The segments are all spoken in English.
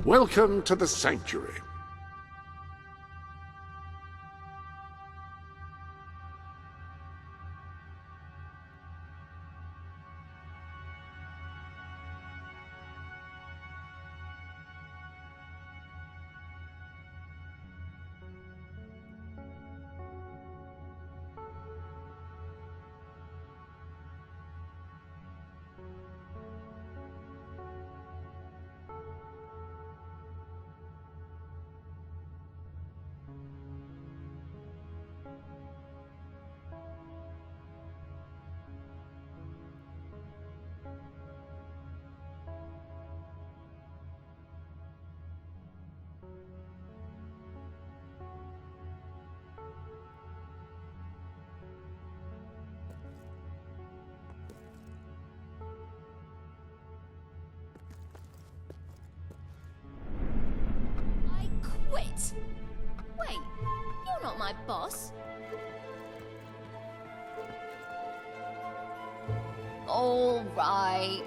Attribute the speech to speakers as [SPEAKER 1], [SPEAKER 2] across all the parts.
[SPEAKER 1] Welcome to the Sanctuary.
[SPEAKER 2] Quit! Wait, you're not my boss. All right.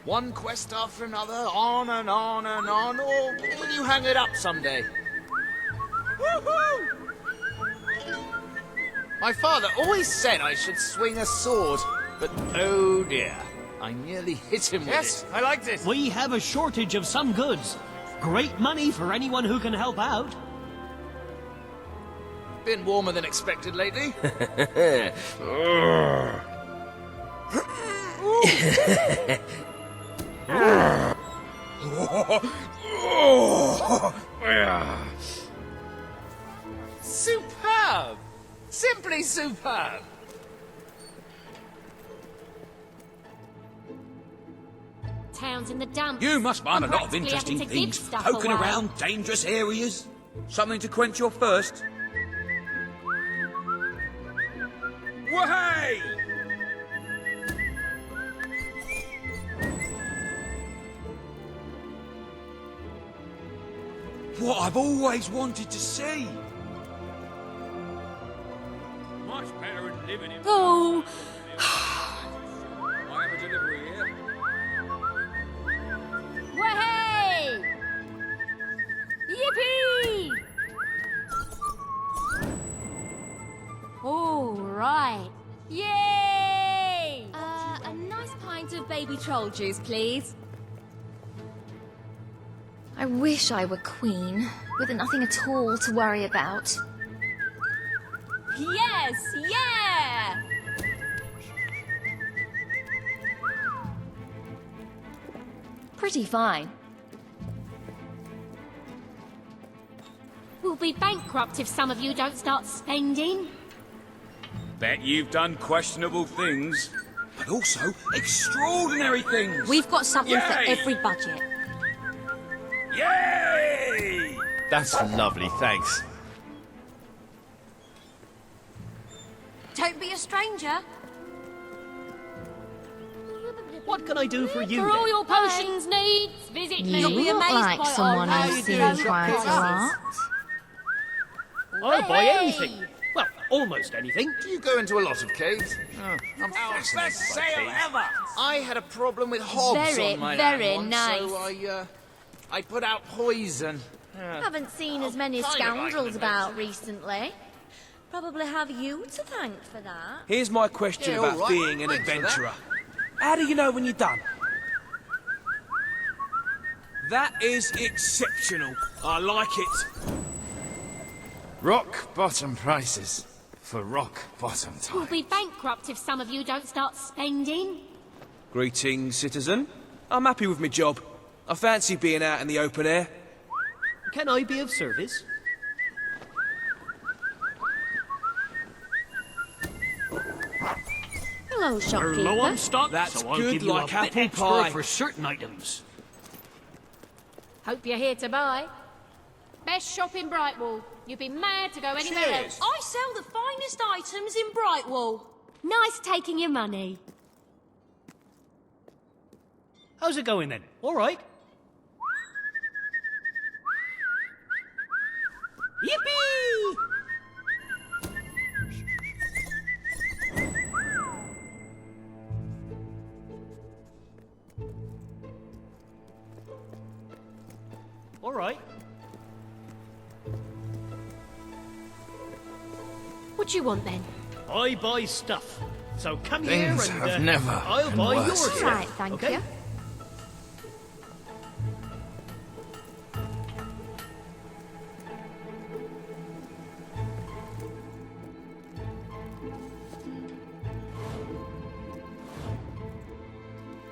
[SPEAKER 3] One quest after another, on and on and on, or will you hang it up someday? Woohoo! My father always said I should swing a sword, but oh dear, I nearly hit him with it. Yes, I liked it.
[SPEAKER 4] We have a shortage of some goods. Great money for anyone who can help out.
[SPEAKER 3] Been warmer than expected lately. Superb! Simply superb!
[SPEAKER 2] Town's in the dumps.
[SPEAKER 5] You must find
[SPEAKER 2] I'm
[SPEAKER 5] a lot of
[SPEAKER 2] practically
[SPEAKER 5] interesting
[SPEAKER 2] having to give
[SPEAKER 5] things.
[SPEAKER 2] stuff
[SPEAKER 5] Poking
[SPEAKER 2] away.
[SPEAKER 5] around dangerous areas. Something to quench your thirst. Wahey! What I've always wanted to see. Much better than living in...
[SPEAKER 2] Oh,
[SPEAKER 5] I have a delivery here.
[SPEAKER 2] way! Yippee! All right. Yay! A nice pint of baby troll juice, please.
[SPEAKER 6] I wish I were queen, with nothing at all to worry about.
[SPEAKER 2] Yes, yeah!
[SPEAKER 6] Pretty fine.
[SPEAKER 2] We'll be bankrupt if some of you don't start spending.
[SPEAKER 5] Bet you've done questionable things. But also extraordinary things.
[SPEAKER 2] We've got something for
[SPEAKER 5] Yay!
[SPEAKER 2] every budget.
[SPEAKER 5] Yay!
[SPEAKER 3] That's lovely, thanks.
[SPEAKER 2] Don't be a stranger.
[SPEAKER 4] What can I do for you
[SPEAKER 2] For all
[SPEAKER 4] then?
[SPEAKER 2] your potions needs, visit me.
[SPEAKER 6] You look like someone
[SPEAKER 2] our
[SPEAKER 6] who's seen
[SPEAKER 2] prices.
[SPEAKER 6] quite a lot.
[SPEAKER 4] I'll buy
[SPEAKER 2] Hey!
[SPEAKER 4] anything. Well, almost anything.
[SPEAKER 3] Do you go into a lot of caves? I'm
[SPEAKER 5] Our
[SPEAKER 3] fascinated
[SPEAKER 5] best
[SPEAKER 3] by
[SPEAKER 5] sale
[SPEAKER 3] caves.
[SPEAKER 5] ever!
[SPEAKER 3] I had a problem with hogs
[SPEAKER 2] Very,
[SPEAKER 3] on my
[SPEAKER 2] very
[SPEAKER 3] land once,
[SPEAKER 2] nice.
[SPEAKER 3] so I put out poison.
[SPEAKER 6] Haven't seen as many
[SPEAKER 3] kind of like
[SPEAKER 6] scoundrels
[SPEAKER 3] an
[SPEAKER 6] about
[SPEAKER 3] adventure.
[SPEAKER 6] recently. Probably have you to thank for that.
[SPEAKER 7] Here's my question
[SPEAKER 3] Yeah,
[SPEAKER 7] about
[SPEAKER 3] all right.
[SPEAKER 7] being an
[SPEAKER 3] Thanks for that.
[SPEAKER 7] adventurer. How do you know when you're done? That is exceptional. I like it.
[SPEAKER 3] Rock bottom prices for rock bottom
[SPEAKER 2] We'll
[SPEAKER 3] time.
[SPEAKER 2] be bankrupt if some of you don't start spending.
[SPEAKER 7] Greetings, citizen. I'm happy with my job. I fancy being out in the open air.
[SPEAKER 4] Can I be of service?
[SPEAKER 6] Hello,
[SPEAKER 4] We're
[SPEAKER 6] shopkeeper.
[SPEAKER 4] low on stock,
[SPEAKER 7] That's
[SPEAKER 4] so I'll
[SPEAKER 7] good
[SPEAKER 4] give you
[SPEAKER 7] like
[SPEAKER 4] a bit
[SPEAKER 7] apple
[SPEAKER 4] extra
[SPEAKER 7] pie.
[SPEAKER 4] for certain items.
[SPEAKER 2] Hope you're here to buy. Best shop in Brightwall. You'd be mad to go anywhere
[SPEAKER 3] Cheers.
[SPEAKER 2] else. I sell the finest items in Brightwall. Nice taking your money.
[SPEAKER 4] How's it going then? All right. Yippee! All right.
[SPEAKER 2] What do you want then?
[SPEAKER 4] I buy stuff. So come
[SPEAKER 3] Things
[SPEAKER 4] here and
[SPEAKER 3] have never
[SPEAKER 4] I'll
[SPEAKER 3] been
[SPEAKER 4] buy
[SPEAKER 3] worse.
[SPEAKER 4] your
[SPEAKER 6] All
[SPEAKER 4] stuff.
[SPEAKER 6] right, thank
[SPEAKER 4] okay?
[SPEAKER 6] you.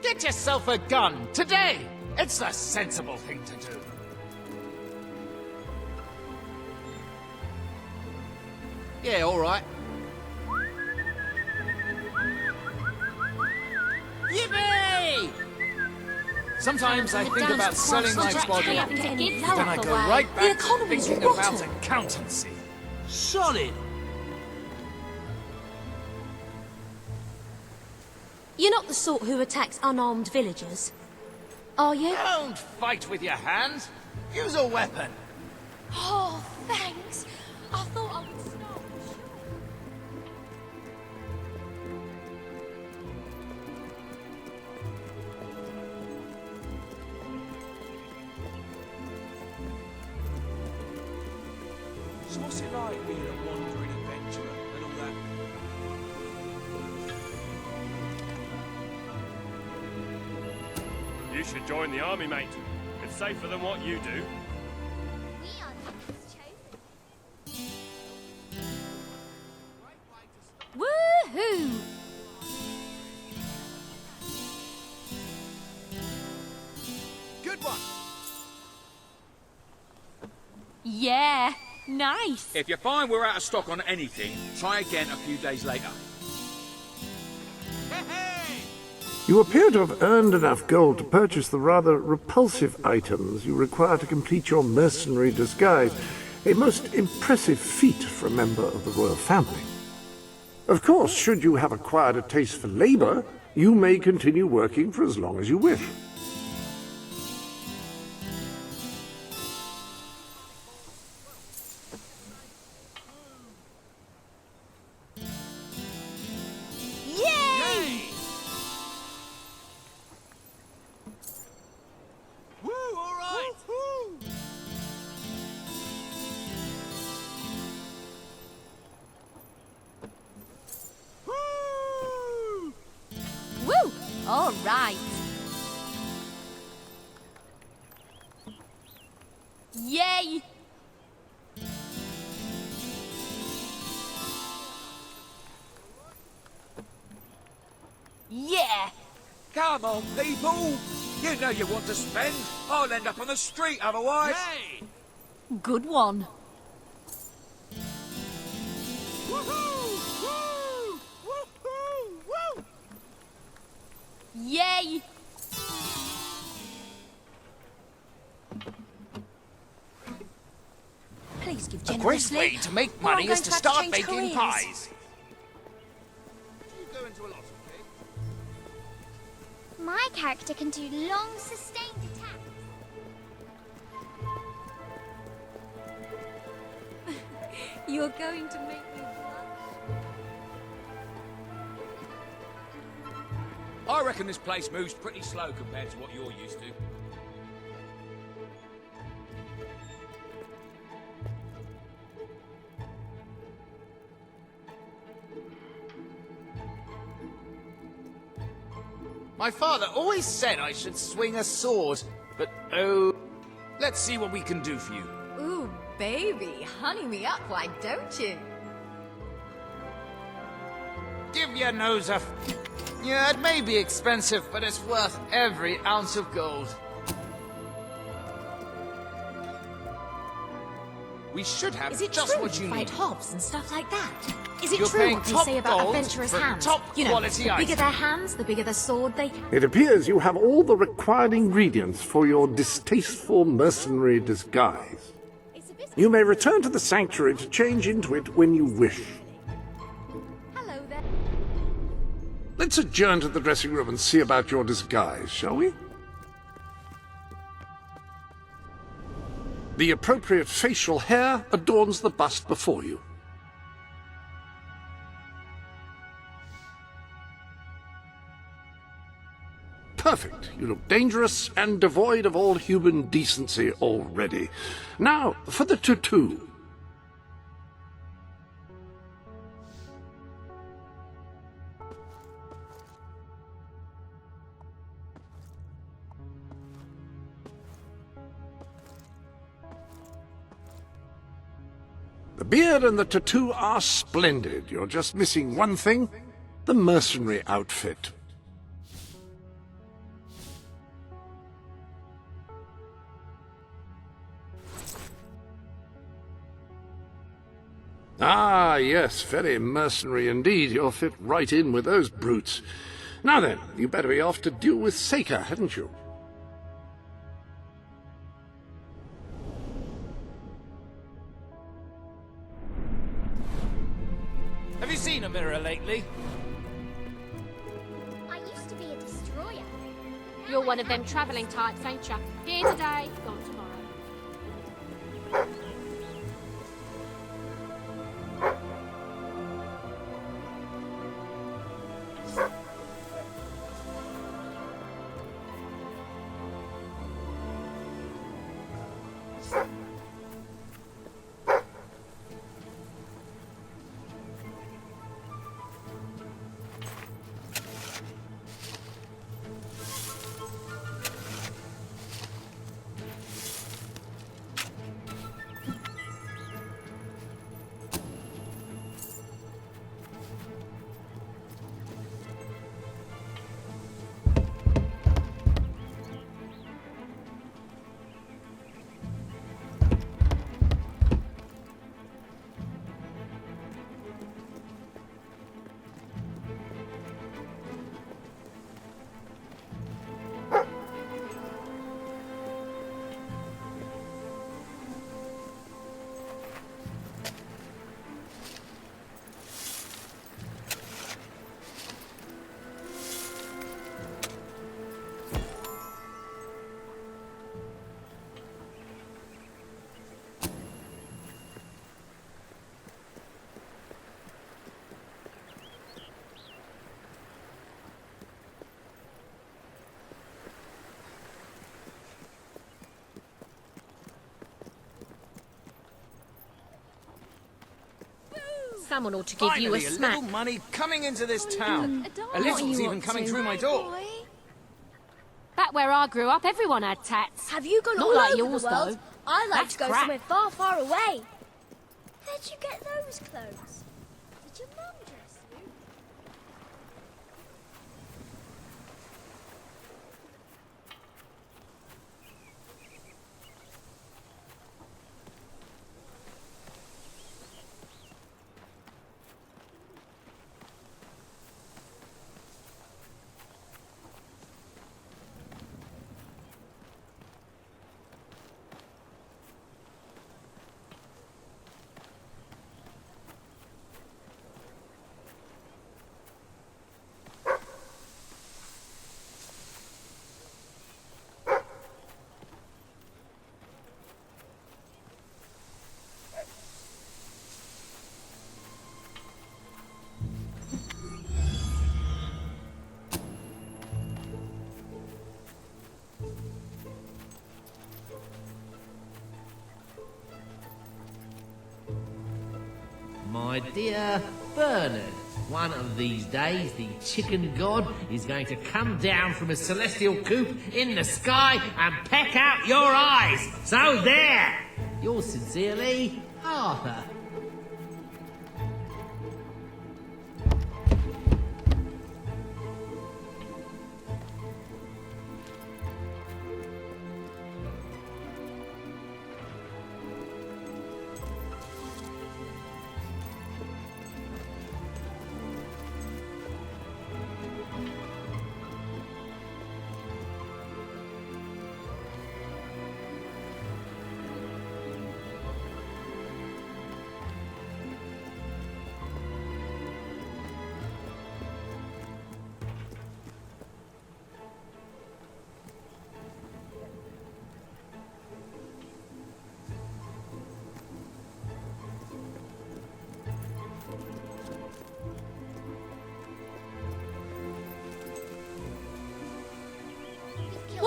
[SPEAKER 3] Get yourself a gun today. It's the sensible thing to do. Yeah, all right. Yippee! Sometimes I think about selling my body,
[SPEAKER 2] Having to give
[SPEAKER 3] then I
[SPEAKER 2] stuff
[SPEAKER 3] go
[SPEAKER 2] away.
[SPEAKER 3] right back to
[SPEAKER 6] economy's
[SPEAKER 3] thinking about
[SPEAKER 6] rotten.
[SPEAKER 3] accountancy.
[SPEAKER 4] Solid.
[SPEAKER 8] You're not the sort who attacks unarmed villagers, are you?
[SPEAKER 3] Don't fight with your hands. Use a weapon.
[SPEAKER 8] Oh, thanks. I thought I would stop.
[SPEAKER 7] So what's it like being a wandering adventurer and all that?
[SPEAKER 9] You should join the army, mate. It's safer than what you do.
[SPEAKER 2] Woohoo!
[SPEAKER 3] Good one.
[SPEAKER 2] Yeah, nice.
[SPEAKER 5] If you find we're out of stock on anything, try again a few days later.
[SPEAKER 1] You appear to have earned enough gold to purchase the rather repulsive items you require to complete your mercenary disguise. A most impressive feat for a member of the royal family. Of course, should you have acquired a taste for labor, you may continue working for as long as you wish.
[SPEAKER 3] Yay! Woo, all right. Woo!
[SPEAKER 2] Woo! All right. Yay! Yeah!
[SPEAKER 5] Come on, people! You know you want to spend. I'll end up on the street otherwise.
[SPEAKER 3] Yay!
[SPEAKER 2] Good one.
[SPEAKER 3] Woohoo! Woo! Woohoo! Woo!
[SPEAKER 2] Yay!
[SPEAKER 8] Please give
[SPEAKER 3] A great
[SPEAKER 8] generously.
[SPEAKER 3] way to make
[SPEAKER 8] or I'm
[SPEAKER 3] money
[SPEAKER 8] going
[SPEAKER 3] is to
[SPEAKER 8] have to
[SPEAKER 3] start
[SPEAKER 8] change
[SPEAKER 3] baking
[SPEAKER 8] careers.
[SPEAKER 3] pies. You go into a lot of
[SPEAKER 10] My character can do long, sustained attacks.
[SPEAKER 2] You're going to make me blush.
[SPEAKER 5] I reckon this place moves pretty slow compared to what you're used to.
[SPEAKER 3] My father always said I should swing a sword, but oh... Let's see what we can do for you.
[SPEAKER 6] Ooh, baby, honey me up, why don't you?
[SPEAKER 3] Give your nose a... Yeah, it may be expensive, but it's worth every ounce of gold. We should have
[SPEAKER 8] Is it
[SPEAKER 3] just
[SPEAKER 8] true
[SPEAKER 3] what you
[SPEAKER 8] you fight
[SPEAKER 3] need.
[SPEAKER 8] hobbs and stuff like that? Is it
[SPEAKER 3] You're
[SPEAKER 8] true
[SPEAKER 3] paying
[SPEAKER 8] what they
[SPEAKER 3] top
[SPEAKER 8] say about
[SPEAKER 3] gold
[SPEAKER 8] adventurers'
[SPEAKER 3] for
[SPEAKER 8] hands?
[SPEAKER 3] top
[SPEAKER 8] You know,
[SPEAKER 3] quality
[SPEAKER 8] the bigger
[SPEAKER 3] items.
[SPEAKER 8] their hands, the bigger the sword they...
[SPEAKER 1] It appears you have all the required ingredients for your distasteful mercenary disguise. You may return to the sanctuary to change into it when you wish.
[SPEAKER 2] Hello there.
[SPEAKER 1] Let's adjourn to the dressing room and see about your disguise, shall we? The appropriate facial hair adorns the bust before you. Perfect. You look dangerous and devoid of all human decency already. Now, for the tattoo. The beard and the tattoo are splendid. You're just missing one thing, the mercenary outfit. Ah, yes, very mercenary indeed. You'll fit right in with those brutes. Now then, you better be off to deal with Seika, hadn't you?
[SPEAKER 3] Have you seen a mirror lately?
[SPEAKER 10] I used to be a destroyer.
[SPEAKER 2] You're one of them travelling types, ain't ya? Here today, gone tomorrow. Someone ought to give you a
[SPEAKER 3] Finally,
[SPEAKER 2] smack.
[SPEAKER 3] little money coming into this town. A
[SPEAKER 6] What are
[SPEAKER 3] little's
[SPEAKER 6] you
[SPEAKER 3] even
[SPEAKER 6] up
[SPEAKER 3] coming
[SPEAKER 6] to?
[SPEAKER 3] through my door.
[SPEAKER 2] Back where I grew up, everyone had tats.
[SPEAKER 8] Have you gone
[SPEAKER 2] Not
[SPEAKER 8] all
[SPEAKER 2] like
[SPEAKER 8] over
[SPEAKER 2] yours,
[SPEAKER 8] the world?
[SPEAKER 2] though.
[SPEAKER 8] I like
[SPEAKER 2] That's
[SPEAKER 8] to go
[SPEAKER 2] crap.
[SPEAKER 8] somewhere far, far away.
[SPEAKER 10] Where'd you get those clothes? Did your mum dress you?
[SPEAKER 11] My dear Bernard, one of these days the chicken god is going to come down from a celestial coop in the sky and peck out your eyes. So there! Yours sincerely, Arthur.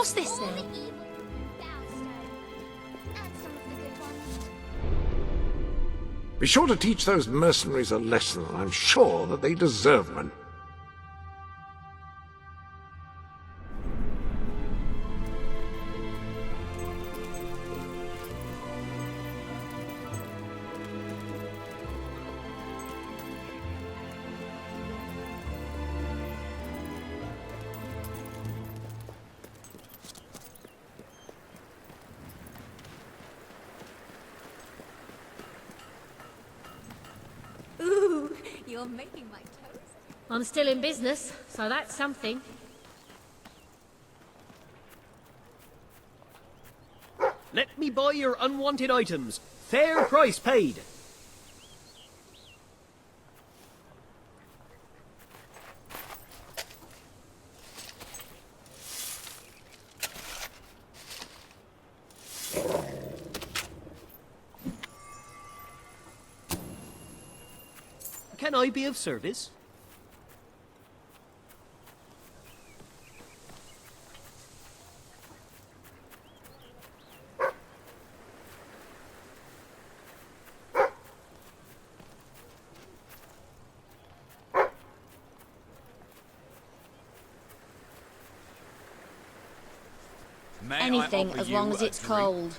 [SPEAKER 8] What's this
[SPEAKER 10] All
[SPEAKER 8] then?
[SPEAKER 10] the evil Bowerstone. And some of the good ones.
[SPEAKER 1] Be sure to teach those mercenaries a lesson. I'm sure that they deserve one.
[SPEAKER 10] Ooh, you're making my toast.
[SPEAKER 2] I'm still in business, so that's something.
[SPEAKER 4] Let me buy your unwanted items. Fair price paid. Can I be of service?
[SPEAKER 5] May
[SPEAKER 8] Anything,
[SPEAKER 5] I offer
[SPEAKER 8] as
[SPEAKER 5] you
[SPEAKER 8] long as
[SPEAKER 5] a
[SPEAKER 8] it's
[SPEAKER 5] drink?
[SPEAKER 8] cold.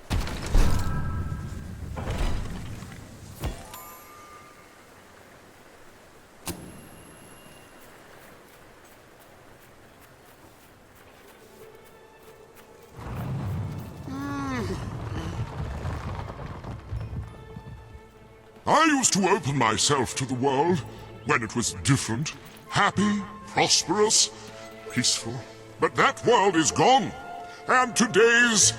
[SPEAKER 12] I used to open myself to the world when it was different, happy, prosperous, peaceful. But that world is gone, and today's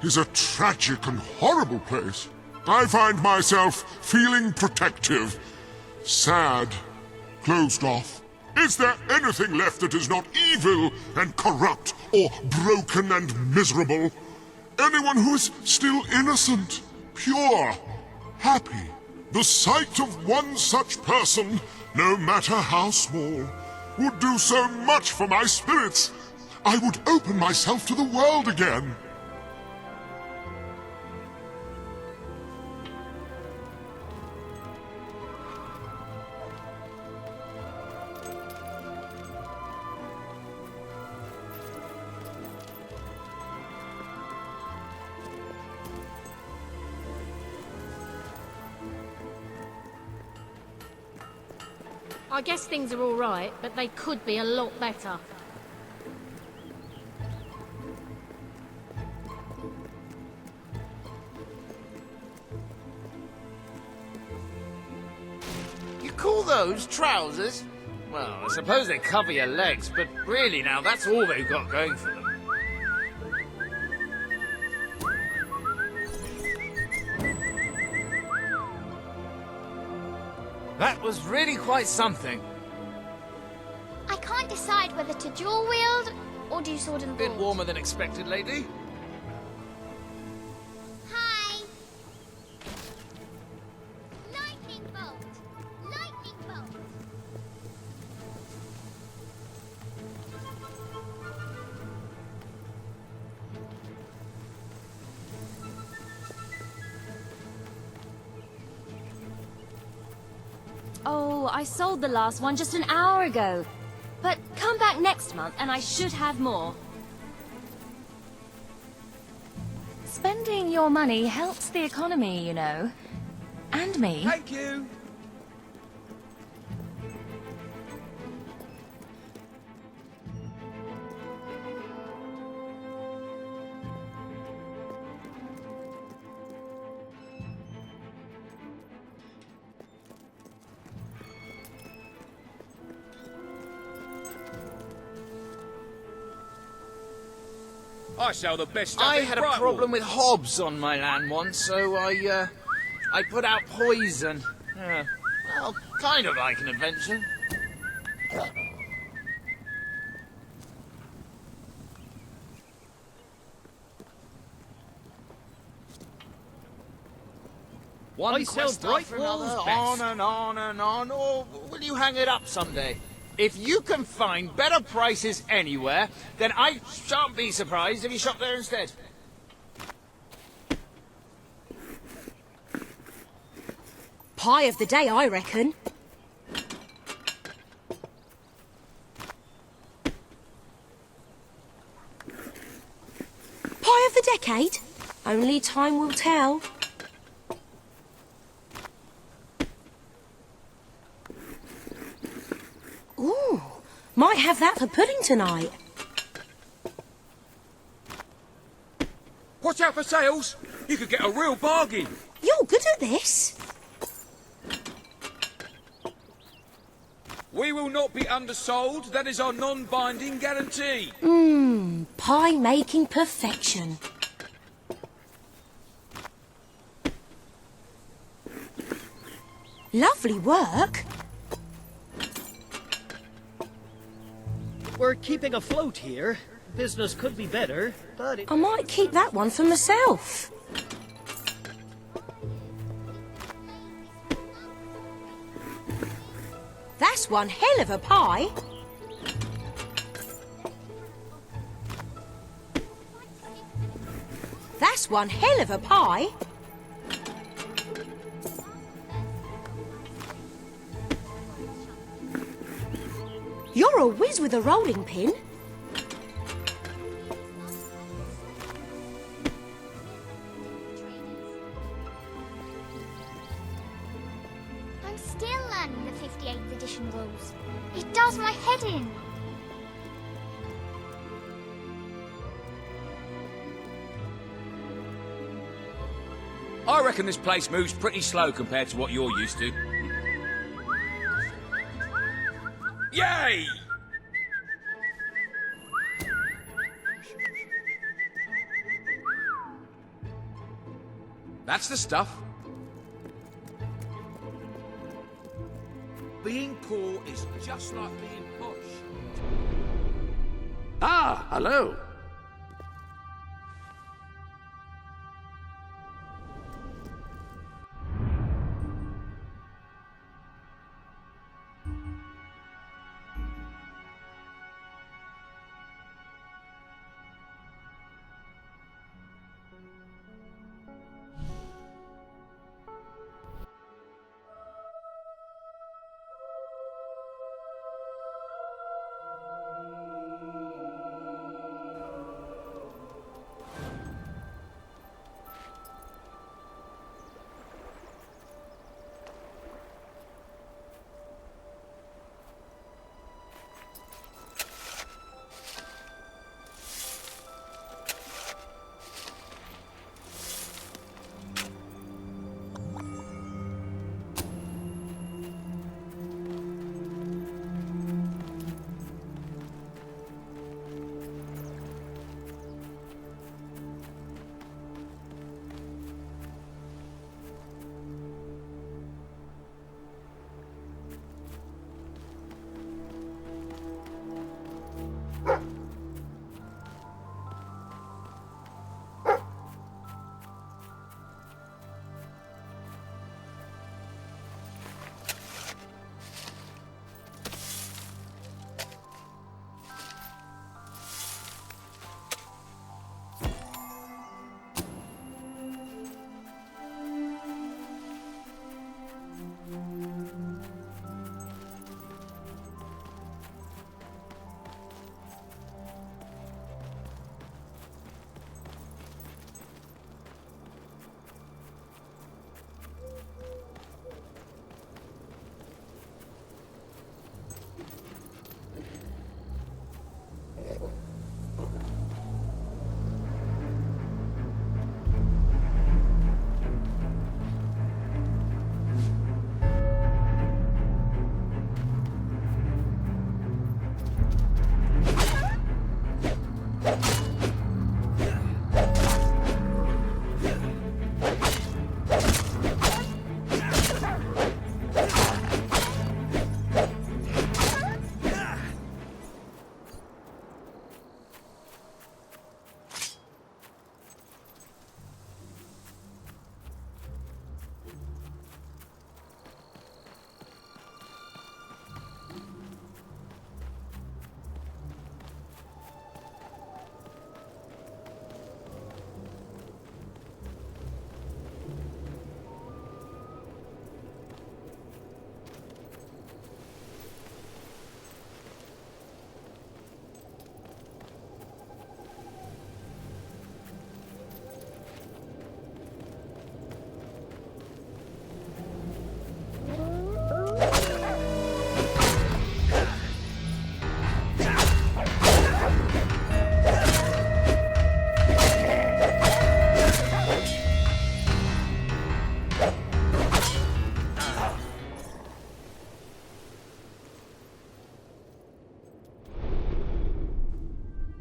[SPEAKER 12] is a tragic and horrible place. I find myself feeling protective, sad, closed off. Is there anything left that is not evil and corrupt or broken and miserable? Anyone who is still innocent, pure, happy? The sight of one such person, no matter how small, would do so much for my spirits. I would open myself to the world again.
[SPEAKER 2] I guess things are all right, but they could be a lot better.
[SPEAKER 3] You call those trousers? Well, I suppose they cover your legs, but really now, that's all they've got going for them. That was really quite something.
[SPEAKER 10] I can't decide whether to dual wield or do sword and
[SPEAKER 3] Bit
[SPEAKER 10] board.
[SPEAKER 3] warmer than expected, lady.
[SPEAKER 10] Hi. Lightning bolt. Lightning bolt.
[SPEAKER 6] Oh, I sold the last one just an hour ago. But come back next month and I should have more. Spending your money helps the economy, you know. And me.
[SPEAKER 5] Thank you. I sell the best stuff
[SPEAKER 3] I
[SPEAKER 5] in
[SPEAKER 3] had a
[SPEAKER 5] Brightwall.
[SPEAKER 3] problem with hobs on my land once, so I put out poison. Yeah. Well, kind of like an adventure. One
[SPEAKER 4] I sell
[SPEAKER 3] quest after
[SPEAKER 4] Brightwall's
[SPEAKER 3] another,
[SPEAKER 4] best.
[SPEAKER 3] on and on and on, or will you hang it up someday? If you can find better prices anywhere, then I shan't be surprised if you shop there instead.
[SPEAKER 8] Pie of the day, I reckon. Pie of the decade? Only time will tell. Ooh, might have that for pudding tonight.
[SPEAKER 5] Watch out for sales. You could get a real bargain.
[SPEAKER 8] You're good at this.
[SPEAKER 5] We will not be undersold. That is our non-binding guarantee.
[SPEAKER 8] Pie making perfection. Lovely work.
[SPEAKER 4] We're keeping afloat here. Business could be better, but
[SPEAKER 8] I might keep that one for myself. That's one hell of a pie. That's one hell of a pie. You're a whiz with a rolling pin.
[SPEAKER 10] I'm still learning the 58th edition rules. It does my head in.
[SPEAKER 3] I reckon this place moves pretty slow compared to what you're used to. Yay! That's the stuff.
[SPEAKER 5] Being poor is just like being posh.
[SPEAKER 1] Ah, hello.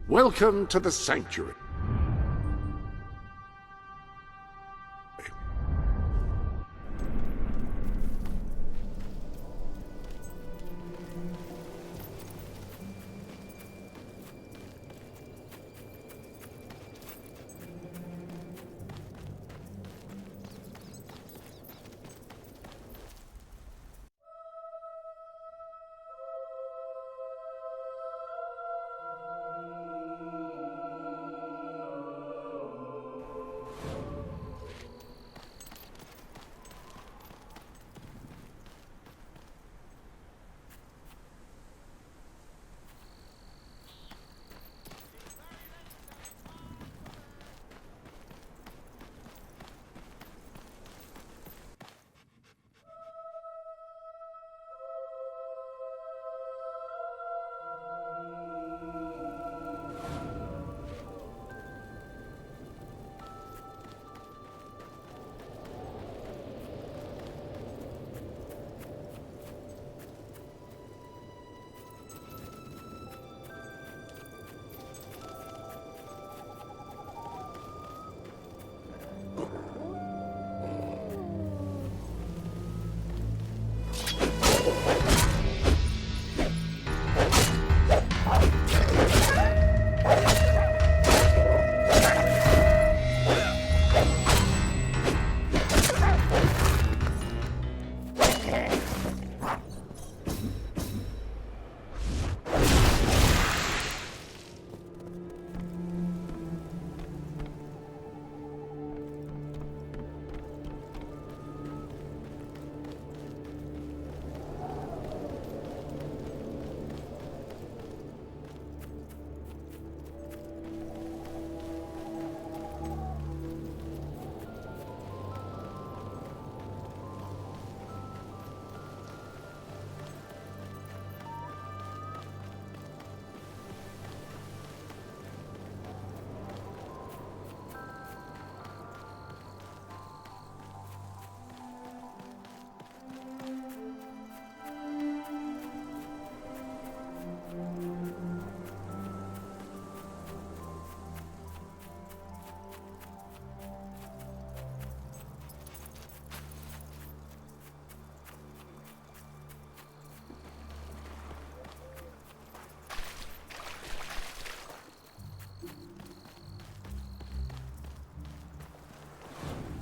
[SPEAKER 1] Welcome to the sanctuary.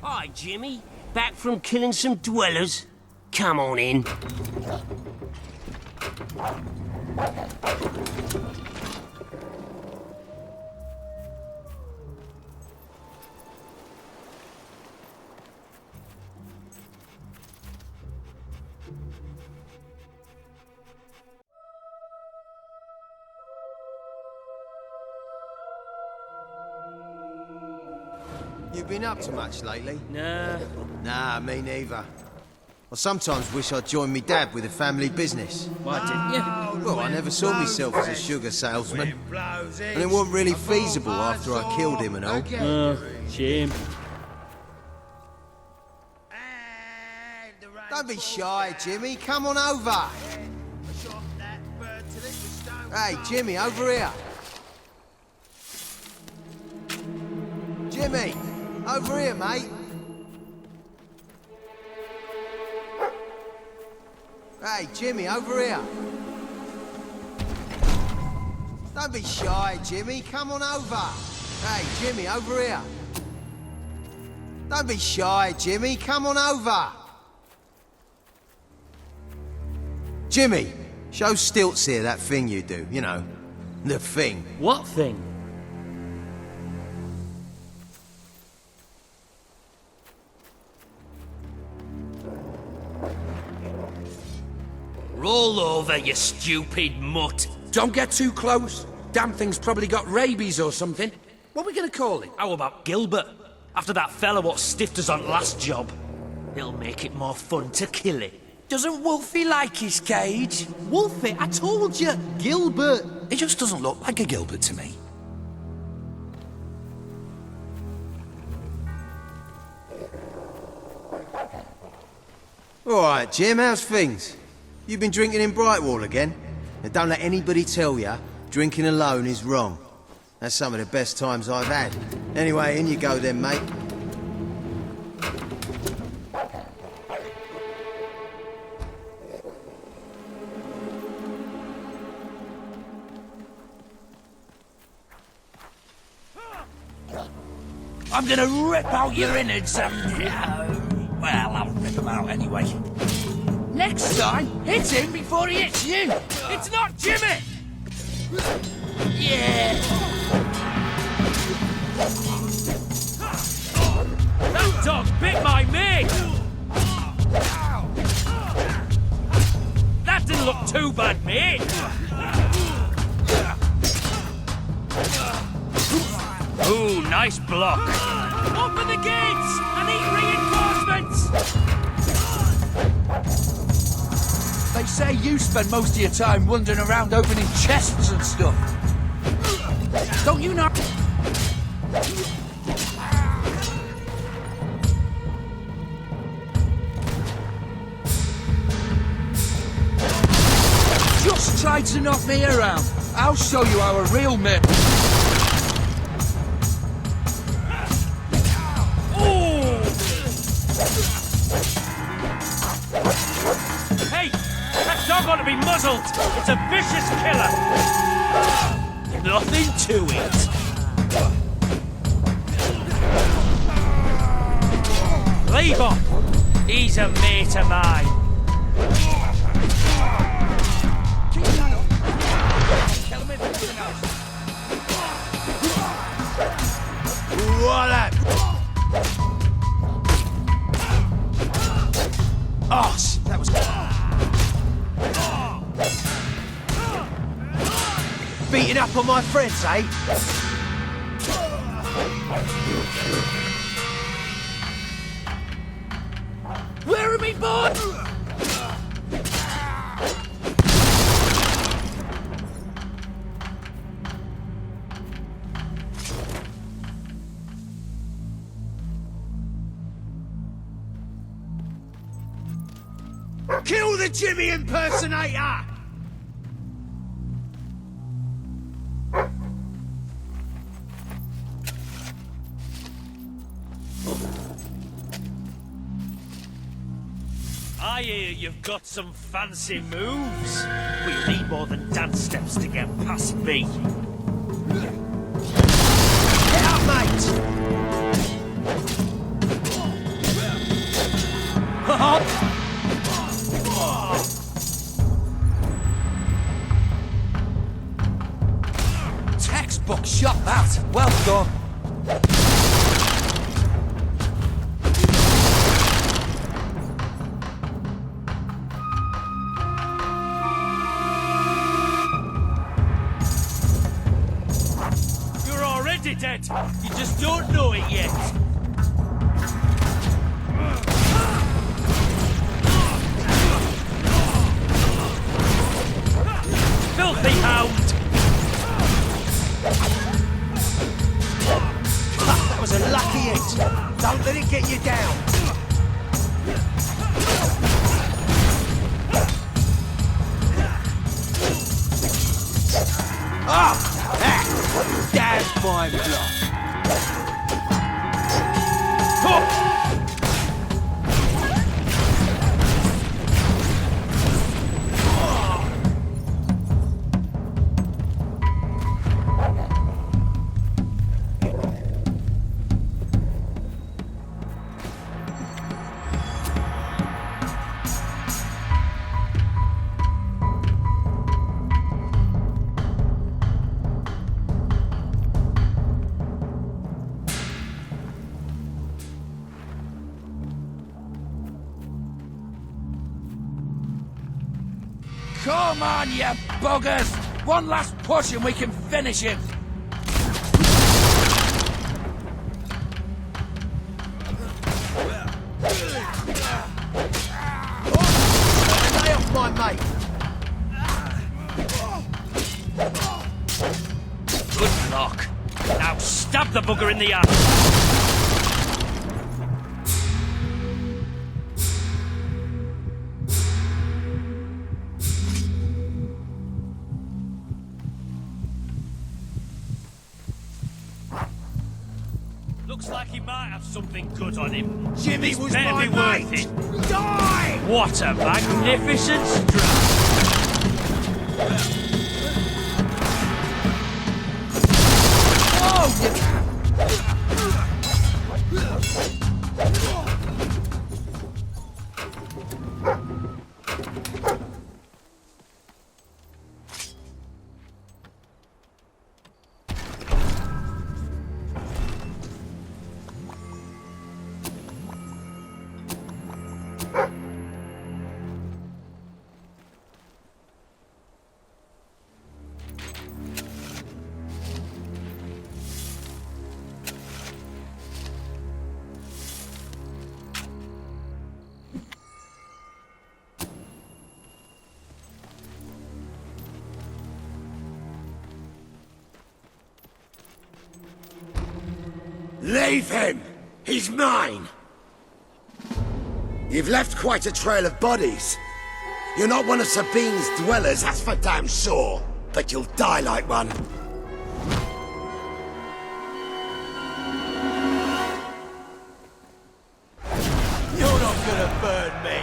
[SPEAKER 4] Hi, Jimmy. Back from killing some dwellers? Come on in.
[SPEAKER 13] You been up to much lately?
[SPEAKER 4] Nah.
[SPEAKER 13] Nah, me neither. I sometimes wish I'd joined me dad with a family business.
[SPEAKER 4] Why didn't you?
[SPEAKER 13] Well, I never saw myself as a sugar salesman. And it wasn't really feasible after I killed him and all.
[SPEAKER 4] Shame.
[SPEAKER 13] Don't be shy, Jimmy. Come on over. Hey, Jimmy, over here. Jimmy, over here, mate. Hey, Jimmy, over here. Don't be shy, Jimmy. Come on over. Hey, Jimmy, over here. Don't be shy, Jimmy. Come on over. Jimmy, show Stilts here that thing you do, you know. The thing.
[SPEAKER 4] What thing?
[SPEAKER 14] Roll over, you stupid mutt. Don't get too close. Damn thing's probably got rabies or something. What are we gonna call it?
[SPEAKER 4] How about Gilbert? After that fella what stiffed us on last job. It'll make it more fun to kill it.
[SPEAKER 14] Doesn't Wolfie like his cage?
[SPEAKER 4] Wolfie, I told you, Gilbert.
[SPEAKER 14] It just doesn't look like a Gilbert to me.
[SPEAKER 13] All right, Jim, how's things? You been drinking in Brightwall again? And don't let anybody tell you drinking alone is wrong. That's some of the best times I've had. Anyway, in you go then, mate.
[SPEAKER 14] I'm gonna rip out your innards and... well, I'll rip them out anyway. Next time, hit him before he hits you. It's not Jimmy! Yeah!
[SPEAKER 4] That dog bit my mate! That didn't look too bad, mate! Ooh, nice block. Open the gates! I need reinforcements!
[SPEAKER 14] They say you spend most of your time wandering around opening chests and stuff. Don't you know? Just tried to knock me around. I'll show you how a real man...
[SPEAKER 4] Hey! That dog ought to be muzzled! It's a vicious killer! Nothing to it! Leave him! He's a mate of mine!
[SPEAKER 14] Voila! Oh, that was...
[SPEAKER 13] Beating up on my friends, eh?
[SPEAKER 14] Where are me boys?
[SPEAKER 5] Kill the Jimmy impersonator!
[SPEAKER 4] I hear you've got some fancy moves. We'll need more than dance steps to get past me.
[SPEAKER 13] Get up, mate!
[SPEAKER 14] Textbook shot that. Well done.
[SPEAKER 4] You're already dead. You just don't know it yet. Filthy hound!
[SPEAKER 13] That was a lucky hit. Don't let it get you down.
[SPEAKER 14] Damn fine block. Come on, you buggers! One last push and we can finish him!
[SPEAKER 13] Lay off my mate.
[SPEAKER 4] Good luck. Now stab the bugger in the ass. Looks like he might have something good on him.
[SPEAKER 14] Jimmy
[SPEAKER 4] This
[SPEAKER 14] was
[SPEAKER 4] better
[SPEAKER 14] my
[SPEAKER 4] be worth
[SPEAKER 14] mate.
[SPEAKER 4] it.
[SPEAKER 14] Die!
[SPEAKER 4] What a magnificent strike!
[SPEAKER 14] Leave him! He's mine! You've left quite a trail of bodies. You're not one of Sabine's dwellers, that's for damn sure. But you'll die like one. You're not gonna burn me!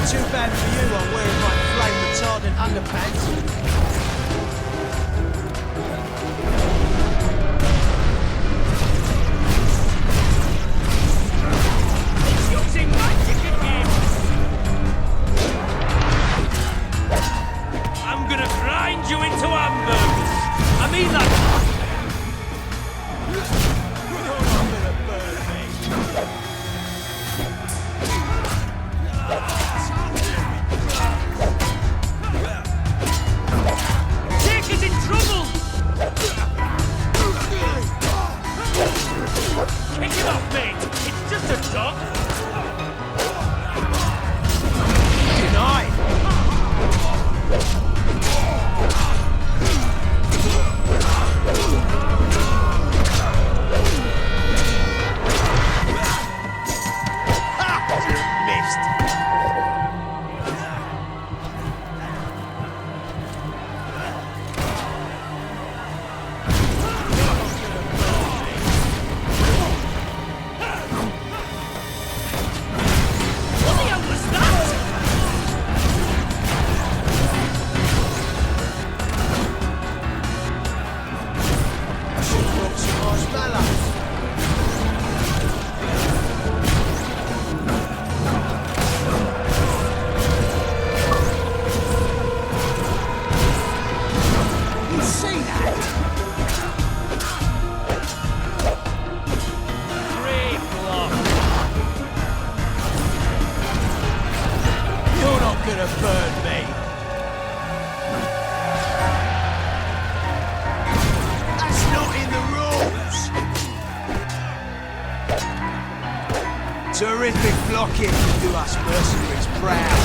[SPEAKER 3] Too bad for you, I'm wearing my flame retardant underpants.
[SPEAKER 4] He's using magic again! I'm gonna grind you into hamburgers! I mean that... Dick is in trouble! Kick him off, mate! It's just a dog!
[SPEAKER 3] Terrific blocking to do us mercenaries proud.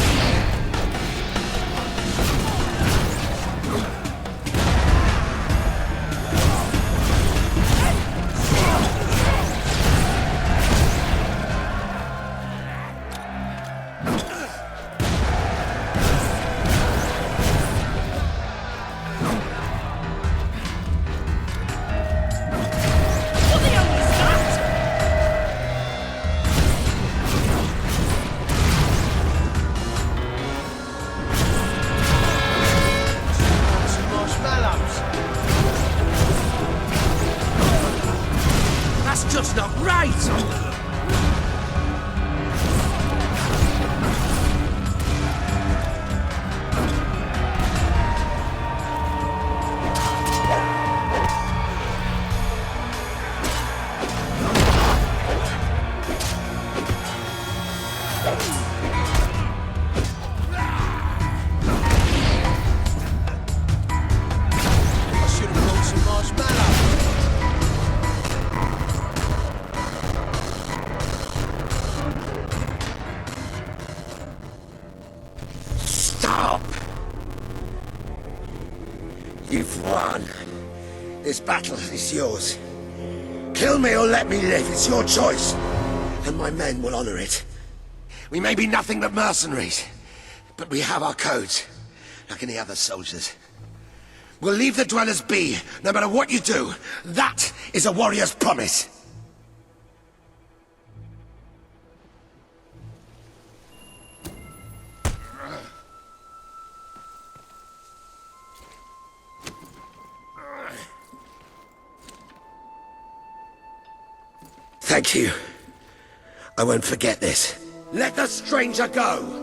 [SPEAKER 14] Just not right! You've won. This battle is yours.
[SPEAKER 15] Kill me or let me live, it's your choice. And my men will honor it. We may be nothing but mercenaries, but we have our codes, like any other soldiers. We'll leave the dwellers be, no matter what you do. That is a warrior's promise. Thank you. I won't forget this. Let the stranger go!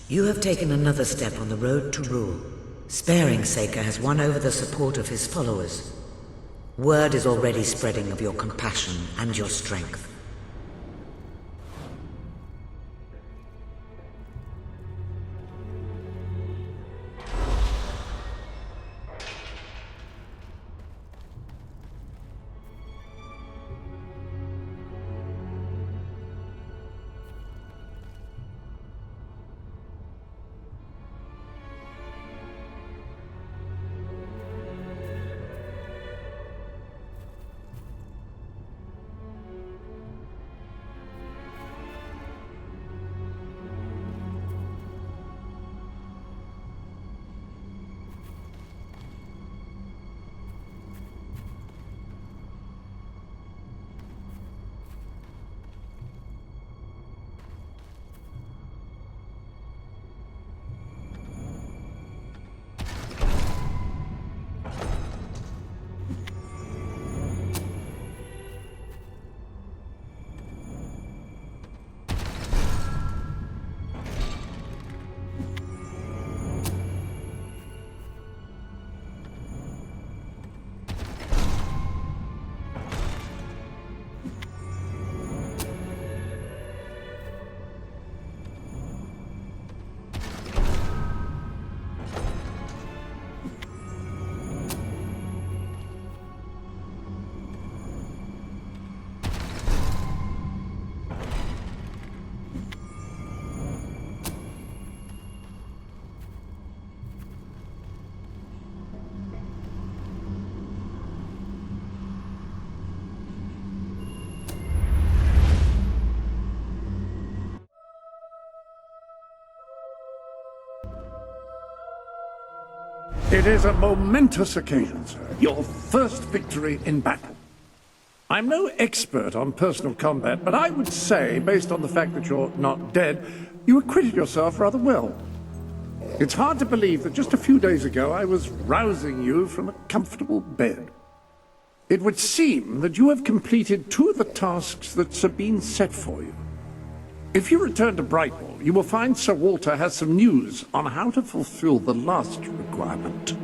[SPEAKER 16] You have taken another step on the road to rule. Sparing Saker has won over the support of his followers. Word is already spreading of your compassion and your strength.
[SPEAKER 1] It is a momentous occasion, sir. Your first victory in battle. I'm no expert on personal combat, but I would say, based on the fact that you're not dead, you acquitted yourself rather well. It's hard to believe that just a few days ago I was rousing you from a comfortable bed. It would seem that you have completed 2 of the tasks that Sabine set for you. If you return to Brightwall, you will find Sir Walter has some news on how to fulfill the last requirement.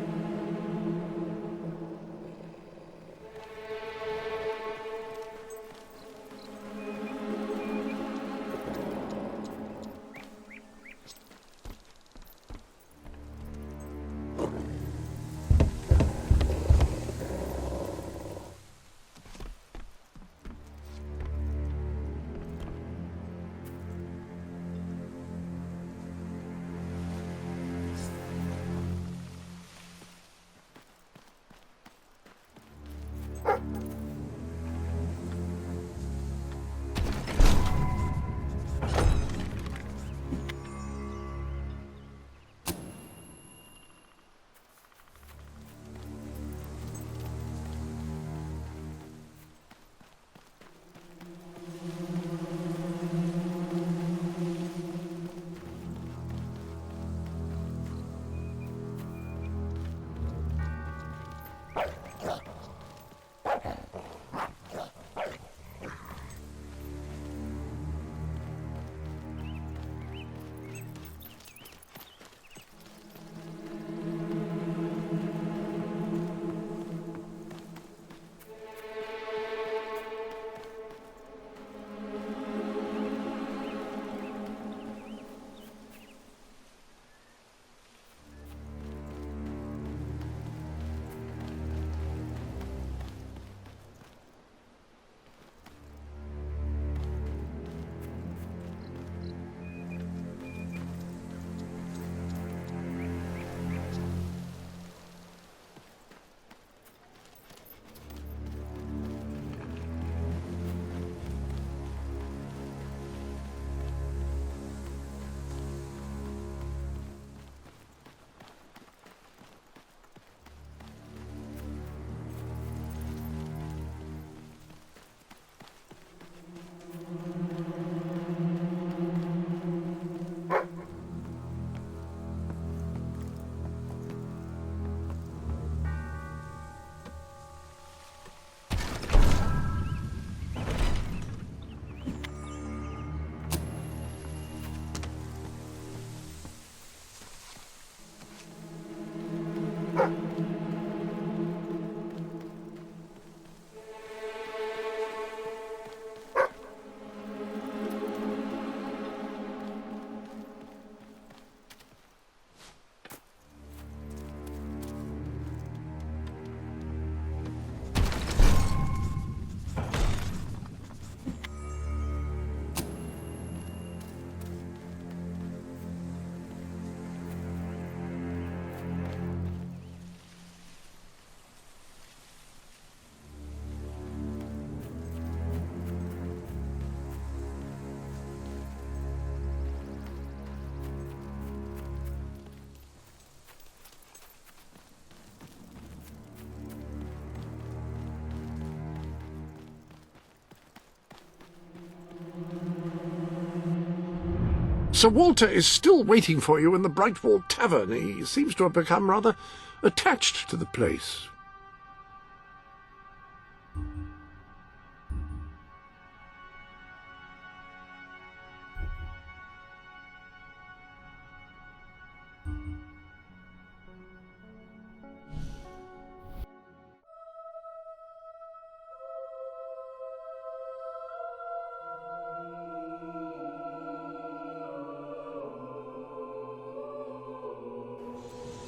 [SPEAKER 1] Sir Walter is still waiting for you in the Brightwall Tavern. He seems to have become rather attached to the place.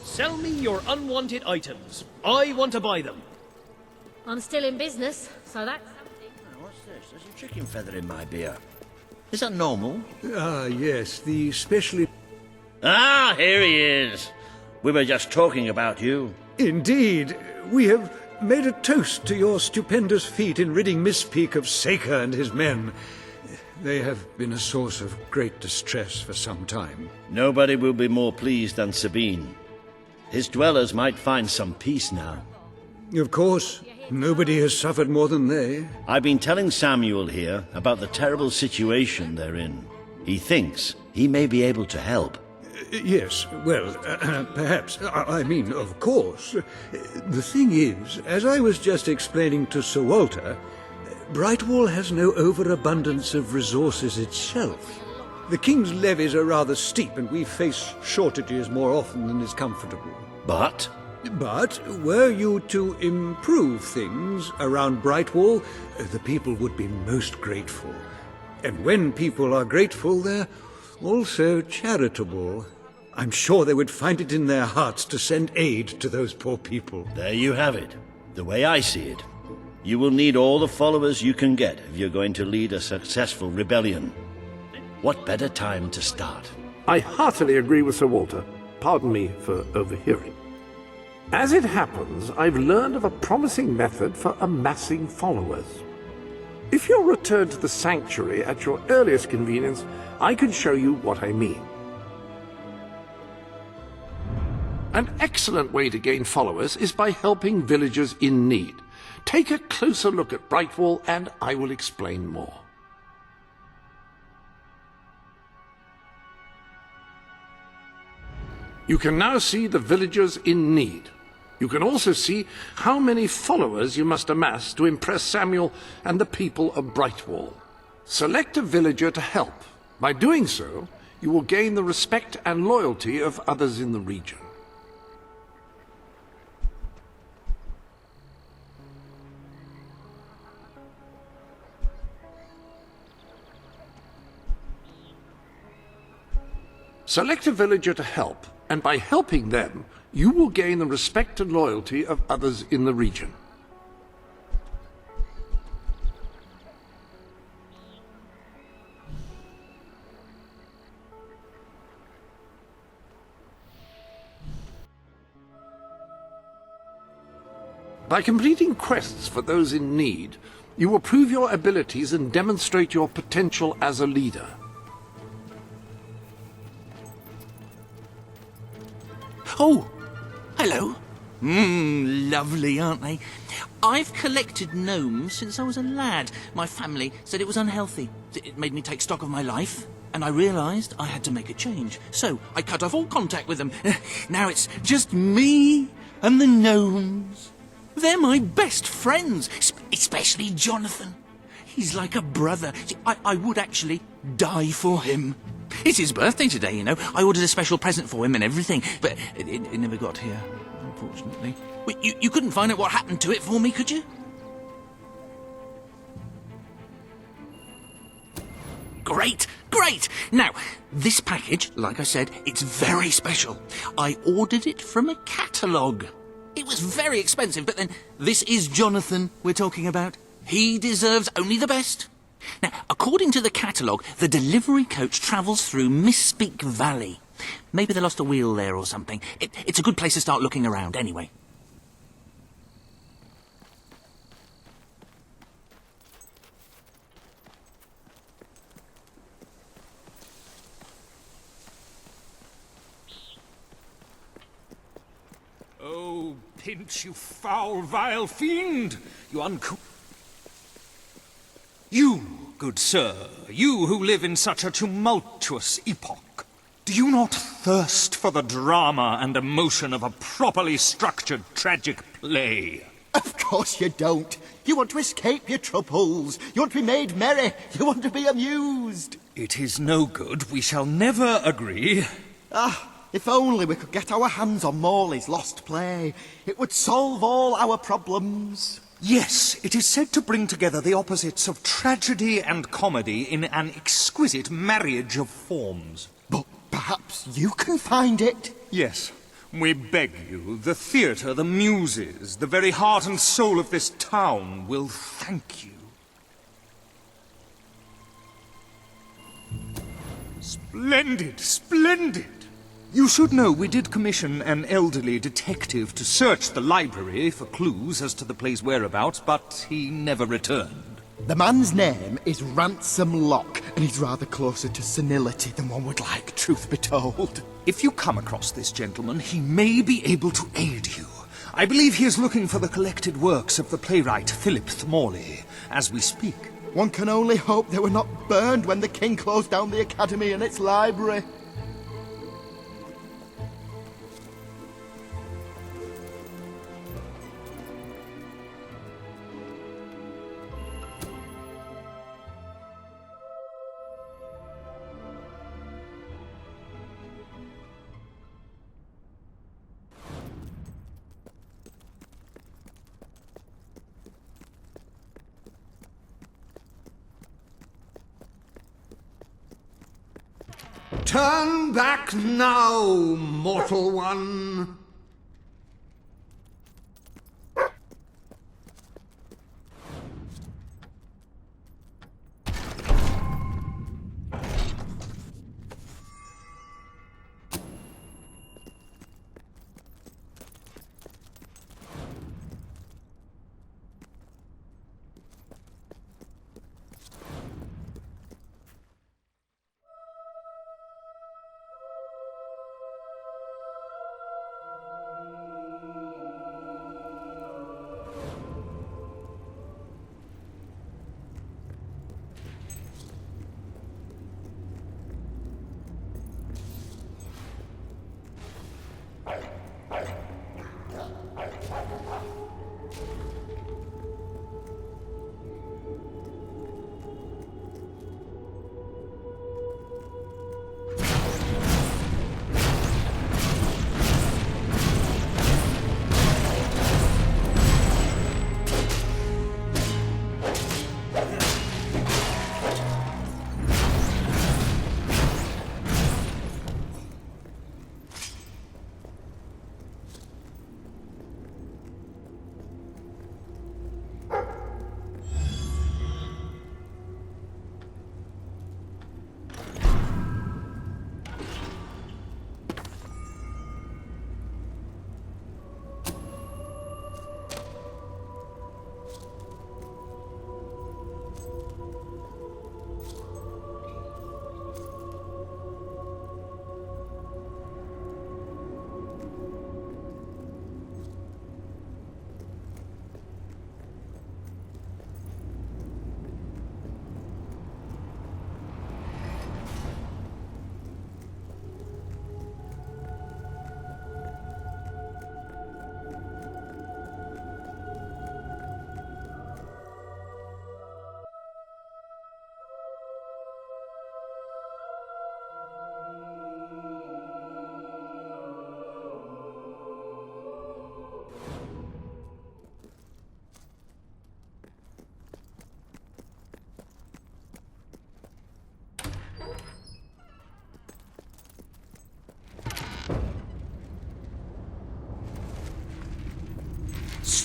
[SPEAKER 9] Sell me your unwanted items. I want to buy them.
[SPEAKER 2] I'm still in business, so that's something.
[SPEAKER 14] What's this? There's a chicken feather in my beer. Is that normal?
[SPEAKER 5] Ah, yes, the specially...
[SPEAKER 14] Ah, here he is. We were just talking about you.
[SPEAKER 5] Indeed, we have made a toast to your stupendous feat in ridding Mistpeak of Saker and his men. They have been a source of great distress for some time.
[SPEAKER 14] Nobody will be more pleased than Sabine. His dwellers might find some peace now.
[SPEAKER 5] Of course. Nobody has suffered more than they.
[SPEAKER 14] I've been telling Samuel here about the terrible situation they're in. He thinks he may be able to help.
[SPEAKER 5] Yes, well, perhaps. I mean, of course. The thing is, as I was just explaining to Sir Walter, Brightwall has no overabundance of resources itself. The King's levies are rather steep, and we face shortages more often than is comfortable.
[SPEAKER 14] But
[SPEAKER 5] were you to improve things around Brightwall, the people would be most grateful. And when people are grateful, they're also charitable. I'm sure they would find it in their hearts to send aid to those poor people.
[SPEAKER 14] There you have it. The way I see it. You will need all the followers you can get if you're going to lead a successful rebellion. What better time to start?
[SPEAKER 1] I heartily agree with Sir Walter. Pardon me for overhearing. As it happens, I've learned of a promising method for amassing followers. If you'll return to the sanctuary at your earliest convenience, I can show you what I mean. An excellent way to gain followers is by helping villagers in need. Take a closer look at Brightwall and I will explain more. You can now see the villagers in need. You can also see how many followers you must amass to impress Samuel and the people of Brightwall. Select a villager to help. By doing so, you will gain the respect and loyalty of others in the region. Select a villager to help, and by helping them, you will gain the respect and loyalty of others in the region. By completing quests for those in need, you will prove your abilities and demonstrate your potential as a leader.
[SPEAKER 14] Oh, hello. Lovely, aren't they? I've collected gnomes since I was a lad. My family said it was unhealthy. It made me take stock of my life, and I realised I had to make a change. So I cut off all contact with them. Now it's just me and the gnomes. They're my best friends, especially Jonathan. He's like a brother. See, I would actually die for him. It's his birthday today, you know. I ordered a special present for him and everything, but it never got here, unfortunately. You couldn't find out what happened to it for me, could you? Great, great! Now, this package, like I said, it's very special. I ordered it from a catalogue. It was very expensive, but then this is Jonathan we're talking about. He deserves only the best. Now, according to the catalogue, the delivery coach travels through Mistpeak Valley. Maybe they lost a wheel there or something. It's a good place to start looking around, anyway.
[SPEAKER 9] Oh, Pinch, you foul, vile fiend! You
[SPEAKER 17] Good sir, you who live in such a tumultuous epoch, do you not thirst for the drama and emotion of a properly structured tragic play?
[SPEAKER 18] Of course you don't. You want to escape your troubles. You want to be made merry. You want to be amused.
[SPEAKER 17] It is no good. We shall never agree.
[SPEAKER 18] If only we could get our hands on Morley's lost play. It would solve all our problems.
[SPEAKER 17] Yes, it is said to bring together the opposites of tragedy and comedy in an exquisite marriage of forms.
[SPEAKER 18] But perhaps you can find it?
[SPEAKER 17] Yes. We beg you, the theatre, the muses, the very heart and soul of this town will thank you. Splendid, splendid! You should know we did commission an elderly detective to search the library for clues as to the play's whereabouts, but he never returned.
[SPEAKER 18] The man's name is Ransom Locke, and he's rather closer to senility than one would like, truth be told.
[SPEAKER 17] If you come across this gentleman, he may be able to aid you. I believe he is looking for the collected works of the playwright Philip Morley, as we speak.
[SPEAKER 18] One can only hope they were not burned when the king closed down the academy and its library.
[SPEAKER 5] Turn back now, mortal one.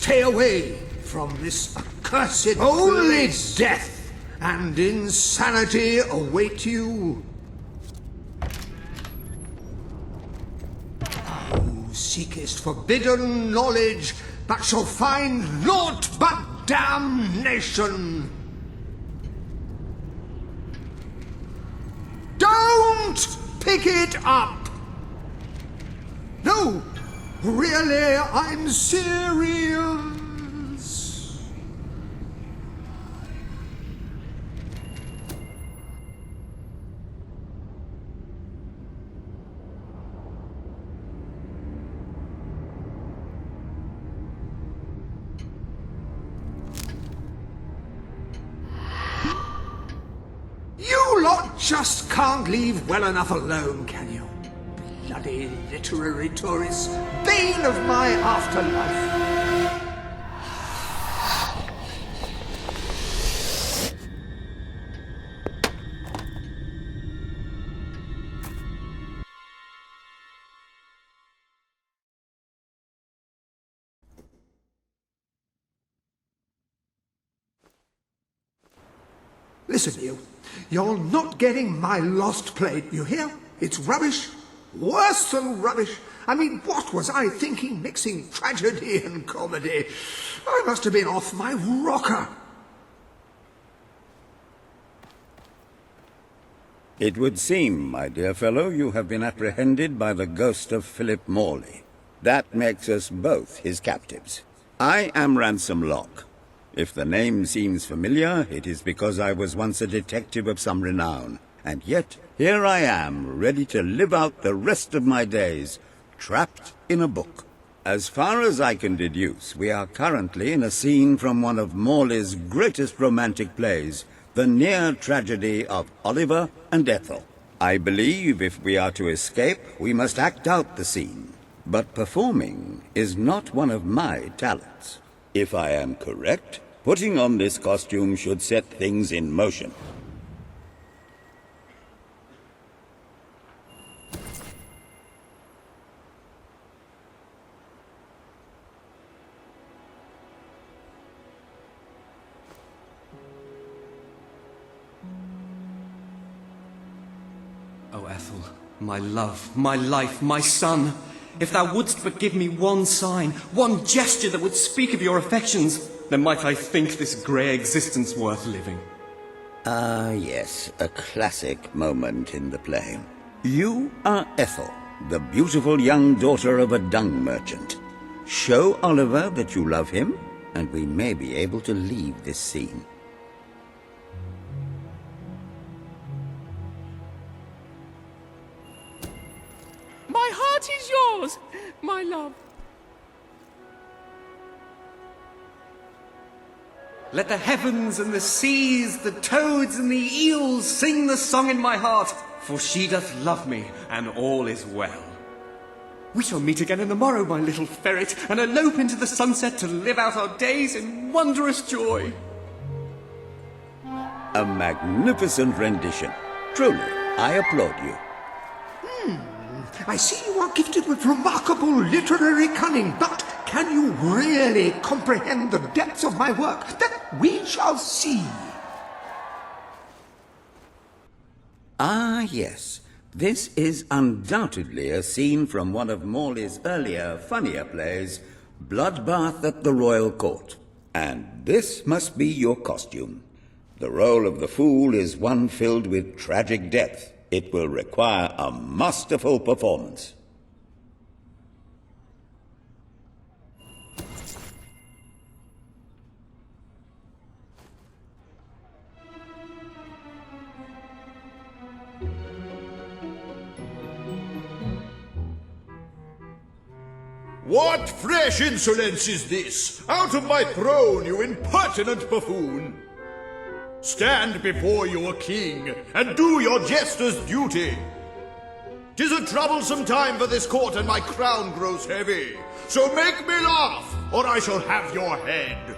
[SPEAKER 5] Stay away from this accursed Only death and insanity await you. Who seekest forbidden knowledge, but shall find naught but damnation. Don't pick it up! No! Really, I'm serious. lot just can't leave well enough alone, can you? Bloody literary tourists, bane of my afterlife. Listen, you. You're not getting my lost plate, you hear? It's rubbish. Worse than rubbish. I mean, what was I thinking mixing tragedy and comedy? I must have been off my rocker.
[SPEAKER 19] It would seem, my dear fellow, you have been apprehended by the ghost of Philip Morley. That makes us both his captives. I am Ransom Locke. If the name seems familiar, it is because I was once a detective of some renown. And yet, here I am, ready to live out the rest of my days, trapped in a book. As far as I can deduce, we are currently in a scene from one of Morley's greatest romantic plays, the near tragedy of Oliver and Ethel. I believe if we are to escape, we must act out the scene. But performing is not one of my talents. If I am correct, putting on this costume should set things in motion.
[SPEAKER 20] O Ethel, my love, my life, my son, if thou wouldst but give me one sign, one gesture that would speak of your affections, then might I think this grey existence worth living.
[SPEAKER 19] Ah, yes, a classic moment in the play. You are Ethel, the beautiful young daughter of a dung merchant. Show Oliver that you love him, and we may be able to leave this scene.
[SPEAKER 21] My heart is yours, my love.
[SPEAKER 20] Let the heavens and the seas, the toads and the eels sing the song in my heart, for she doth love me, and all is well. We shall meet again in the morrow, my little ferret, and elope into the sunset to live out our days in wondrous joy.
[SPEAKER 19] A magnificent rendition. Truly, I applaud you.
[SPEAKER 5] I see you are gifted with remarkable literary cunning, but can you really comprehend the depths of my work? That we shall see.
[SPEAKER 19] Ah, yes. This is undoubtedly a scene from one of Morley's earlier, funnier plays, Bloodbath at the Royal Court. And this must be your costume. The role of the fool is one filled with tragic depth. It will require a masterful performance.
[SPEAKER 22] What fresh insolence is this? Out of my throne, you impertinent buffoon! Stand before your king, and do your jester's duty. 'Tis a troublesome time for this court, and my crown grows heavy. So make me laugh, or I shall have your head.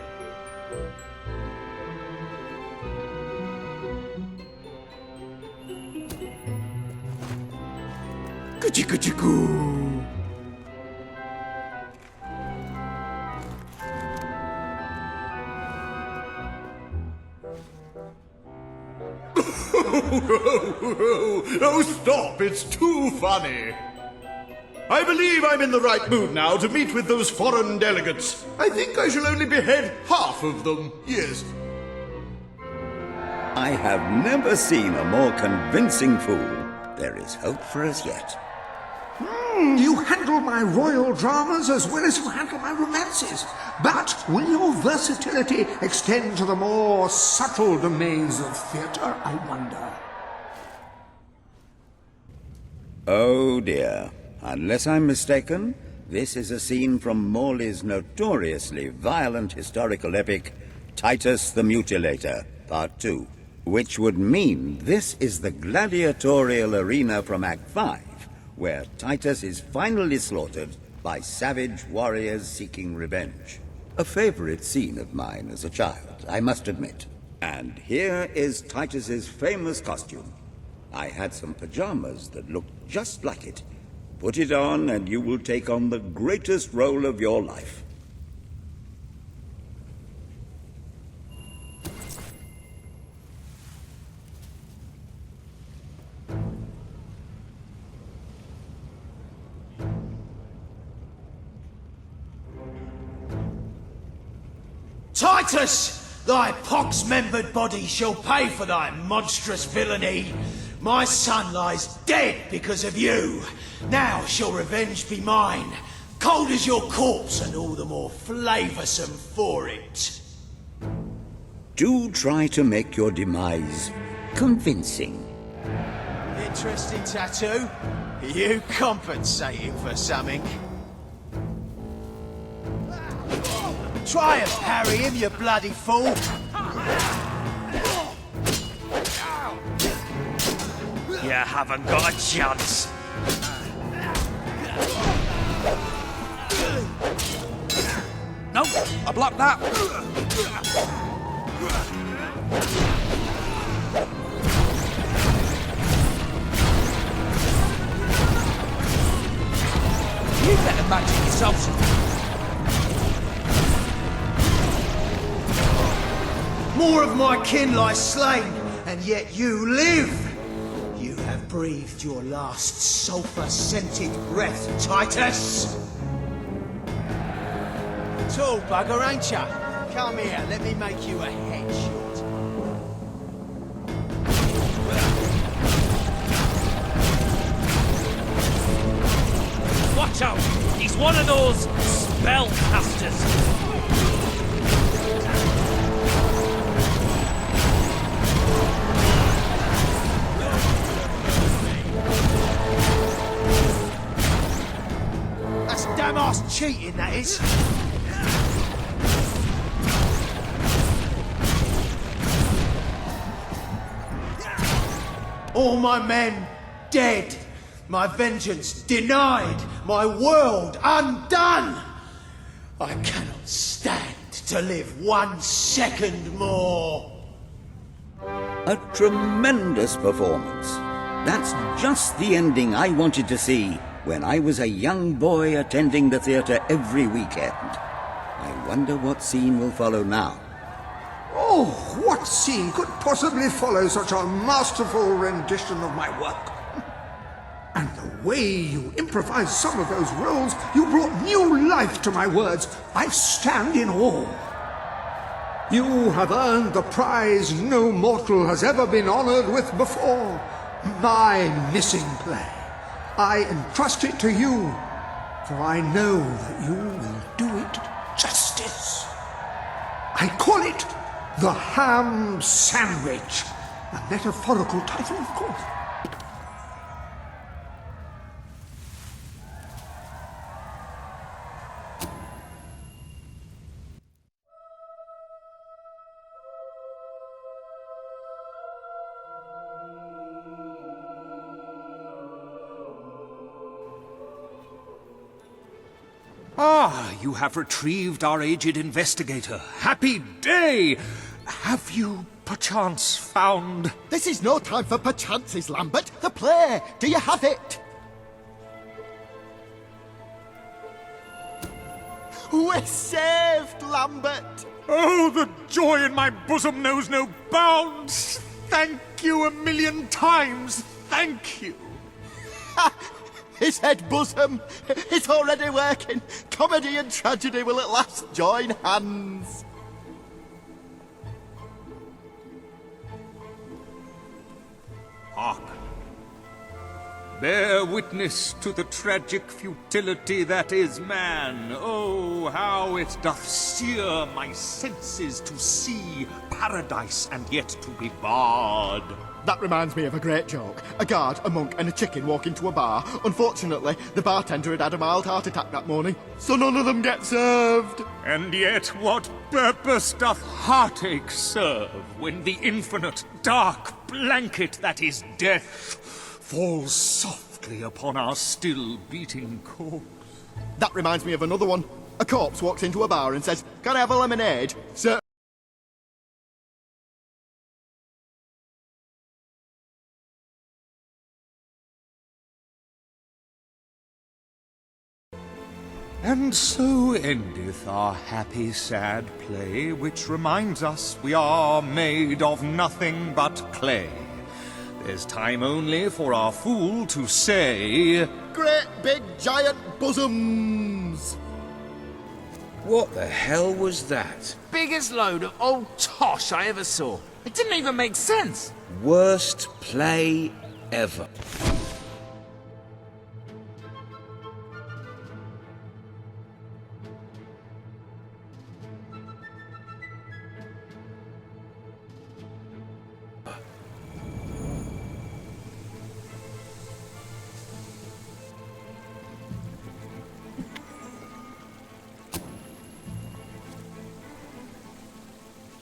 [SPEAKER 5] Kuchi-kuchi-coo.
[SPEAKER 22] Oh, stop, it's too funny. I believe I'm in the right mood now to meet with those foreign delegates. I think I shall only behead half of them, yes.
[SPEAKER 19] I have never seen a more convincing fool. There is hope for us yet.
[SPEAKER 5] You handle my royal dramas as well as you handle my romances. But will your versatility extend to the more subtle domains of theatre, I wonder?
[SPEAKER 19] Oh dear. Unless I'm mistaken, this is a scene from Morley's notoriously violent historical epic, Titus the Mutilator, Part 2. Which would mean this is the gladiatorial arena from Act 5, where Titus is finally slaughtered by savage warriors seeking revenge. A favorite scene of mine as a child, I must admit. And here is Titus's famous costume. I had some pajamas that looked just like it. Put it on and you will take on the greatest role of your life.
[SPEAKER 7] Titus, thy pox-membered body shall pay for thy monstrous villainy. My son lies dead because of you. Now shall revenge be mine, cold as your corpse and all the more flavoursome for it.
[SPEAKER 19] Do try to make your demise convincing.
[SPEAKER 7] Interesting tattoo. Are you compensating for something? Try and parry him, you bloody fool!
[SPEAKER 4] You haven't got a chance.
[SPEAKER 14] No, I blocked that. You better match it yourself.
[SPEAKER 7] More of my kin lie slain, and yet you live! You have breathed your last sulphur-scented breath, Titus! Tall bugger, ain't ya? Come here, let me make you a headshot.
[SPEAKER 4] Watch out! He's one of those spellcasters.
[SPEAKER 7] Damn-ass cheating, that is. All my men dead, my vengeance denied, my world undone. I cannot stand to live 1 second more.
[SPEAKER 19] A tremendous performance. That's just the ending I wanted to see when I was a young boy attending the theatre every weekend. I wonder what scene will follow now.
[SPEAKER 5] Oh, what scene could possibly follow such a masterful rendition of my work? And the way you improvised some of those roles, you brought new life to my words. I stand in awe. You have earned the prize no mortal has ever been honored with before. My missing play. I entrust it to you, for I know that you will do it justice. I call it the Ham Sandwich, a metaphorical title, of course.
[SPEAKER 17] Ah, you have retrieved our aged investigator. Happy day! Have you, perchance, found...
[SPEAKER 18] This is no time for perchances, Lambert. The play! Do you have it? We're saved, Lambert!
[SPEAKER 17] Oh, the joy in my bosom knows no bounds! Thank you 1,000,000 times! Thank you!
[SPEAKER 18] His head bosom! It's already working! Comedy and tragedy will at last join hands!
[SPEAKER 17] Hark! Bear witness to the tragic futility that is man. Oh, how it doth sear my senses to see paradise and yet to be barred.
[SPEAKER 18] That reminds me of a great joke. A guard, a monk, and a chicken walk into a bar. Unfortunately, the bartender had had a mild heart attack that morning, so none of them get served.
[SPEAKER 17] And yet, what purpose doth heartache serve when the infinite dark blanket that is death falls softly upon our still beating corpse?
[SPEAKER 18] That reminds me of another one. A corpse walks into a bar and says, "Can I have a lemonade?" Sir.
[SPEAKER 17] And so endeth our happy sad play, which reminds us we are made of nothing but clay. There's time only for our fool to say,
[SPEAKER 18] "Great big giant bosoms!"
[SPEAKER 11] What the hell was that?
[SPEAKER 3] Biggest load of old tosh I ever saw. It didn't even make sense.
[SPEAKER 11] Worst play ever.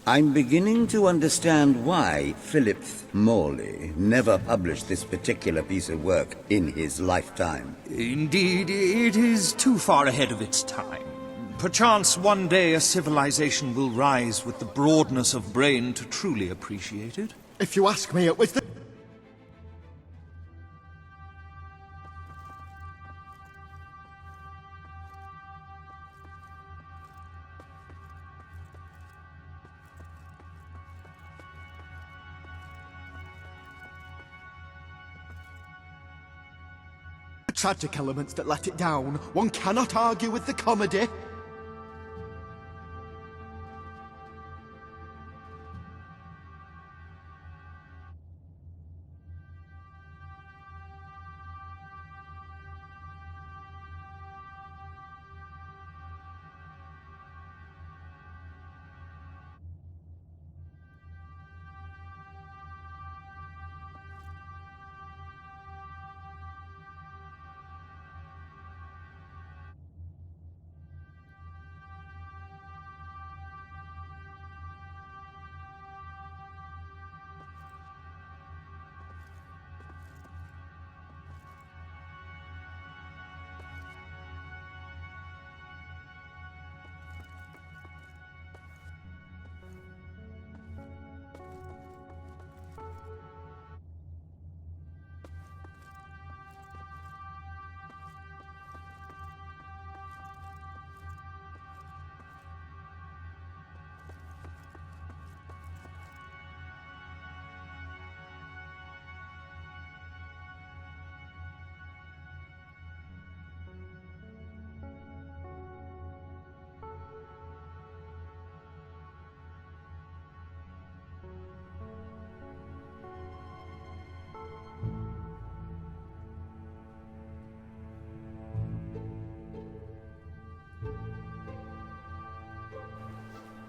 [SPEAKER 19] I'm beginning to understand why Philip Morley never published this particular piece of work in his lifetime.
[SPEAKER 17] Indeed, it is too far ahead of its time. Perchance one day a civilization will rise with the broadness of brain to truly appreciate it.
[SPEAKER 18] If you ask me, it was the... tragic elements that let it down. One cannot argue with the comedy.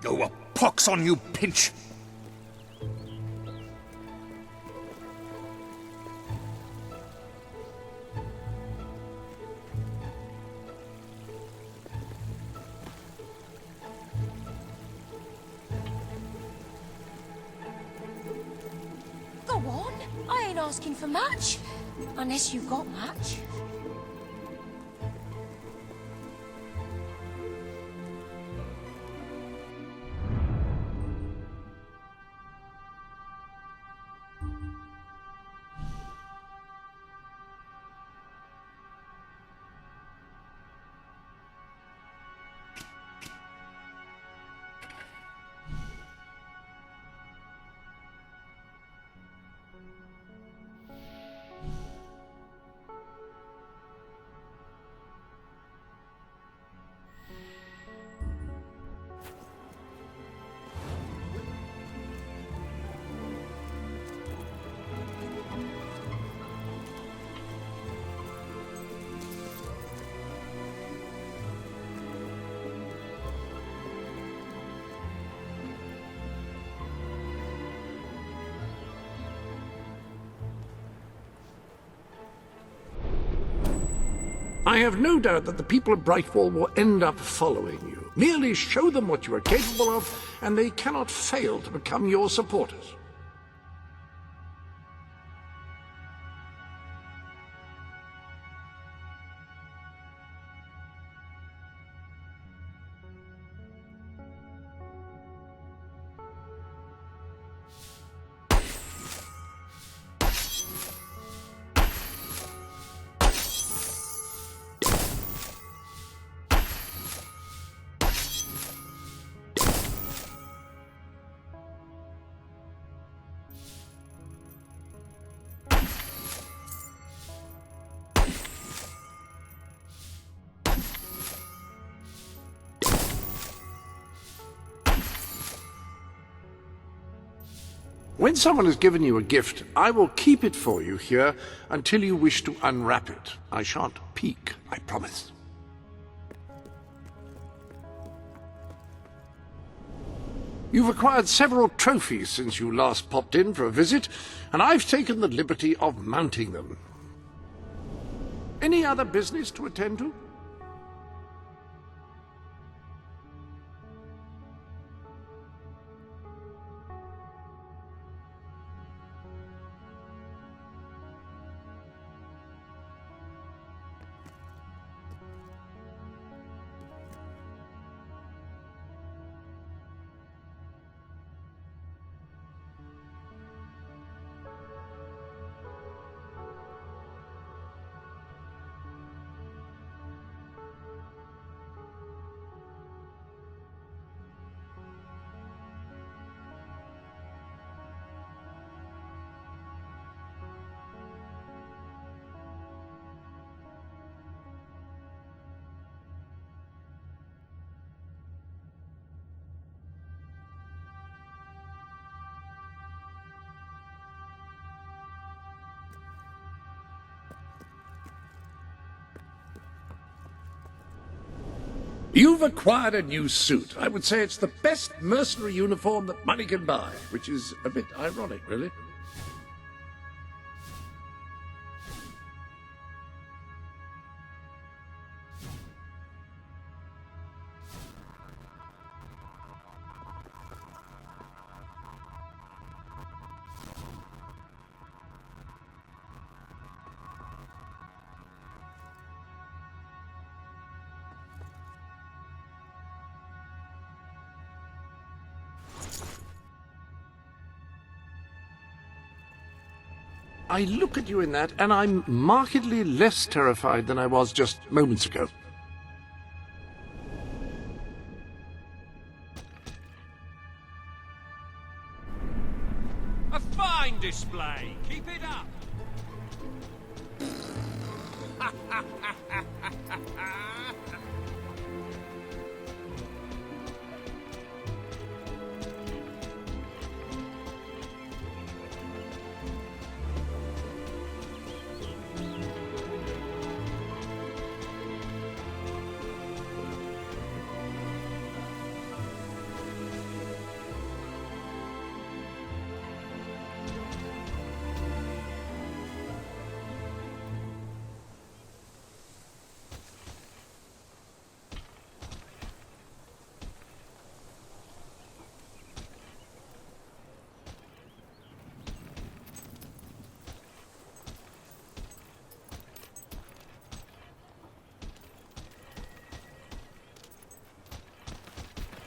[SPEAKER 17] Oh, a pox on you, Pinch!
[SPEAKER 8] Go on. I ain't asking for much. Unless you got much.
[SPEAKER 1] I have no doubt that the people of Brightwall will end up following you. Merely show them what you are capable of, and they cannot fail to become your supporters. When someone has given you a gift, I will keep it for you here until you wish to unwrap it. I shan't peek, I promise. You've acquired several trophies since you last popped in for a visit, and I've taken the liberty of mounting them. Any other business to attend to? You've acquired a new suit. I would say it's the best mercenary uniform that money can buy, which is a bit ironic, really. I look at you in that, and I'm markedly less terrified than I was just moments ago.
[SPEAKER 6] A fine display. Keep it up.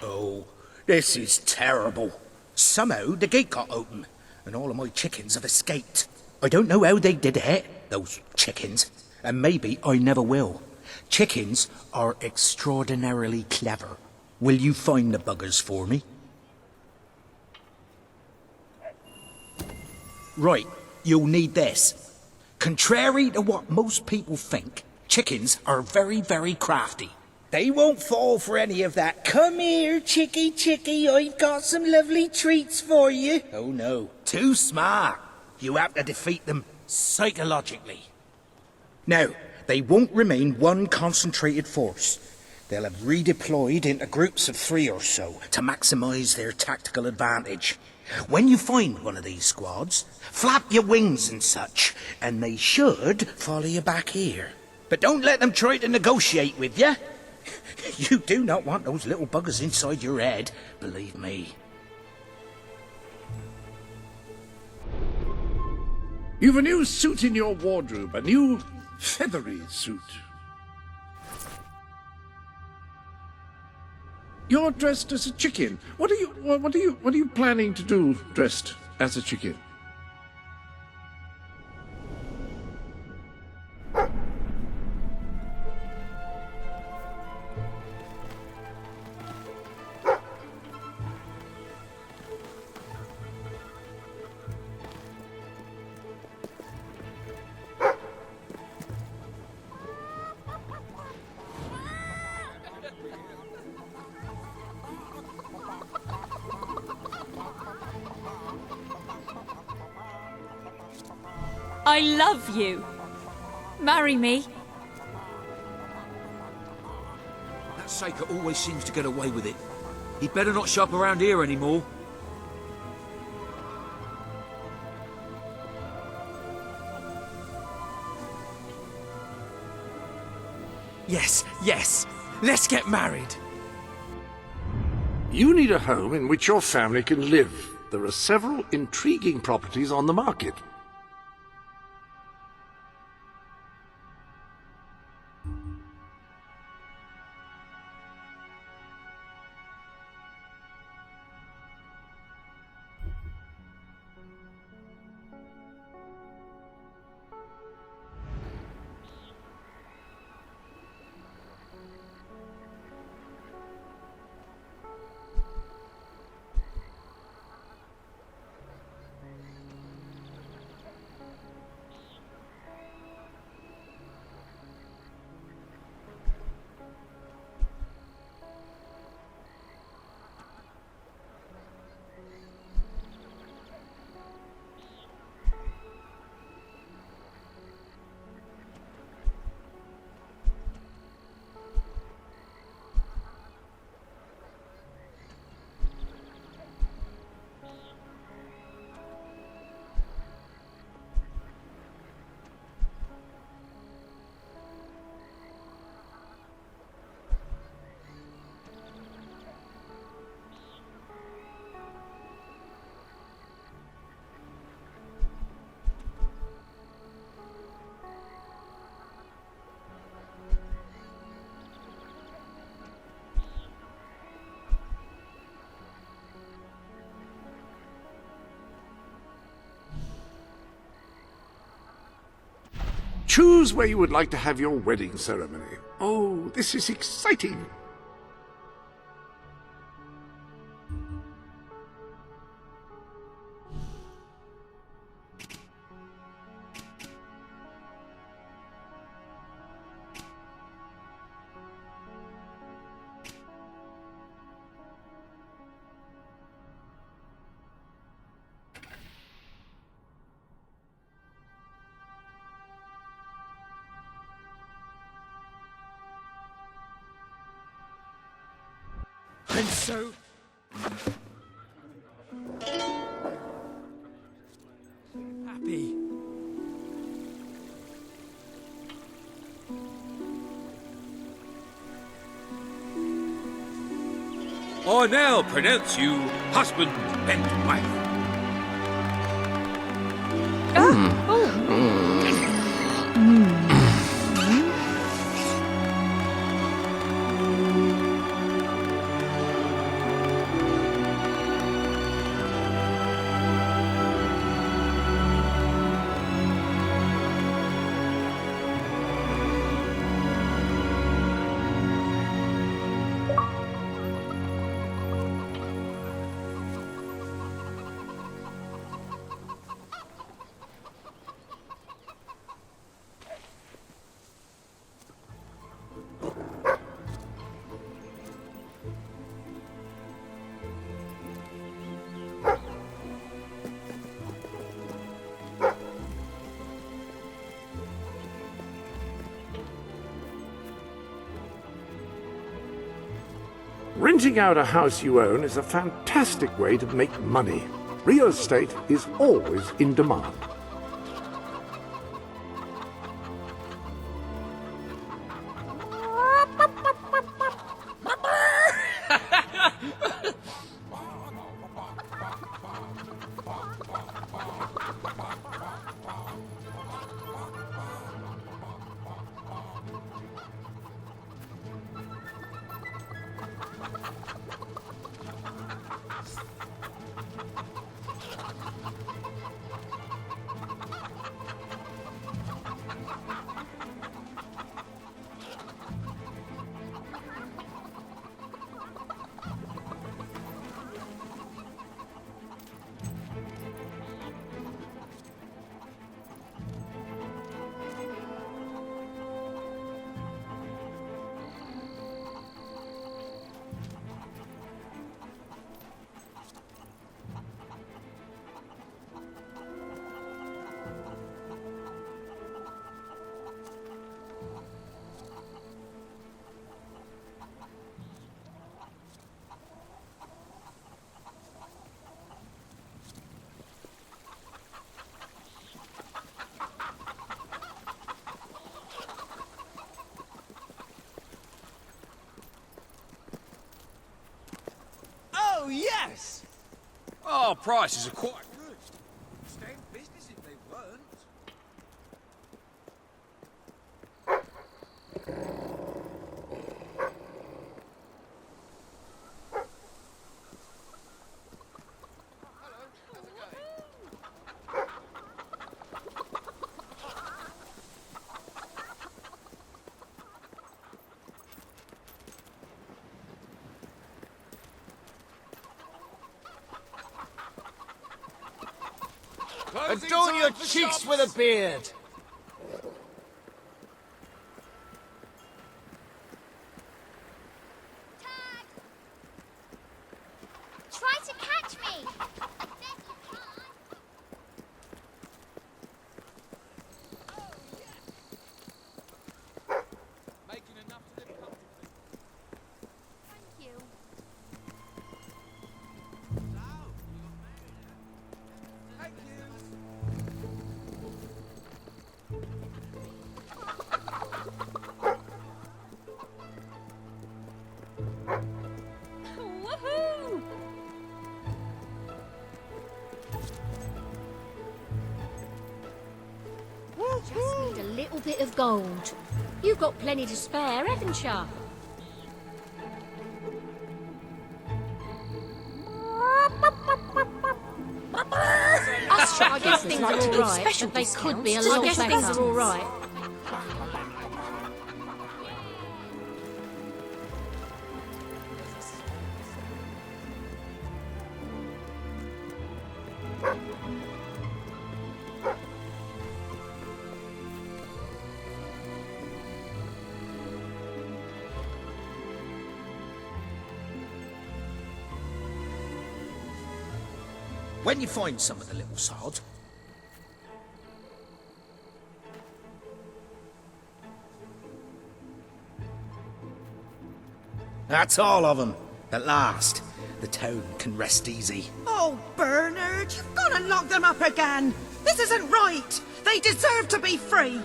[SPEAKER 7] Oh, this is terrible. Somehow the gate got open, and all of my chickens have escaped. I don't know how they did it, those chickens, and maybe I never will. Chickens are extraordinarily clever. Will you find the buggers for me? Right, you'll need this. Contrary to what most people think, chickens are very, very crafty. They won't fall for any of that. Come here, chickie, chickie, I've got some lovely treats for you. Oh no, too smart. You have to defeat them psychologically. Now, they won't remain one concentrated force. They'll have redeployed into groups of 3 or so to maximize their tactical advantage. When you find one of these squads, flap your wings and such, and they should follow you back here.
[SPEAKER 11] But don't let them try to negotiate with you. You do not want those little buggers inside your head, believe me.
[SPEAKER 1] You've a new suit in your wardrobe, a new feathery suit. You're dressed as a chicken. What are you planning to do dressed as a chicken?
[SPEAKER 10] I love you. Marry me.
[SPEAKER 14] That Saker always seems to get away with it. He'd better not shop around here anymore.
[SPEAKER 12] Yes, yes. Let's get married.
[SPEAKER 1] You need a home in which your family can live. There are several intriguing properties on the market. Choose where you would like to have your wedding ceremony. Oh, this is exciting.
[SPEAKER 12] I'm so... happy.
[SPEAKER 4] I now pronounce you husband and wife.
[SPEAKER 1] Renting out a house you own is a fantastic way to make money. Real estate is always in demand.
[SPEAKER 6] Our prices are quite good. Stay in business if they weren't.
[SPEAKER 3] Adorn your cheeks with a beard.
[SPEAKER 13] Try to catch me!
[SPEAKER 6] Making enough to live comfortably.
[SPEAKER 13] Thank you.
[SPEAKER 10] Woohoo!
[SPEAKER 2] Just need a little bit of gold. You've got plenty to spare, haven't you? I guess things are all right, but they could be a lot better. I guess things are all right.
[SPEAKER 11] When you find some of the little sods, that's all of them. At last, the town can rest easy.
[SPEAKER 15] Oh, Bernard, you've got to lock them up again. This isn't right. They deserve to be free.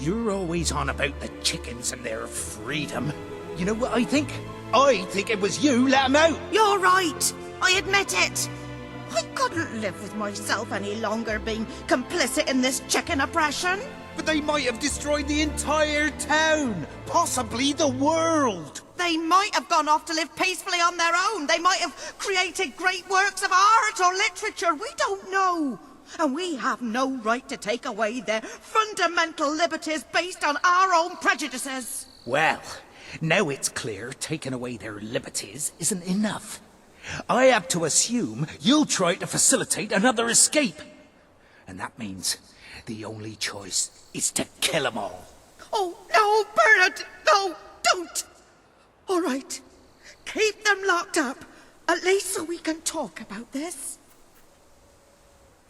[SPEAKER 11] You're always on about the chickens and their freedom. You know what I think? I think it was you let 'em out.
[SPEAKER 15] You're right. I admit it. I couldn't live with myself any longer being complicit in this chicken oppression.
[SPEAKER 11] But they might have destroyed the entire town, possibly the world.
[SPEAKER 15] They might have gone off to live peacefully on their own. They might have created great works of art or literature. We don't know. And we have no right to take away their fundamental liberties based on our own prejudices.
[SPEAKER 11] Well, now it's clear taking away their liberties isn't enough. I have to assume you'll try to facilitate another escape. And that means the only choice is to kill 'em all.
[SPEAKER 15] Oh, no, Bernard! No, don't! All right, keep them locked up, at least so we can talk about this.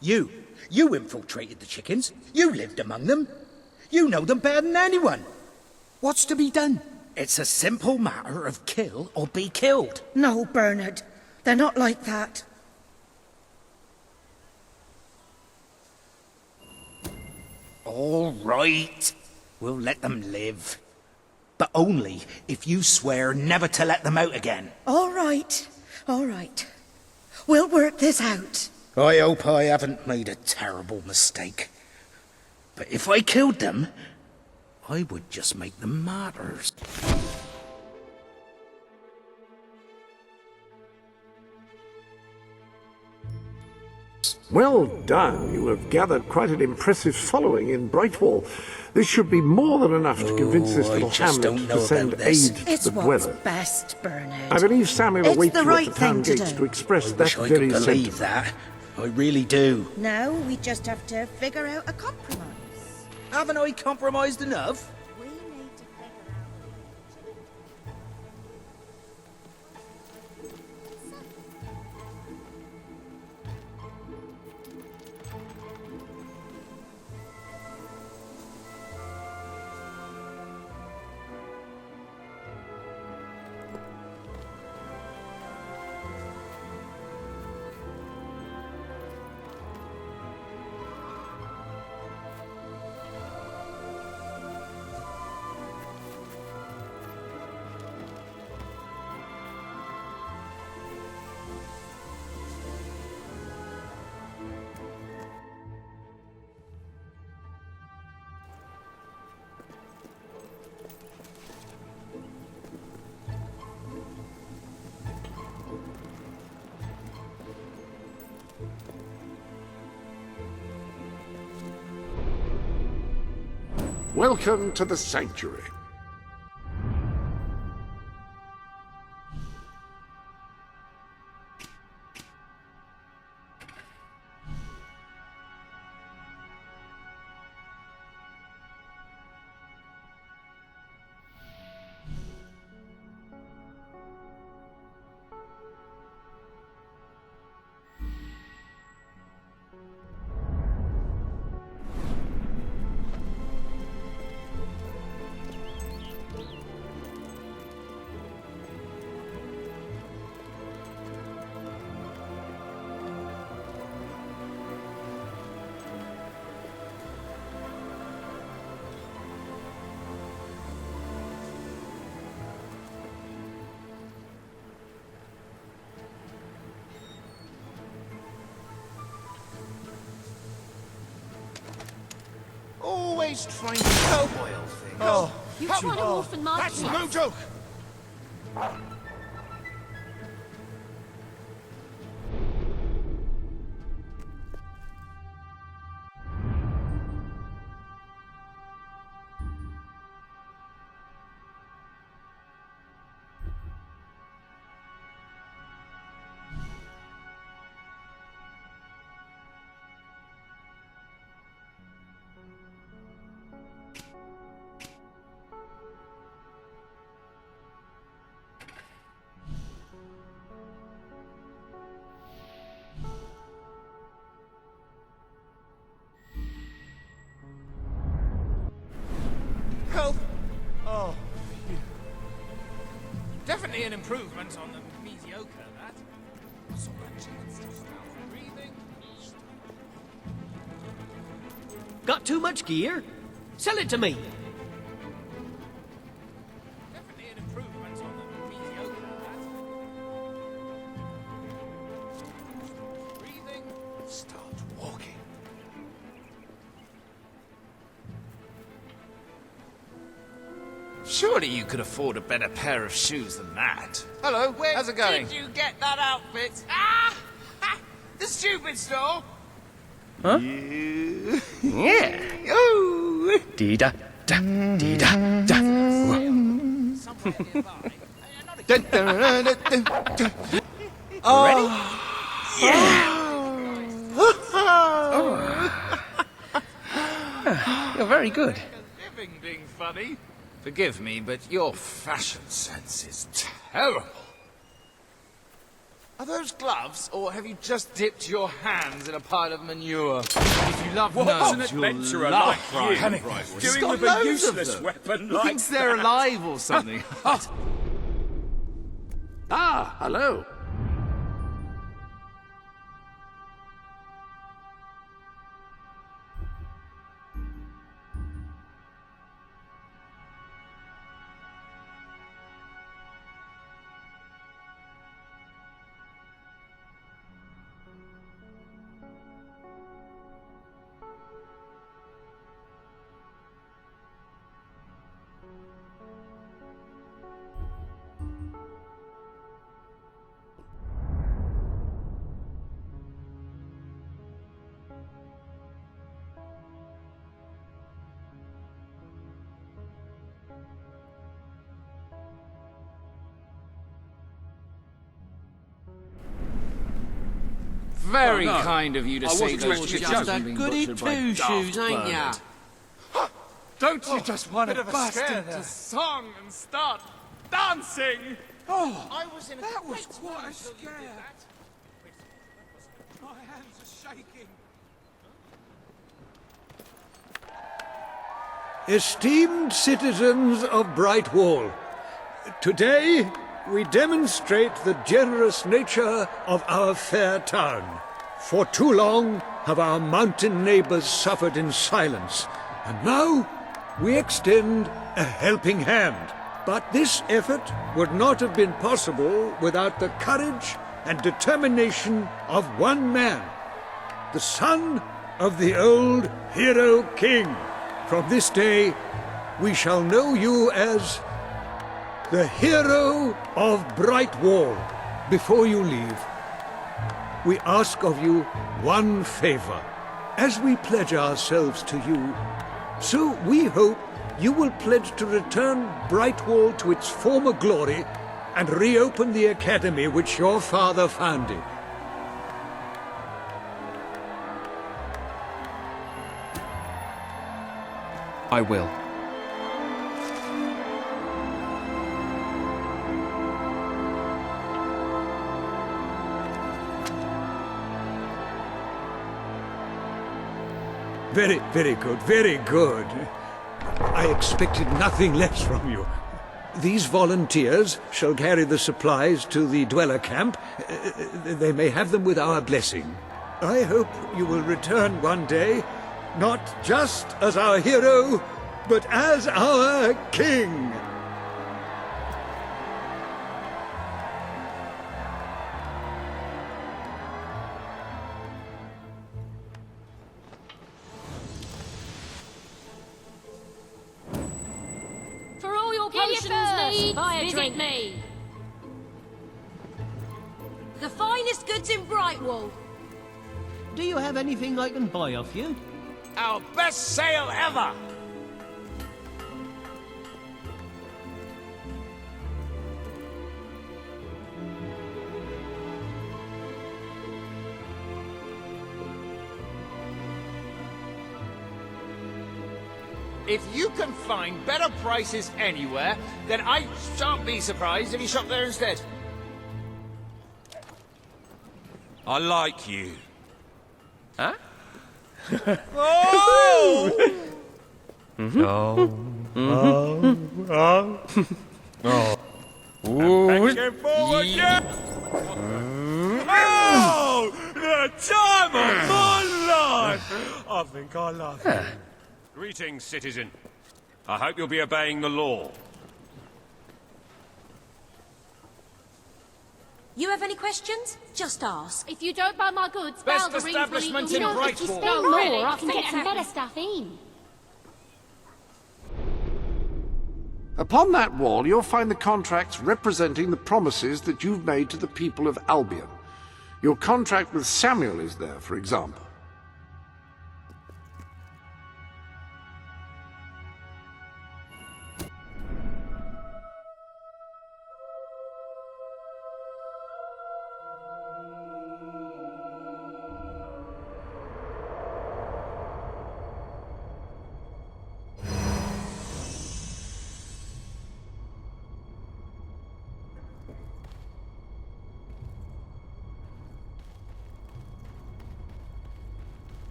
[SPEAKER 11] You infiltrated the chickens. You lived among them. You know them better than anyone. What's to be done? It's a simple matter of kill or be killed.
[SPEAKER 15] No, Bernard, they're not like that.
[SPEAKER 11] All right, we'll let them live. But only if you swear never to let them out again.
[SPEAKER 15] All right, all right. We'll work this out.
[SPEAKER 11] I hope I haven't made a terrible mistake. But if I killed them, I would just make them martyrs.
[SPEAKER 1] Well done. You have gathered quite an impressive following in Brightwall. This should be more than enough to convince this little hamlet to send aid to
[SPEAKER 15] It's
[SPEAKER 1] the
[SPEAKER 15] what's
[SPEAKER 1] dweller.
[SPEAKER 15] best, Bernard.
[SPEAKER 1] I believe Samuel
[SPEAKER 15] It's
[SPEAKER 1] awaits
[SPEAKER 15] the
[SPEAKER 1] you
[SPEAKER 15] right
[SPEAKER 1] at the town
[SPEAKER 15] thing to
[SPEAKER 1] gates
[SPEAKER 15] do.
[SPEAKER 1] to express
[SPEAKER 11] I
[SPEAKER 1] that
[SPEAKER 11] wish I
[SPEAKER 1] very
[SPEAKER 11] could believe
[SPEAKER 1] sentiment.
[SPEAKER 11] that. I really do.
[SPEAKER 15] Now we just have to figure out a compromise.
[SPEAKER 11] Haven't I compromised enough?
[SPEAKER 15] We need to figure out.
[SPEAKER 1] welcome to the sanctuary.
[SPEAKER 3] Always trying to spoil things.
[SPEAKER 2] Oh, you trying to orphan my
[SPEAKER 3] That's
[SPEAKER 2] kids?
[SPEAKER 3] no joke. Help! Oh, phew. Definitely an improvement on the mediocre, that. So much breathing.
[SPEAKER 9] Got too much gear? Sell it to me.
[SPEAKER 3] Definitely an improvement on the mediocre, that. Breathing. Start walking. Surely you could afford a better pair of shoes than that. Hello, how's it going? Where did you get that outfit? Ah! Ha! The stupid store!
[SPEAKER 9] Huh?
[SPEAKER 3] Yeah. Oh!
[SPEAKER 9] Dee-da, da, dee-da, da.
[SPEAKER 3] Ready?
[SPEAKER 9] You're very good.
[SPEAKER 3] Living being funny. Forgive me, but your fashion sense is terrible. Are those gloves, or have you just dipped your hands in a pile of manure? If you love gnomes, you'll love Brian.
[SPEAKER 17] Doing with a useless weapon like
[SPEAKER 3] Thinks they're alive or something.
[SPEAKER 1] Ah, hello.
[SPEAKER 3] Very kind of you to say those
[SPEAKER 9] You're just a goody two-shoes, ain't ya?
[SPEAKER 12] Don't you just want to
[SPEAKER 3] bit of a
[SPEAKER 12] bust
[SPEAKER 3] scare
[SPEAKER 12] into
[SPEAKER 3] there.
[SPEAKER 12] song and start dancing?
[SPEAKER 3] Oh, I was in
[SPEAKER 12] That was quite a scare. My hands are shaking.
[SPEAKER 5] Esteemed citizens of Brightwall, today we demonstrate the generous nature of our fair town. For too long have our mountain neighbors suffered in silence, and now we extend a helping hand. But this effort would not have been possible without the courage and determination of one man, the son of the old hero king. From this day, we shall know you as the hero of Brightwall. Before you leave, we ask of you one favor. As we pledge ourselves to you, so we hope you will pledge to return Brightwall to its former glory and reopen the academy which your father founded.
[SPEAKER 20] I will.
[SPEAKER 5] Very, very good, very good. I expected nothing less from you. These volunteers shall carry the supplies to the dweller camp. They may have them with our blessing. I hope you will return one day, not just as our hero, but as our king.
[SPEAKER 2] For all your potions needs, visit me.
[SPEAKER 8] The finest goods in Brightwall.
[SPEAKER 9] Do you have anything I can buy off you?
[SPEAKER 3] Our best sale ever! If you can find better prices anywhere, then I shan't be surprised if you shop there instead.
[SPEAKER 12] I like you.
[SPEAKER 20] Huh?
[SPEAKER 12] Oh!
[SPEAKER 20] Oh.
[SPEAKER 12] Get forward, yeah! Oh! The time of my life! I think I love you.
[SPEAKER 16] Greetings, citizen. I hope you'll be obeying the law.
[SPEAKER 8] You have any questions? Just ask.
[SPEAKER 2] If you don't buy my goods,
[SPEAKER 3] Best
[SPEAKER 2] Balderings will
[SPEAKER 3] establishment
[SPEAKER 2] eat
[SPEAKER 3] in
[SPEAKER 2] them.
[SPEAKER 3] Brightwall.
[SPEAKER 2] If you spend more, I can get some better stuff in.
[SPEAKER 1] Upon that wall, you'll find the contracts representing the promises that you've made to the people of Albion. Your contract with Samuel is there, for example.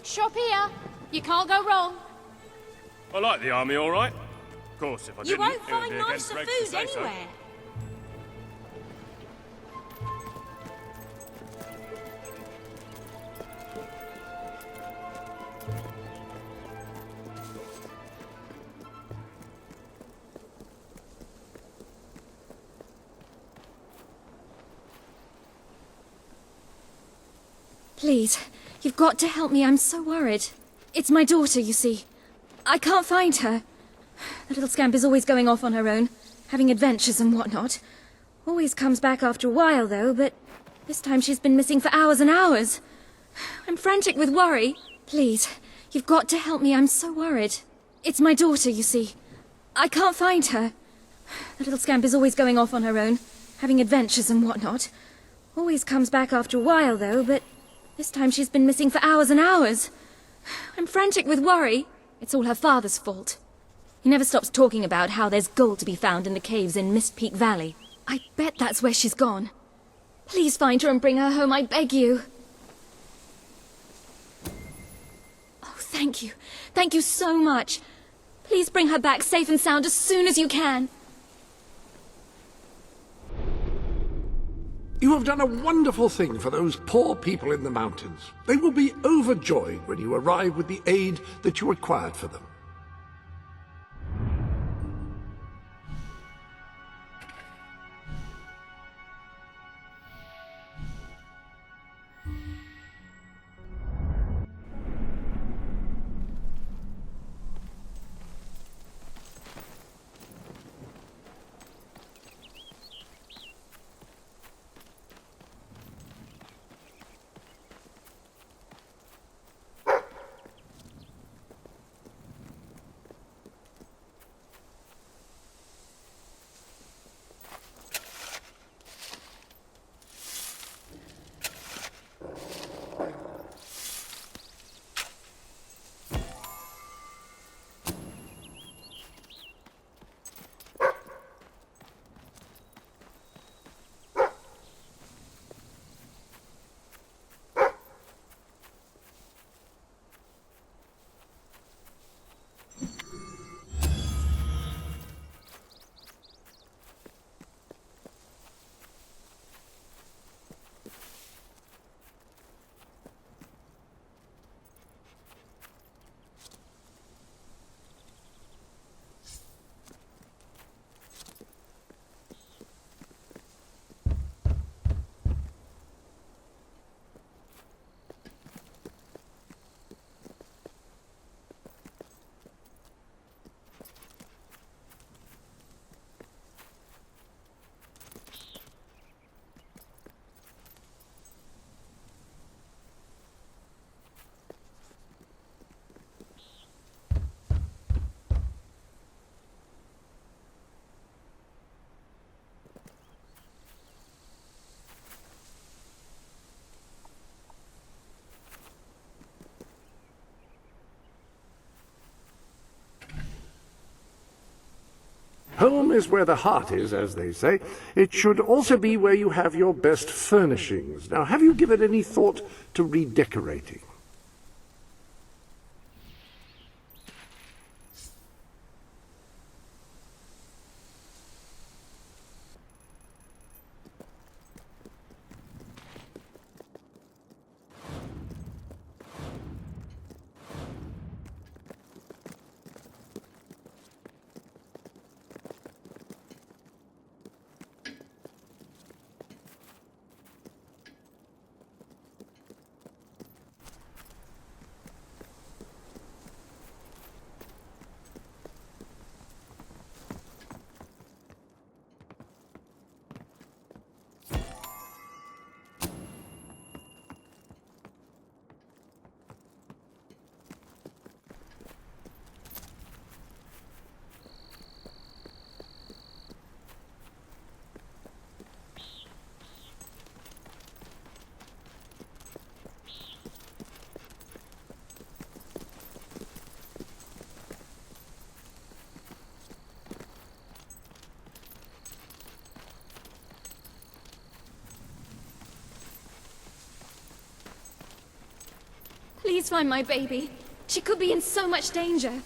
[SPEAKER 2] Shop here. You can't go wrong.
[SPEAKER 16] I like the army, all right. Of course, if I
[SPEAKER 8] You
[SPEAKER 16] didn't,
[SPEAKER 8] won't
[SPEAKER 16] it would
[SPEAKER 8] find
[SPEAKER 16] be against
[SPEAKER 8] nicer
[SPEAKER 16] regs to
[SPEAKER 8] food
[SPEAKER 16] say so.
[SPEAKER 8] anywhere.
[SPEAKER 10] Please, you've got to help me. I'm so worried. It's my daughter, you see. I can't find her. The little scamp is always going off on her own, having adventures and whatnot. Always comes back after a while, though, but this time she's been missing for hours and hours. I'm frantic with worry. Please, you've got to help me. I'm so worried. It's my daughter, you see. I can't find her. The little scamp is always going off on her own, having adventures and whatnot. Always comes back after a while, though, but this time she's been missing for hours and hours. I'm frantic with worry. It's all her father's fault. He never stops talking about how there's gold to be found in the caves in Mist Peak Valley. I bet that's where she's gone. Please find her and bring her home, I beg you. Oh, thank you. Thank you so much. Please bring her back safe and sound as soon as you can.
[SPEAKER 1] You have done a wonderful thing for those poor people in the mountains. They will be overjoyed when you arrive with the aid that you required for them. Home is where the heart is, as they say. It should also be where you have your best furnishings. Now, have you given any thought to redecorating?
[SPEAKER 10] Please find my baby. She could be in so much danger.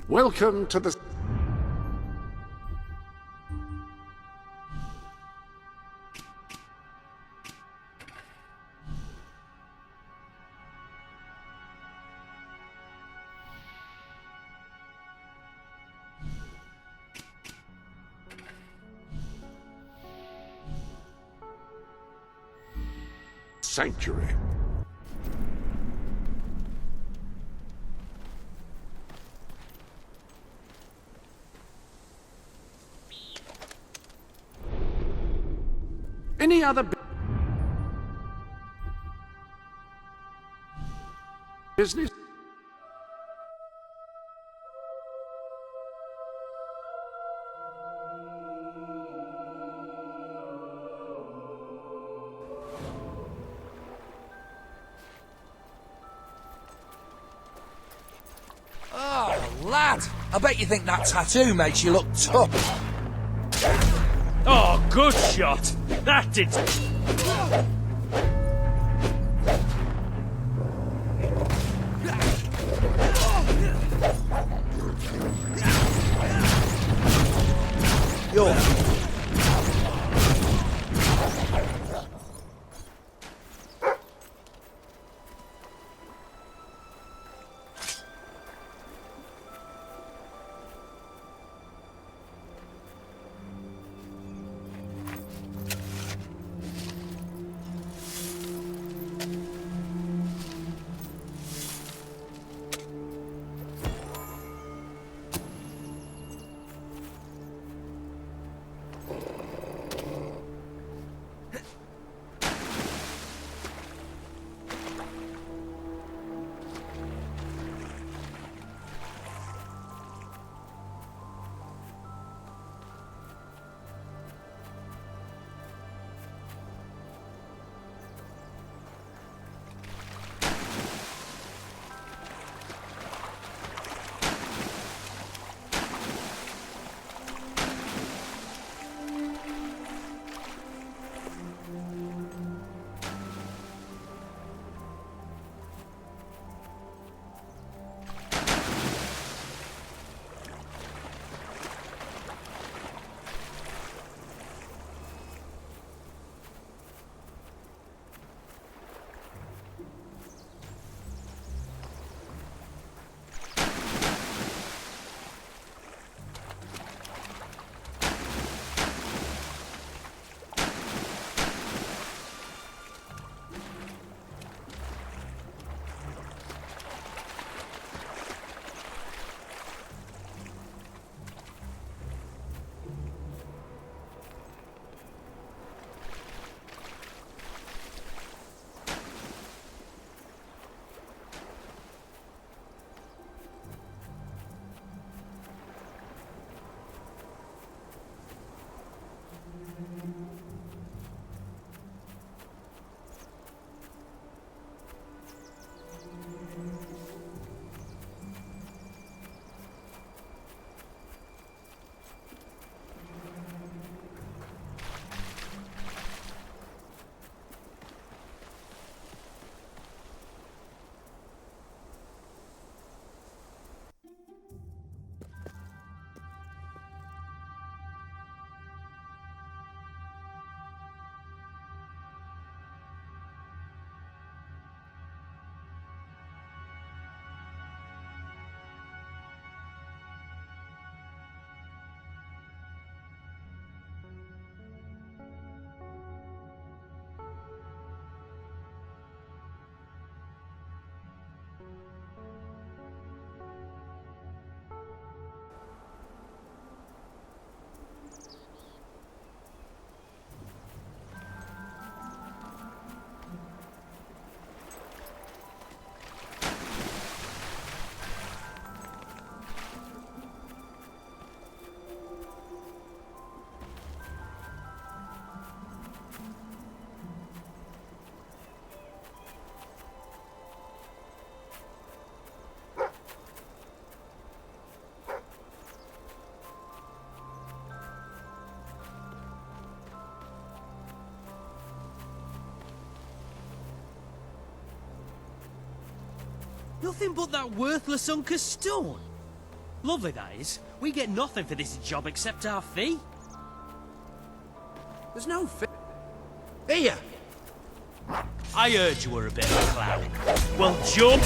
[SPEAKER 1] Welcome to the... Sanctuary. Any other business?
[SPEAKER 3] Oh, lad! I bet you think that tattoo makes you look tough.
[SPEAKER 4] Oh, good shot! That did...
[SPEAKER 3] Yo.
[SPEAKER 9] Nothing but that worthless hunk of stone. Lovely, that is. We get nothing for this job except our fee.
[SPEAKER 12] There's no fee. Here!
[SPEAKER 4] I heard you were a bit of a clown. Well, jump!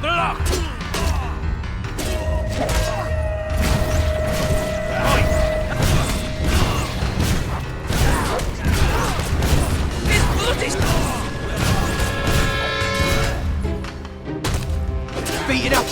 [SPEAKER 4] Block!
[SPEAKER 7] Beat it up!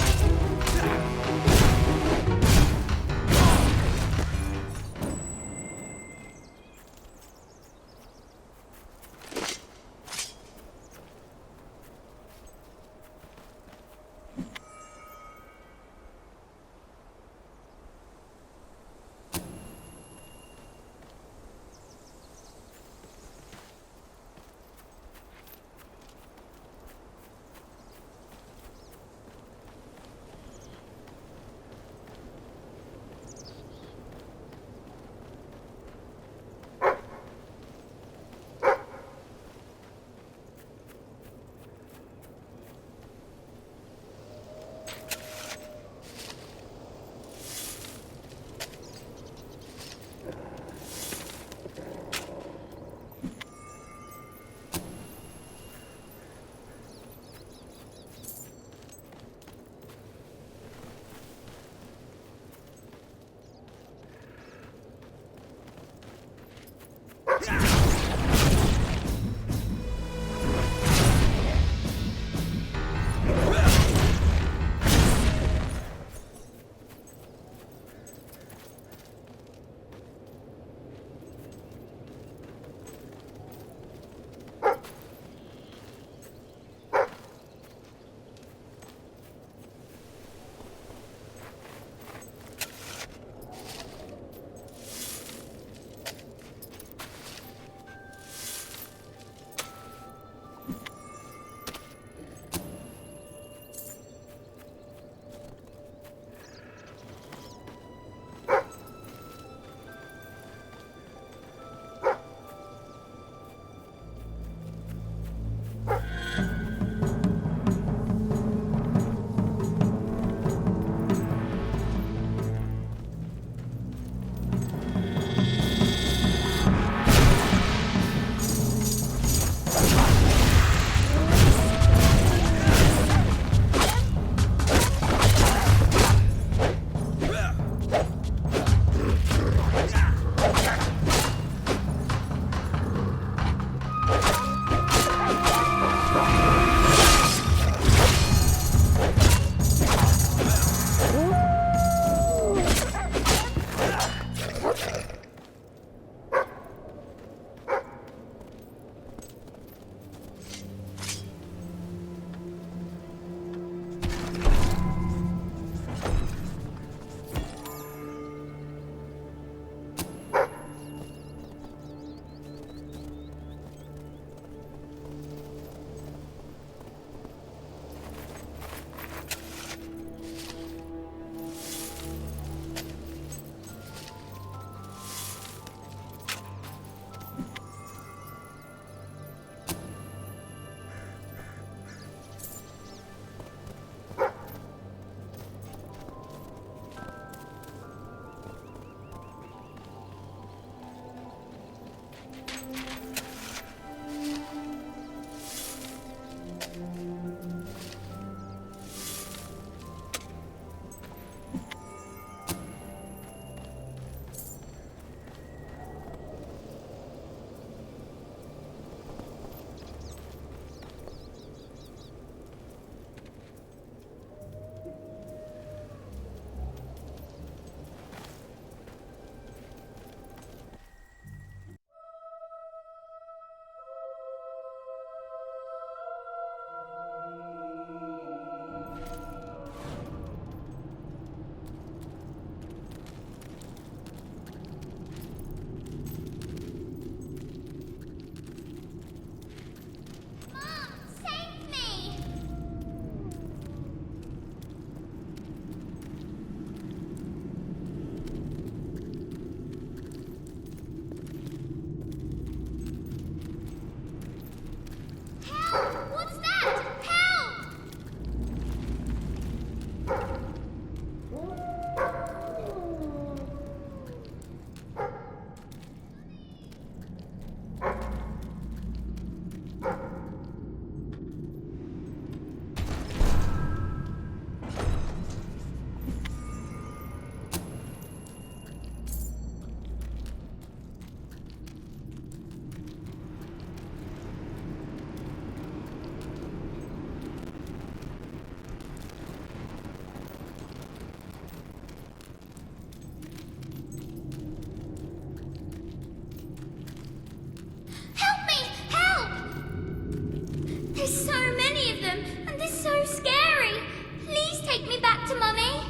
[SPEAKER 13] back to Mummy.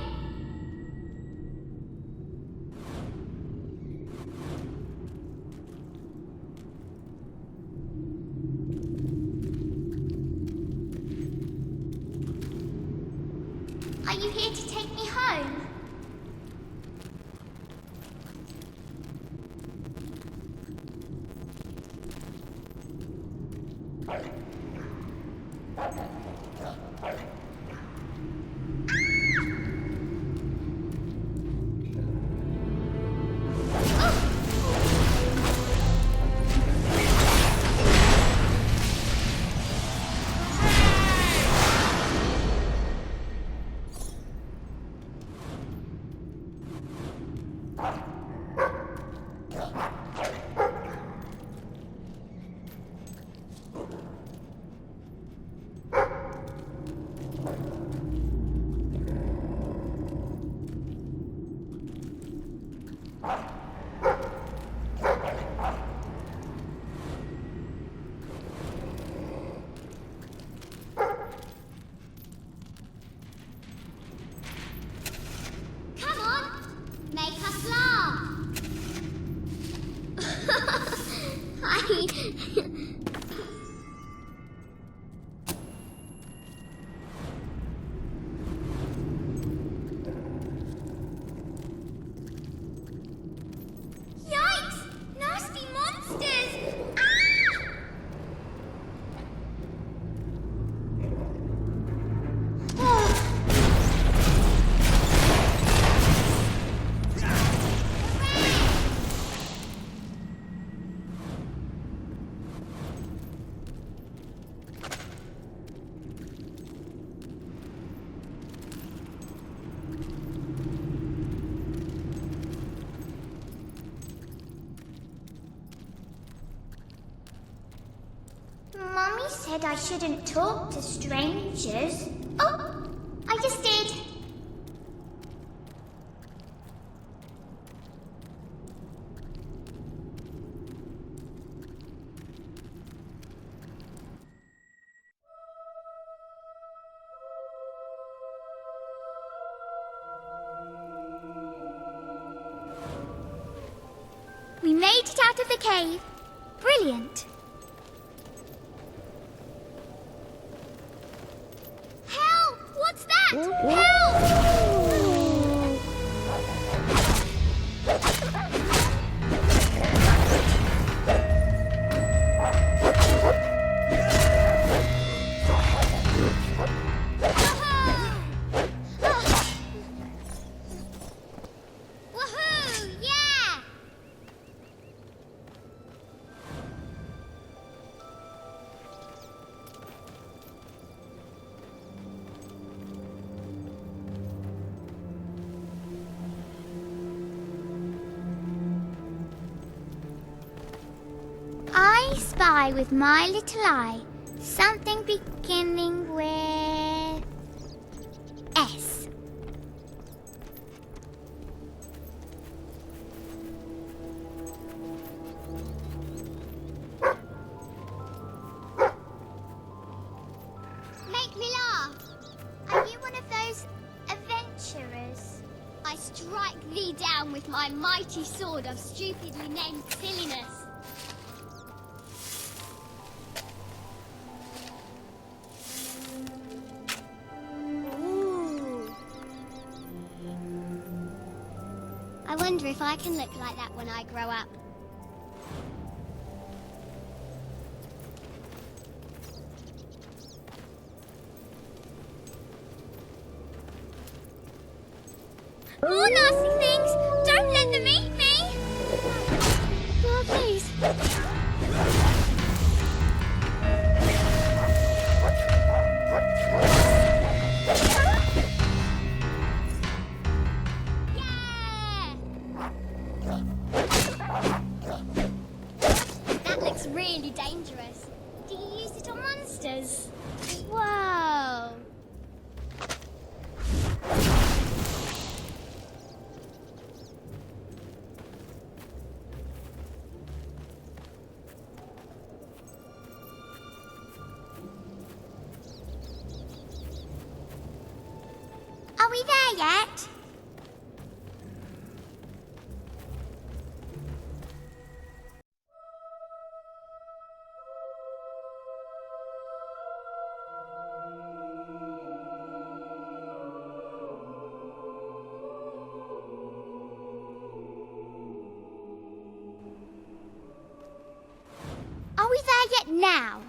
[SPEAKER 13] Are you here to take me home? Come on, make us laugh. Yikes! Nasty monsters! Ah! Mummy said I shouldn't talk to strangers. Oh, I just did. We made it out of the cave. Brilliant. Help! What's that? Help! Woohoo! Yeah! I spy with my little eye something beginning with S. Make me laugh. Are you one of those adventurers? I strike thee down with my mighty sword of stupidly named silliness. I wonder if I can look like that when I grow up. More nasty things! Don't let them eat me! Oh, please. That looks really dangerous. Do you use it on monsters? Whoa! Are we there? there yet? Are we there yet now?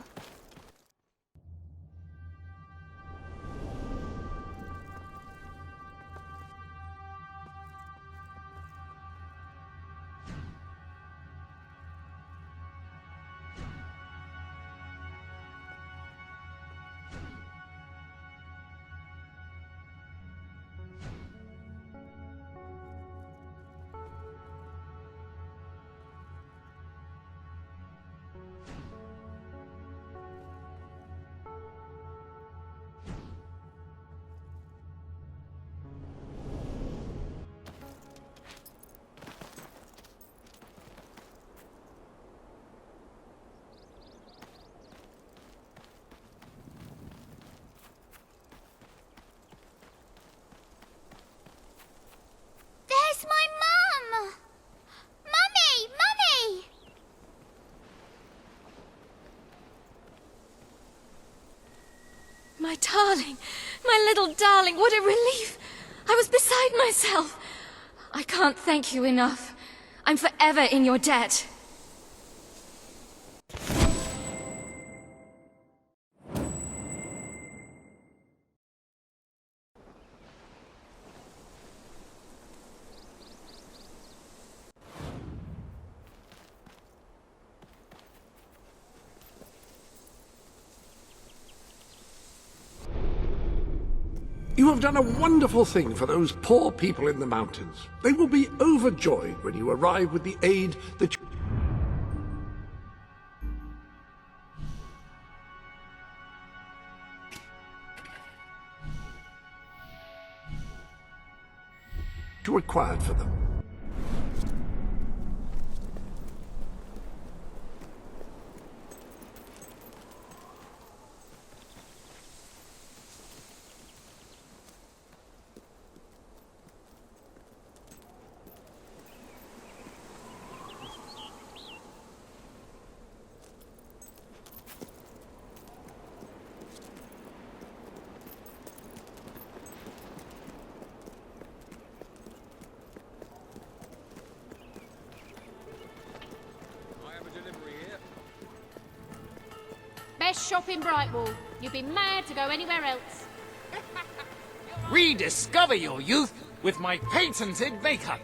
[SPEAKER 13] There's my mum! Mummy! Mummy!
[SPEAKER 10] My darling, my little darling, what a relief! I was beside myself. I can't thank you enough. I'm forever in your debt.
[SPEAKER 1] You have done a wonderful thing for those poor people in the mountains. They will be overjoyed when you arrive with the aid that you required for them.
[SPEAKER 2] Best shop in Brightwall. You'd be mad to go anywhere else.
[SPEAKER 3] Rediscover your youth with my patented makeup.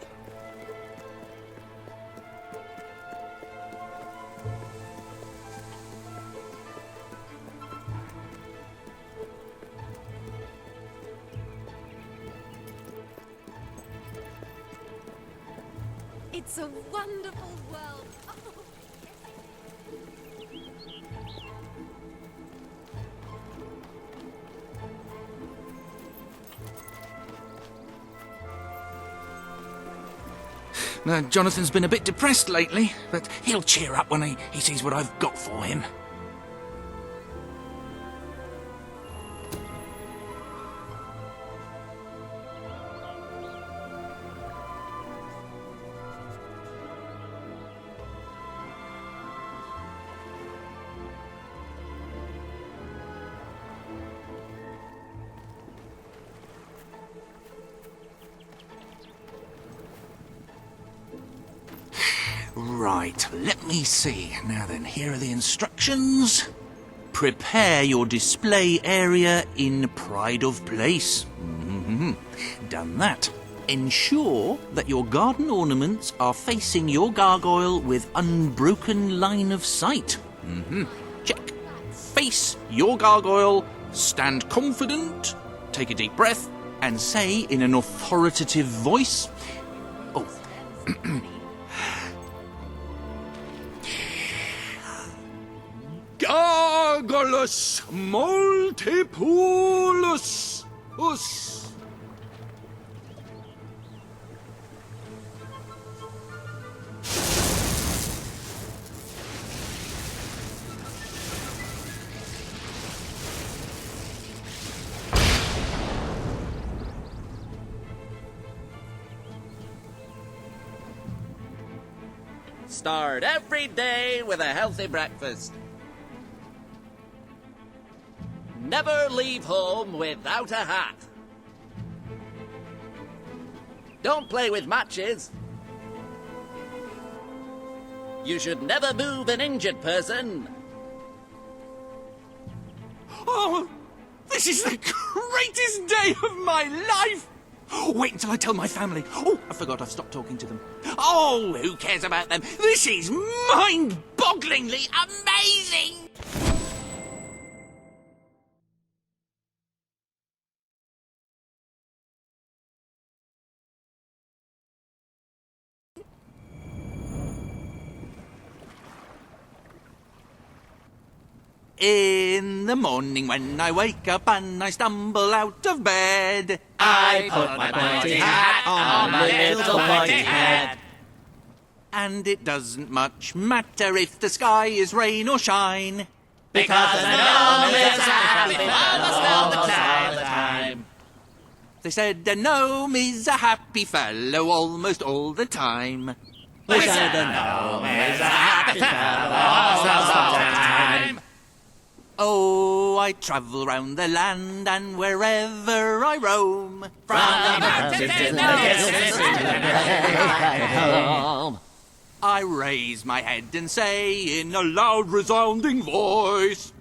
[SPEAKER 10] It's a wonderful world.
[SPEAKER 14] Jonathan's been a bit depressed lately, but he'll cheer up when he sees what I've got for him. Right, let me see. Now then, here are the instructions. Prepare your display area in pride of place. Done that. Ensure that your garden ornaments are facing your gargoyle with unbroken line of sight. Check. Face your gargoyle, stand confident, take a deep breath, and say in an authoritative voice,
[SPEAKER 17] Gargulus multipulus us.
[SPEAKER 21] Start every day with a healthy breakfast. Never leave home without a hat. Don't play with matches. You should never move an injured person.
[SPEAKER 14] Oh, this is the greatest day of my life! Wait until I tell my family. Oh, I forgot I've stopped talking to them. Oh, who cares about them? This is mind-bogglingly amazing! In the morning when I wake up and I stumble out of bed,
[SPEAKER 21] I put my pointy hat on my little pointy head.
[SPEAKER 14] And it doesn't much matter if the sky is rain or shine,
[SPEAKER 21] Because the gnome is a happy fellow all the time.
[SPEAKER 14] They said a gnome is a happy fellow almost all the time.
[SPEAKER 21] We said the gnome is a happy fellow all the time.
[SPEAKER 14] Oh, I travel round the land and wherever I roam,
[SPEAKER 21] From the mountains in the distance to the great home,
[SPEAKER 14] I raise my head and say in a loud resounding voice,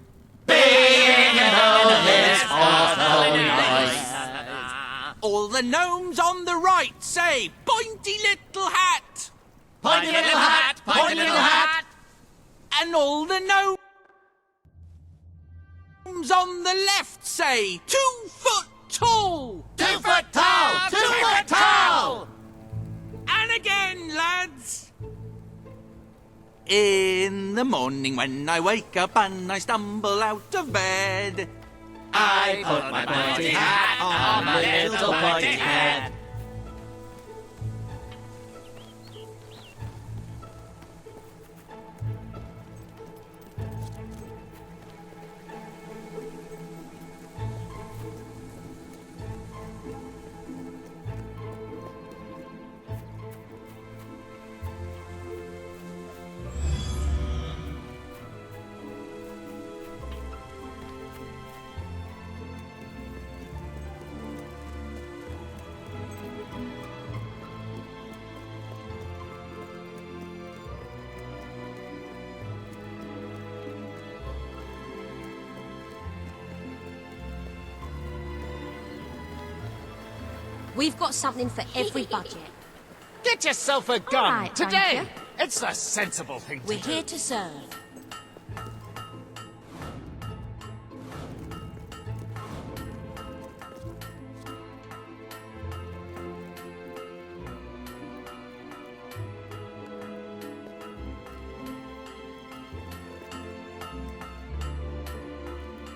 [SPEAKER 21] being a gnome is awfully nice.
[SPEAKER 14] all the gnomes on the right say, pointy little hat,
[SPEAKER 21] Pointy little hat, pointy little hat.
[SPEAKER 14] and all the gnomes on the left say, 2 foot tall.
[SPEAKER 21] 2 foot tall, 2 foot tall.
[SPEAKER 14] And again, lads. In the morning when I wake up and I stumble out of bed,
[SPEAKER 21] I put my pointy hat on my little pointy head.
[SPEAKER 8] We've got something for every budget.
[SPEAKER 3] Get yourself a gun
[SPEAKER 8] All right,
[SPEAKER 3] today.
[SPEAKER 8] Ranger.
[SPEAKER 3] It's the sensible thing to
[SPEAKER 8] We're
[SPEAKER 3] do.
[SPEAKER 8] here to serve.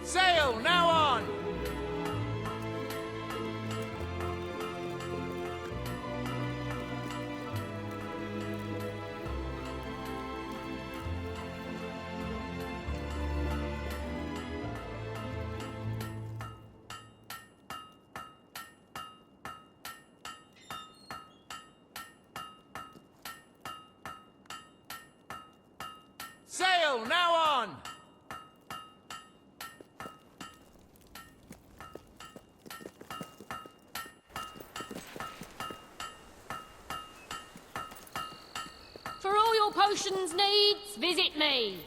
[SPEAKER 3] Sail now on. Sail now on.
[SPEAKER 2] For all your potions needs, visit me.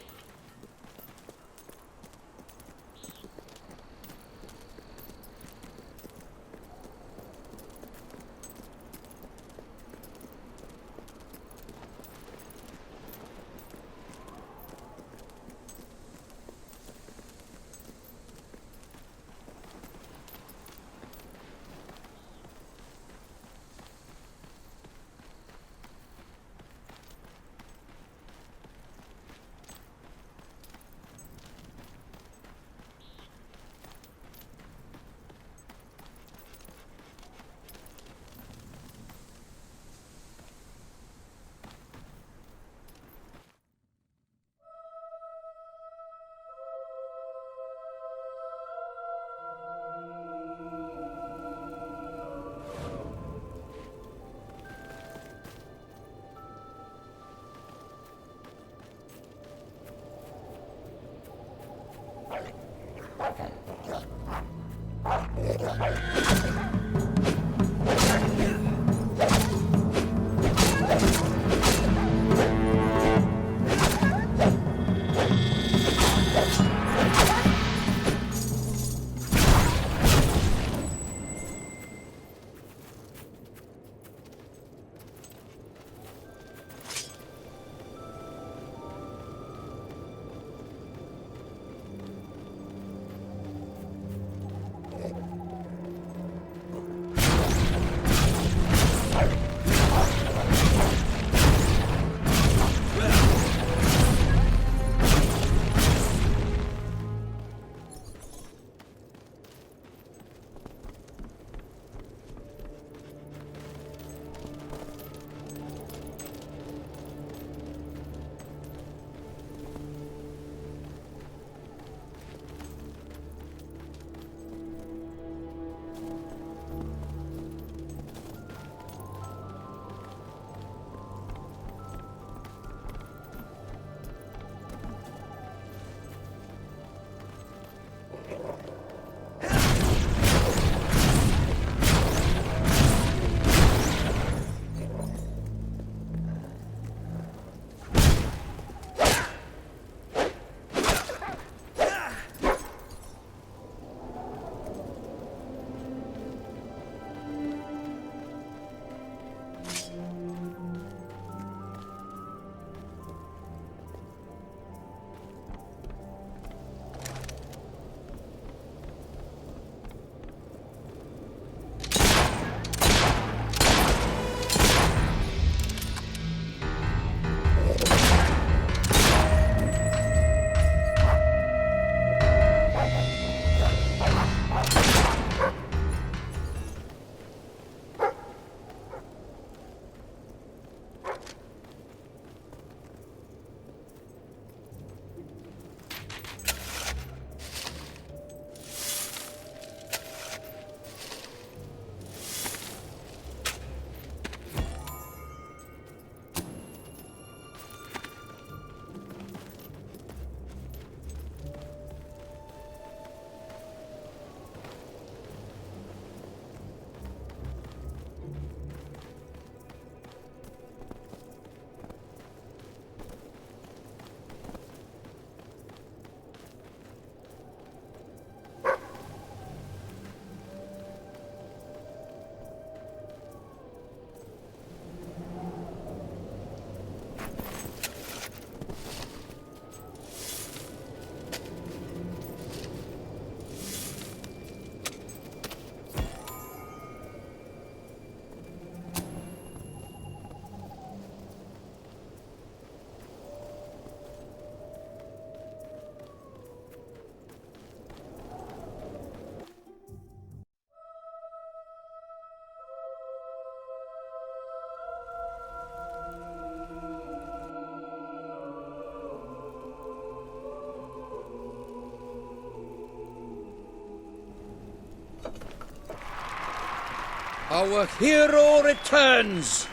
[SPEAKER 11] Our hero returns,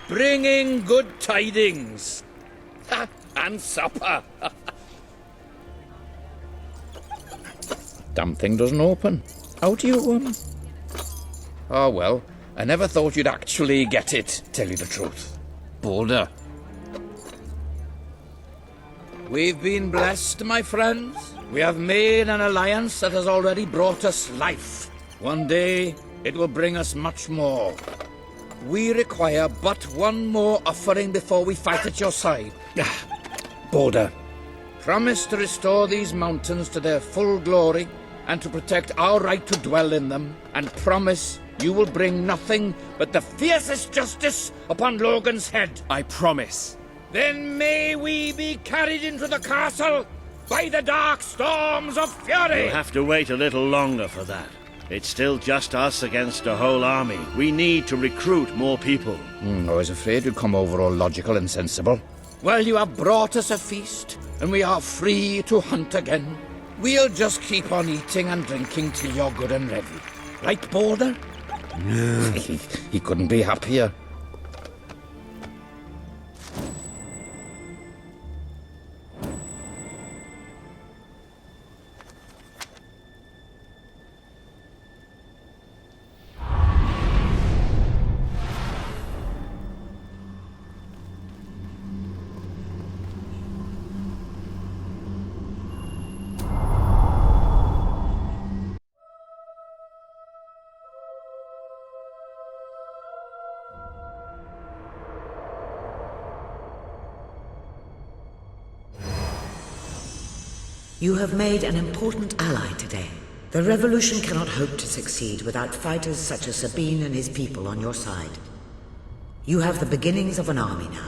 [SPEAKER 11] bringing good tidings. And supper. Damn thing doesn't open. How do you, Oh, well, I never thought you'd actually get it, tell you the truth. Boulder. We've been blessed, my friends. We have made an alliance that has already brought us life. One day, it will bring us much more. We require but one more offering before we fight at your side. Boulder, promise to restore these mountains to their full glory and to protect our right to dwell in them, and promise you will bring nothing but the fiercest justice upon Logan's head.
[SPEAKER 16] I promise.
[SPEAKER 11] Then may we be carried into the castle by the dark storms of fury!
[SPEAKER 19] You'll have to wait a little longer for that. It's still just us against a whole army. We need to recruit more people.
[SPEAKER 11] I was afraid you'd come over all logical and sensible. Well, you have brought us a feast, and we are free to hunt again. We'll just keep on eating and drinking till you're good and ready. Right, Boulder?
[SPEAKER 19] Yeah.
[SPEAKER 11] He couldn't be happier.
[SPEAKER 22] You have made an important ally today. The revolution cannot hope to succeed without fighters such as Sabine and his people on your side. You have the beginnings of an army now.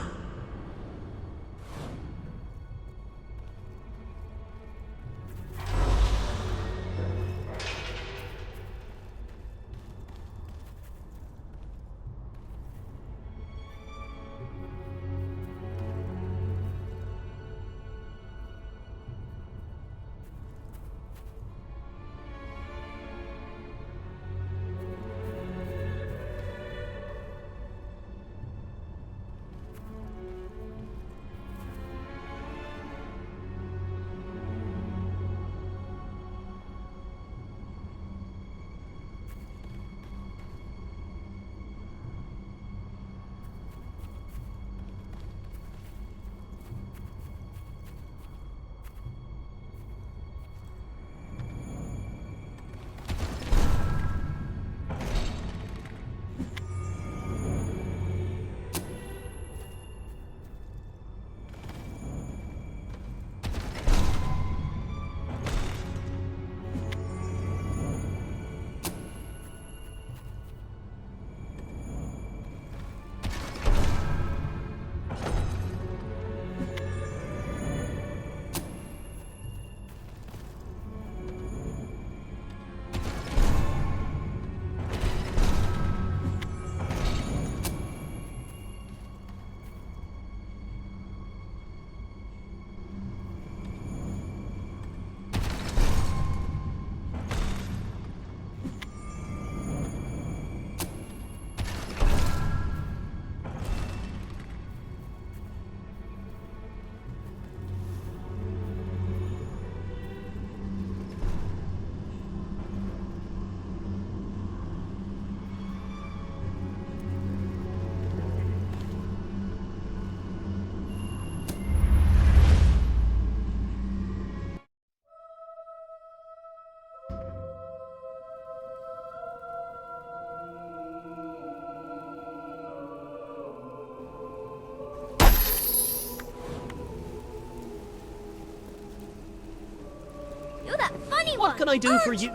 [SPEAKER 9] What can I do for you?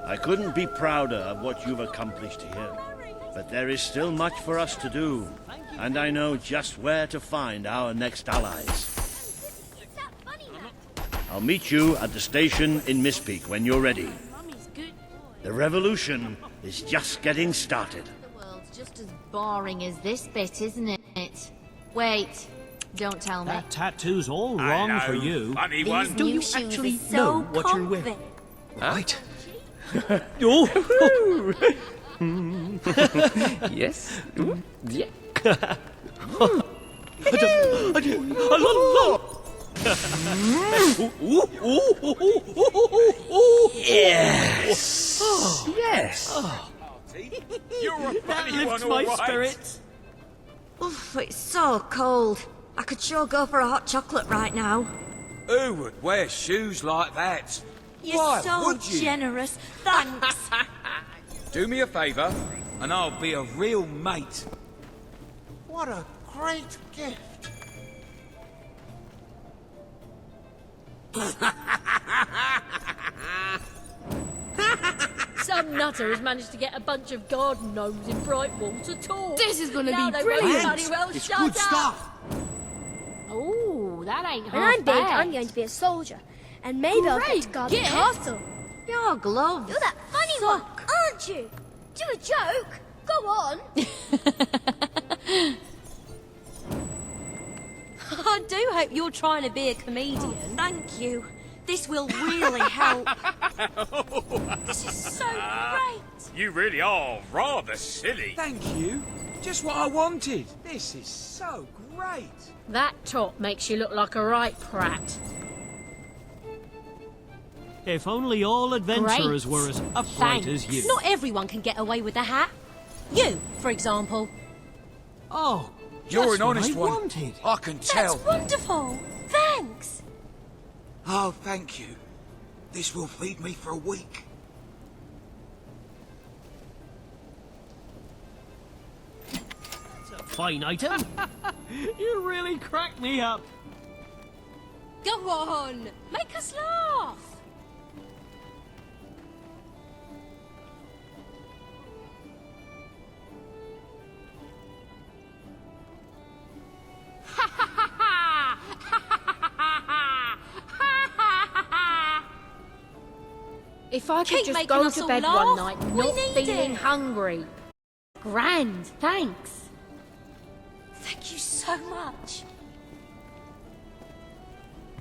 [SPEAKER 19] I couldn't be prouder of what you've accomplished here. But there is still much for us to do. And I know just where to find our next allies. I'll meet you at the station in Mistpeak when you're ready. The revolution is just getting started.
[SPEAKER 2] The world's just as boring as this bit, isn't it? Wait, don't tell me.
[SPEAKER 4] That tattoo's all wrong for you.
[SPEAKER 16] Funny one.
[SPEAKER 2] These
[SPEAKER 4] Do
[SPEAKER 2] new
[SPEAKER 4] you
[SPEAKER 2] shoes
[SPEAKER 4] actually
[SPEAKER 2] are so
[SPEAKER 4] know what you're
[SPEAKER 2] comfy.
[SPEAKER 4] wearing? Right. Oh.
[SPEAKER 21] Yes? Yeah. Yes. Yes.
[SPEAKER 3] You're a
[SPEAKER 9] That
[SPEAKER 3] funny one,
[SPEAKER 9] lifts
[SPEAKER 3] all
[SPEAKER 9] my
[SPEAKER 3] right.
[SPEAKER 9] spirits.
[SPEAKER 6] Oof, it's so cold. I could sure go for a hot chocolate right now.
[SPEAKER 3] Who would wear shoes like that?
[SPEAKER 6] You're
[SPEAKER 3] Why
[SPEAKER 6] so
[SPEAKER 3] would you?
[SPEAKER 6] generous. Thanks.
[SPEAKER 3] Do me a favour, and I'll be a real mate. What a great gift.
[SPEAKER 2] Some nutter has managed to get a bunch of garden gnomes in Brightwall to talk.
[SPEAKER 8] This is gonna
[SPEAKER 2] Now
[SPEAKER 8] be
[SPEAKER 2] they
[SPEAKER 8] brilliant.
[SPEAKER 2] won't bloody well
[SPEAKER 8] It's
[SPEAKER 2] shut
[SPEAKER 8] good
[SPEAKER 2] up.
[SPEAKER 8] stuff.
[SPEAKER 2] Ooh, that ain't
[SPEAKER 18] When
[SPEAKER 2] half
[SPEAKER 18] I'm big,
[SPEAKER 2] bad.
[SPEAKER 18] I'm going to be a soldier. And maybe I'll get
[SPEAKER 2] Great
[SPEAKER 18] to guard the
[SPEAKER 2] gift.
[SPEAKER 18] castle.
[SPEAKER 6] Your gloves.
[SPEAKER 18] You're that funny one, aren't you? Do a joke. Go on.
[SPEAKER 8] I do hope you're trying to be a comedian.
[SPEAKER 6] Thank you. This will really help.
[SPEAKER 8] This is so great.
[SPEAKER 16] You really are rather silly.
[SPEAKER 3] Thank you. Just what I wanted. This is so great.
[SPEAKER 2] That top makes you look like a right prat.
[SPEAKER 9] If only all adventurers
[SPEAKER 2] Great.
[SPEAKER 9] were as upright as you.
[SPEAKER 8] Not everyone can get away with a hat. You, for example.
[SPEAKER 9] Oh,
[SPEAKER 3] You're
[SPEAKER 9] that's
[SPEAKER 3] an
[SPEAKER 9] what
[SPEAKER 3] honest
[SPEAKER 9] I
[SPEAKER 3] one.
[SPEAKER 9] wanted.
[SPEAKER 3] I can tell.
[SPEAKER 8] That's wonderful. Thanks.
[SPEAKER 3] Oh, thank you. This will feed me for a week.
[SPEAKER 9] That's a fine item. You really cracked me up.
[SPEAKER 8] Go on. Make us laugh.
[SPEAKER 2] If I could
[SPEAKER 8] Keep
[SPEAKER 2] just
[SPEAKER 8] making
[SPEAKER 2] go
[SPEAKER 8] us
[SPEAKER 2] to
[SPEAKER 8] all
[SPEAKER 2] bed
[SPEAKER 8] laugh.
[SPEAKER 2] one night
[SPEAKER 8] We
[SPEAKER 2] not
[SPEAKER 8] need
[SPEAKER 2] feeling
[SPEAKER 8] it.
[SPEAKER 2] hungry. Grand, thanks.
[SPEAKER 8] Thank you so much.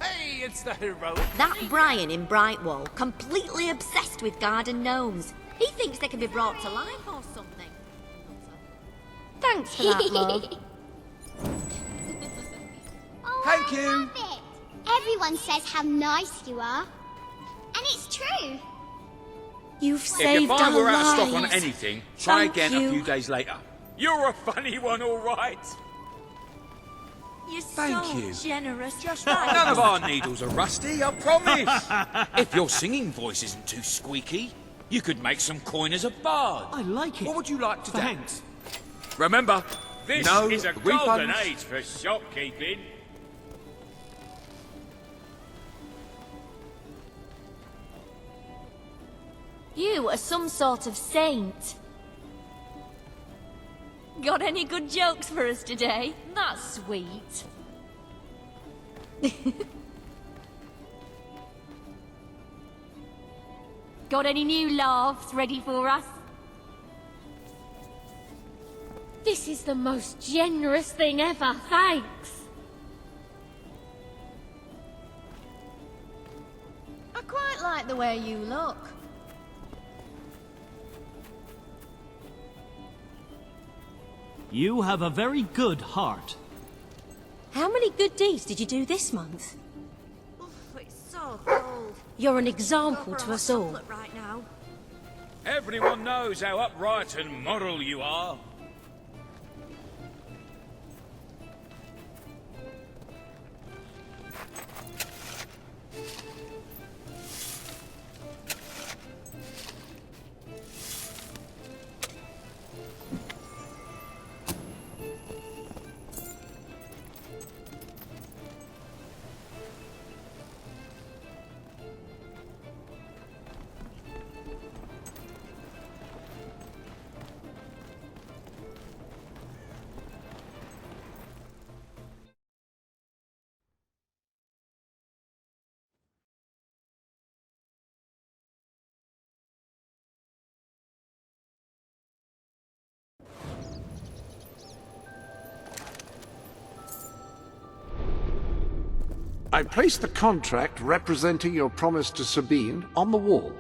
[SPEAKER 3] Hey, it's the hero.
[SPEAKER 6] That Brian in Brightwall, completely obsessed with garden gnomes. He thinks they can be brought to life or something.
[SPEAKER 2] Thanks for that, love.
[SPEAKER 13] Oh,
[SPEAKER 3] Thank
[SPEAKER 13] I
[SPEAKER 3] you.
[SPEAKER 13] love it. Everyone says how nice you are. And it's true.
[SPEAKER 6] You've
[SPEAKER 3] If
[SPEAKER 6] saved
[SPEAKER 3] you find
[SPEAKER 6] our
[SPEAKER 3] we're out of stock
[SPEAKER 6] lives.
[SPEAKER 3] on anything, try
[SPEAKER 6] Thank
[SPEAKER 3] again
[SPEAKER 6] you.
[SPEAKER 3] a few days later. You're a funny one, all right.
[SPEAKER 6] You're
[SPEAKER 3] Thank
[SPEAKER 6] so
[SPEAKER 3] you.
[SPEAKER 6] generous.
[SPEAKER 3] None of our needles are rusty, I promise. If your singing voice isn't too squeaky, you could make some coin as a bard.
[SPEAKER 9] I like it.
[SPEAKER 3] What would you like to
[SPEAKER 9] Thanks.
[SPEAKER 3] do? Remember,
[SPEAKER 16] This
[SPEAKER 3] no
[SPEAKER 16] is a
[SPEAKER 3] refunds.
[SPEAKER 16] golden age for shopkeeping.
[SPEAKER 8] You are some sort of saint. Got any good jokes for us today? That's sweet. Got any new laughs ready for us?
[SPEAKER 2] This is the most generous thing ever, thanks.
[SPEAKER 8] I quite like the way you look.
[SPEAKER 9] You have a very good heart.
[SPEAKER 8] How many good deeds did you do this month?
[SPEAKER 6] It's so cold.
[SPEAKER 8] You're an example to us all.
[SPEAKER 6] Chocolate right now.
[SPEAKER 16] Everyone knows how upright and moral you are.
[SPEAKER 1] I place the contract representing your promise to Sabine on the wall.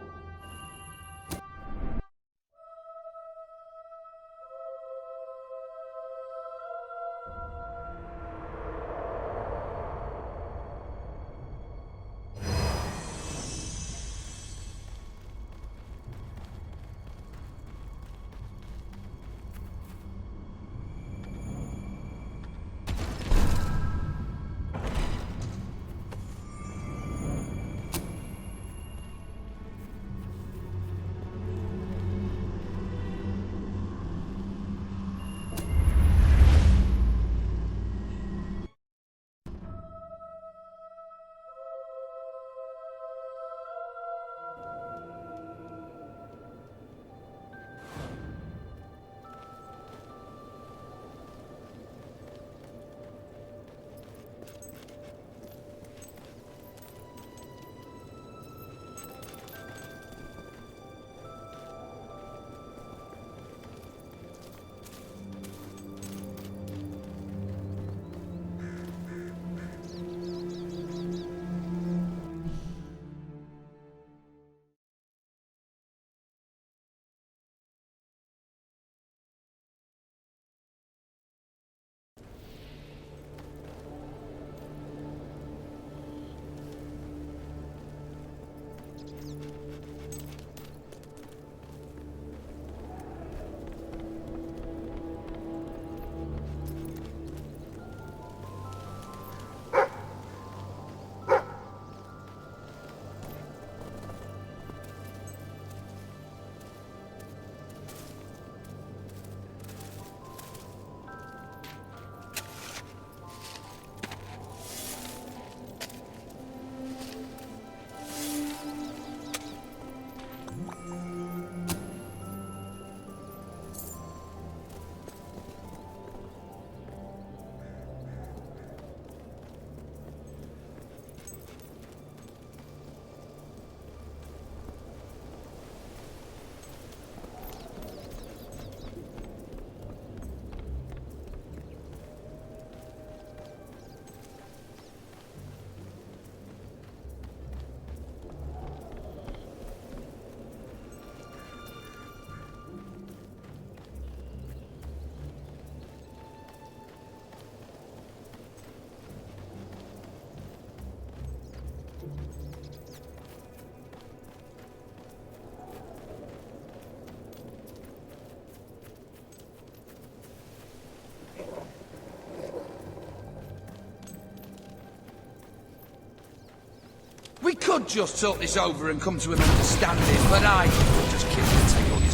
[SPEAKER 5] could just talk this over and come to an understanding, but I just kidding and take all his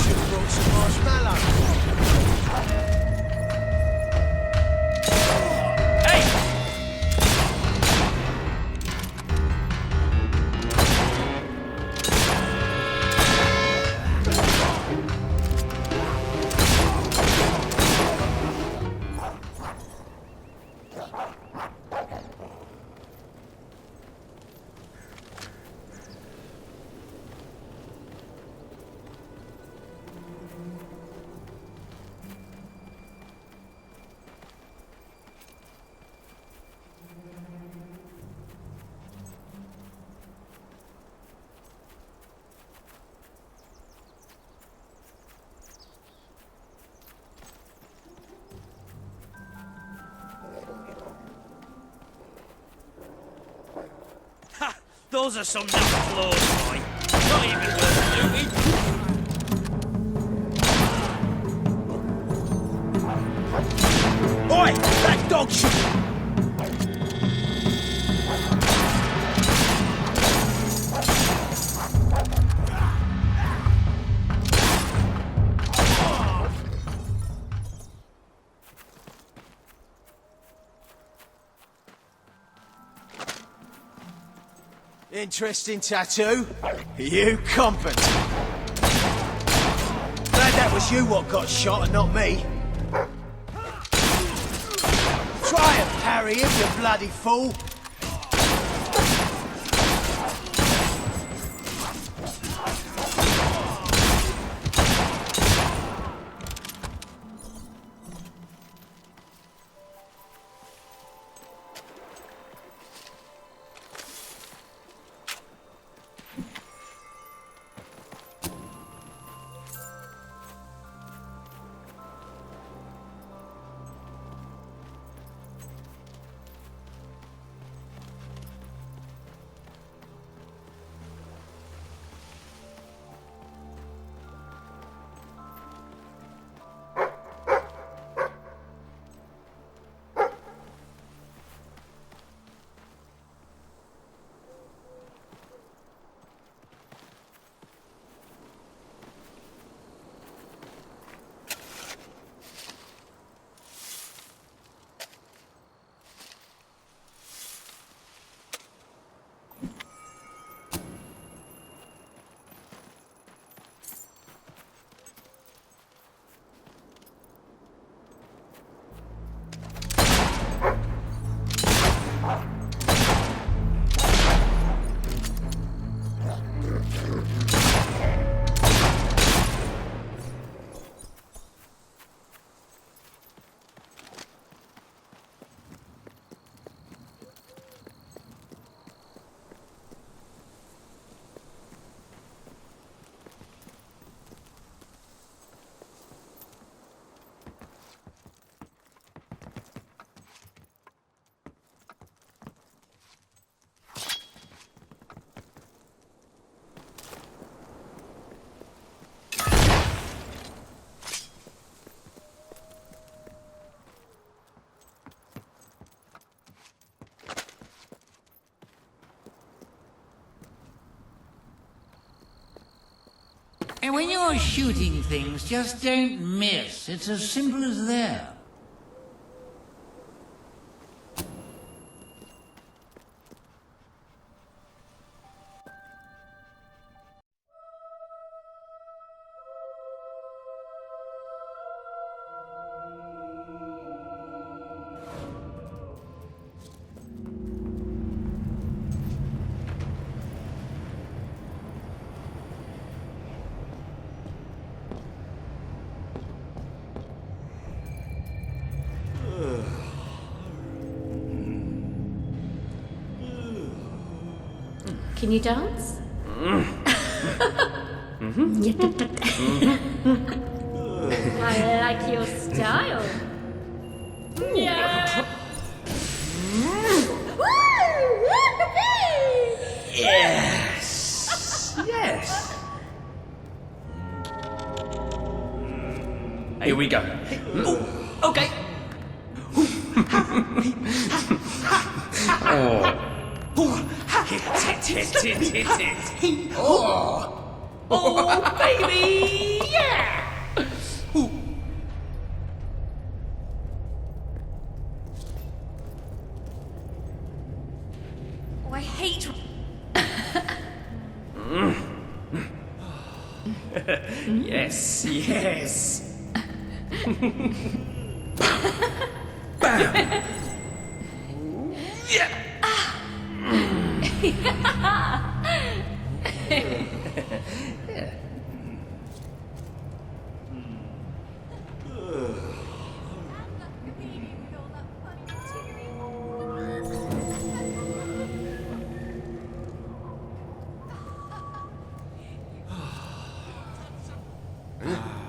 [SPEAKER 5] should have brought some marshmallows.
[SPEAKER 4] Those are some nice clothes, boy. Not even worth looting.
[SPEAKER 7] Oi! That dog shit! Interesting tattoo. You competent. Glad that was you what got shot and not me. Try and parry him, you bloody fool.
[SPEAKER 15] And when you're shooting things, just don't miss. It's as simple as that.
[SPEAKER 2] Can you dance? I like your style. Yeah.
[SPEAKER 9] Yes. Yes. Here we go. Ooh, okay. Oh.
[SPEAKER 21] Oh, baby! Yeah!
[SPEAKER 10] Oh, I hate...
[SPEAKER 21] Yes, yes. Yeah.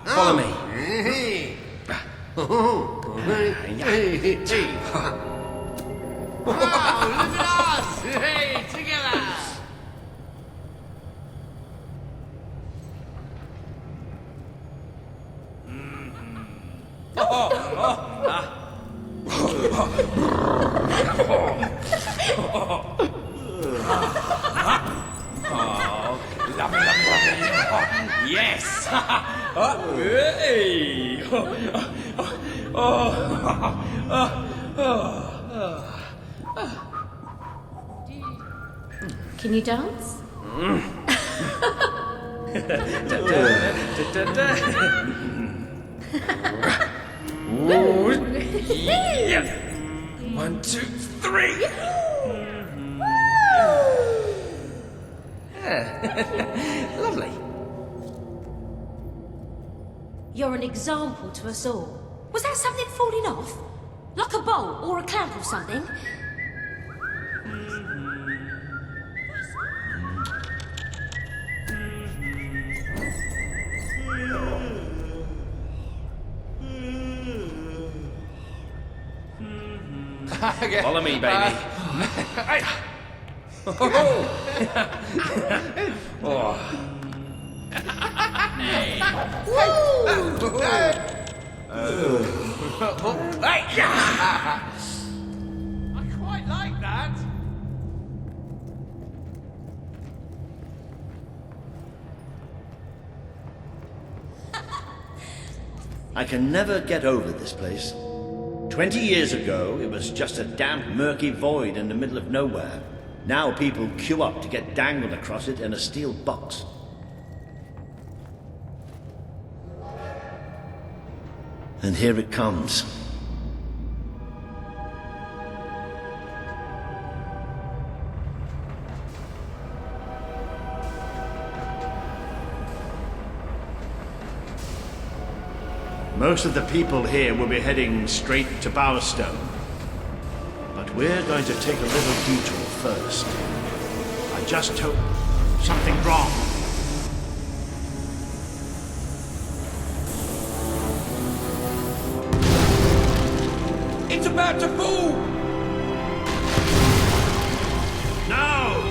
[SPEAKER 21] Follow me. Wow, look at us! Hey, together! Yes! Hey!
[SPEAKER 2] Can you dance?
[SPEAKER 21] Ooh, yeah. 1, 2, 3. Lovely.
[SPEAKER 8] You're an example to us all. Was that something falling off? Like a bolt or a clamp or something?
[SPEAKER 21] Follow me, baby. I quite like that.
[SPEAKER 19] I can never get over this place. 20 years ago, it was just a damp, murky void in the middle of nowhere. Now people queue up to get dangled across it in a steel box. And here it comes. Most of the people here will be heading straight to Bowerstone. But we're going to take a little detour first. I just hope something wrong.
[SPEAKER 21] It's about to fall!
[SPEAKER 19] No!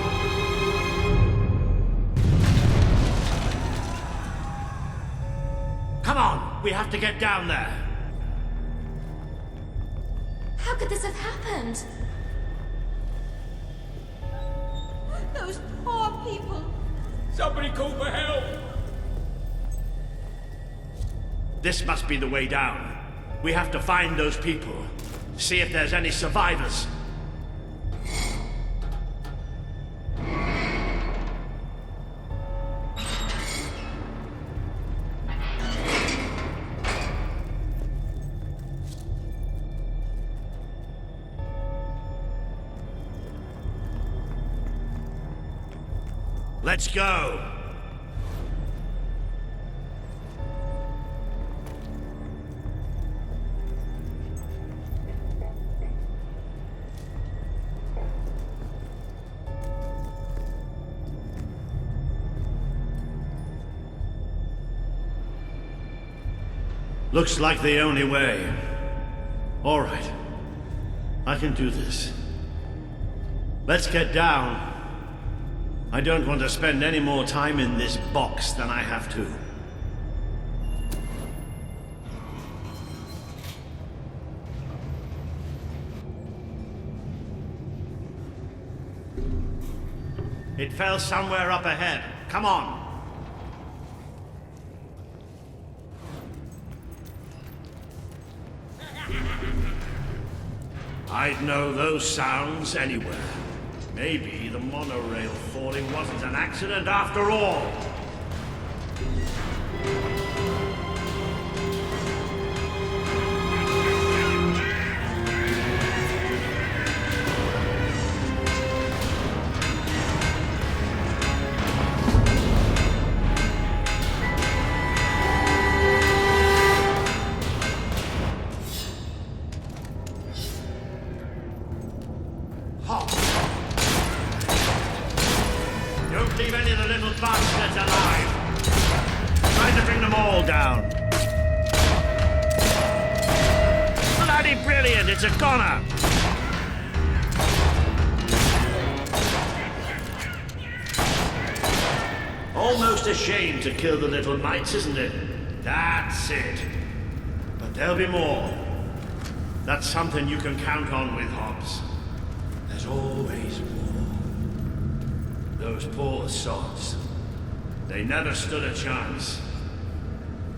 [SPEAKER 19] Come on, we have to get down there.
[SPEAKER 10] How could this have happened?
[SPEAKER 8] Those poor people.
[SPEAKER 21] Somebody call for help!
[SPEAKER 19] This must be the way down. We have to find those people. See if there's any survivors. Let's go! Looks like the only way. All right. I can do this. Let's get down. I don't want to spend any more time in this box than I have to. It fell somewhere up ahead. Come on. I'd know those sounds anywhere. Maybe the monorail falling wasn't an accident after all. Don't leave any of the little bastards alive. Try to bring them all down. Bloody brilliant, it's a goner. Almost a shame to kill the little mites, isn't it? That's it. But there'll be more. That's something you can count on with Hobbs. There's always more. Those poor sods. They never stood a chance.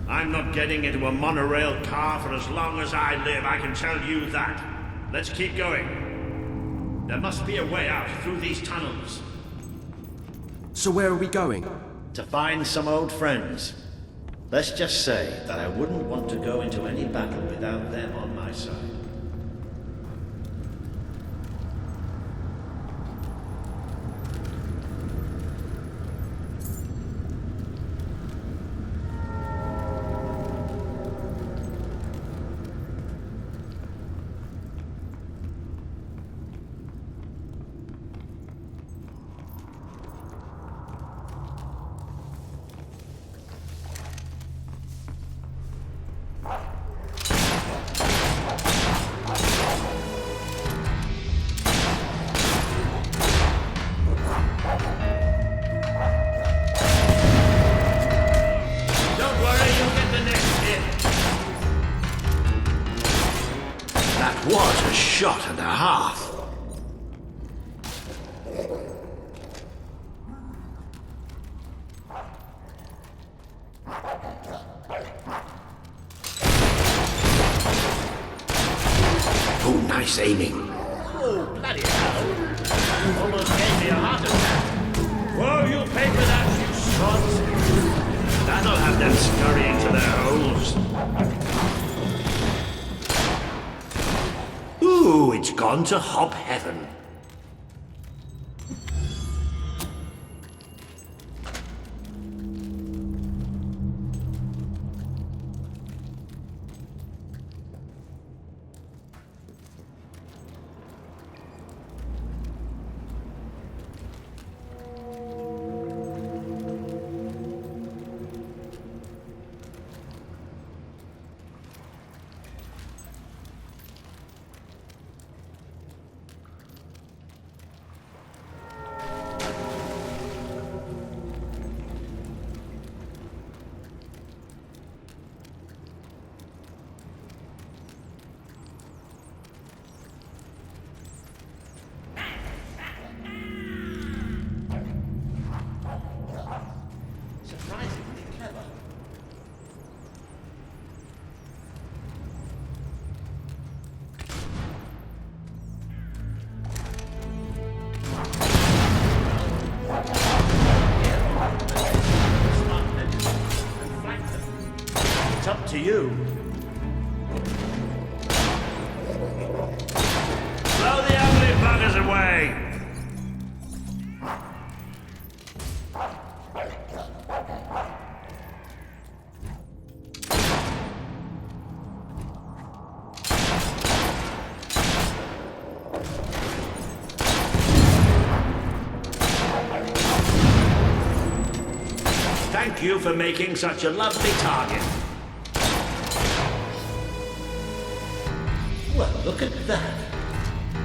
[SPEAKER 19] I'm not getting into a monorail car for as long as I live, I can tell you that. Let's keep going. There must be a way out through these tunnels.
[SPEAKER 12] So where are we going?
[SPEAKER 19] To find some old friends. Let's just say that I wouldn't want to go into any battle without them on my side. What a shot and a half! Oh, nice aiming. Oh, bloody hell. Almost gave me a heart attack. Whoa, you'll pay for that, you sods. That'll have them scurrying to their holes. Ooh, it's gone to hop heaven. It's up to you. Blow the ugly buggers away! Thank you for making such a lovely target. Well, look at that.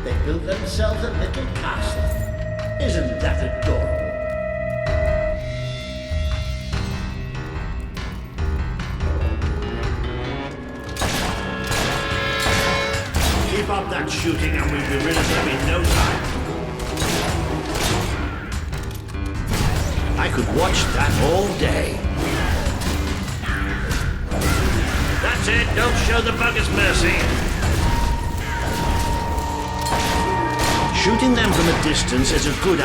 [SPEAKER 19] They built themselves a little castle. Isn't that adorable? Keep up that shooting and we'll be rid of them in no time. I could watch that all day. That's it, don't show the buggers mercy. Shooting them from a distance is a good...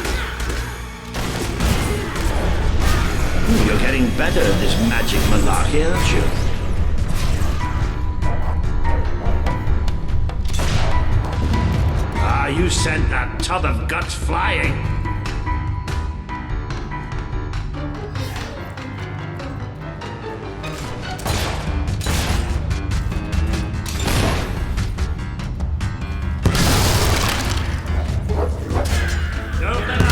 [SPEAKER 19] You're getting better at this magic malarkey, aren't you? Ah, you sent that tub of guts flying. Don't let up.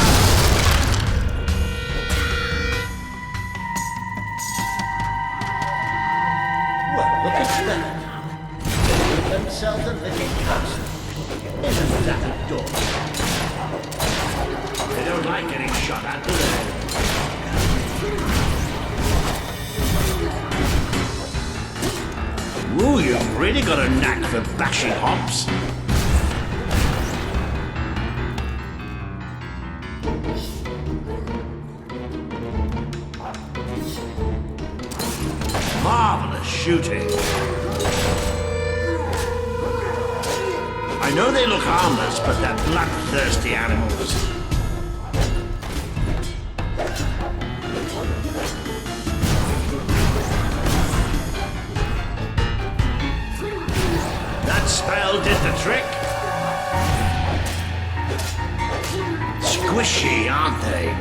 [SPEAKER 21] Well, look at that. They built themselves a little castle. Isn't that adorable?
[SPEAKER 19] They don't like getting shot at, do they? Ooh, you've really got a knack for bashing hops. Marvelous shooting. I know they look harmless, but they're bloodthirsty animals. That spell did the trick. Squishy, aren't they?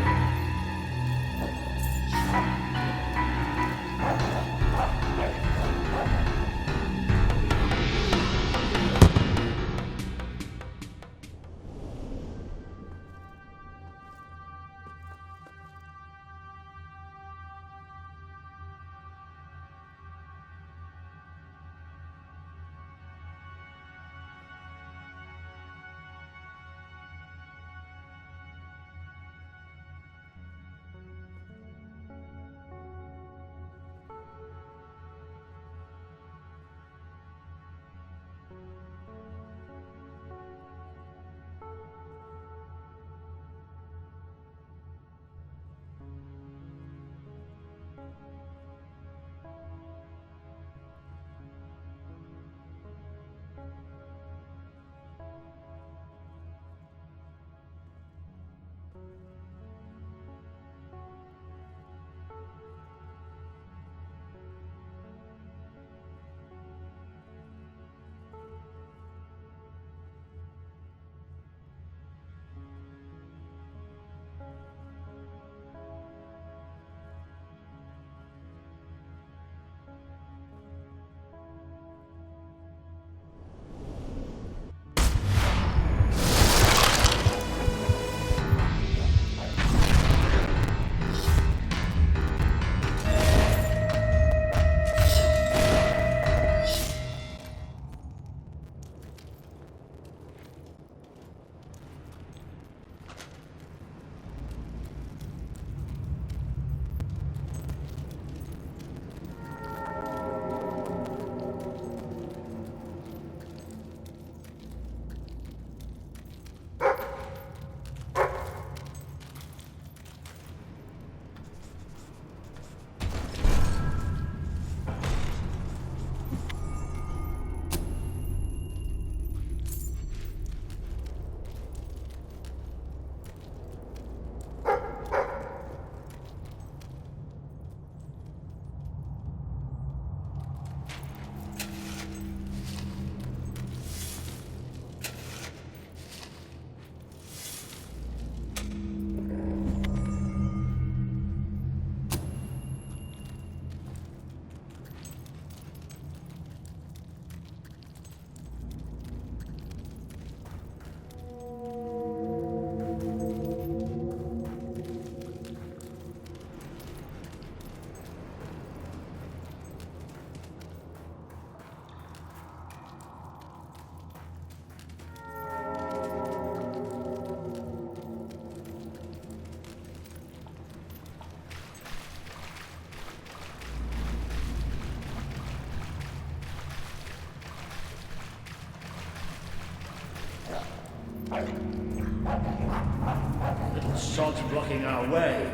[SPEAKER 19] Little sod's blocking our way.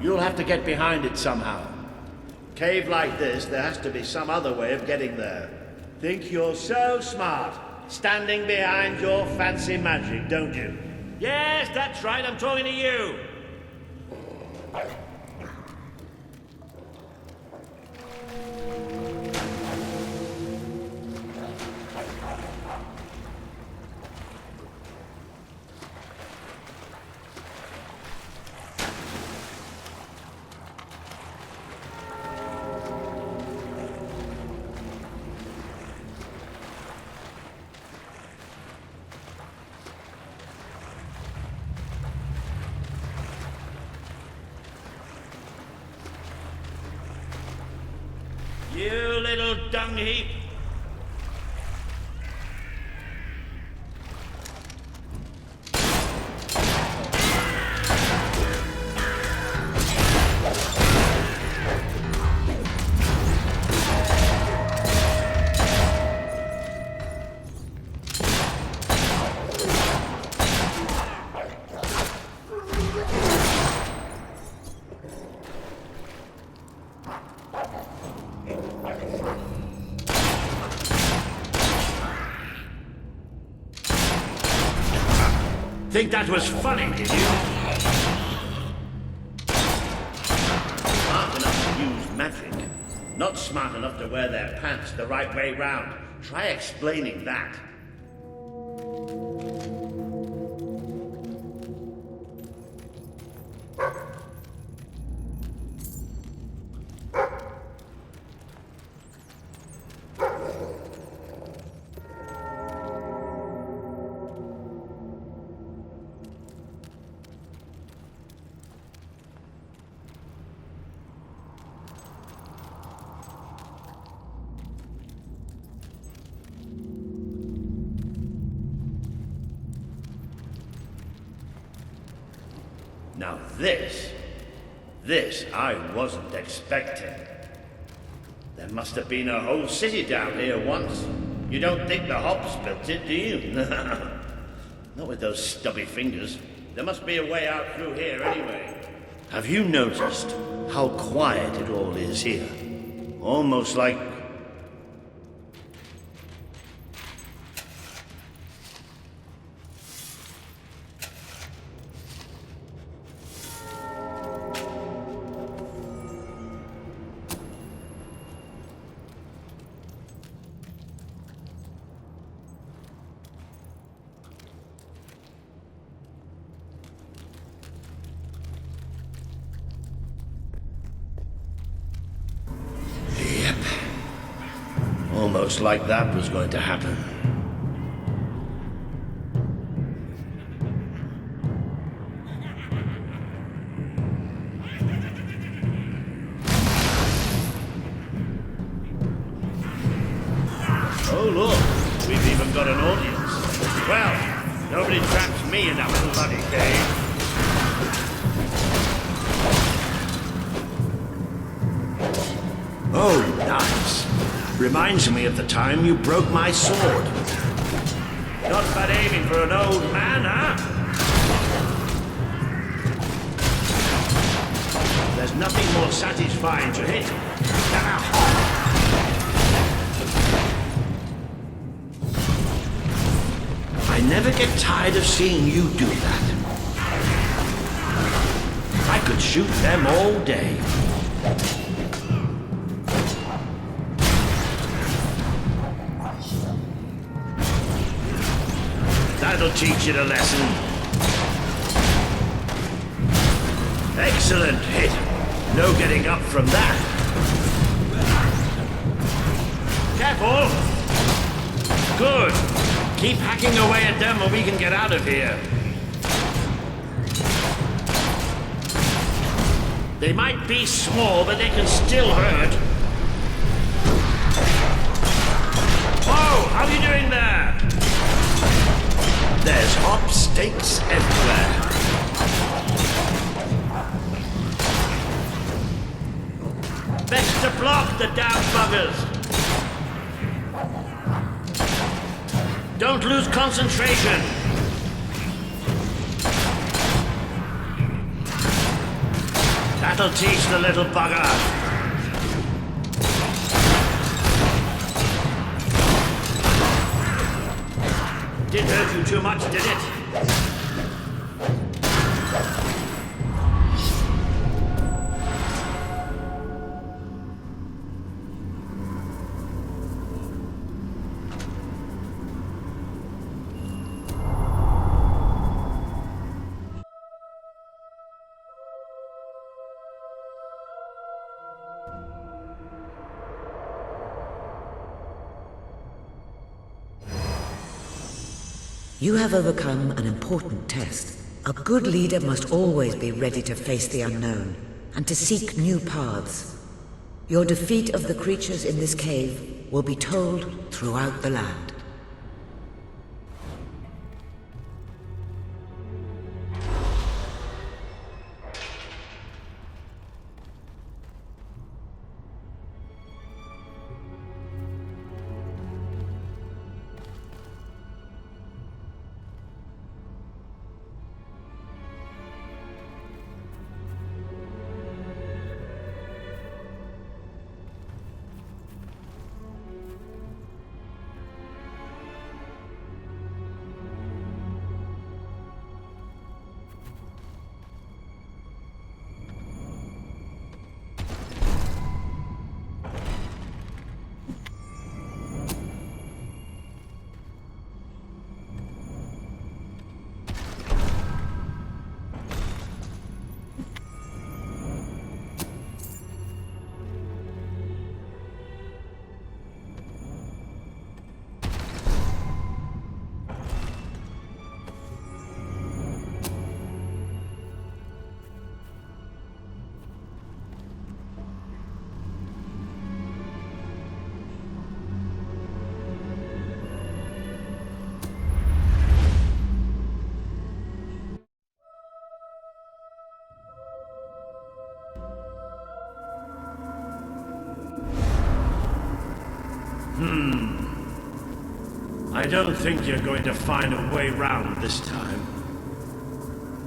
[SPEAKER 19] You'll have to get behind it somehow. Cave like this, there has to be some other way of getting there. Think you're so smart, standing behind your fancy magic, don't you?
[SPEAKER 17] Yes, that's right, I'm talking to you. You little dung heap.
[SPEAKER 19] Think that was funny, did you? Smart enough to use magic. Not smart enough to wear their pants the right way round. Try explaining that. Now this I wasn't expecting. There must have been a whole city down here once. You don't think the hops built it, do you? Not with those stubby fingers. There must be a way out through here anyway. Have you noticed how quiet it all is here? Almost like... Almost like that was going to happen. Oh look, we've even got an audience. Well, nobody traps me in that bloody cave. Oh, nice. Reminds me of the time you broke my sword. Not bad aiming for an old man, huh? There's nothing more satisfying to hit. I never get tired of seeing you do that. I could shoot them all day. That'll teach you a lesson. Excellent hit. No getting up from that. Careful! Good. Keep hacking away at them or we can get out of here. They might be small, but they can still hurt. Whoa! How are you doing there? There's hop stakes everywhere. Best to block the damn buggers. Don't lose concentration. That'll teach the little bugger. Didn't hurt you too much, did it?
[SPEAKER 22] You have overcome an important test. A good leader must always be ready to face the unknown and to seek new paths. Your defeat of the creatures in this cave will be told throughout the land.
[SPEAKER 19] I don't think you're going to find a way round this time.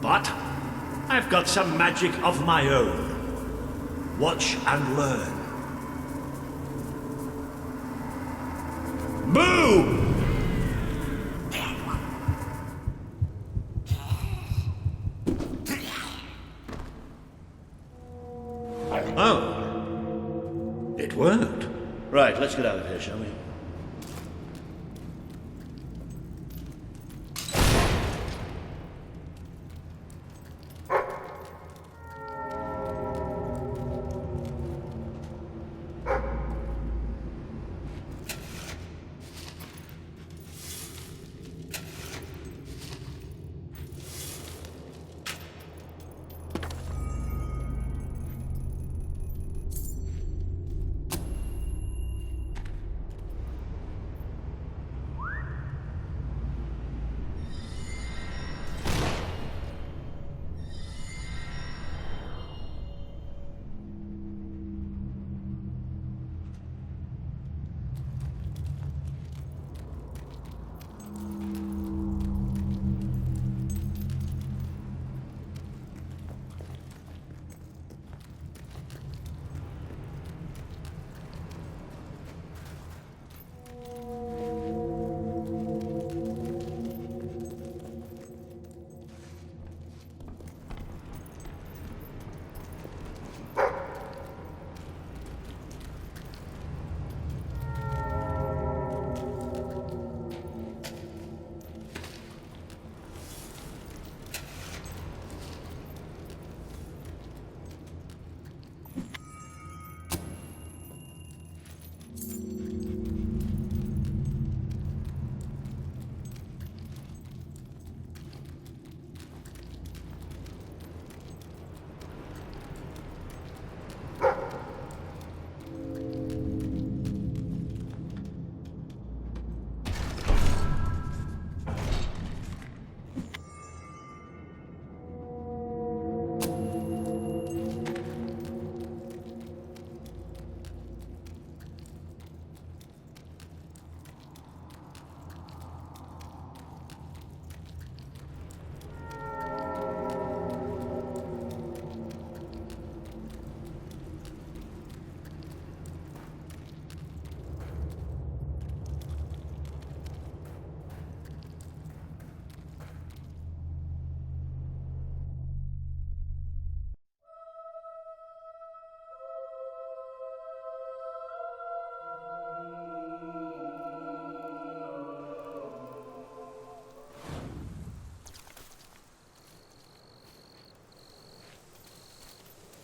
[SPEAKER 19] But I've got some magic of my own. Watch and learn. Boom! Oh. It worked.
[SPEAKER 17] Right, let's get out of here, shall we?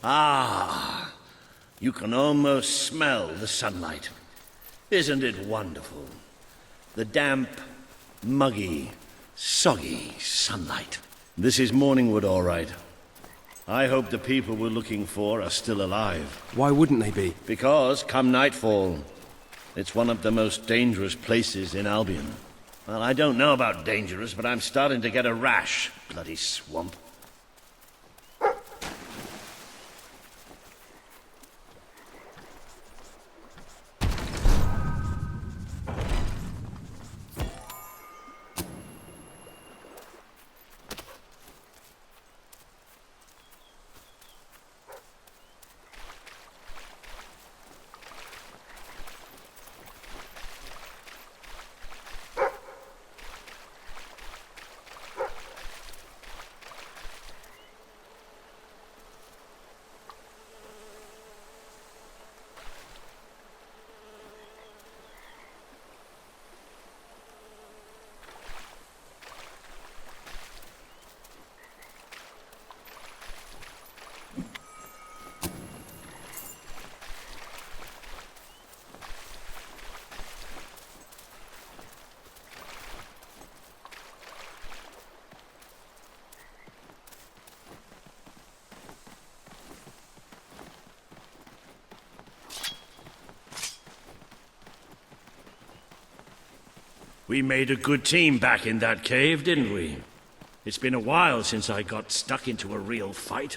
[SPEAKER 19] Ah, you can almost smell the sunlight. Isn't it wonderful? The damp, muggy, soggy sunlight. This is Morningwood, all right. I hope the people we're looking for are still alive.
[SPEAKER 12] Why wouldn't they be?
[SPEAKER 19] Because, come nightfall, it's one of the most dangerous places in Albion. Well, I don't know about dangerous, but I'm starting to get a rash. Bloody swamp. We made a good team back in that cave, didn't we? It's been a while since I got stuck into a real fight.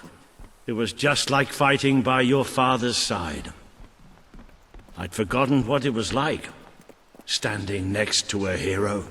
[SPEAKER 19] It was just like fighting by your father's side. I'd forgotten what it was like, standing next to a hero.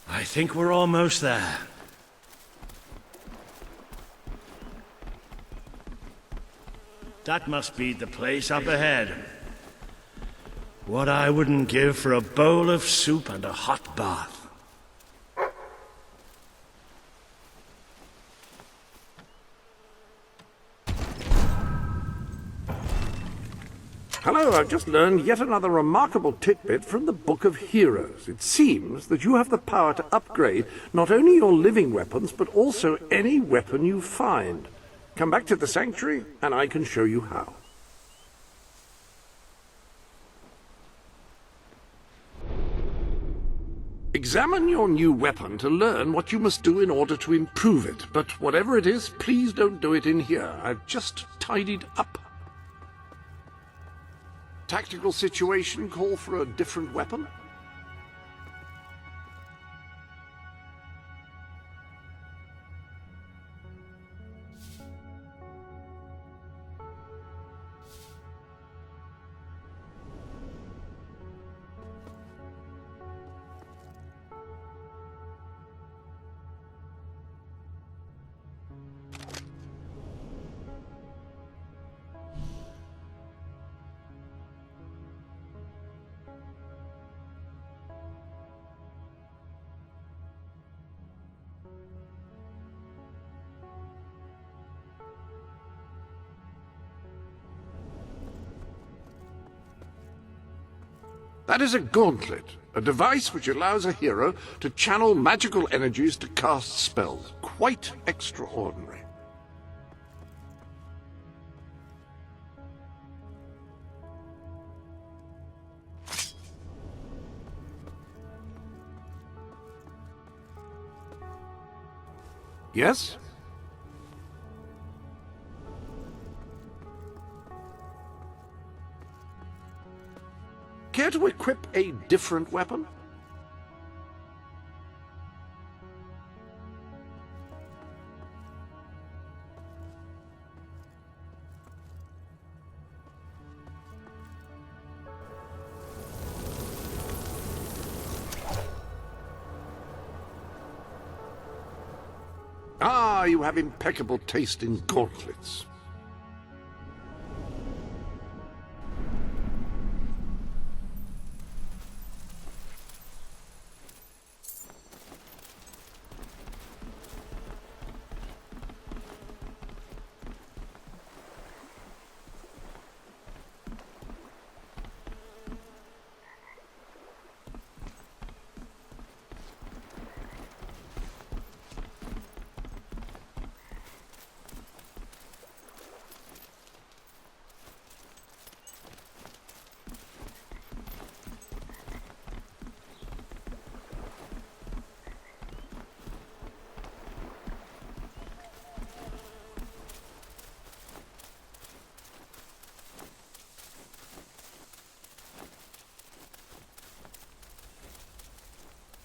[SPEAKER 19] I think we're almost there. That must be the place up ahead. What I wouldn't give for a bowl of soup and a hot bath.
[SPEAKER 1] Hello, I've just learned yet another remarkable tidbit from the Book of Heroes. It seems that you have the power to upgrade not only your living weapons, but also any weapon you find. Come back to the Sanctuary, and I can show you how. Examine your new weapon to learn what you must do in order to improve it, but whatever it is, please don't do it in here. I've just tidied up. Tactical situation call for a different weapon? That is a gauntlet, a device which allows a hero to channel magical energies to cast spells. Quite extraordinary. Yes? Care to equip a different weapon? Ah, you have impeccable taste in gauntlets.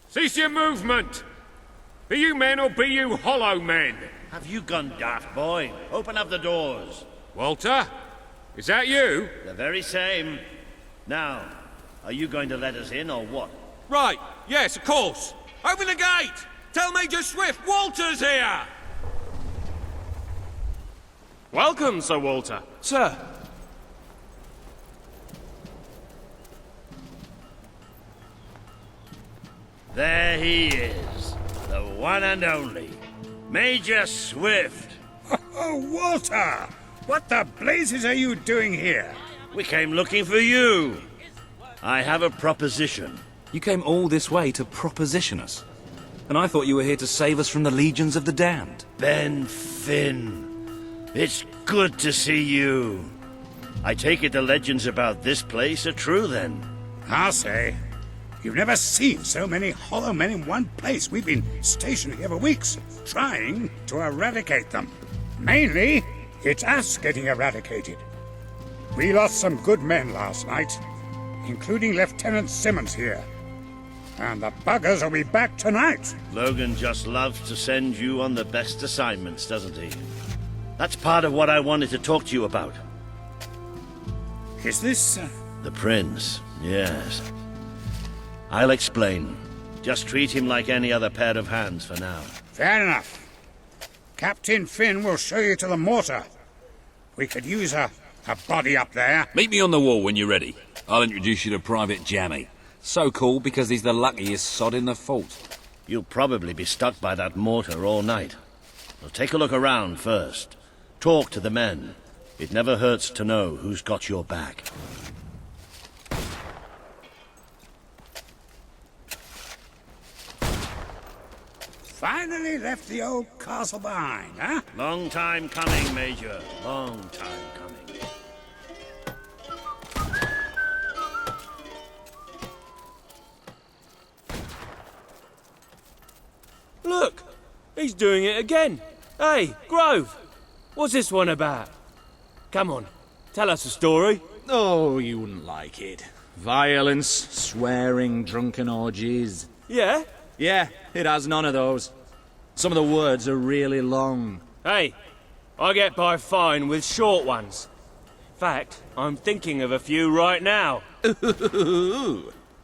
[SPEAKER 16] Cease your movement! Be you men or be you hollow men?
[SPEAKER 19] Have you gone daft, boy? Open up the doors.
[SPEAKER 16] Walter? Is that you?
[SPEAKER 19] The very same. Now, are you going to let us in or what?
[SPEAKER 16] Right, yes, of course. Open the gate! Tell Major Swift Walter's here! Welcome, Sir Walter.
[SPEAKER 9] Sir.
[SPEAKER 19] There he is. The one and only. Major Swift.
[SPEAKER 14] Oh, Walter! What the blazes are you doing here?
[SPEAKER 19] We came looking for you. I have a proposition.
[SPEAKER 20] You came all this way to proposition us. And I thought you were here to save us from the legions of the damned.
[SPEAKER 19] Ben Finn. It's good to see you. I take it the legends about this place are true, then?
[SPEAKER 14] I'll say. You've never seen so many hollow men in one place. We've been stationed here for weeks, trying to eradicate them. Mainly, it's us getting eradicated. We lost some good men last night, including Lieutenant Simmons here. And the buggers will be back tonight.
[SPEAKER 19] Logan just loves to send you on the best assignments, doesn't he? That's part of what I wanted to talk to you about.
[SPEAKER 14] Is this...
[SPEAKER 19] The Prince, yes. I'll explain. Just treat him like any other pair of hands for now.
[SPEAKER 14] Fair enough. Captain Finn will show you to the mortar. We could use a body up there.
[SPEAKER 23] Meet me on the wall when you're ready. I'll introduce you to Private Jammy. So cool because he's the luckiest sod in the fort.
[SPEAKER 19] You'll probably be stuck by that mortar all night. Well, take a look around first. Talk to the men. It never hurts to know who's got your back.
[SPEAKER 14] Finally left the old castle behind, huh?
[SPEAKER 19] Long time coming, Major. Long time coming.
[SPEAKER 9] Look! He's doing it again! Hey, Grove! What's this one about? Come on, tell us a story.
[SPEAKER 24] Oh, you wouldn't like it. Violence, swearing, drunken orgies.
[SPEAKER 9] Yeah?
[SPEAKER 24] Yeah, it has none of those. Some of the words are really long.
[SPEAKER 9] Hey, I get by fine with short ones. In fact, I'm thinking of a few right now.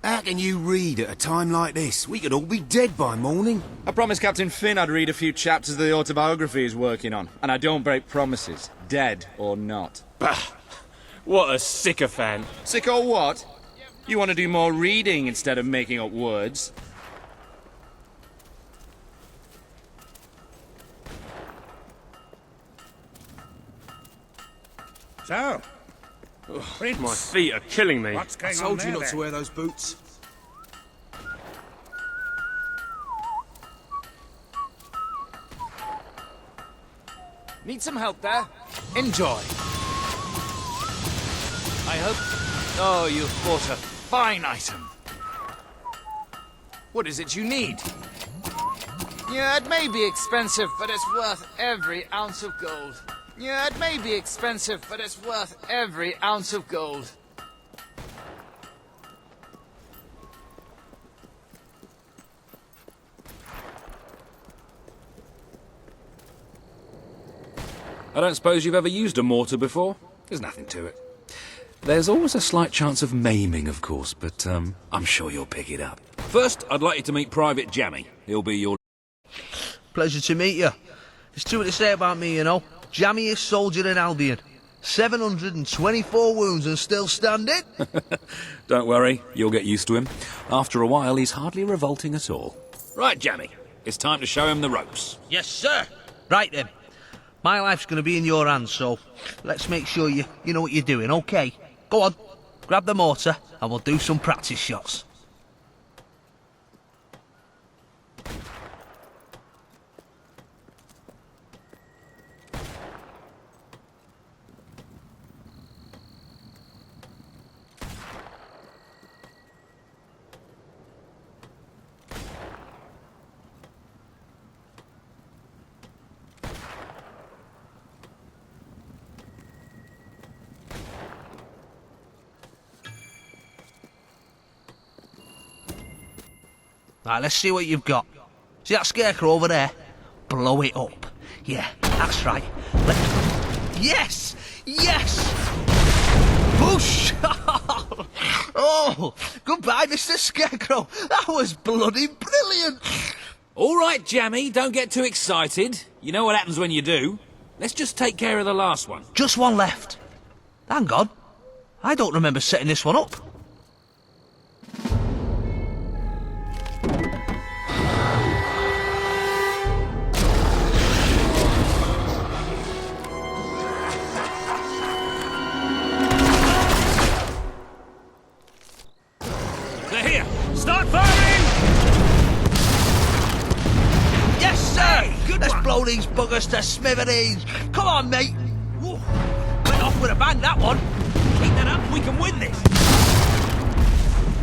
[SPEAKER 25] How can you read at a time like this? We could all be dead by morning.
[SPEAKER 24] I promised Captain Finn I'd read a few chapters of the autobiography he's working on, and I don't break promises, dead or not.
[SPEAKER 9] Bah! What a sycophant.
[SPEAKER 24] Sick or what? You want to do more reading instead of making up words?
[SPEAKER 14] So,
[SPEAKER 16] My feet are killing me.
[SPEAKER 24] What's
[SPEAKER 5] I
[SPEAKER 24] going
[SPEAKER 5] told
[SPEAKER 24] on
[SPEAKER 5] you
[SPEAKER 24] there,
[SPEAKER 5] not to
[SPEAKER 24] then?
[SPEAKER 5] wear those boots. Need some help there? Enjoy. I hope... Oh, you've bought a fine item. What is it you need?
[SPEAKER 3] Yeah, it may be expensive, but it's worth every ounce of gold. Yeah, it may be expensive, but it's worth every ounce of gold.
[SPEAKER 23] I don't suppose you've ever used a mortar before? There's nothing to it. There's always a slight chance of maiming, of course, but I'm sure you'll pick it up. First, I'd like you to meet Private Jammy. He'll be your...
[SPEAKER 6] Pleasure to meet you. There's too much to say about me, you know. Jammiest soldier in Albion. 724 wounds and still standing.
[SPEAKER 23] Don't worry, you'll get used to him. After a while, he's hardly revolting at all. Right, Jammy, it's time to show him the ropes.
[SPEAKER 6] Yes, sir. Right then. My life's going to be in your hands, so let's make sure you know what you're doing, okay? Go on, grab the mortar and we'll do some practice shots. Right, let's see what you've got. See that scarecrow over there? Blow it up. Yeah, that's right. Yes! Yes! Push! Oh, goodbye, Mr. Scarecrow. That was bloody brilliant.
[SPEAKER 23] All right, Jammy, don't get too excited. You know what happens when you do. Let's just take care of the last one.
[SPEAKER 6] Just one left. Hang on. I don't remember setting this one up.
[SPEAKER 23] They're here. Start firing!
[SPEAKER 6] Yes, sir! Let's blow these buggers to smithereens. Come on, mate. Whoa. Went off with a bang, that one.
[SPEAKER 23] Keep that up, we can win this.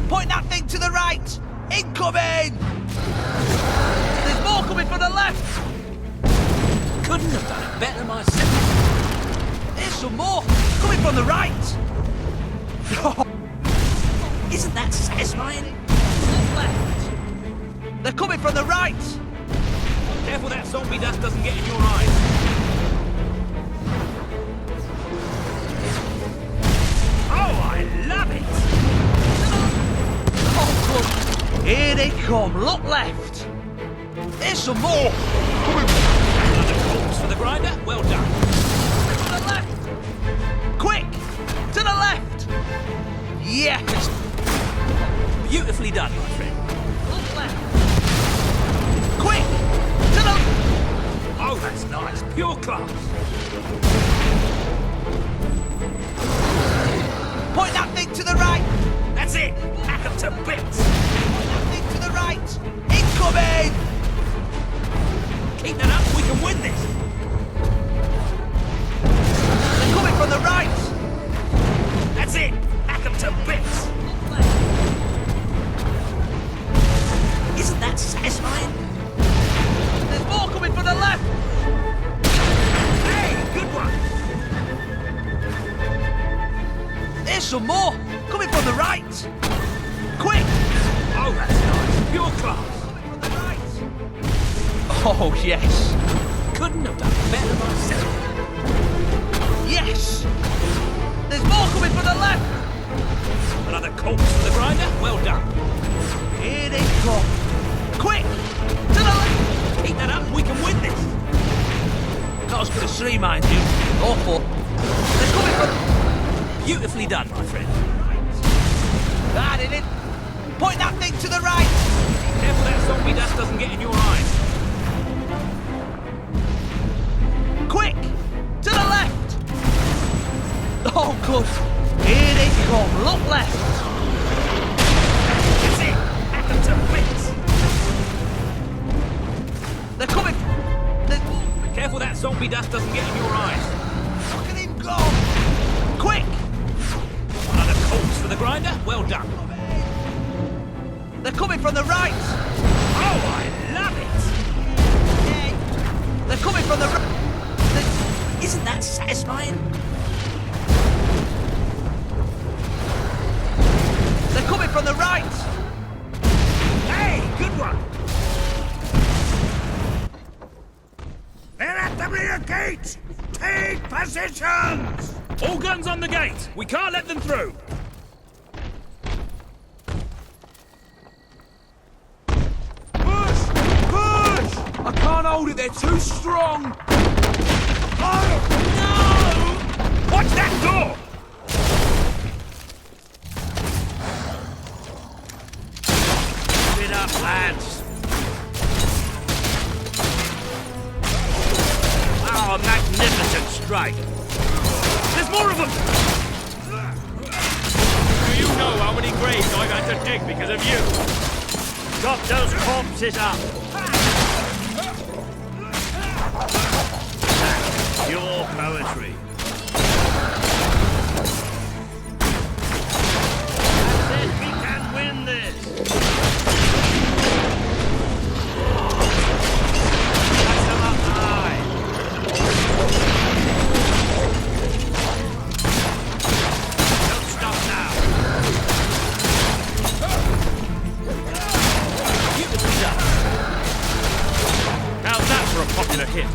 [SPEAKER 6] Point that thing to the right. Incoming! There's more coming from the left.
[SPEAKER 23] Couldn't have done it better myself.
[SPEAKER 6] There's some more coming from the right.
[SPEAKER 23] Isn't that satisfying?
[SPEAKER 6] Left. They're coming from the right.
[SPEAKER 23] Careful that zombie dust doesn't get in your eyes. Oh, I love it!
[SPEAKER 6] Oh, good. Here they come. Look left. There's some more.
[SPEAKER 23] Another corpse for the grinder. Well done.
[SPEAKER 6] To the left. Quick. To the left. Yes.
[SPEAKER 23] Beautifully done, my friend.
[SPEAKER 6] Look left. Quick. To the...
[SPEAKER 23] Oh, that's nice. Pure class.
[SPEAKER 6] Point that thing to the right.
[SPEAKER 23] That's it. Hack them to bits.
[SPEAKER 6] Point that thing to the right. Incoming.
[SPEAKER 23] Keep that up. We can win this.
[SPEAKER 6] They're coming from the right.
[SPEAKER 23] That's it. Hack them to bits. Isn't that satisfying?
[SPEAKER 6] There's more coming from the left.
[SPEAKER 23] Hey, good one.
[SPEAKER 6] There's some more coming from the right. Quick.
[SPEAKER 23] Oh, that's nice. Pure class.
[SPEAKER 6] Coming from the right. Oh, yes.
[SPEAKER 23] Couldn't have done better myself.
[SPEAKER 6] Yes. There's more coming from the left.
[SPEAKER 23] Another corpse for the grinder. Well done.
[SPEAKER 6] Here they come. Quick. To the left.
[SPEAKER 23] Keep that up. We can win this.
[SPEAKER 6] Not as good as three, mind you. Awful. They're coming from...
[SPEAKER 23] Beautifully done, my friend.
[SPEAKER 6] That did it. Point that thing to the right.
[SPEAKER 23] Careful that zombie dust doesn't get in your eyes.
[SPEAKER 6] Quick. To the left. Oh, good. Here they come. Look left. That's it. Hack them to bits. They're coming.
[SPEAKER 20] Be careful that zombie dust doesn't get in your eyes.
[SPEAKER 6] Look at him go. Quick.
[SPEAKER 20] Another corpse for the grinder? Well done.
[SPEAKER 6] They're coming from the right.
[SPEAKER 20] Oh, I love it.
[SPEAKER 6] They're coming from the right. Isn't that satisfying? They're coming from the right.
[SPEAKER 20] Hey, good one.
[SPEAKER 14] They're at the rear gate! Take positions!
[SPEAKER 20] All guns on the gate. We can't let them through.
[SPEAKER 5] Push! Push! I can't hold it, they're too strong!
[SPEAKER 20] Oh, no! Watch that door!
[SPEAKER 19] Get up, lads! Oh, magnificent strike!
[SPEAKER 20] There's more of them!
[SPEAKER 16] Do you know how many graves I've had to dig because of you?
[SPEAKER 19] Chop those corpses up! Pure poetry. That's it, we can win this! Light them up high! Don't stop now!
[SPEAKER 20] You can be done.
[SPEAKER 16] How's that for a popular hit?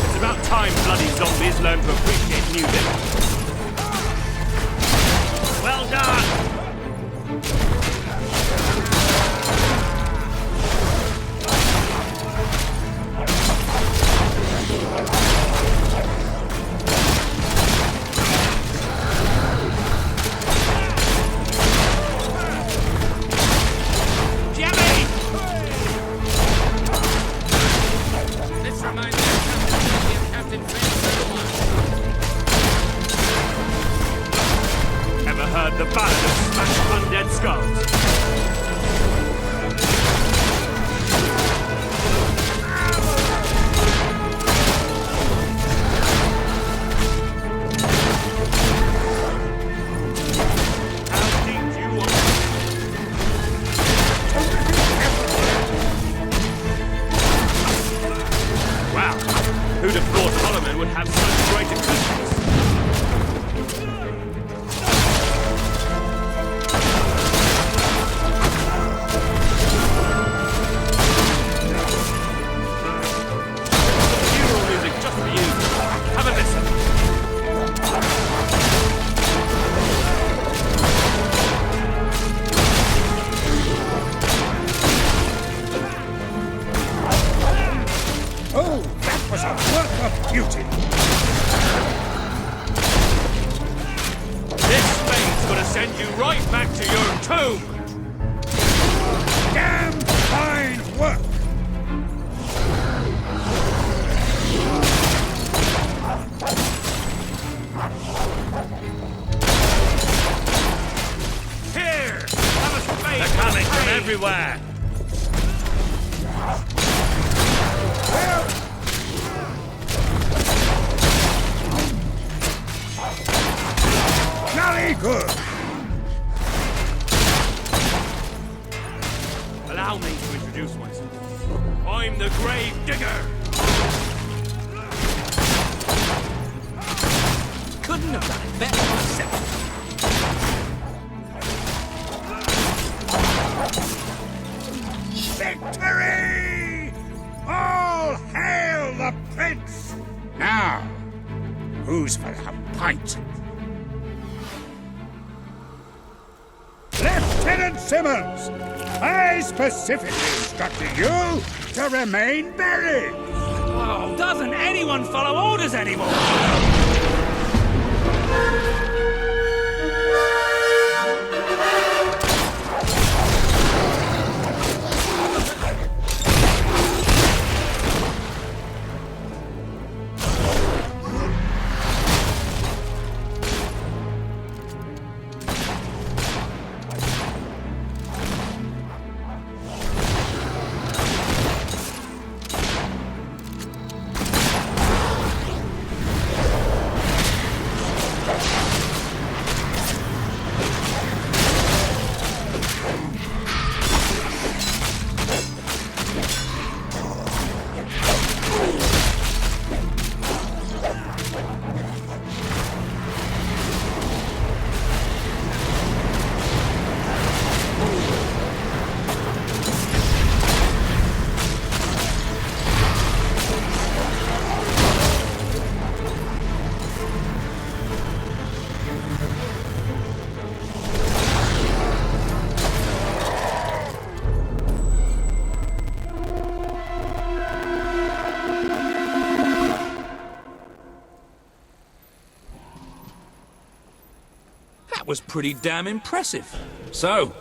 [SPEAKER 16] It's about time bloody zombies learn to appreciate music.
[SPEAKER 19] Well done!
[SPEAKER 16] This reminds me of Captain Fable.
[SPEAKER 19] Ever heard the ballad of smashed undead skulls? How deep do you want?
[SPEAKER 16] Wow, who'd have thought Solomon would have such great acoustics? Funeral music just for you. Have a listen.
[SPEAKER 14] Oh, that was a work of beauty!
[SPEAKER 16] This spade's gonna send you right back to your tomb!
[SPEAKER 14] Damn fine work!
[SPEAKER 16] Here! Have a spade!
[SPEAKER 19] They're coming from everywhere!
[SPEAKER 14] Jolly good!
[SPEAKER 16] Allow me to introduce myself. I'm the Grave Digger!
[SPEAKER 20] Couldn't have done it better myself.
[SPEAKER 14] Victory! All hail the Prince! Now, who's for a pint? Lieutenant Simmons, I specifically instructed you to remain buried.
[SPEAKER 20] Oh, doesn't anyone follow orders anymore?
[SPEAKER 23] That was pretty damn impressive. So,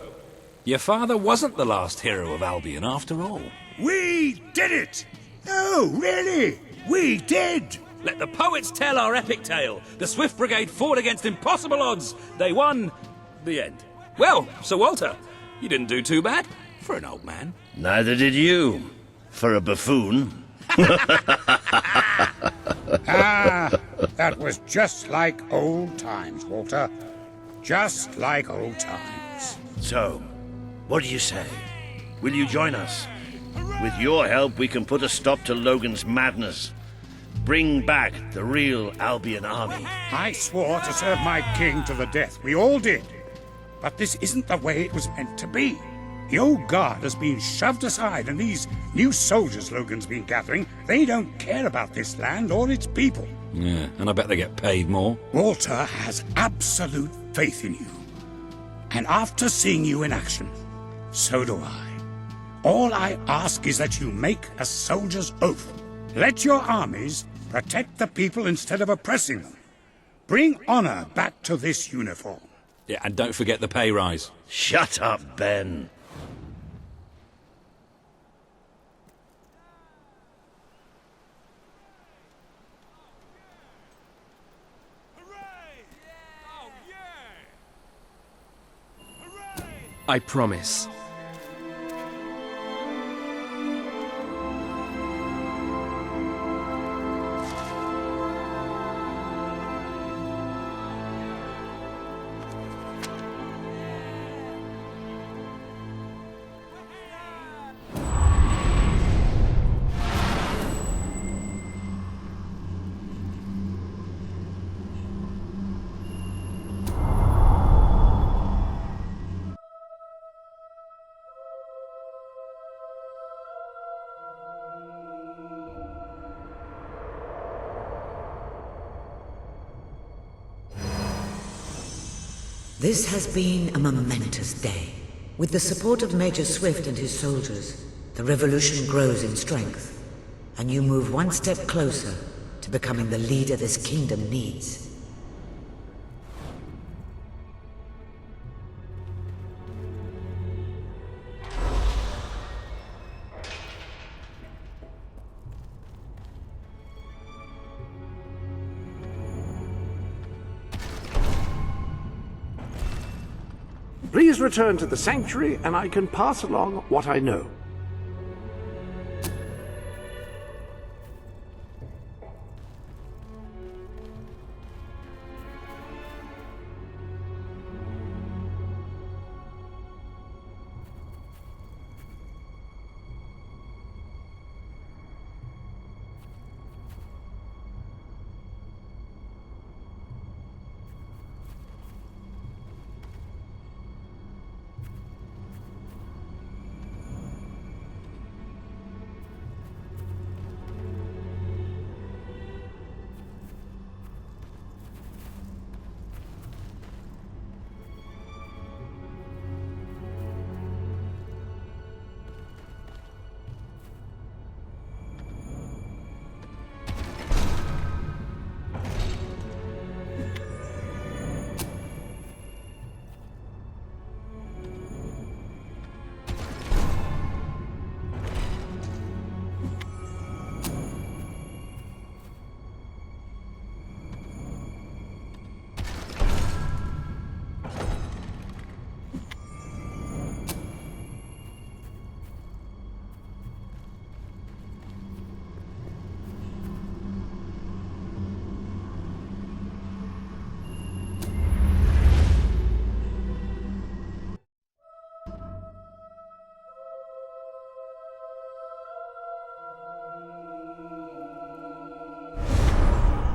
[SPEAKER 23] your father wasn't the last hero of Albion after all.
[SPEAKER 14] We did it! Oh, really? We did!
[SPEAKER 23] Let the poets tell our epic tale. The Swift Brigade fought against impossible odds. They won. The end. Well, Sir Walter, you didn't do too bad for an old man.
[SPEAKER 19] Neither did you. For a buffoon.
[SPEAKER 14] Ah, that was just like old times, Walter. Just like old times.
[SPEAKER 19] So, what do you say? Will you join us? With your help, we can put a stop to Logan's madness. Bring back the real Albion army.
[SPEAKER 14] I swore to serve my king to the death. We all did. But this isn't the way it was meant to be. The old guard has been shoved aside, and these new soldiers Logan's been gathering, they don't care about this land or its people.
[SPEAKER 23] Yeah, and I bet they get paid more.
[SPEAKER 14] Walter has absolute faith in you. And after seeing you in action, so do I. All I ask is that you make a soldier's oath. Let your armies protect the people instead of oppressing them. Bring honor back to this uniform.
[SPEAKER 23] Yeah, and don't forget the pay rise.
[SPEAKER 19] Shut up, Ben.
[SPEAKER 4] I promise.
[SPEAKER 22] This has been a momentous day. With the support of Major Swift and his soldiers, the revolution grows in strength, and you move one step closer to becoming the leader this kingdom needs.
[SPEAKER 1] Please return to the sanctuary, and I can pass along what I know.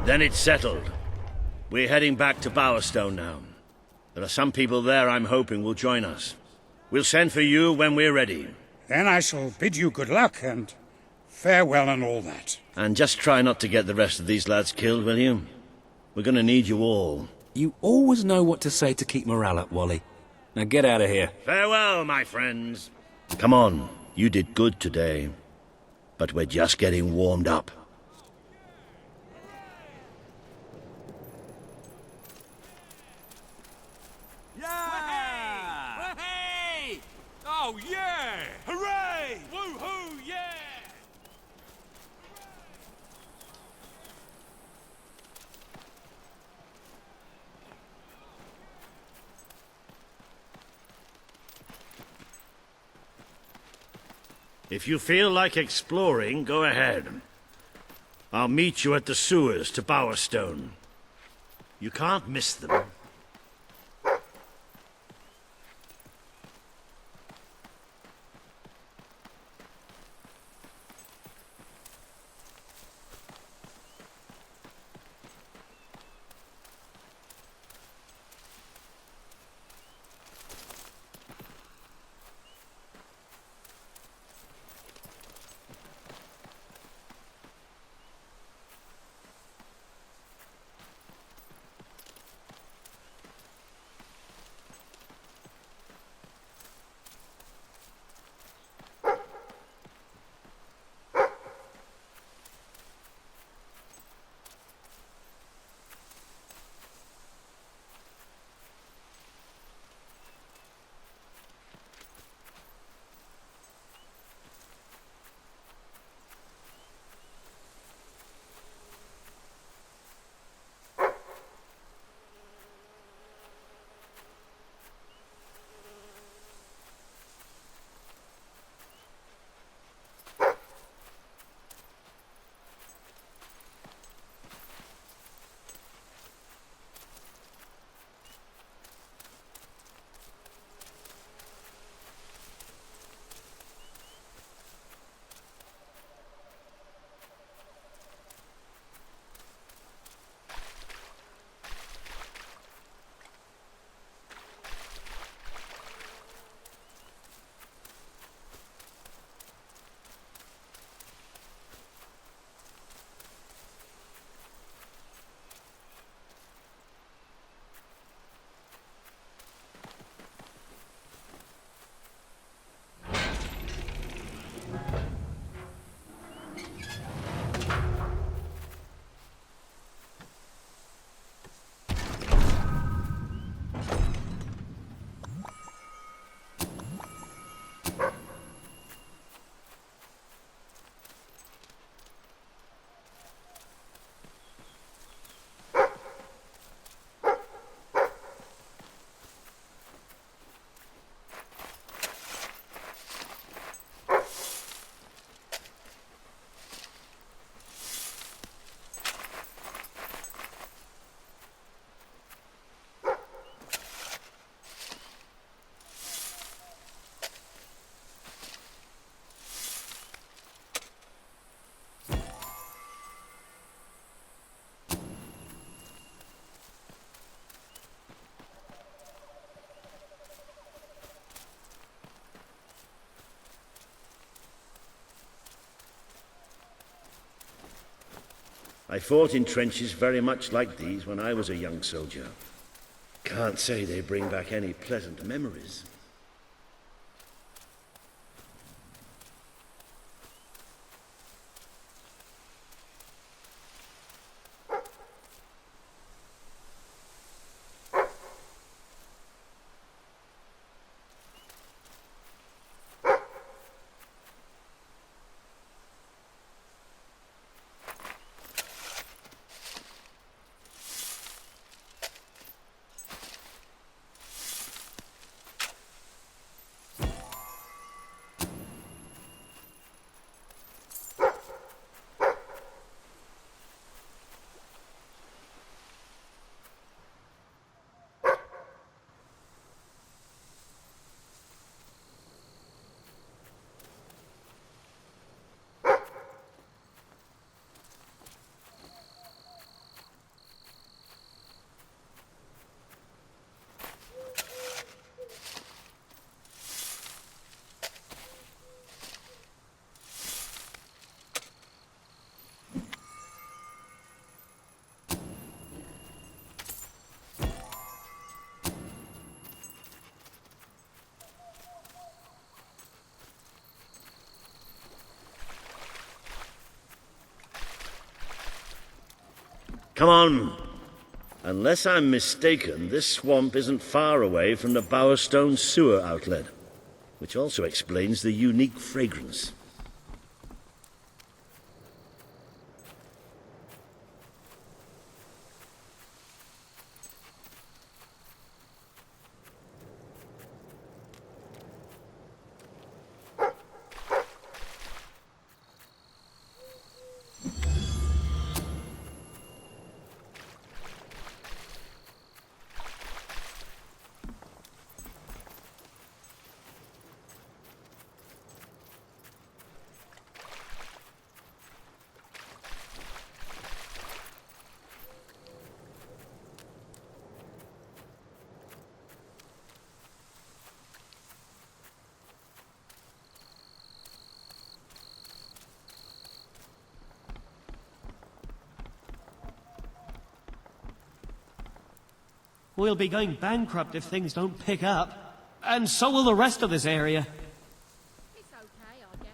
[SPEAKER 19] Then it's settled. We're heading back to Bowerstone now. There are some people there I'm hoping will join us. We'll send for you when we're ready.
[SPEAKER 14] Then I shall bid you good luck and farewell and all that.
[SPEAKER 19] And just try not to get the rest of these lads killed, will you? We're gonna need you all.
[SPEAKER 23] You always know what to say to keep morale up, Wally. Now get out of here.
[SPEAKER 19] Farewell, my friends. Come on, you did good today. But we're just getting warmed up. If you feel like exploring, go ahead. I'll meet you at the sewers to Bowerstone. You can't miss them. I fought in trenches very much like these when I was a young soldier. Can't say they bring back any pleasant memories. Come on. Unless I'm mistaken, this swamp isn't far away from the Bowerstone sewer outlet, which also explains the unique fragrance.
[SPEAKER 4] We'll be going bankrupt if things don't pick up. And so will the rest of this area.
[SPEAKER 2] It's okay, I guess.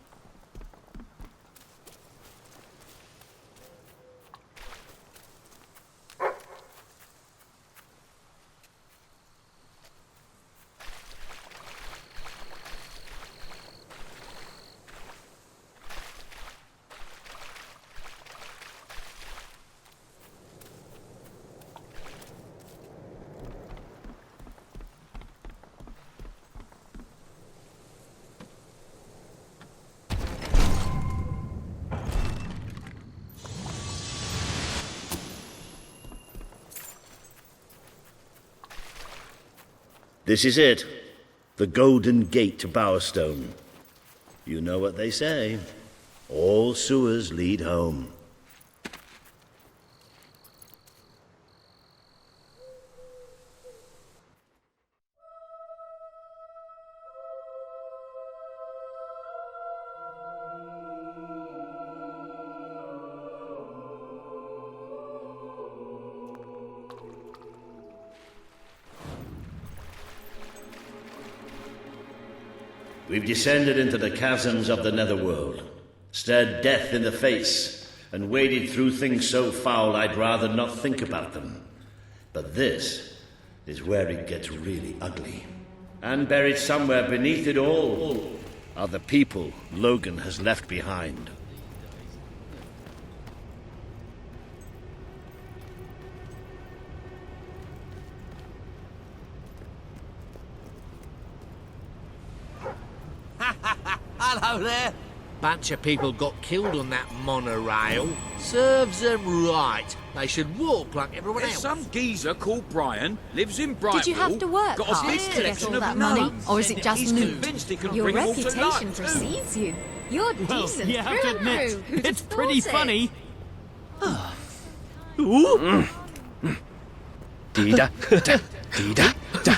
[SPEAKER 19] This is it. The Golden Gate to Bowerstone. You know what they say. All sewers lead home. We've descended into the chasms of the netherworld, stared death in the face, and waded through things so foul I'd rather not think about them. But this is where it gets really ugly. And buried somewhere beneath it all are the people Logan has left behind.
[SPEAKER 7] Hello there. Bunch of people got killed on that monorail. Serves them right. They should walk like everyone
[SPEAKER 5] There's
[SPEAKER 7] else.
[SPEAKER 5] some geezer called Brian, lives in Brightwell.
[SPEAKER 11] Did you have to work
[SPEAKER 5] got a
[SPEAKER 11] hard
[SPEAKER 5] big
[SPEAKER 11] to get
[SPEAKER 5] collection
[SPEAKER 11] all
[SPEAKER 5] of
[SPEAKER 11] that money,
[SPEAKER 5] gnomes.
[SPEAKER 11] or is it just
[SPEAKER 5] He's
[SPEAKER 11] loot?
[SPEAKER 5] convinced he can
[SPEAKER 11] Your
[SPEAKER 5] bring them all to
[SPEAKER 11] reputation
[SPEAKER 5] life, too.
[SPEAKER 11] precedes you. You're
[SPEAKER 4] Well,
[SPEAKER 11] decent
[SPEAKER 4] you have to
[SPEAKER 11] through and
[SPEAKER 4] admit,
[SPEAKER 11] through. Who'd
[SPEAKER 4] it's
[SPEAKER 11] have
[SPEAKER 4] pretty
[SPEAKER 11] thought
[SPEAKER 4] funny.
[SPEAKER 11] Ooh.
[SPEAKER 4] Dee-da, da, dee-da, da.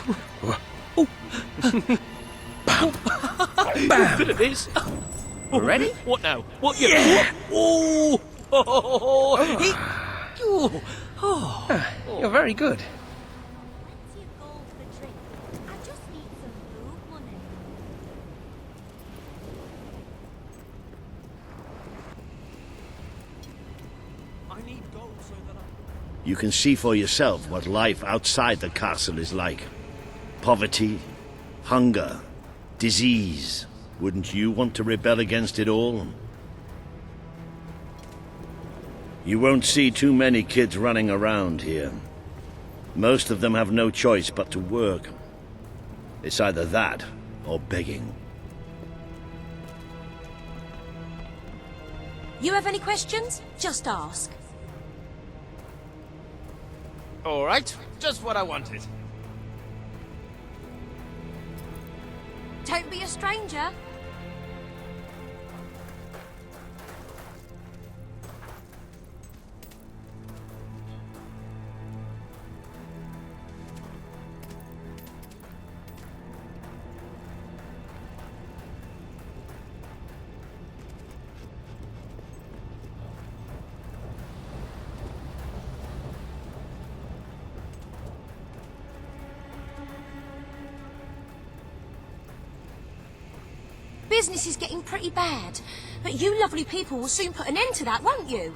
[SPEAKER 9] Bam! Good at this.
[SPEAKER 4] Ready?
[SPEAKER 9] What now? What you?
[SPEAKER 4] Yeah.
[SPEAKER 9] Ooh!
[SPEAKER 4] You're very good.
[SPEAKER 19] You can see for yourself what life outside the castle is like. Poverty, hunger, disease. Wouldn't you want to rebel against it all? You won't see too many kids running around here. Most of them have no choice but to work. It's either that or begging.
[SPEAKER 8] You have any questions? Just ask.
[SPEAKER 3] All right, just what I wanted.
[SPEAKER 8] Don't be a stranger. Business is getting pretty bad, but you lovely people will soon put an end to that, won't you?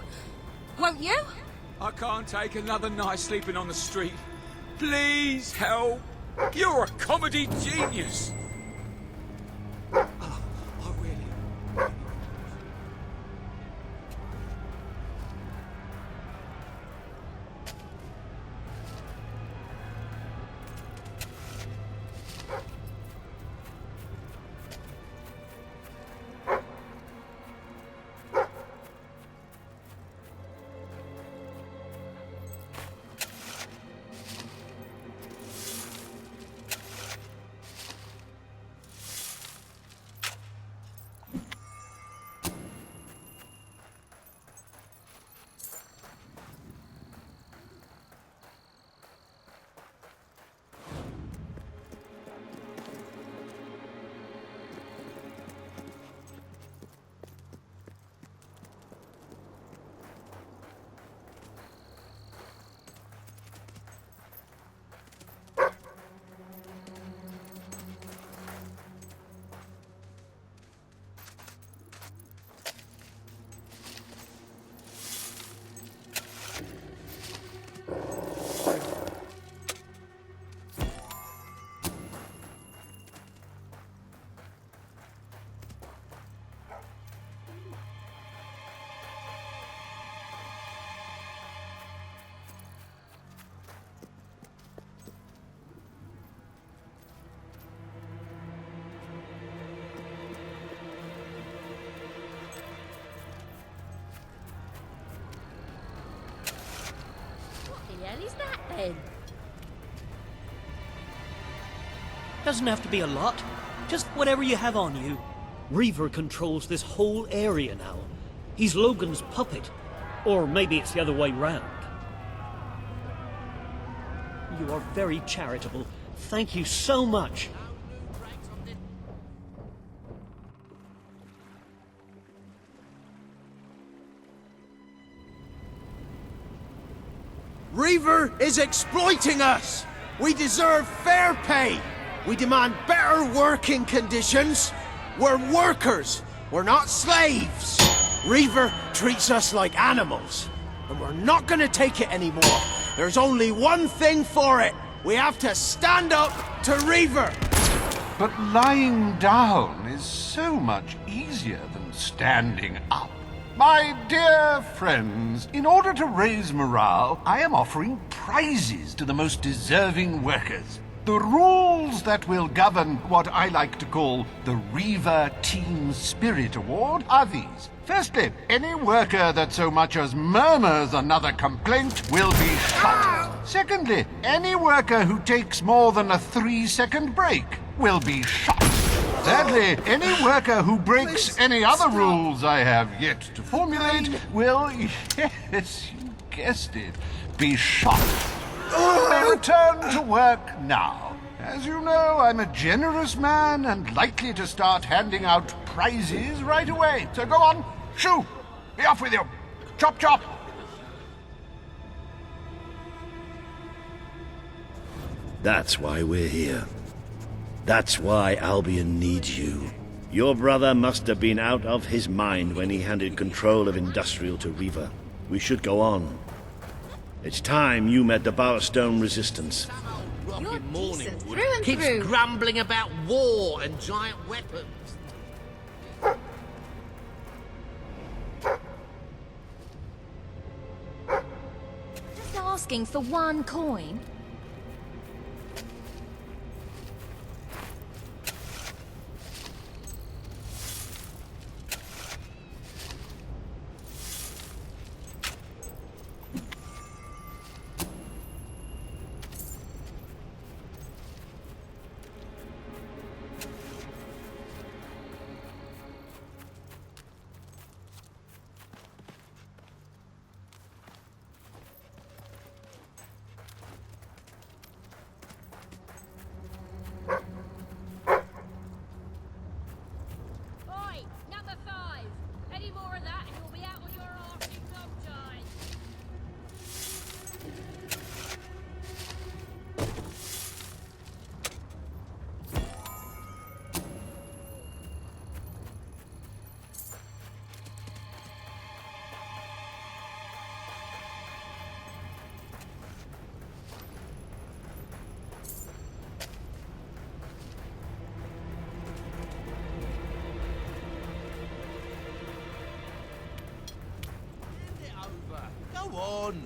[SPEAKER 8] Won't you?
[SPEAKER 5] I can't take another night sleeping on the street. Please help. You're a comedy genius.
[SPEAKER 11] hell is that then?
[SPEAKER 4] Doesn't have to be a lot. Just whatever you have on you. Reaver controls this whole area now. He's Logan's puppet. Or maybe it's the other way round. You are very charitable. Thank you so much.
[SPEAKER 25] Reaver is exploiting us! We deserve fair pay! We demand better working conditions! We're workers! We're not slaves! Reaver treats us like animals, and we're not gonna take it anymore. There's only one thing for it. We have to stand up to Reaver!
[SPEAKER 1] But lying down is so much easier than standing up. My dear friends, in order to raise morale, I am offering prizes to the most deserving workers. The rules that will govern what I like to call the Reaver Team Spirit Award are these. Firstly, any worker that so much as murmurs another complaint will be shot. Secondly, any worker who takes more than a 3-second break will be shot. Thirdly, any worker who breaks any other rules I have yet to formulate will, yes, you guessed it, be shot. Return to work now. As you know, I'm a generous man and likely to start handing out prizes right away. So go on, shoo! Be off with you! Chop chop!
[SPEAKER 19] That's why we're here. That's why Albion needs you. Your brother must have been out of his mind when he handed control of Industrial to Reaver. We should go on. It's time you met the Bowerstone Resistance.
[SPEAKER 11] You're decent through and
[SPEAKER 7] Keeps
[SPEAKER 11] through.
[SPEAKER 7] grumbling about war and giant weapons.
[SPEAKER 11] Just asking for one coin.
[SPEAKER 2] Oi, number 5. Any more of that and you'll be out on your arse in no time.
[SPEAKER 3] Go on!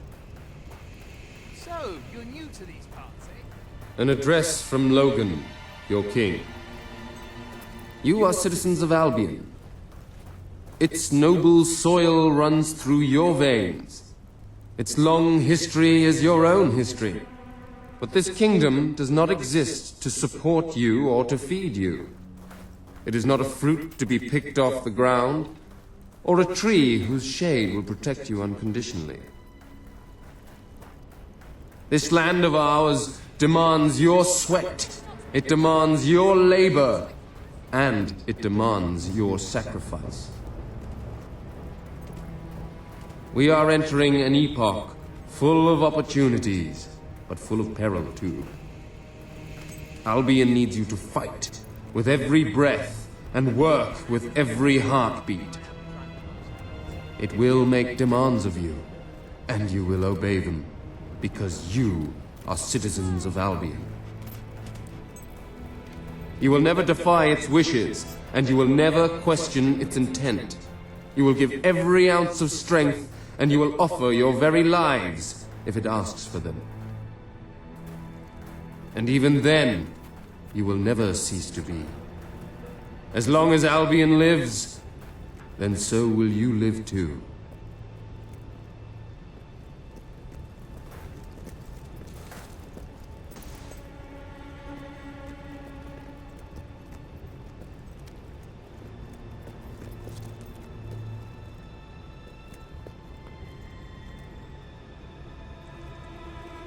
[SPEAKER 3] So, you're new to these parts, eh?
[SPEAKER 10] An address from Logan, your king. You are citizens of Albion. Its noble soil runs through your veins. Its long history is your own history. But this kingdom does not exist to support you or to feed you. It is not a fruit to be picked off the ground, or a tree whose shade will protect you unconditionally. This land of ours demands your sweat, it demands your labor, and it demands your sacrifice. We are entering an epoch full of opportunities, but full of peril too. Albion needs you to fight with every breath and work with every heartbeat. It will make demands of you, and you will obey them, because you are citizens of Albion. You will never defy its wishes, and you will never question its intent. You will give every ounce of strength, and you will offer your very lives if it asks for them. And even then, you will never cease to be. As long as Albion lives, then so will you live too.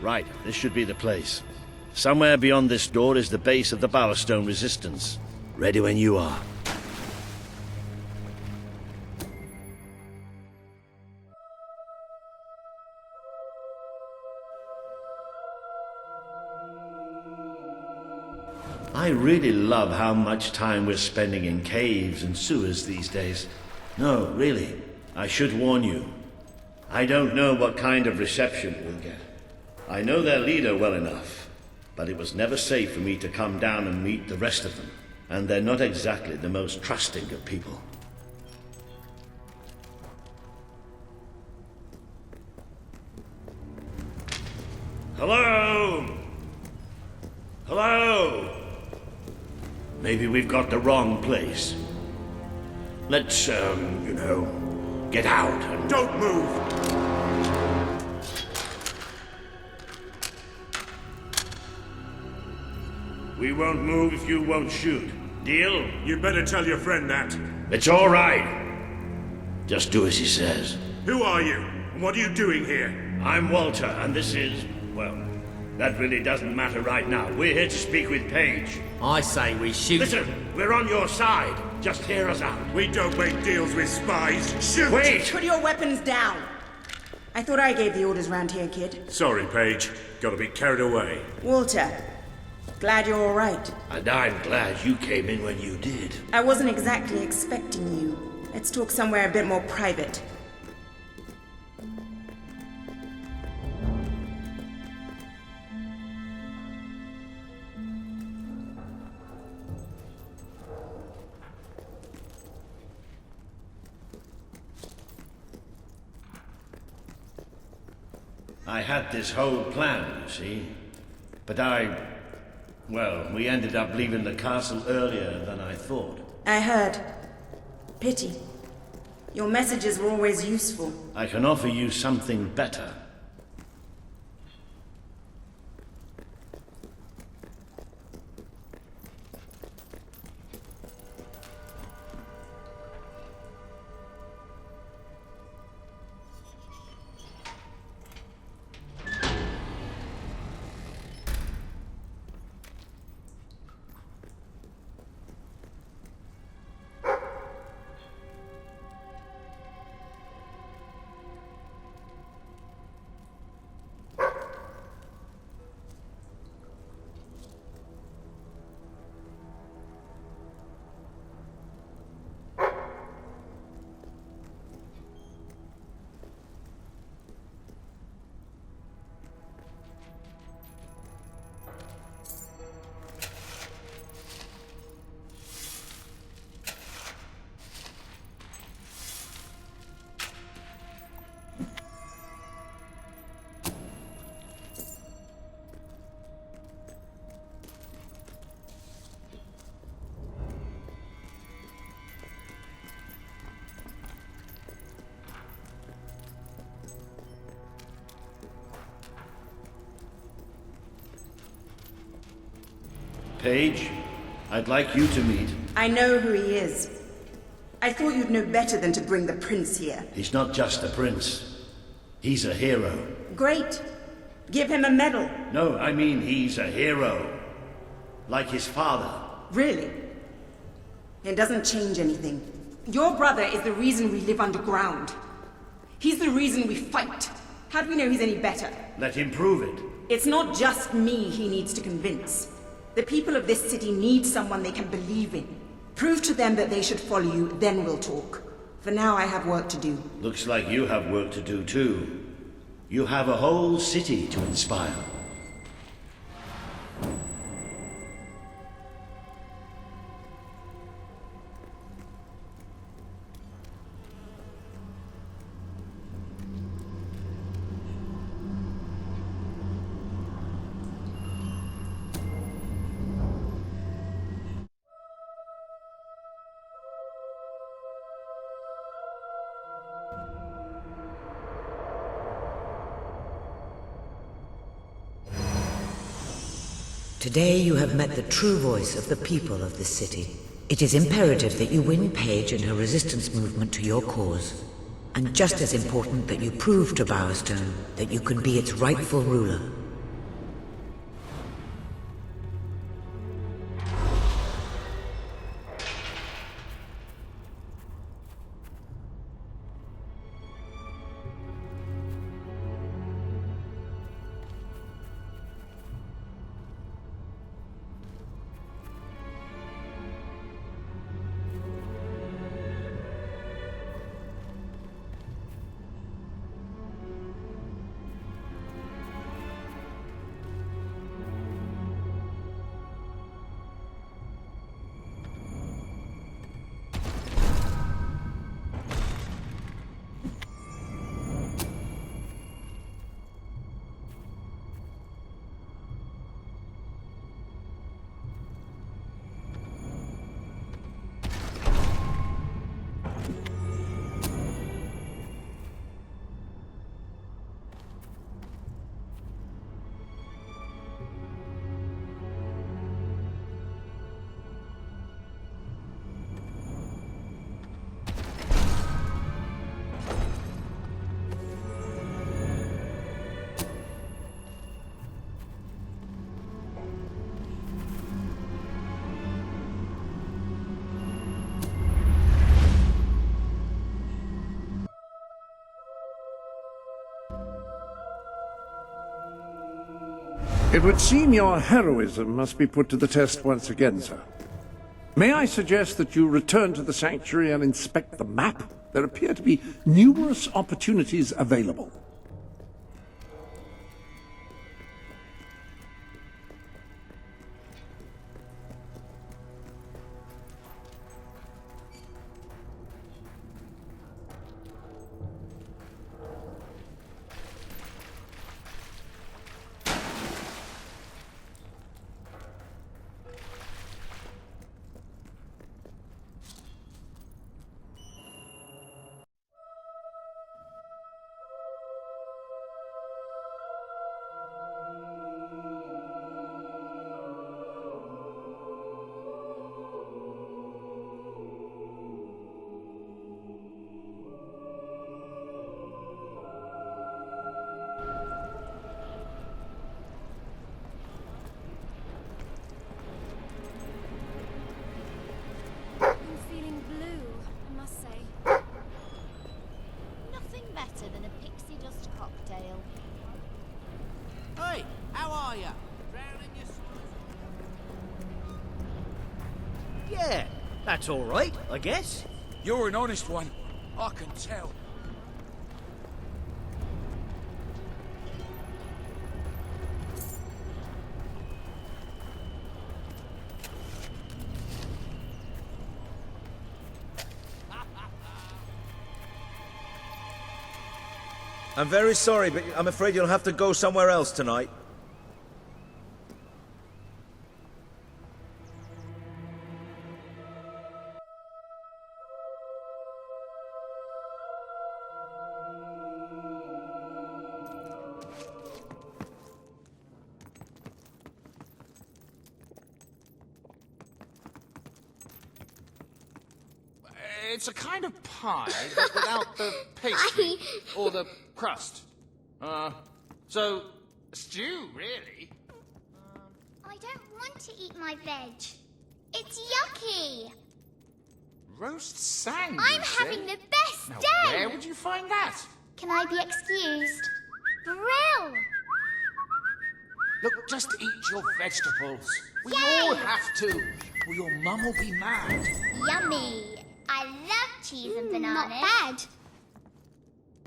[SPEAKER 19] Right, this should be the place. Somewhere beyond this door is the base of the Bowerstone Resistance. Ready when you are. I really love how much time we're spending in caves and sewers these days. No, really, I should warn you. I don't know what kind of reception we'll get. I know their leader well enough, but it was never safe for me to come down and meet the rest of them. And they're not exactly the most trusting of people. Hello? Hello? Maybe we've got the wrong place. Let's, get out and...
[SPEAKER 14] Don't move!
[SPEAKER 19] We won't move if you won't shoot. Deal?
[SPEAKER 14] You better tell your friend that.
[SPEAKER 19] It's all right. Just do as he says.
[SPEAKER 14] Who are you? And what are you doing here?
[SPEAKER 19] I'm Walter, and this is... well, that really doesn't matter right now. We're here to speak with Paige.
[SPEAKER 7] I say we shoot.
[SPEAKER 19] Listen, we're on your side. Just hear us out.
[SPEAKER 14] We don't make deals with spies. Shoot!
[SPEAKER 19] Wait!
[SPEAKER 13] Put your weapons down. I thought I gave the orders round here, kid.
[SPEAKER 14] Sorry, Paige. Got a bit carried away.
[SPEAKER 13] Walter, glad you're all right.
[SPEAKER 19] And I'm glad you came in when you did.
[SPEAKER 13] I wasn't exactly expecting you. Let's talk somewhere a bit more private.
[SPEAKER 19] I had this whole plan, you see. But well, we ended up leaving the castle earlier than I thought.
[SPEAKER 13] I heard. Pity. Your messages were always useful.
[SPEAKER 19] I can offer you something better. Paige, I'd like you to meet...
[SPEAKER 13] I know who he is. I thought you'd know better than to bring the prince here.
[SPEAKER 19] He's not just a prince. He's a hero.
[SPEAKER 13] Great. Give him a medal.
[SPEAKER 19] No, I mean he's a hero. Like his father.
[SPEAKER 13] Really? It doesn't change anything. Your brother is the reason we live underground. He's the reason we fight. How do we know he's any better?
[SPEAKER 19] Let him prove it.
[SPEAKER 13] It's not just me he needs to convince. The people of this city need someone they can believe in. Prove to them that they should follow you, then we'll talk. For now, I have work to do.
[SPEAKER 19] Looks like you have work to do too. You have a whole city to inspire.
[SPEAKER 22] Today you have met the true voice of the people of this city. It is imperative that you win Paige and her resistance movement to your cause. And just as important that you prove to Bowerstone that you can be its rightful ruler.
[SPEAKER 1] It would seem your heroism must be put to the test once again, sir. May I suggest that you return to the sanctuary and inspect the map? There appear to be numerous opportunities available.
[SPEAKER 11] Better than a pixie dust cocktail.
[SPEAKER 7] Hey, how are you? Drowning your...
[SPEAKER 4] Yeah, that's all right, I guess.
[SPEAKER 5] You're an honest one. I can tell.
[SPEAKER 12] I'm very sorry, but I'm afraid you'll have to go somewhere else tonight.
[SPEAKER 3] It's a kind of pie, but without the pastry or the crust. So stew, really.
[SPEAKER 15] I don't want to eat my veg. It's yucky.
[SPEAKER 3] Roast sang.
[SPEAKER 15] I'm having the best
[SPEAKER 3] Now,
[SPEAKER 15] day.
[SPEAKER 3] where would you find that?
[SPEAKER 15] Can I be excused? Brill.
[SPEAKER 3] Look, just eat your vegetables. We
[SPEAKER 15] Yay!
[SPEAKER 3] all have to, or your mum will be mad.
[SPEAKER 15] Yummy. I love cheese and bananas. Not bad.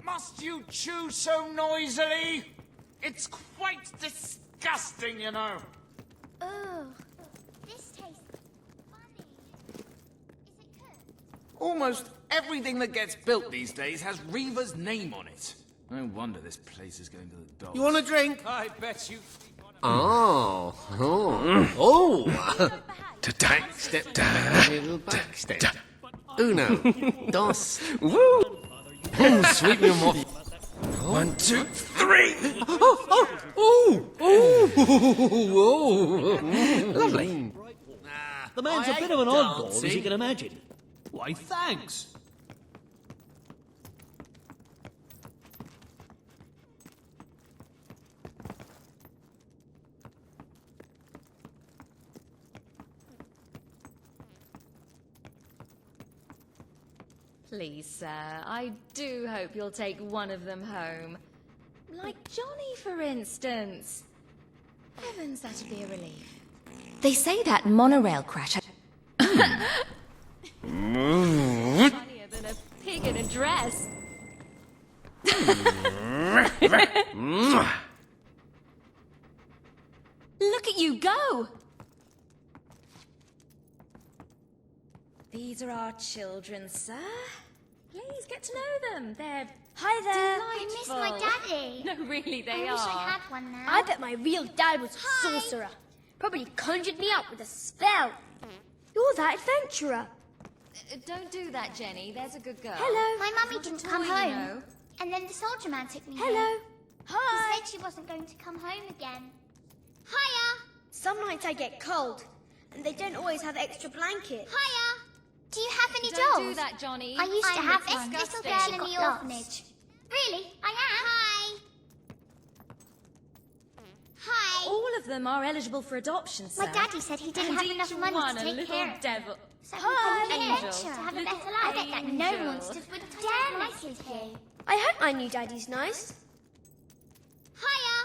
[SPEAKER 3] Must you chew so noisily? It's quite disgusting, you know.
[SPEAKER 15] Oh, this tastes funny. Is it cooked?
[SPEAKER 3] Almost everything that gets built these days has Reaver's name on it. No wonder this place is going to the dogs.
[SPEAKER 25] You want a drink?
[SPEAKER 3] I bet you...
[SPEAKER 7] Oh, back step, little back step. Uno, dos, woo! Sweep them off. 1, 2, 3. Lovely.
[SPEAKER 4] The man's a bit of an oddball, as you can imagine.
[SPEAKER 25] Why, thanks.
[SPEAKER 11] Please, sir, I do hope you'll take one of them home. Like Johnny, for instance. Heavens, that'd be a relief. They say that monorail crash had... funnier than a pig in a dress. Look at you go! These are our children, sir. Please get to know them. They're
[SPEAKER 15] Hi there.
[SPEAKER 11] delightful.
[SPEAKER 15] I miss my daddy.
[SPEAKER 11] No, really, they
[SPEAKER 15] I wish
[SPEAKER 11] are.
[SPEAKER 15] I had one now.
[SPEAKER 17] I bet my real dad was a sorcerer. Probably conjured me up with a spell. You're that adventurer.
[SPEAKER 11] Don't do that, Jenny. There's a good girl.
[SPEAKER 15] Hello. My mummy
[SPEAKER 11] Not a
[SPEAKER 15] didn't
[SPEAKER 11] toy,
[SPEAKER 15] come
[SPEAKER 11] you
[SPEAKER 15] home.
[SPEAKER 11] know.
[SPEAKER 15] And then the soldier man took me
[SPEAKER 17] Hello.
[SPEAKER 15] home.
[SPEAKER 17] Hi.
[SPEAKER 15] She said she wasn't going to come home again. Hiya.
[SPEAKER 17] Some nights I get cold, and they don't always have extra blankets.
[SPEAKER 15] Hiya. Do you have any
[SPEAKER 11] Don't
[SPEAKER 15] dolls?
[SPEAKER 11] do that, Johnny.
[SPEAKER 15] I used to have
[SPEAKER 11] one.
[SPEAKER 15] this little
[SPEAKER 11] Disgusting.
[SPEAKER 15] girl in the orphanage. Really? I am. Hi. Hi.
[SPEAKER 11] All of them are eligible for adoption, sir.
[SPEAKER 15] My daddy said he didn't
[SPEAKER 11] And
[SPEAKER 15] have
[SPEAKER 11] each
[SPEAKER 15] enough money
[SPEAKER 11] one
[SPEAKER 15] to
[SPEAKER 11] a
[SPEAKER 15] take
[SPEAKER 11] little
[SPEAKER 15] care of.
[SPEAKER 11] devil.
[SPEAKER 15] So
[SPEAKER 11] Hi,
[SPEAKER 15] we can
[SPEAKER 11] angel.
[SPEAKER 15] adventure to have a
[SPEAKER 11] Little
[SPEAKER 15] better life. I bet that no
[SPEAKER 11] angel.
[SPEAKER 15] monsters would dare like it here.
[SPEAKER 17] I hope my new daddy's nice.
[SPEAKER 15] Hiya.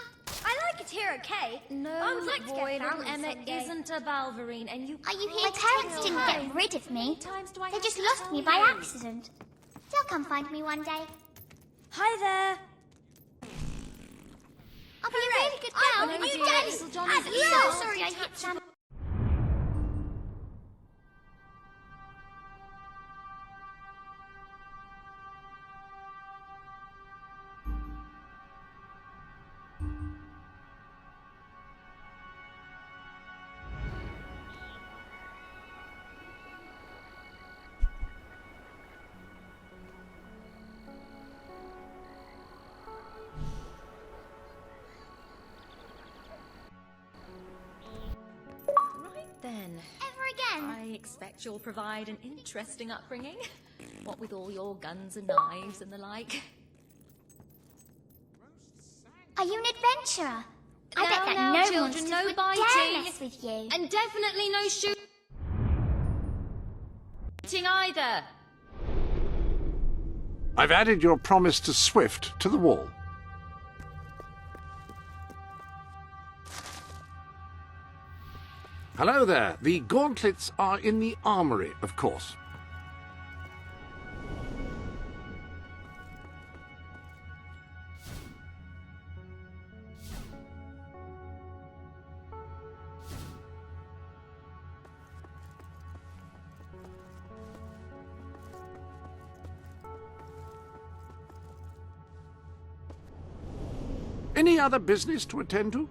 [SPEAKER 17] I like it here okay.
[SPEAKER 11] No,
[SPEAKER 17] I'd like to get
[SPEAKER 11] Boy, little
[SPEAKER 17] family
[SPEAKER 11] Emma
[SPEAKER 17] someday.
[SPEAKER 11] isn't a Balverine, and you
[SPEAKER 15] Are you here?
[SPEAKER 11] can't
[SPEAKER 15] My parents
[SPEAKER 11] take
[SPEAKER 15] didn't
[SPEAKER 11] her
[SPEAKER 15] get
[SPEAKER 11] home.
[SPEAKER 15] rid of me.
[SPEAKER 11] Times do I
[SPEAKER 15] They
[SPEAKER 11] have
[SPEAKER 15] just
[SPEAKER 11] to
[SPEAKER 15] lost
[SPEAKER 11] tell
[SPEAKER 15] me by
[SPEAKER 11] you?
[SPEAKER 15] accident. They'll come find me one day.
[SPEAKER 17] Hi there.
[SPEAKER 15] I'll be a really good girl.
[SPEAKER 11] Oh,
[SPEAKER 15] You
[SPEAKER 11] dear,
[SPEAKER 15] Daddy.
[SPEAKER 11] little Johnny's
[SPEAKER 15] I'm
[SPEAKER 11] ear.
[SPEAKER 15] so sorry I hit Sam.
[SPEAKER 11] Right then.
[SPEAKER 15] Ever again?
[SPEAKER 11] I expect you'll provide an interesting upbringing. What with all your guns and knives and the like.
[SPEAKER 15] Are you an adventurer? I bet that
[SPEAKER 11] Now,
[SPEAKER 15] no
[SPEAKER 11] children,
[SPEAKER 15] monsters
[SPEAKER 11] no
[SPEAKER 15] would
[SPEAKER 11] biting.
[SPEAKER 15] dare mess with you.
[SPEAKER 11] And definitely no shooting either.
[SPEAKER 1] I've added your promise to Swift to the wall. Hello there. The gauntlets are in the armory, of course. Any other business to attend to?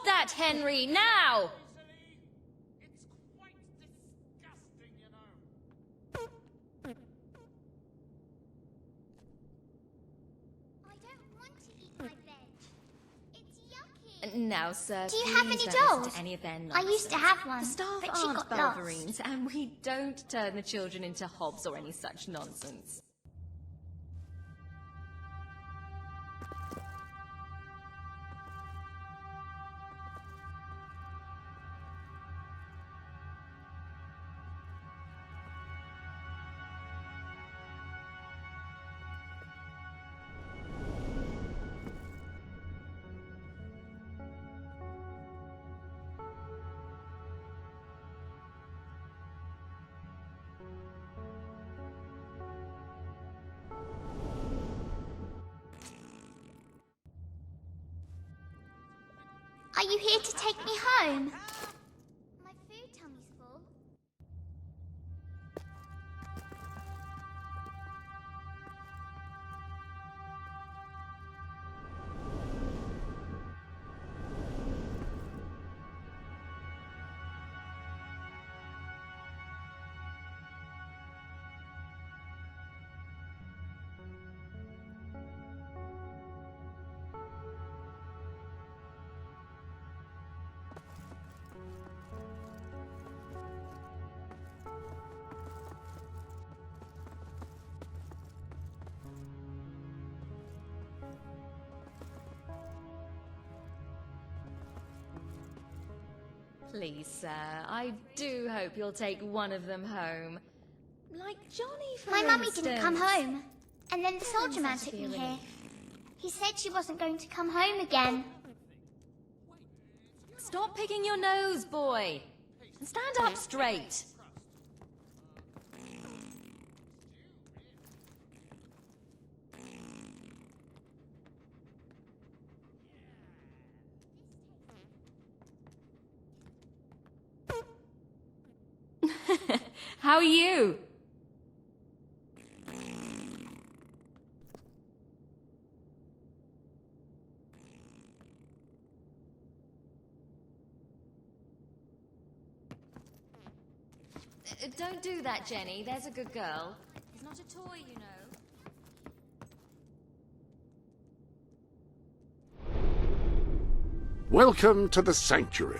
[SPEAKER 11] Stop that, Henry, now! Now, sir,
[SPEAKER 15] Do you have any
[SPEAKER 11] please don't listen
[SPEAKER 15] dolls?
[SPEAKER 11] to any of their
[SPEAKER 15] I used to have one,
[SPEAKER 11] The staff
[SPEAKER 15] but she
[SPEAKER 11] aren't
[SPEAKER 15] got lost.
[SPEAKER 11] Balverines, and we don't turn the children into hobs or any such nonsense.
[SPEAKER 15] Are you here to take me home? My food tummy's full.
[SPEAKER 11] Please, sir, I do hope you'll take one of them home. Like Johnny, for
[SPEAKER 15] My mummy
[SPEAKER 11] instance.
[SPEAKER 15] didn't come home. And then the
[SPEAKER 11] Heavens,
[SPEAKER 15] soldier man
[SPEAKER 11] that'd
[SPEAKER 15] took
[SPEAKER 11] be a
[SPEAKER 15] me here.
[SPEAKER 11] relief.
[SPEAKER 15] He said she wasn't going to come home again.
[SPEAKER 11] Stop picking your nose, boy. And stand up straight. How are you? Don't do that, Jenny. There's a good girl. He's not a toy, you know.
[SPEAKER 1] Welcome to the sanctuary.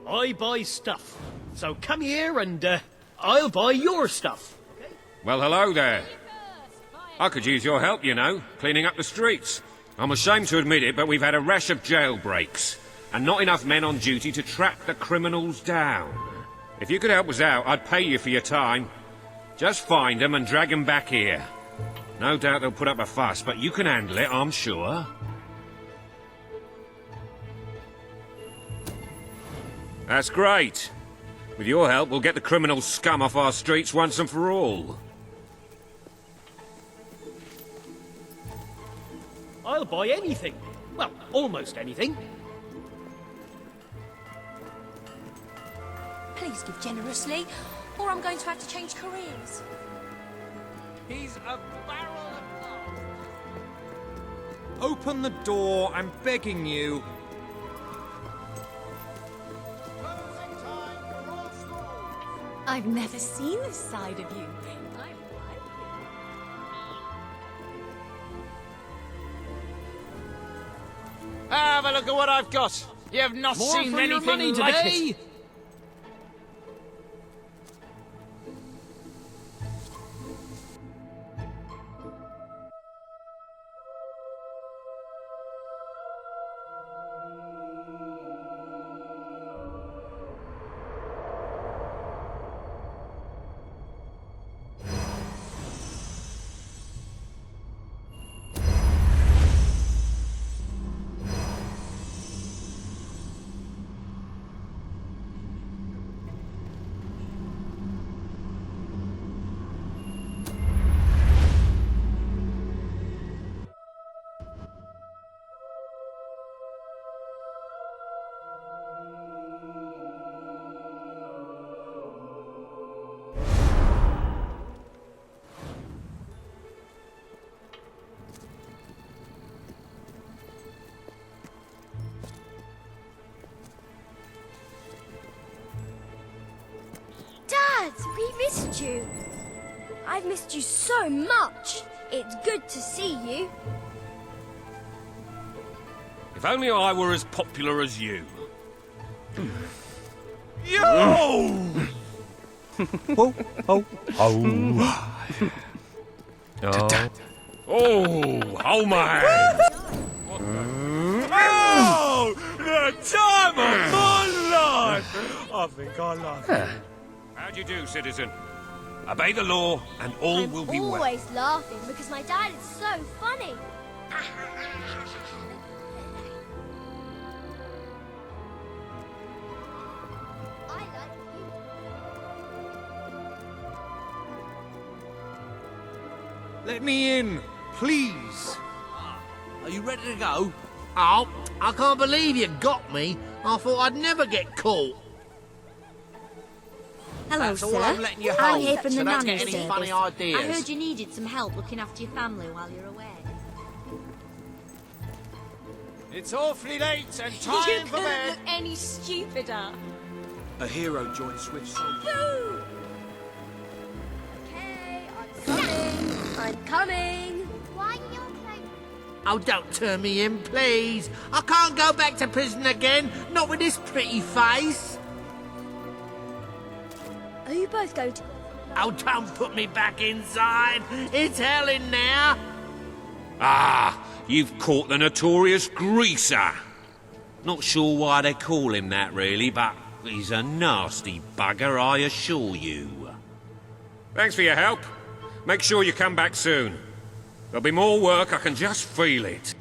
[SPEAKER 4] I buy stuff. So come here and I'll buy your stuff.
[SPEAKER 6] Well, hello there. I could use your help, you know, cleaning up the streets. I'm ashamed to admit it, but we've had a rash of jailbreaks, and not enough men on duty to track the criminals down. If you could help us out, I'd pay you for your time. Just find them and drag them back here. No doubt they'll put up a fuss, but you can handle it, I'm sure. That's great. With your help, we'll get the criminal scum off our streets once and for all.
[SPEAKER 4] I'll buy anything. Well, almost anything.
[SPEAKER 8] Please give generously, or I'm going to have to change careers.
[SPEAKER 7] He's a barrel of love.
[SPEAKER 16] Open the door, I'm begging you.
[SPEAKER 8] I've never seen this side of you.
[SPEAKER 3] Have a look at what I've got. You have not
[SPEAKER 4] More
[SPEAKER 3] seen
[SPEAKER 4] for your
[SPEAKER 3] anything
[SPEAKER 4] money
[SPEAKER 3] like
[SPEAKER 4] today.
[SPEAKER 3] it.
[SPEAKER 17] We missed you. I've missed you so much. It's good to see you.
[SPEAKER 6] If only I were as popular as you.
[SPEAKER 16] Yo! Oh, oh, oh.
[SPEAKER 6] Oh, man!
[SPEAKER 9] Oh, the time of my life! I think I love you.
[SPEAKER 6] How do you do, citizen? Obey the law, and all will be well.
[SPEAKER 17] I'm always laughing because my dad is so funny. I like you.
[SPEAKER 16] Let me in, please.
[SPEAKER 7] Are you ready to go? Oh, I can't believe you got me. I thought I'd never get caught.
[SPEAKER 18] Hello,
[SPEAKER 7] That's
[SPEAKER 18] sir.
[SPEAKER 7] all I'm letting you
[SPEAKER 18] I'm
[SPEAKER 7] hold,
[SPEAKER 18] here from
[SPEAKER 7] so
[SPEAKER 18] the
[SPEAKER 7] don't
[SPEAKER 18] nanny
[SPEAKER 7] get any
[SPEAKER 18] service.
[SPEAKER 7] funny ideas.
[SPEAKER 18] I heard you needed some help looking after your family while you're away.
[SPEAKER 3] It's awfully late and
[SPEAKER 11] You
[SPEAKER 3] time for
[SPEAKER 11] couldn't
[SPEAKER 3] bed.
[SPEAKER 11] look any stupider.
[SPEAKER 16] A hero joined Switch Soldier.
[SPEAKER 17] Woo! Okay, I'm coming. I'm coming.
[SPEAKER 15] Why your clothes?
[SPEAKER 7] Oh, don't turn me in, please. I can't go back to prison again, not with this pretty face.
[SPEAKER 17] Are you both going to...
[SPEAKER 7] Oh, don't put me back inside. It's hell in there.
[SPEAKER 6] Ah, you've caught the notorious Greaser. Not sure why they call him that, really, but he's a nasty bugger, I assure you. Thanks for your help. Make sure you come back soon. There'll be more work, I can just feel it.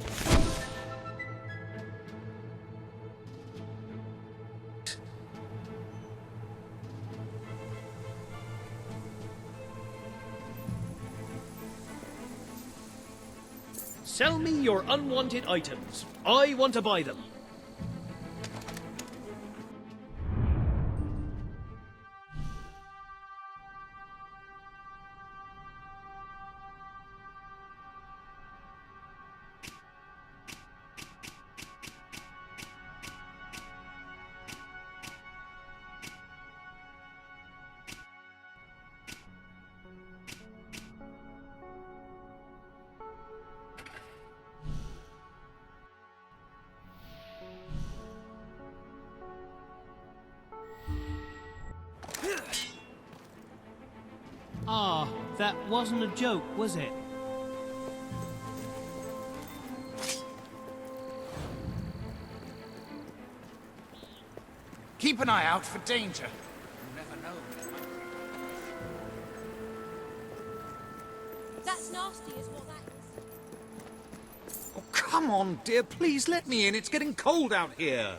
[SPEAKER 4] Sell me your unwanted items. I want to buy them. Ah, that wasn't a joke, was it?
[SPEAKER 3] Keep an eye out for danger. You never know.
[SPEAKER 11] That's nasty, is what that is.
[SPEAKER 16] Oh, come on, dear. Please let me in. It's getting cold out here.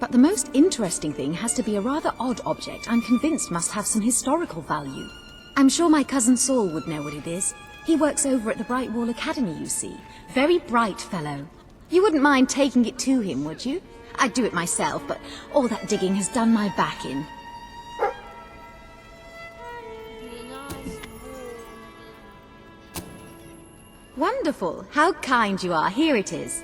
[SPEAKER 2] But the most interesting thing has to be a rather odd object I'm convinced must have some historical value. I'm sure my cousin Saul would know what it is. He works over at the Brightwall Academy, you see. Very bright fellow. You wouldn't mind taking it to him, would you? I'd do it myself, but all that digging has done my back in. Wonderful. How kind you are. Here it is.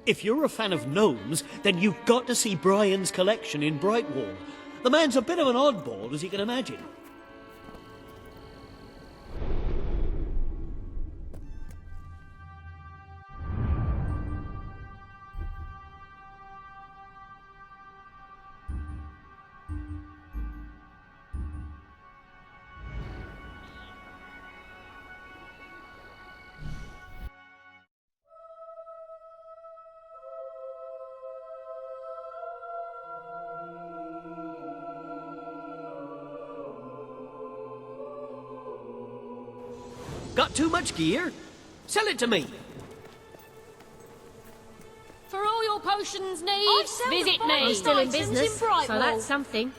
[SPEAKER 4] If you're a fan of gnomes, then you've got to see Brian's collection in Brightwall. The man's a bit of an oddball, as you can imagine. Got too much gear? Sell it to me.
[SPEAKER 20] For all your potions needs, visit me.
[SPEAKER 17] I'm still in business, so
[SPEAKER 20] Brightwall.
[SPEAKER 17] that's something.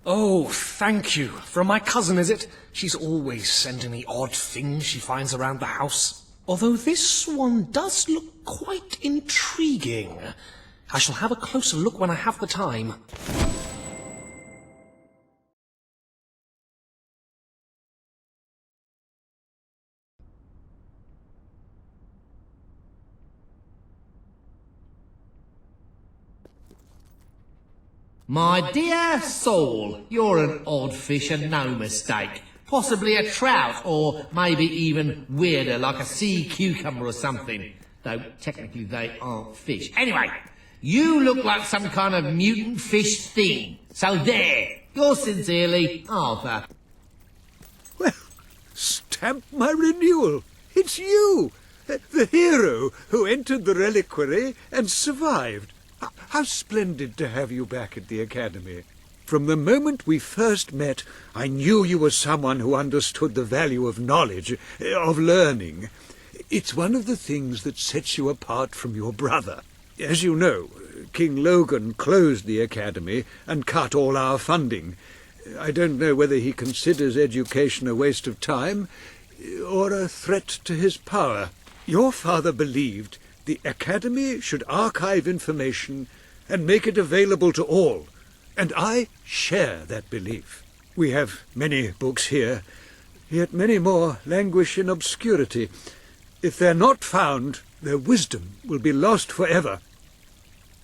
[SPEAKER 21] Oh, thank you. From my cousin, is it? She's always sending me odd things she finds around the house. Although this one does look quite intriguing. I shall have a closer look when I have the time.
[SPEAKER 7] My dear Saul, you're an odd fish and no mistake. Possibly a trout, or maybe even weirder, like a sea cucumber or something. Though technically they aren't fish. Anyway, you look like some kind of mutant fish thing. So there, yours sincerely, Arthur.
[SPEAKER 23] Well, stamp my renewal. It's you, the hero who entered the reliquary and survived. How splendid to have you back at the Academy. From the moment we first met, I knew you were someone who understood the value of knowledge, of learning. It's one of the things that sets you apart from your brother. As you know, King Logan closed the Academy and cut all our funding. I don't know whether he considers education a waste of time or a threat to his power. Your father believed the Academy should archive information and make it available to all, and I share that belief. We have many books here, yet many more languish in obscurity. If they're not found, their wisdom will be lost forever.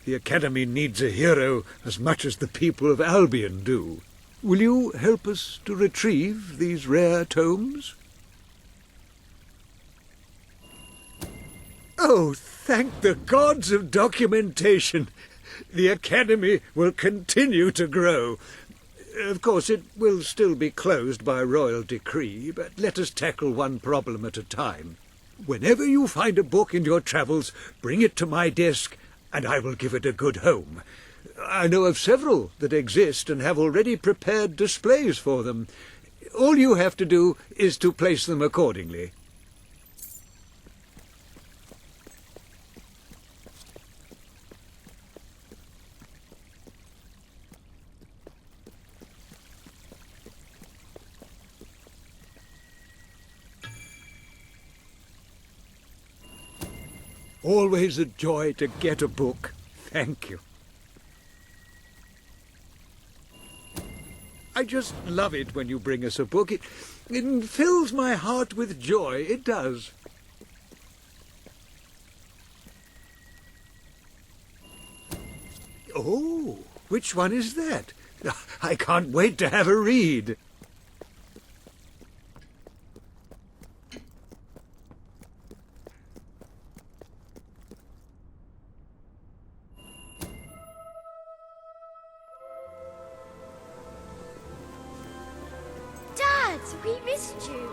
[SPEAKER 23] The Academy needs a hero as much as the people of Albion do. Will you help us to retrieve these rare tomes? Oh, thank the gods of documentation! The Academy will continue to grow. Of course, it will still be closed by royal decree, but let us tackle one problem at a time. Whenever you find a book in your travels, bring it to my desk, and I will give it a good home. I know of several that exist and have already prepared displays for them. All you have to do is to place them accordingly. Always a joy to get a book. Thank you. I just love it when you bring us a book. It fills my heart with joy. It does. Oh, which one is that? I can't wait to have a read.
[SPEAKER 17] We missed you.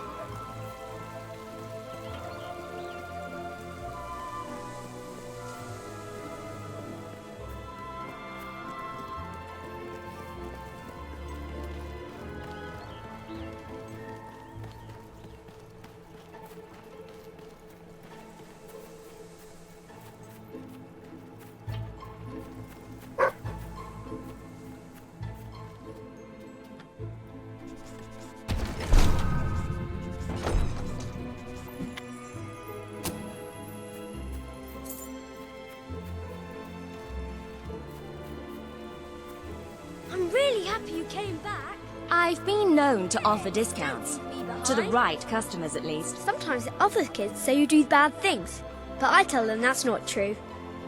[SPEAKER 17] I'm really happy you came back.
[SPEAKER 10] I've been known to offer discounts. To the right customers, at least.
[SPEAKER 17] Sometimes the other kids say you do bad things, but I tell them that's not true.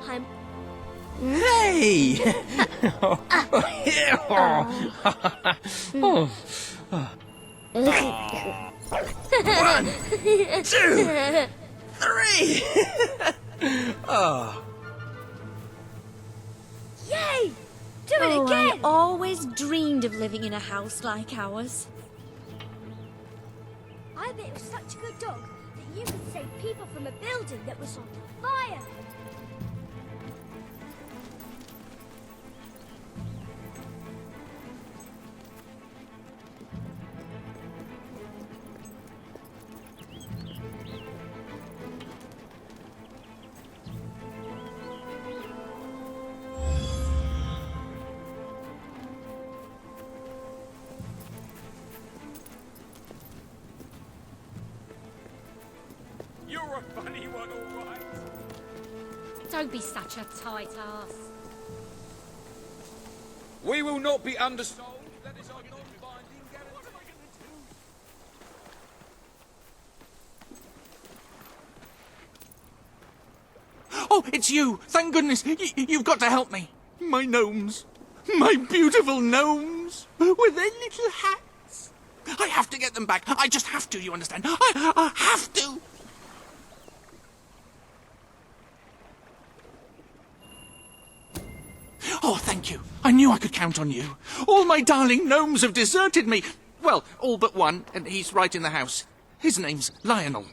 [SPEAKER 17] I'm...
[SPEAKER 13] Hey! One, two, three! Oh.
[SPEAKER 17] Yay! Do it
[SPEAKER 10] I
[SPEAKER 17] again!
[SPEAKER 10] always dreamed of living in a house like ours.
[SPEAKER 17] I bet it was such a good dog that you could save people from a building that was on fire.
[SPEAKER 6] You're a funny one, all right.
[SPEAKER 20] Don't be such a tight ass.
[SPEAKER 5] We will not be undersold. That is our non-binding guarantee.
[SPEAKER 6] What am I going to do?
[SPEAKER 16] Oh, it's you! Thank goodness! You've got to help me! My gnomes! My beautiful gnomes! With their little hats! I have to get them back! I just have to, you understand? I have to! Oh, thank you. I knew I could count on you. All my darling gnomes have deserted me. Well, all but one, and he's right in the house. His name's Lionel.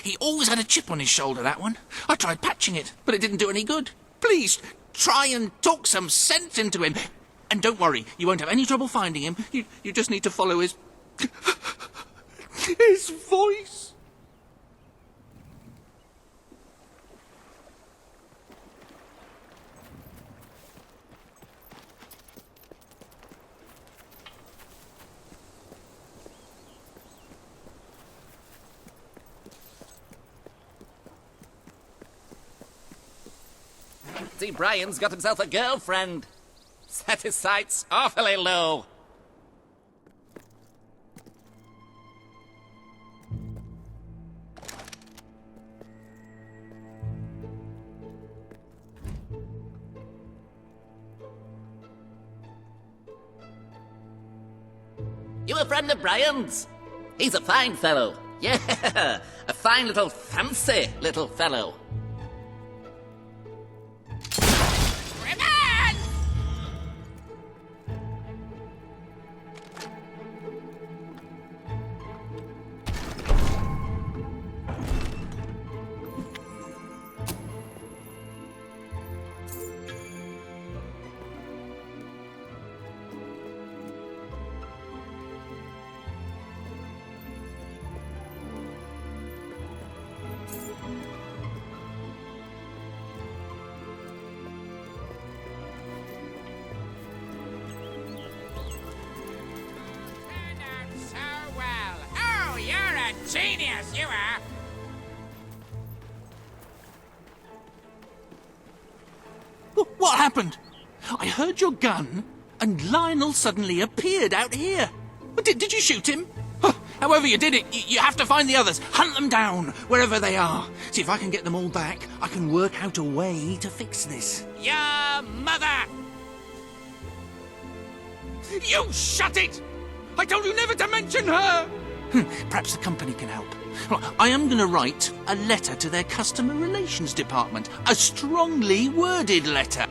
[SPEAKER 16] He always had a chip on his shoulder, that one. I tried patching it, but it didn't do any good. Please, try and talk some sense into him. And don't worry, you won't have any trouble finding him. You just need to follow his... his voice.
[SPEAKER 12] See, Brian's got himself a girlfriend. Set his sights awfully low. You a friend of Brian's? He's a fine fellow. Yeah, a fine little fancy little fellow.
[SPEAKER 14] Genius, you are!
[SPEAKER 16] What happened? I heard your gun, and Lionel suddenly appeared out here. Did you shoot him? However you did it, you have to find the others. Hunt them down, wherever they are. See if I can get them all back. I can work out a way to fix this.
[SPEAKER 14] Your mother!
[SPEAKER 16] You shut it! I told you never to mention her! Perhaps the company can help. I am going to write a letter to their customer relations department. A strongly worded letter.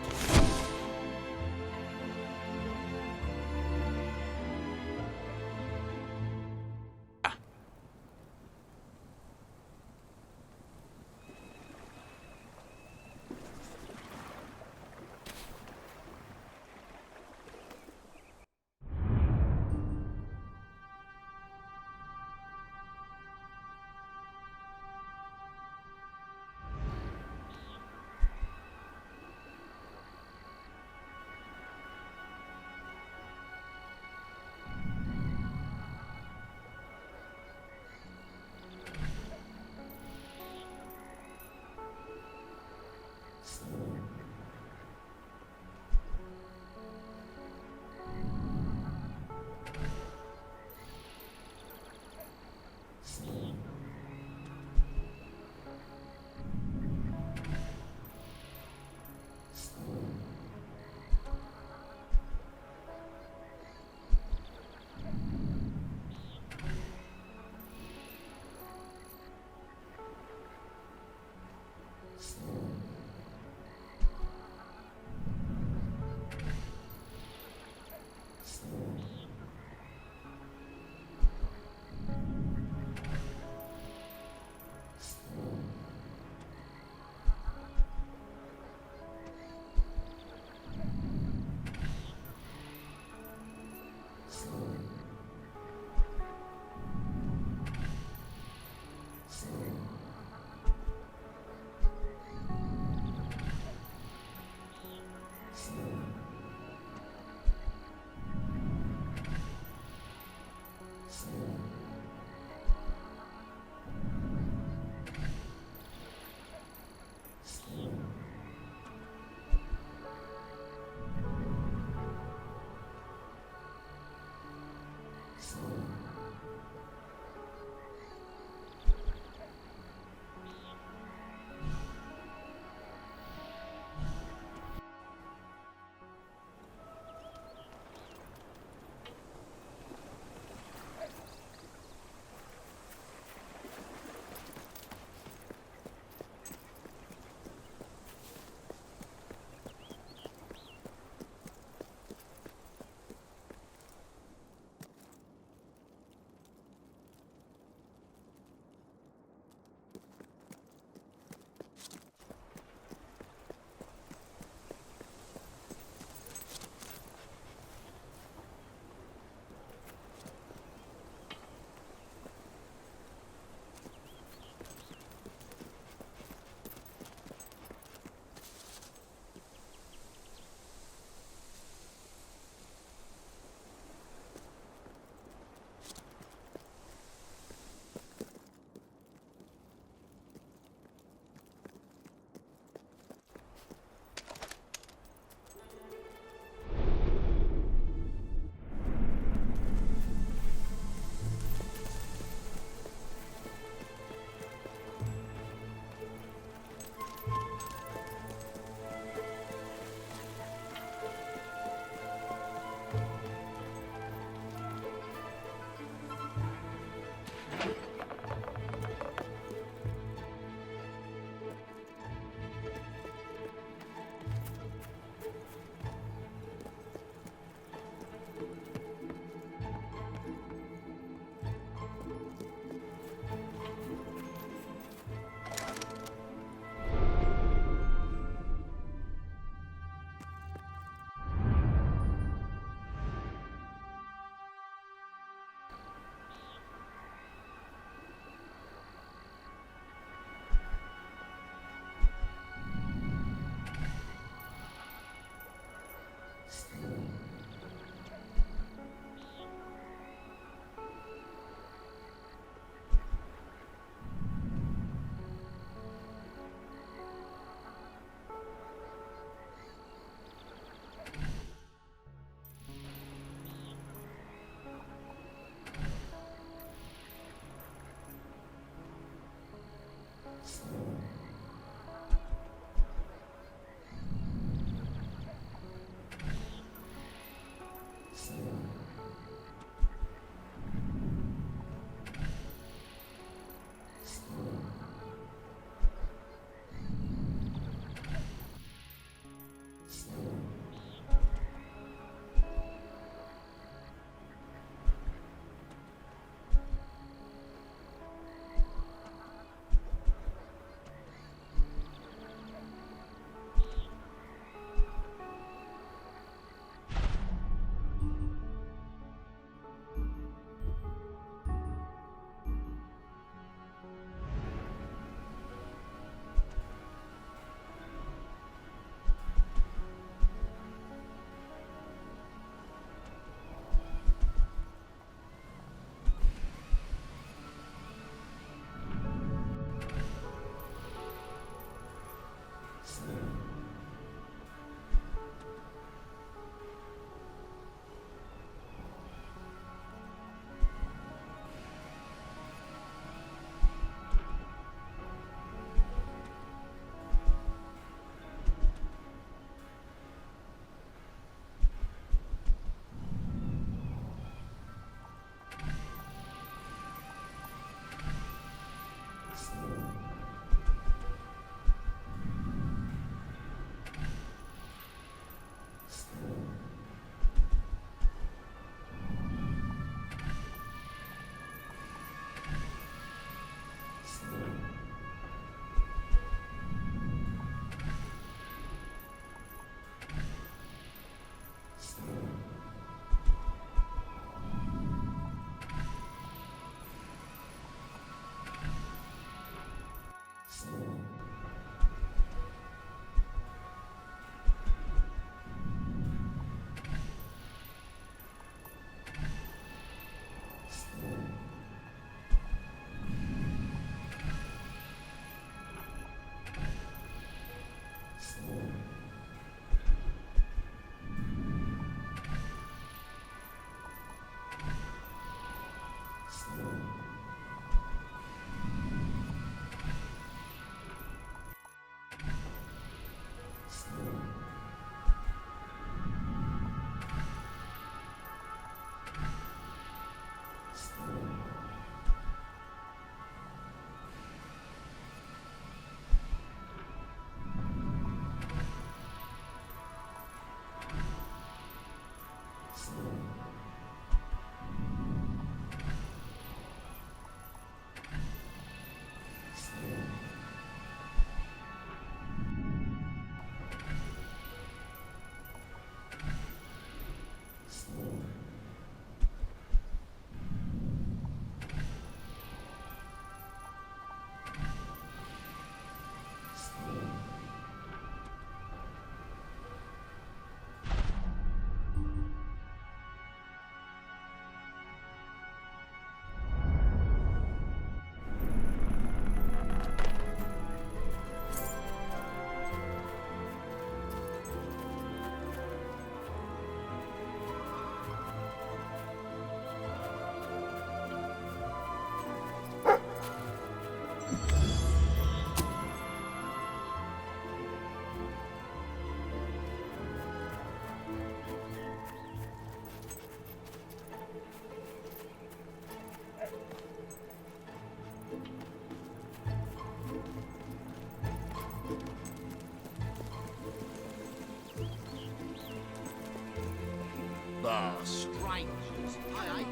[SPEAKER 5] The strangers. Aye, aye.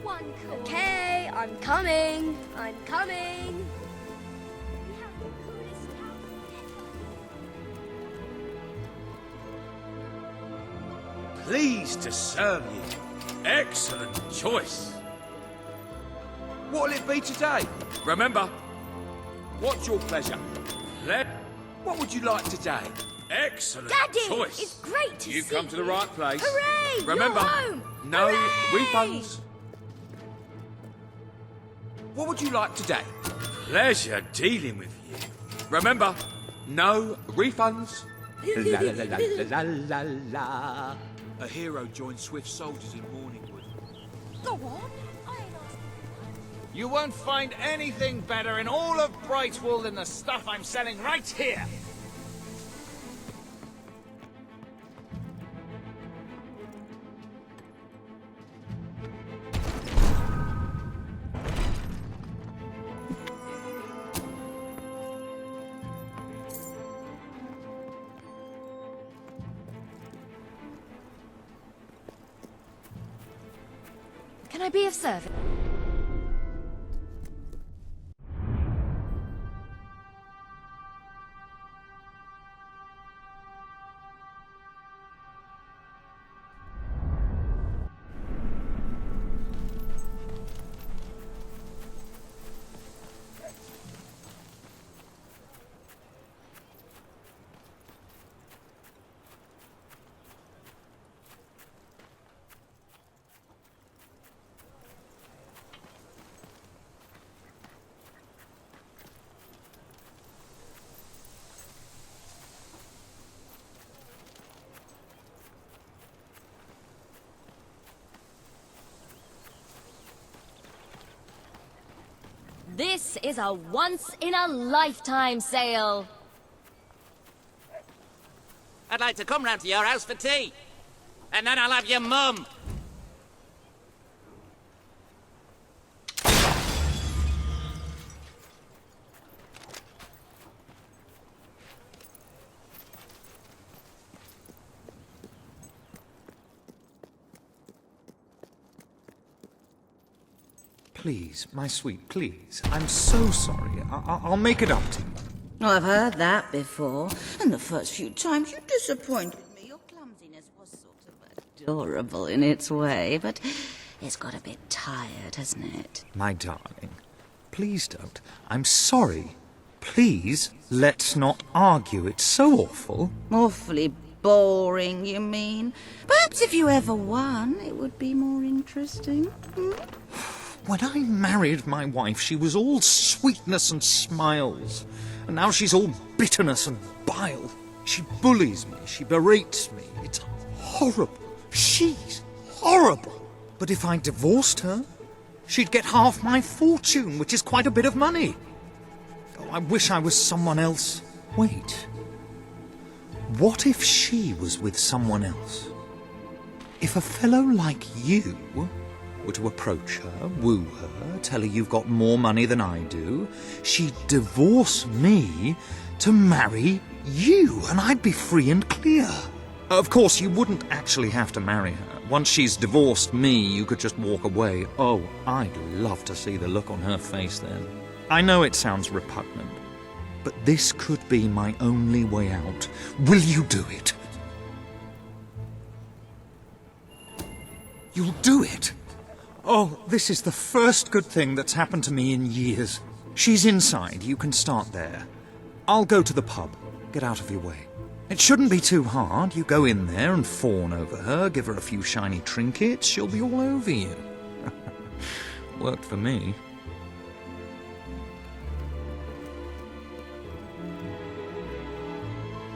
[SPEAKER 17] One cool. Okay, I'm coming. I'm coming.
[SPEAKER 5] Pleased to serve you. Excellent choice. What'll it be today? Remember, what's your pleasure? What would you like today? Excellent
[SPEAKER 17] Daddy,
[SPEAKER 5] choice.
[SPEAKER 17] it's great to
[SPEAKER 5] You've
[SPEAKER 17] see
[SPEAKER 5] come to the
[SPEAKER 17] you.
[SPEAKER 5] right place.
[SPEAKER 17] Hooray!
[SPEAKER 5] Remember,
[SPEAKER 17] You're home.
[SPEAKER 5] no
[SPEAKER 17] Hooray!
[SPEAKER 5] refunds. What would you like today? Pleasure dealing with you. Remember, no refunds. La la la la la la la. A hero joined swift soldiers in Morningwood.
[SPEAKER 17] Go on.
[SPEAKER 3] You won't find anything better in all of Brightwool than the stuff I'm selling right here.
[SPEAKER 10] Can I be of service? This is a once-in-a-lifetime sale.
[SPEAKER 12] I'd like to come round to your house for tea. And then I'll have your mum.
[SPEAKER 21] Please, my sweet, please. I'm so sorry. I'll make it up to you.
[SPEAKER 14] I've heard that before, and the first few times you disappointed me. Your clumsiness was sort of adorable in its way, but it's got a bit tired, hasn't it?
[SPEAKER 21] My darling, please don't. I'm sorry. Please, let's not argue. It's so awful.
[SPEAKER 14] Awfully boring, you mean? Perhaps if you ever won, it would be more interesting. Hmm?
[SPEAKER 21] When I married my wife, she was all sweetness and smiles. And now she's all bitterness and bile. She bullies me, she berates me. It's horrible. She's horrible. But if I divorced her, she'd get half my fortune, which is quite a bit of money. Oh, I wish I was someone else. Wait. What if she was with someone else? If a fellow like you were to approach her, woo her, tell her you've got more money than I do, she'd divorce me to marry you, and I'd be free and clear. Of course, you wouldn't actually have to marry her. Once she's divorced me, you could just walk away. Oh, I'd love to see the look on her face then. I know it sounds repugnant, but this could be my only way out. Will you do it? You'll do it? Oh, this is the first good thing that's happened to me in years. She's inside. You can start there. I'll go to the pub. Get out of your way. It shouldn't be too hard. You go in there and fawn over her, give her a few shiny trinkets, she'll be all over you. Worked for me.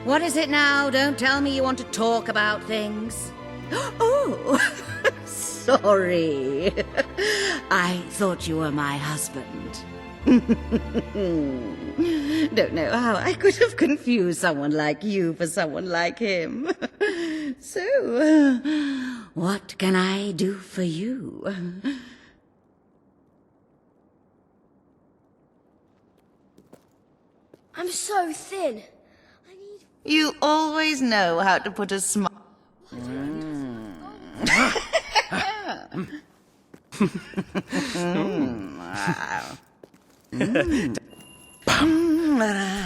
[SPEAKER 14] What is it now? Don't tell me you want to talk about things. Oh, sorry. I thought you were my husband. Don't know how I could have confused someone like you for someone like him. So, what can I do for you?
[SPEAKER 17] I'm so thin.
[SPEAKER 14] You always know how to put a smile.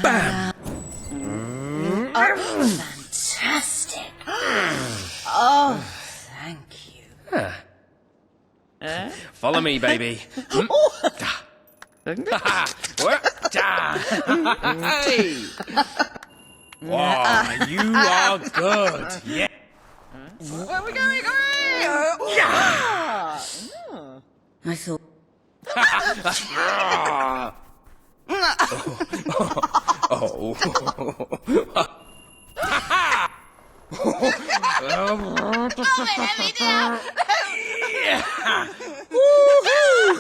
[SPEAKER 13] Bam!
[SPEAKER 14] Oh, fantastic. Oh, thank you.
[SPEAKER 13] Follow me, baby. Hey! Wow, you are good. Yeah.
[SPEAKER 14] Where are we going? Yeah. I thought.
[SPEAKER 13] Oh.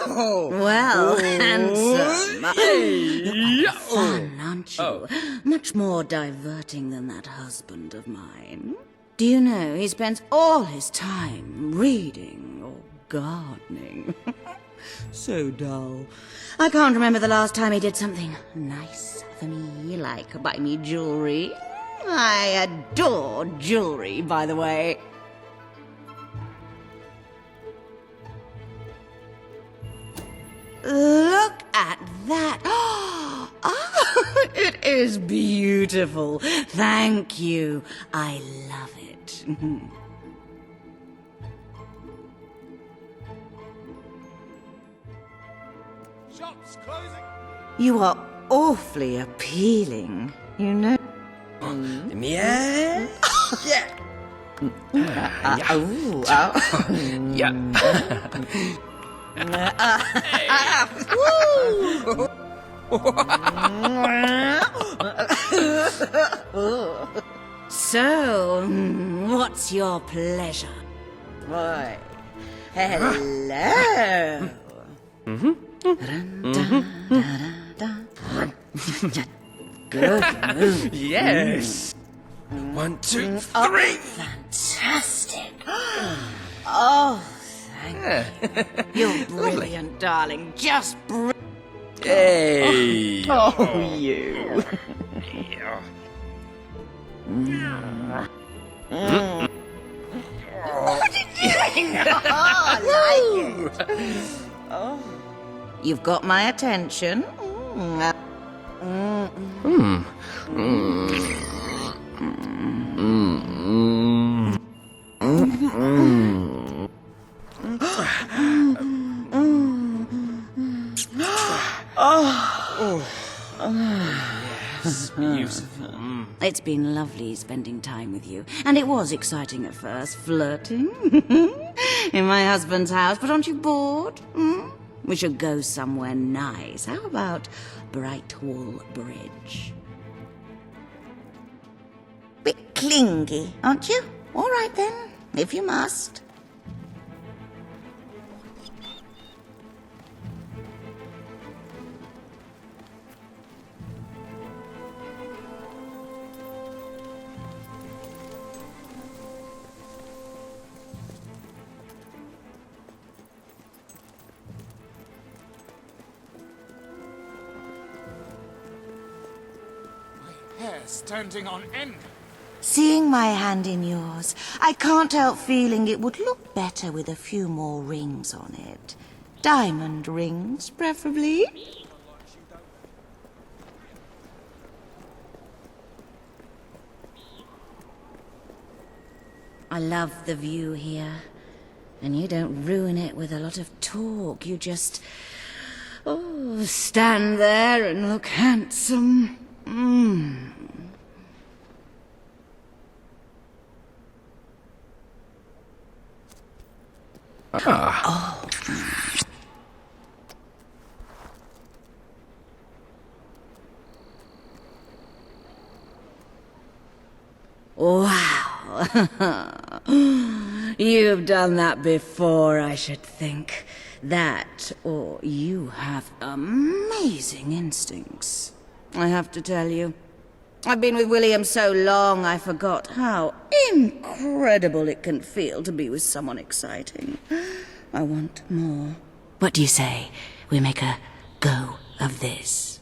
[SPEAKER 14] Well, handsome. You're quite fun, aren't you? Much more diverting than that husband of mine. Do you know, he spends all his time reading or gardening. So dull. I can't remember the last time he did something nice for me, like buy me jewelry. I adore jewelry, by the way. Look at that. Oh, it is beautiful. Thank you. I love it.
[SPEAKER 5] Shop's closing.
[SPEAKER 14] You are awfully appealing, you know.
[SPEAKER 13] Yeah. Yeah.
[SPEAKER 14] So, what's your pleasure? Why, hello. Good move.
[SPEAKER 13] Yes. 1, 2, 3.
[SPEAKER 14] Oh, fantastic. Oh, thank you. You're brilliant, darling. Just brilliant.
[SPEAKER 13] Hey.
[SPEAKER 14] Oh, you. What did you I like it. Oh. You've got my attention.
[SPEAKER 13] Yes, beautiful.
[SPEAKER 14] It's been lovely spending time with you. And it was exciting at first, flirting in my husband's house. But aren't you bored? We should go somewhere nice. How about Brightwall Bridge? Bit clingy, aren't you? All right then, if you must.
[SPEAKER 3] Hair standing on end.
[SPEAKER 14] Seeing my hand in yours, I can't help feeling it would look better with a few more rings on it. Diamond rings, preferably. I love the view here. And you don't ruin it with a lot of talk. You just... stand there and look handsome. Wow. You've done that before, I should think. That, or you have amazing instincts. I have to tell you. I've been with William so long, I forgot how incredible it can feel to be with someone exciting. I want more. What do you say we make a go of this?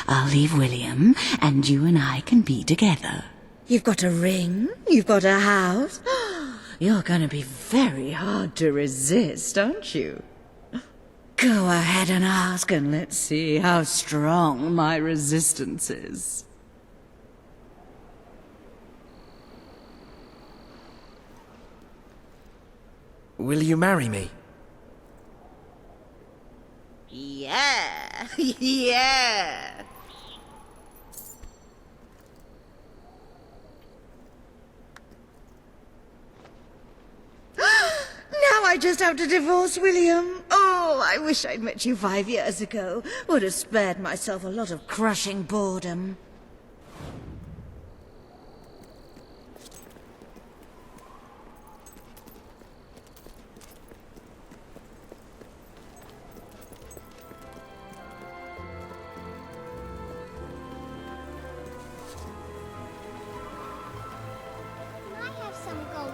[SPEAKER 14] I'll leave William, and you and I can be together. You've got a ring, you've got a house. You're going to be very hard to resist, aren't you? Go ahead and ask, and let's see how strong my resistance is.
[SPEAKER 13] Will you marry me?
[SPEAKER 14] Yeah, yeah. Now I just have to divorce William. Oh, I wish I'd met you 5 years ago. Would have spared myself a lot of crushing boredom.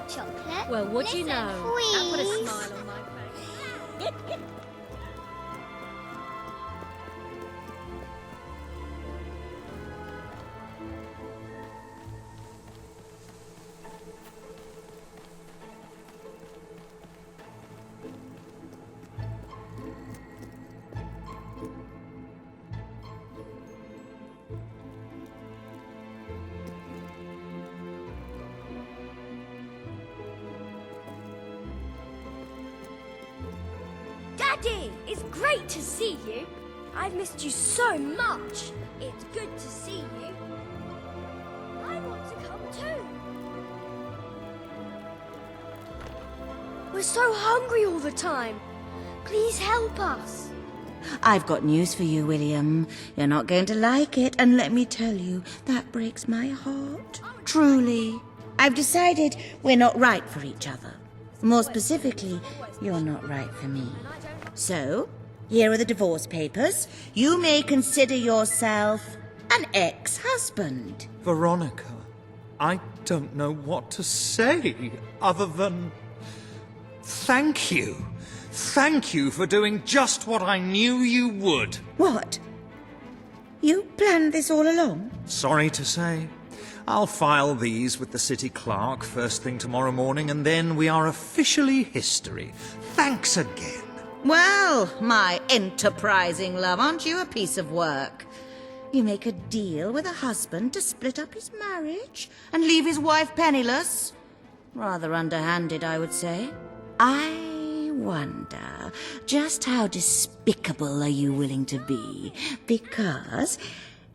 [SPEAKER 15] chocolate.
[SPEAKER 17] Well, what do you
[SPEAKER 15] Listen,
[SPEAKER 17] know? That put a
[SPEAKER 15] please.
[SPEAKER 17] smile on my face. Daddy, it's great to see you. I've missed you so much. It's good to see you. I want to come too. We're so hungry all the time. Please help us.
[SPEAKER 14] I've got news for you, William. You're not going to like it, and let me tell you, that breaks my heart. Truly. I've decided we're not right for each other. More specifically, you're not right for me. So, here are the divorce papers. You may consider yourself an ex-husband.
[SPEAKER 21] Veronica, I don't know what to say other than thank you. Thank you for doing just what I knew you would.
[SPEAKER 14] What? You planned this all along?
[SPEAKER 21] Sorry to say. I'll file these with the city clerk first thing tomorrow morning, and then we are officially history. Thanks again.
[SPEAKER 14] Well, my enterprising love, aren't you a piece of work? You make a deal with a husband to split up his marriage and leave his wife penniless? Rather underhanded, I would say. I wonder, just how despicable are you willing to be? Because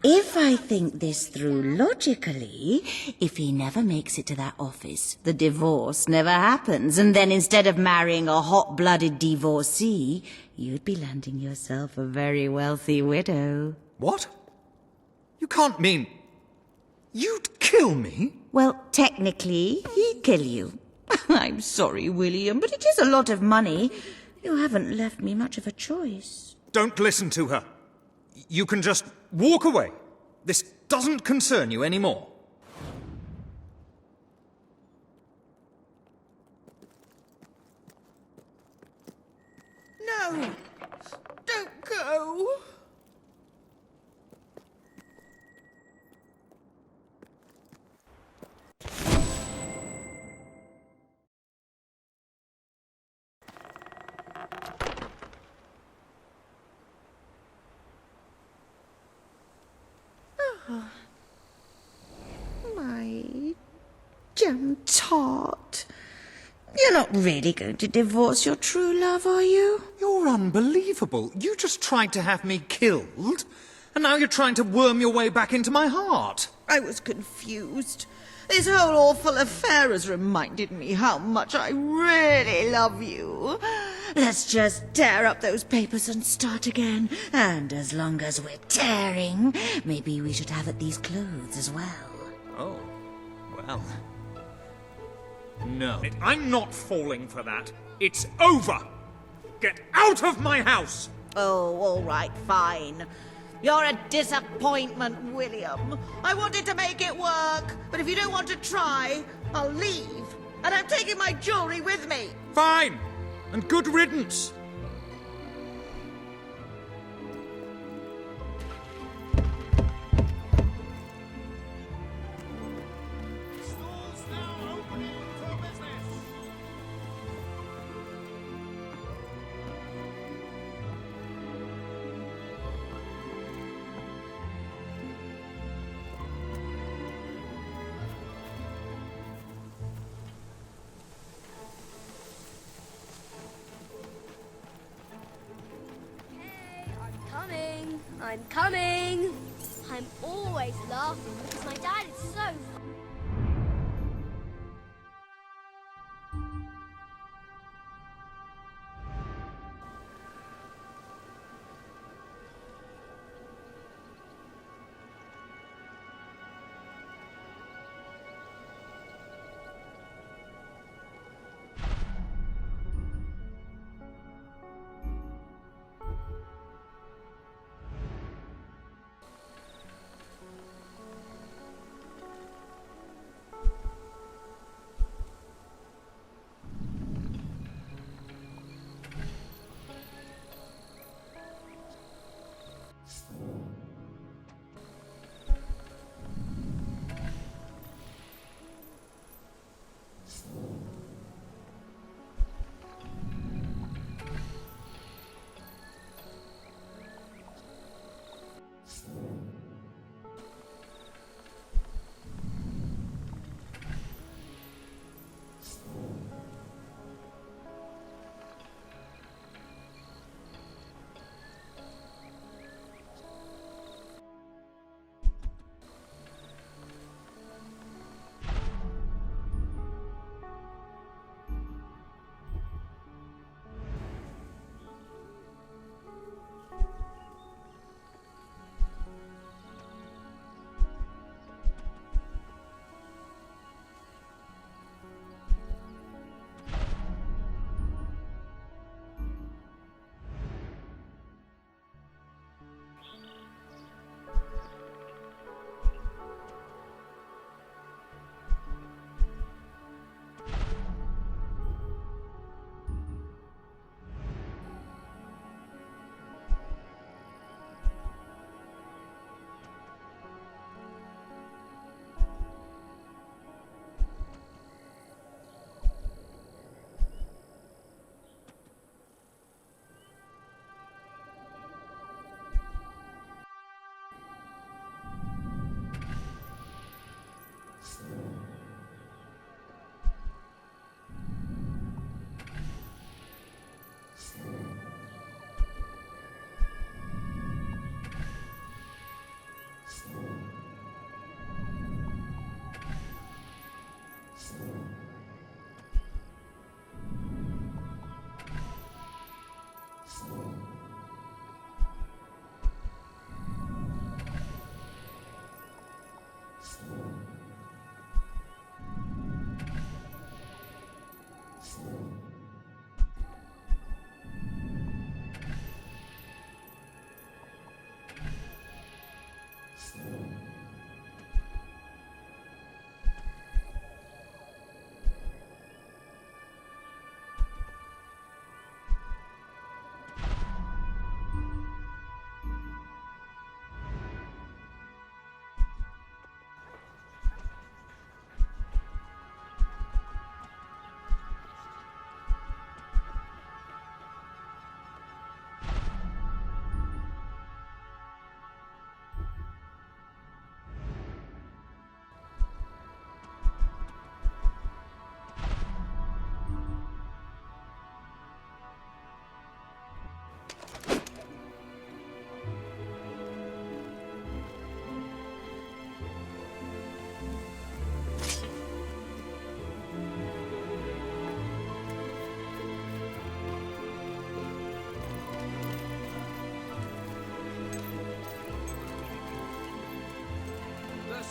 [SPEAKER 14] if I think this through logically, if he never makes it to that office, the divorce never happens, and then instead of marrying a hot-blooded divorcee, you'd be landing yourself a very wealthy widow.
[SPEAKER 21] What? You can't mean you'd kill me?
[SPEAKER 14] Well, technically, he'd kill you. I'm sorry, William, but it is a lot of money. You haven't left me much of a choice.
[SPEAKER 21] Don't listen to her. You can just walk away. This doesn't concern you anymore.
[SPEAKER 16] No! Don't go!
[SPEAKER 14] My jam tart. You're not really going to divorce your true love, are you?
[SPEAKER 21] You're unbelievable. You just tried to have me killed, and now you're trying to worm your way back into my heart.
[SPEAKER 14] I was confused. This whole awful affair has reminded me how much I really love you. Let's just tear up those papers and start again. And as long as we're tearing, maybe we should have at these clothes as well.
[SPEAKER 21] Oh, well. No, I'm not falling for that. It's over. Get out of my house.
[SPEAKER 14] Oh, all right, fine. You're a disappointment, William. I wanted to make it work, but if you don't want to try, I'll leave. And I'm taking my jewelry with me.
[SPEAKER 21] Fine. And good riddance.
[SPEAKER 17] I'm coming. I'm always laughing because my dad is so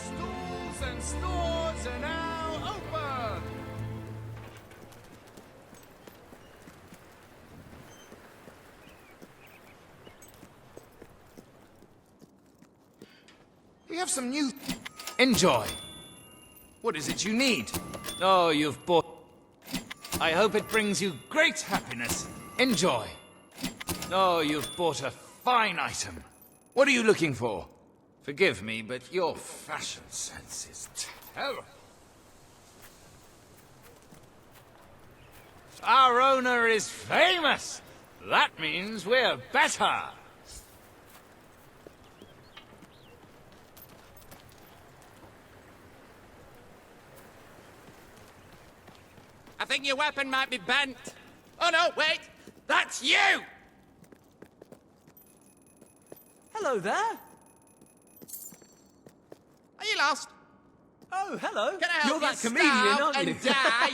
[SPEAKER 3] stalls and stores are now open! We have some new... Enjoy. What is it you need? Oh, you've bought... I hope it brings you great happiness. Enjoy. Oh, you've bought a fine item. What are you looking for? Forgive me, but your fashion sense is terrible. Our owner is famous. That means we're better.
[SPEAKER 12] I think your weapon might be bent. Oh no, wait! That's you!
[SPEAKER 9] Hello there.
[SPEAKER 12] Are you lost?
[SPEAKER 9] Oh, hello.
[SPEAKER 12] Can I help
[SPEAKER 9] You're
[SPEAKER 12] you
[SPEAKER 9] that comedian,
[SPEAKER 12] starve
[SPEAKER 9] aren't you?
[SPEAKER 12] and die?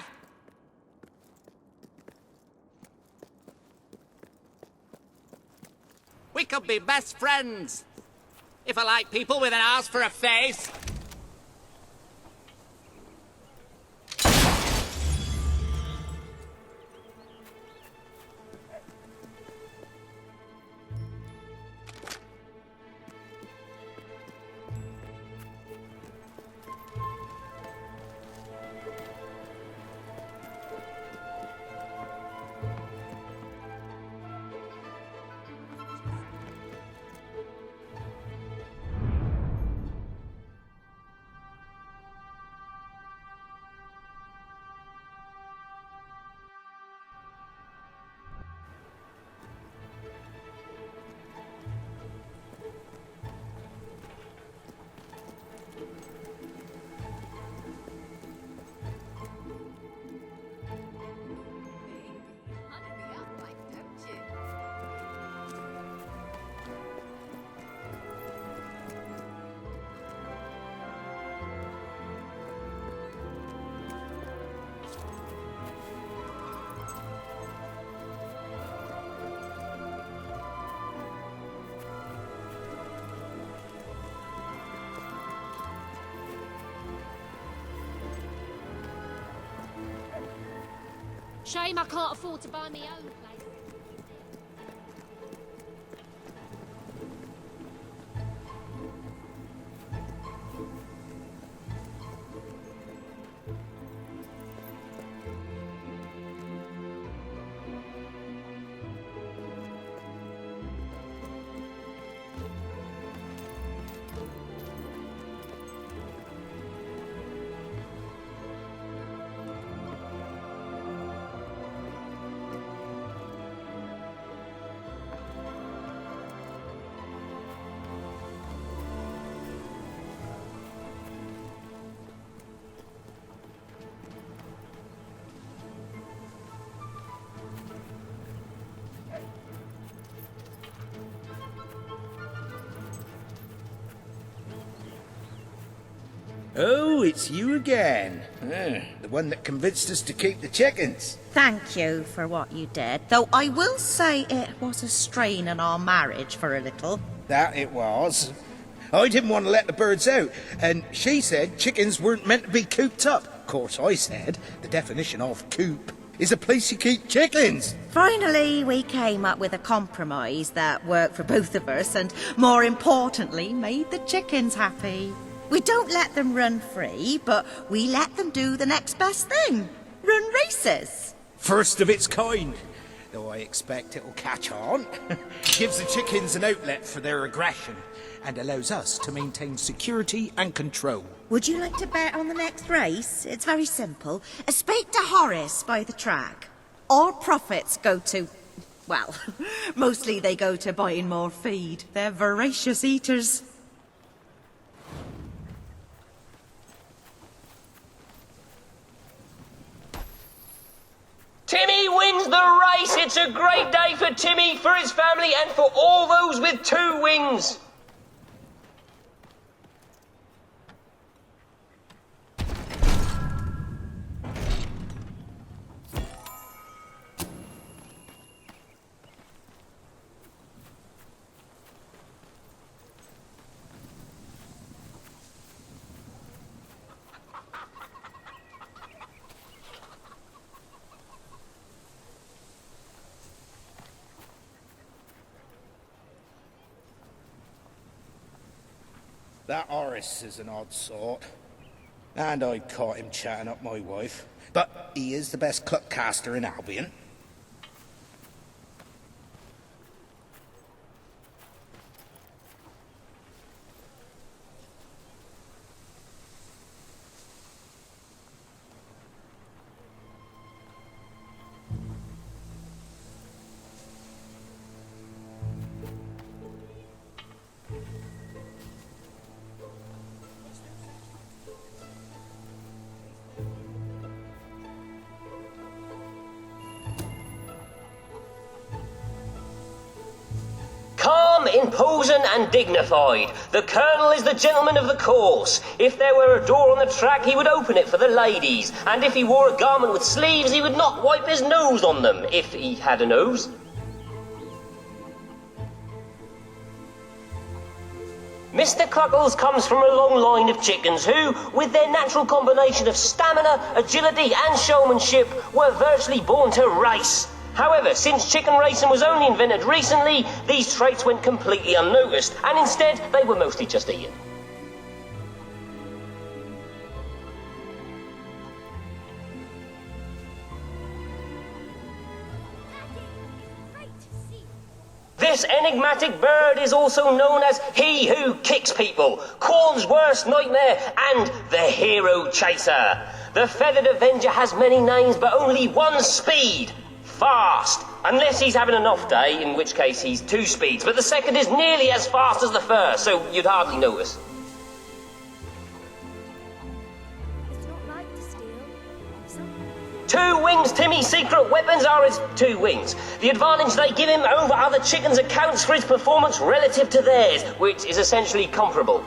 [SPEAKER 12] We could be best friends. If I like people with an arse for a face.
[SPEAKER 20] Shame I can't afford to buy my own place.
[SPEAKER 1] Oh, it's you again. The one that convinced us to keep the chickens.
[SPEAKER 14] Thank you for what you did, though I will say it was a strain on our marriage for a little.
[SPEAKER 1] That it was. I didn't want to let the birds out, and she said chickens weren't meant to be cooped up. Of course, I said the definition of coop is a place you keep chickens.
[SPEAKER 14] Finally, we came up with a compromise that worked for both of us and, more importantly, made the chickens happy. We don't let them run free, but we let them do the next best thing. Run races.
[SPEAKER 1] First of its kind. Though I expect it'll catch on. Gives the chickens an outlet for their aggression and allows us to maintain security and control.
[SPEAKER 14] Would you like to bet on the next race? It's very simple. Speak to Horace by the track. All profits go to... well, mostly they go to buying more feed. They're voracious eaters.
[SPEAKER 19] Timmy wins the race. It's a great day for Timmy, for his family, and for all those with 2 wings.
[SPEAKER 1] That Horace is an odd sort. And I caught him chatting up my wife. But he is the best cluckcaster in Albion.
[SPEAKER 19] Calm, imposing and dignified. The Colonel is the gentleman of the course. If there were a door on the track, he would open it for the ladies. And if he wore a garment with sleeves, he would not wipe his nose on them, if he had a nose. Mr. Cluckles comes from a long line of chickens who, with their natural combination of stamina, agility and showmanship, were virtually born to race. However, since chicken racing was only invented recently, these traits went completely unnoticed, and instead they were mostly just eaten. This enigmatic bird is also known as He Who Kicks People, Corn's worst nightmare, and the Hero Chaser. The Feathered Avenger has many names, but only one speed: fast. Unless he's having an off day, in which case he's two speeds, but the second is nearly as fast as the first, so you'd hardly notice. Two wings, Timmy's secret weapons are his two wings. The advantage they give him over other chickens accounts for his performance relative to theirs, which is essentially comparable.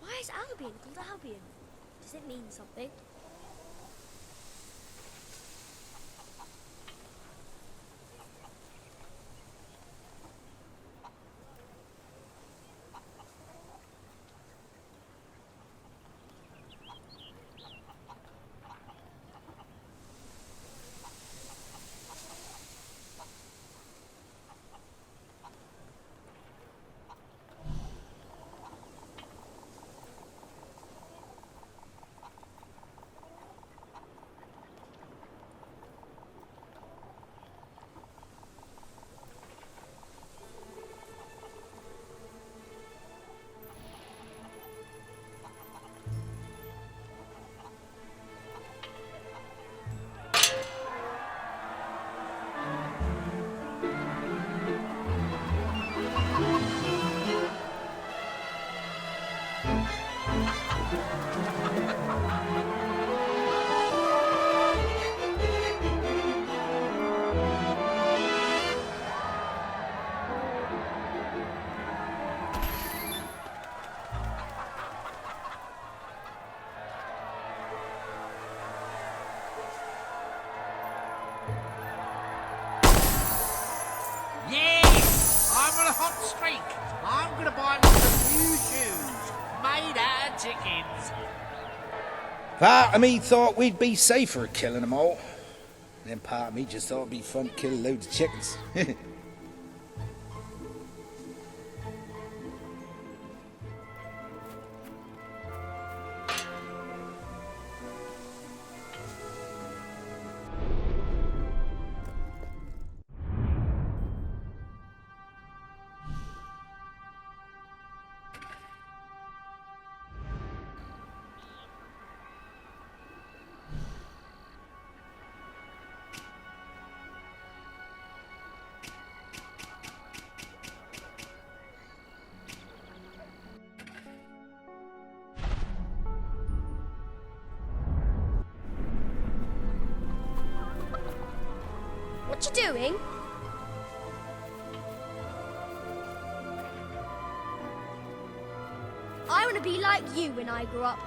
[SPEAKER 17] Why is Albion called Albion? Does it mean something?
[SPEAKER 7] On a hot streak. I'm gonna buy myself new shoes made out of chickens.
[SPEAKER 1] Part of me thought we'd be safer killing them all. Then part of me just thought it'd be fun to kill loads of chickens.
[SPEAKER 17] What you doing? I want to be like you when I grow up.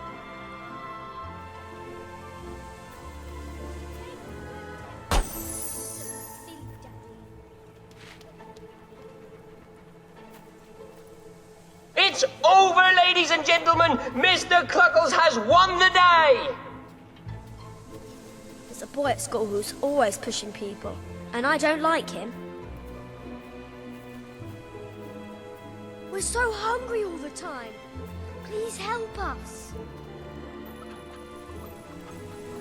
[SPEAKER 19] It's over, ladies and gentlemen! Mr. Cluckles has won the day!
[SPEAKER 17] There's a boy at school who's always pushing people, and I don't like him. We're so hungry all the time. Please help us.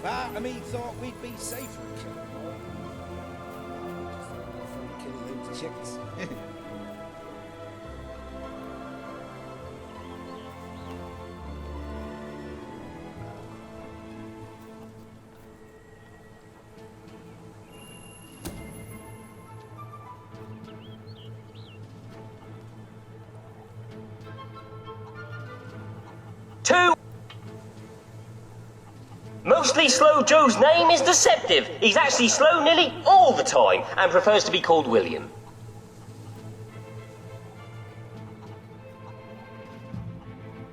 [SPEAKER 1] Part of me thought we'd be safer killing more. Kill loads of chickens.
[SPEAKER 19] Mostly Slow Joe's name is deceptive. He's actually slow nearly all the time and prefers to be called William.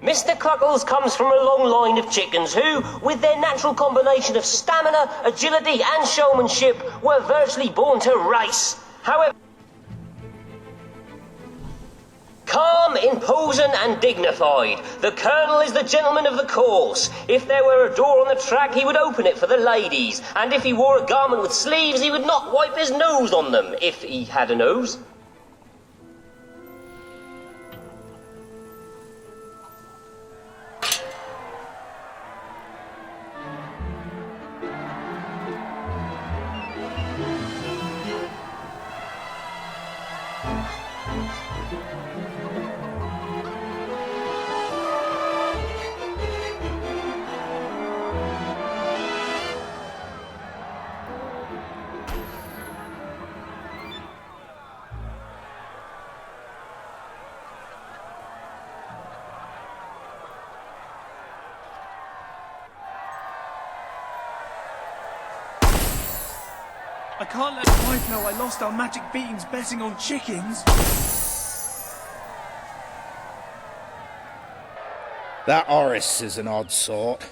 [SPEAKER 19] Mr. Cluckles comes from a long line of chickens who, with their natural combination of stamina, agility and showmanship, were virtually born to race. However, calm, imposing and dignified, the Colonel is the gentleman of the course. If there were a door on the track, he would open it for the ladies, and if he wore a garment with sleeves, he would not wipe his nose on them, if he had a nose.
[SPEAKER 16] I can't let my wife know I lost our magic beans betting on chickens.
[SPEAKER 1] That Horace is an odd sort.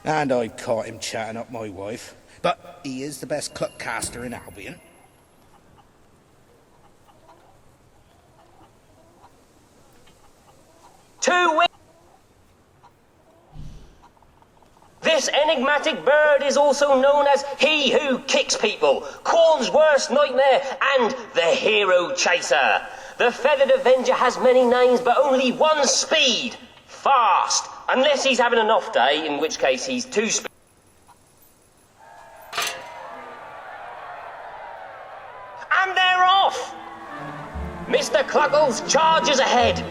[SPEAKER 1] And I caught him chatting up my wife. But he is the best cluckcaster in Albion.
[SPEAKER 19] This enigmatic bird is also known as He Who Kicks People, Corn's worst nightmare, and the Hero Chaser. The Feathered Avenger has many names, but only one speed: fast. Unless he's having an off day, in which case he's too speed. And they're off! Mr. Cluckles charges ahead.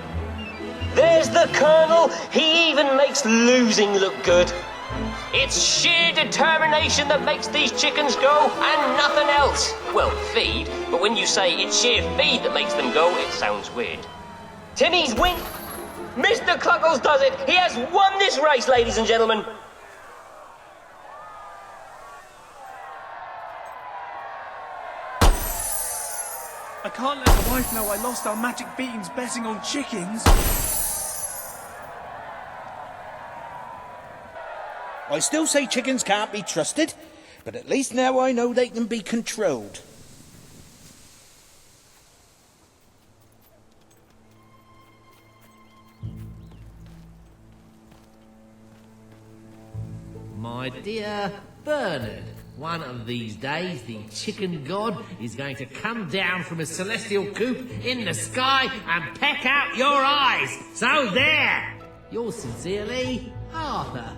[SPEAKER 19] There's the Colonel. He even makes losing look good. It's sheer determination that makes these chickens go, and nothing else. Well, feed, but when you say it's sheer feed that makes them go, it sounds weird. Timmy's win. Mr. Cluckles does it. He has won this race, ladies and gentlemen.
[SPEAKER 16] I can't let the wife know I lost our magic beans betting on chickens.
[SPEAKER 1] I still say chickens can't be trusted, but at least now I know they can be controlled.
[SPEAKER 7] My dear Bernard, one of these days the chicken god is going to come down from his celestial coop in the sky and peck out your eyes. So there! Yours sincerely, Arthur.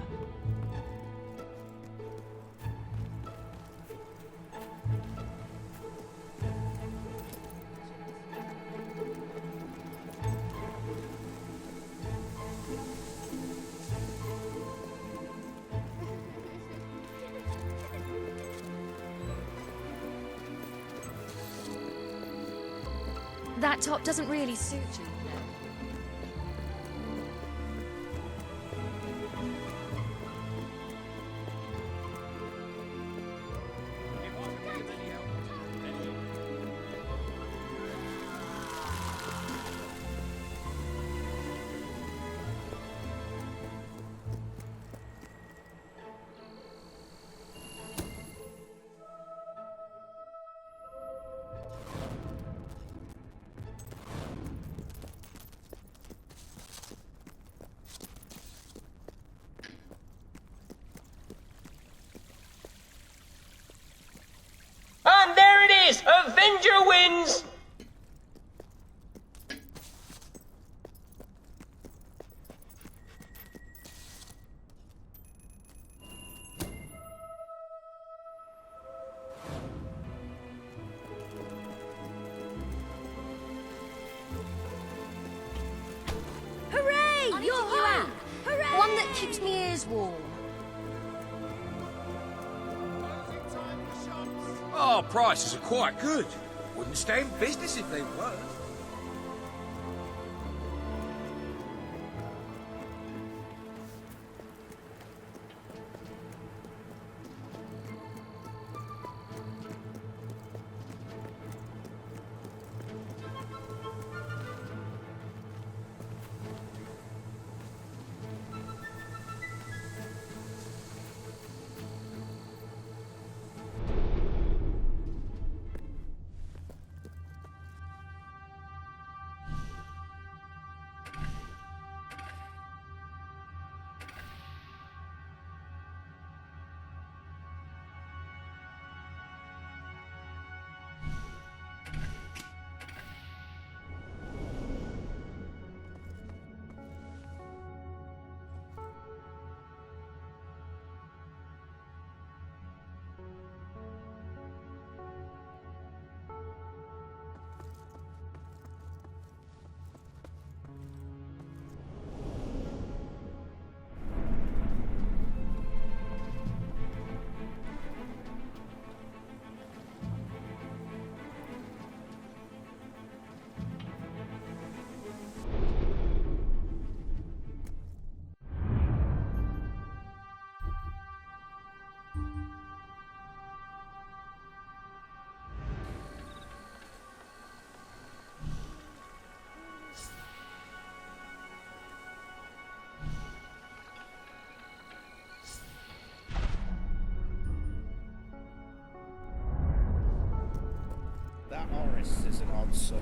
[SPEAKER 11] That top doesn't really suit you.
[SPEAKER 19] Avenger wins!
[SPEAKER 17] Hooray! You're home! Hooray! One that keeps me ears warm.
[SPEAKER 5] Our prices are quite good. Wouldn't stay in business if they weren't.
[SPEAKER 1] That Horace is an odd soul.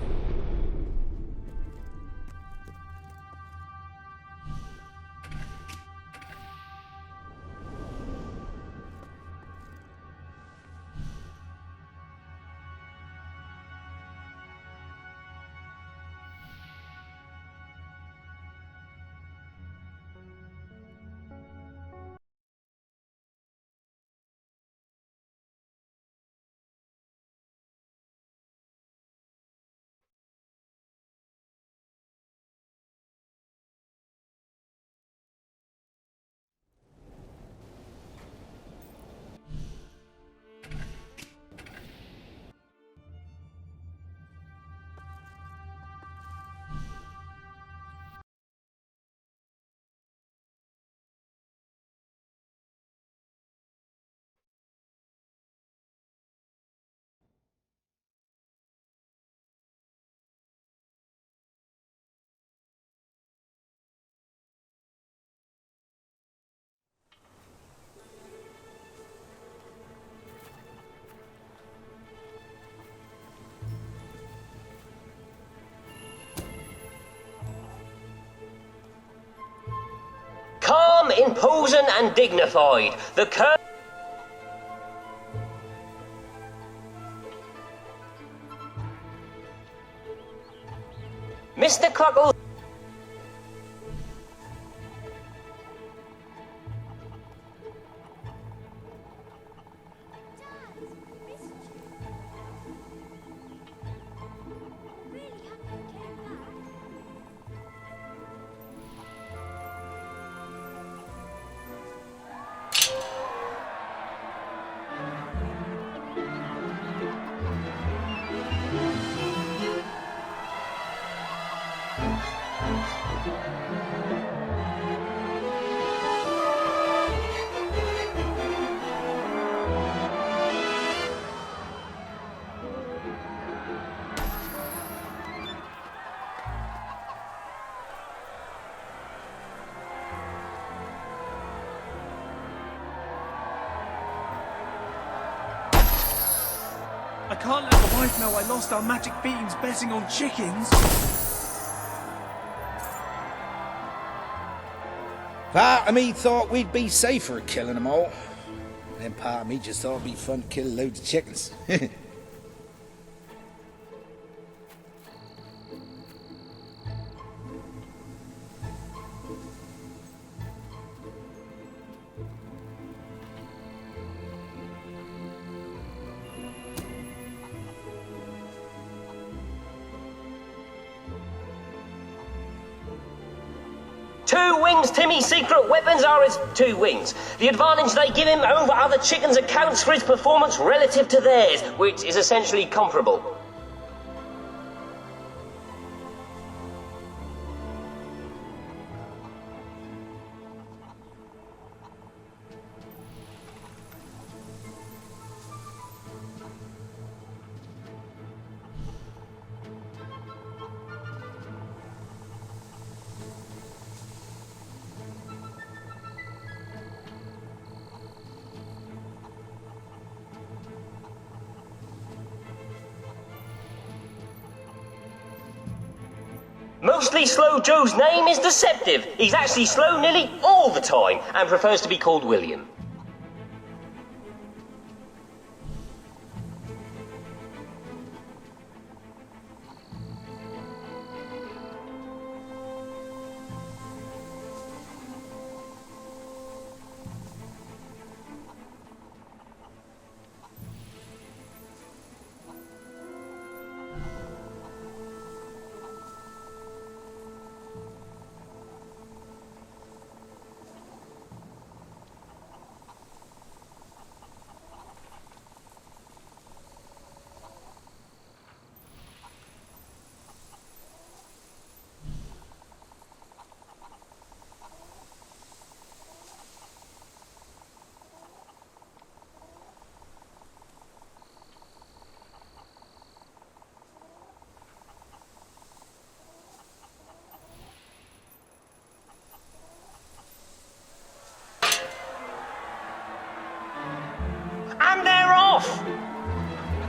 [SPEAKER 19] Calm, imposing, and dignified. The Mr. Cluckle.
[SPEAKER 16] I can't let the wife know I lost our magic beans betting on chickens.
[SPEAKER 1] Part of me thought we'd be safer killing them all. Then part of me just thought it'd be fun to kill loads of chickens.
[SPEAKER 19] Two Wings Timmy's secret weapons are his two wings. The advantage they give him over other chickens accounts for his performance relative to theirs, which is essentially comparable. Mostly Slow Joe's name is deceptive. He's actually slow nearly all the time and prefers to be called William. And they're off!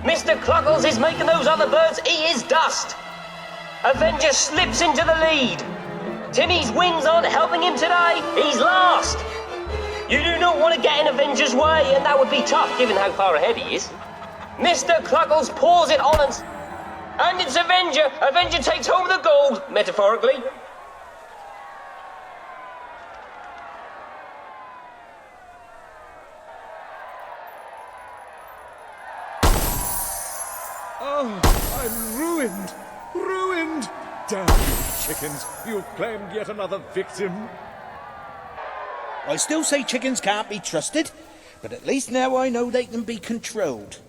[SPEAKER 19] Mr. Cluggles is making those other birds eat his dust. Avenger slips into the lead. Timmy's wings aren't helping him today. He's last. You do not want to get in Avenger's way, and that would be tough given how far ahead he is. Mr. Cluggles pours it on and it's Avenger. Avenger takes home the gold, metaphorically.
[SPEAKER 23] Oh, I'm ruined! Ruined! Damn you, chickens! You've claimed yet another victim.
[SPEAKER 1] I still say chickens can't be trusted, but at least now I know they can be controlled.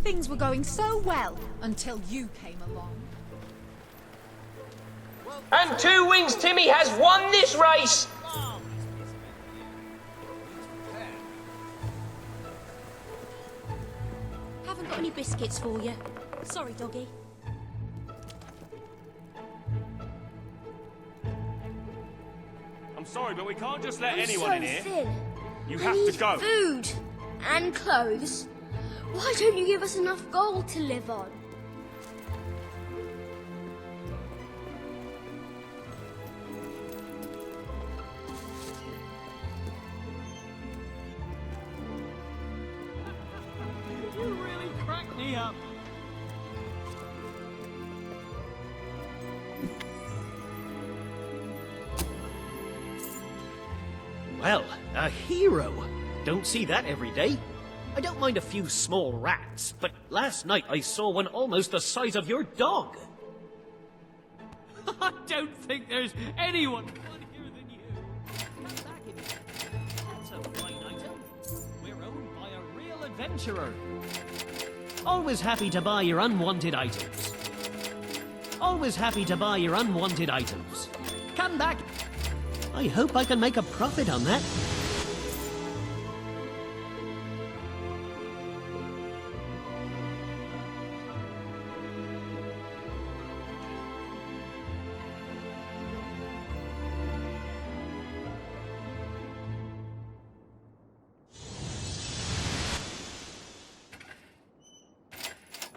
[SPEAKER 2] Things were going so well until you came along.
[SPEAKER 19] And Two Wings Timmy has won this race!
[SPEAKER 17] Haven't got any biscuits for you. Sorry, doggy.
[SPEAKER 9] I'm sorry, but we can't just let
[SPEAKER 17] I'm
[SPEAKER 9] anyone
[SPEAKER 17] so
[SPEAKER 9] in here.
[SPEAKER 17] thin.
[SPEAKER 9] You
[SPEAKER 17] I
[SPEAKER 9] have
[SPEAKER 17] need
[SPEAKER 9] to go.
[SPEAKER 17] Food and clothes. Why don't you give us enough gold to live on?
[SPEAKER 4] Well, a hero. Don't see that every day. I don't mind a few small rats, but last night I saw one almost the size of your dog.
[SPEAKER 8] I don't think there's anyone funnier than you.
[SPEAKER 4] Come back in here. That's a fine item. We're owned by a real adventurer. Always happy to buy your unwanted items. Always happy to buy your unwanted items. Come back. I hope I can make a profit on that.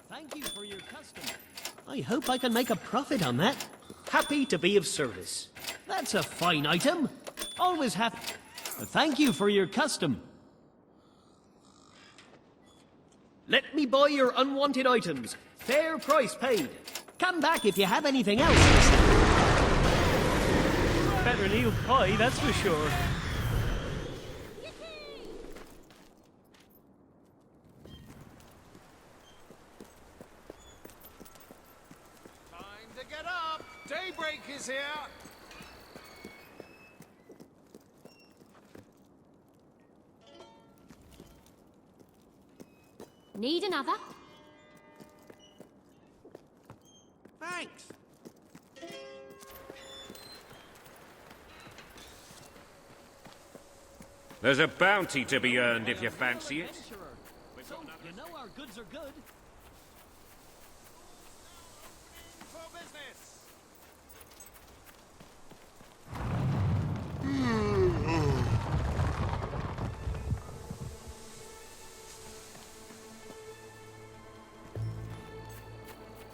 [SPEAKER 4] Thank you for your custom. I hope I can make a profit on that. Happy to be of service. That's a fine item. Always happy. Thank you for your custom. Let me buy your unwanted items. Fair price paid. Come back if you have anything else.
[SPEAKER 8] Better leave pie, that's for sure.
[SPEAKER 1] Time to get up. Daybreak is here.
[SPEAKER 20] Need another?
[SPEAKER 1] Thanks.
[SPEAKER 6] There's a bounty to be earned if you fancy it.
[SPEAKER 4] So, you know our goods are good.
[SPEAKER 1] For business.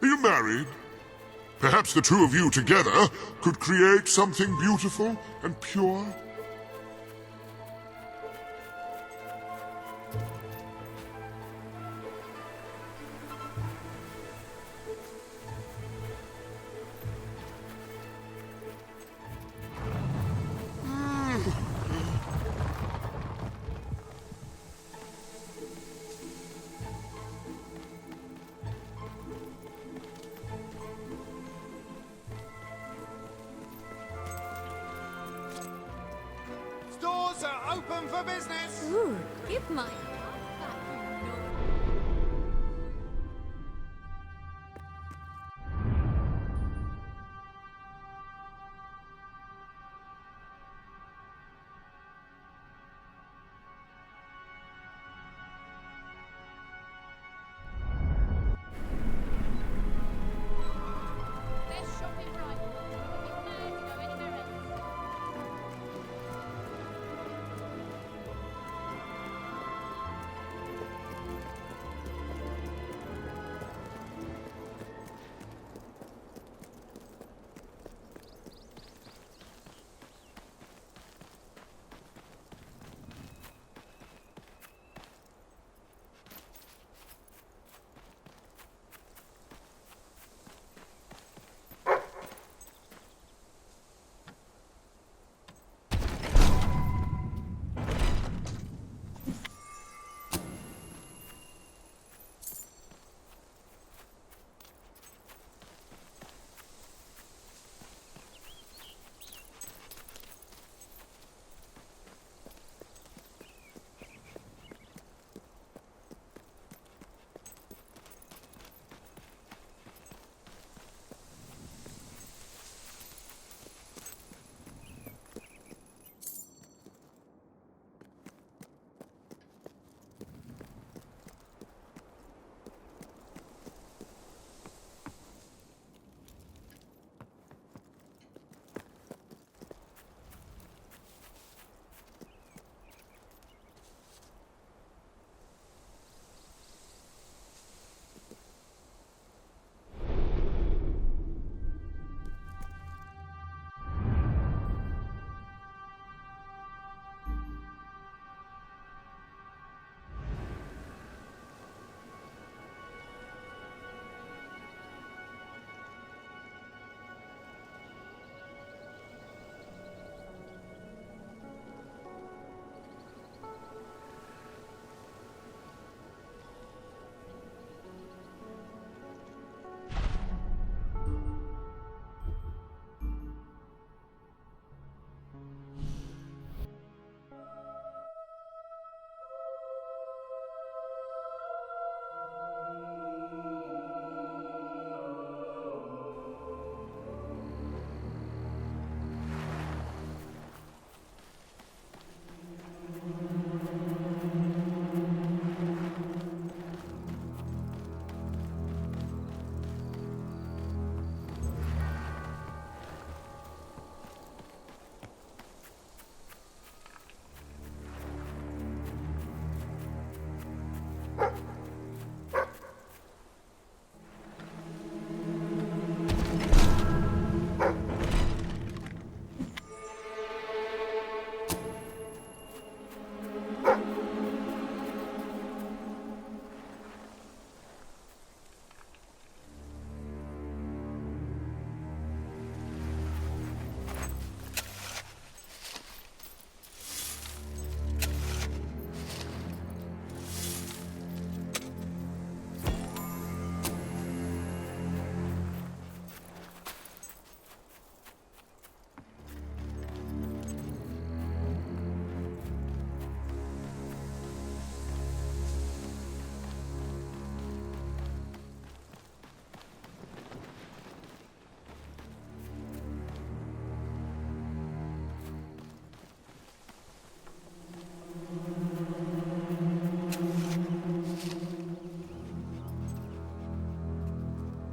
[SPEAKER 18] Are you married? Perhaps the two of you together could create something beautiful and pure?
[SPEAKER 1] Stores are open for business.
[SPEAKER 20] Ooh, give my... Best shopping right. You're mad to go anywhere else.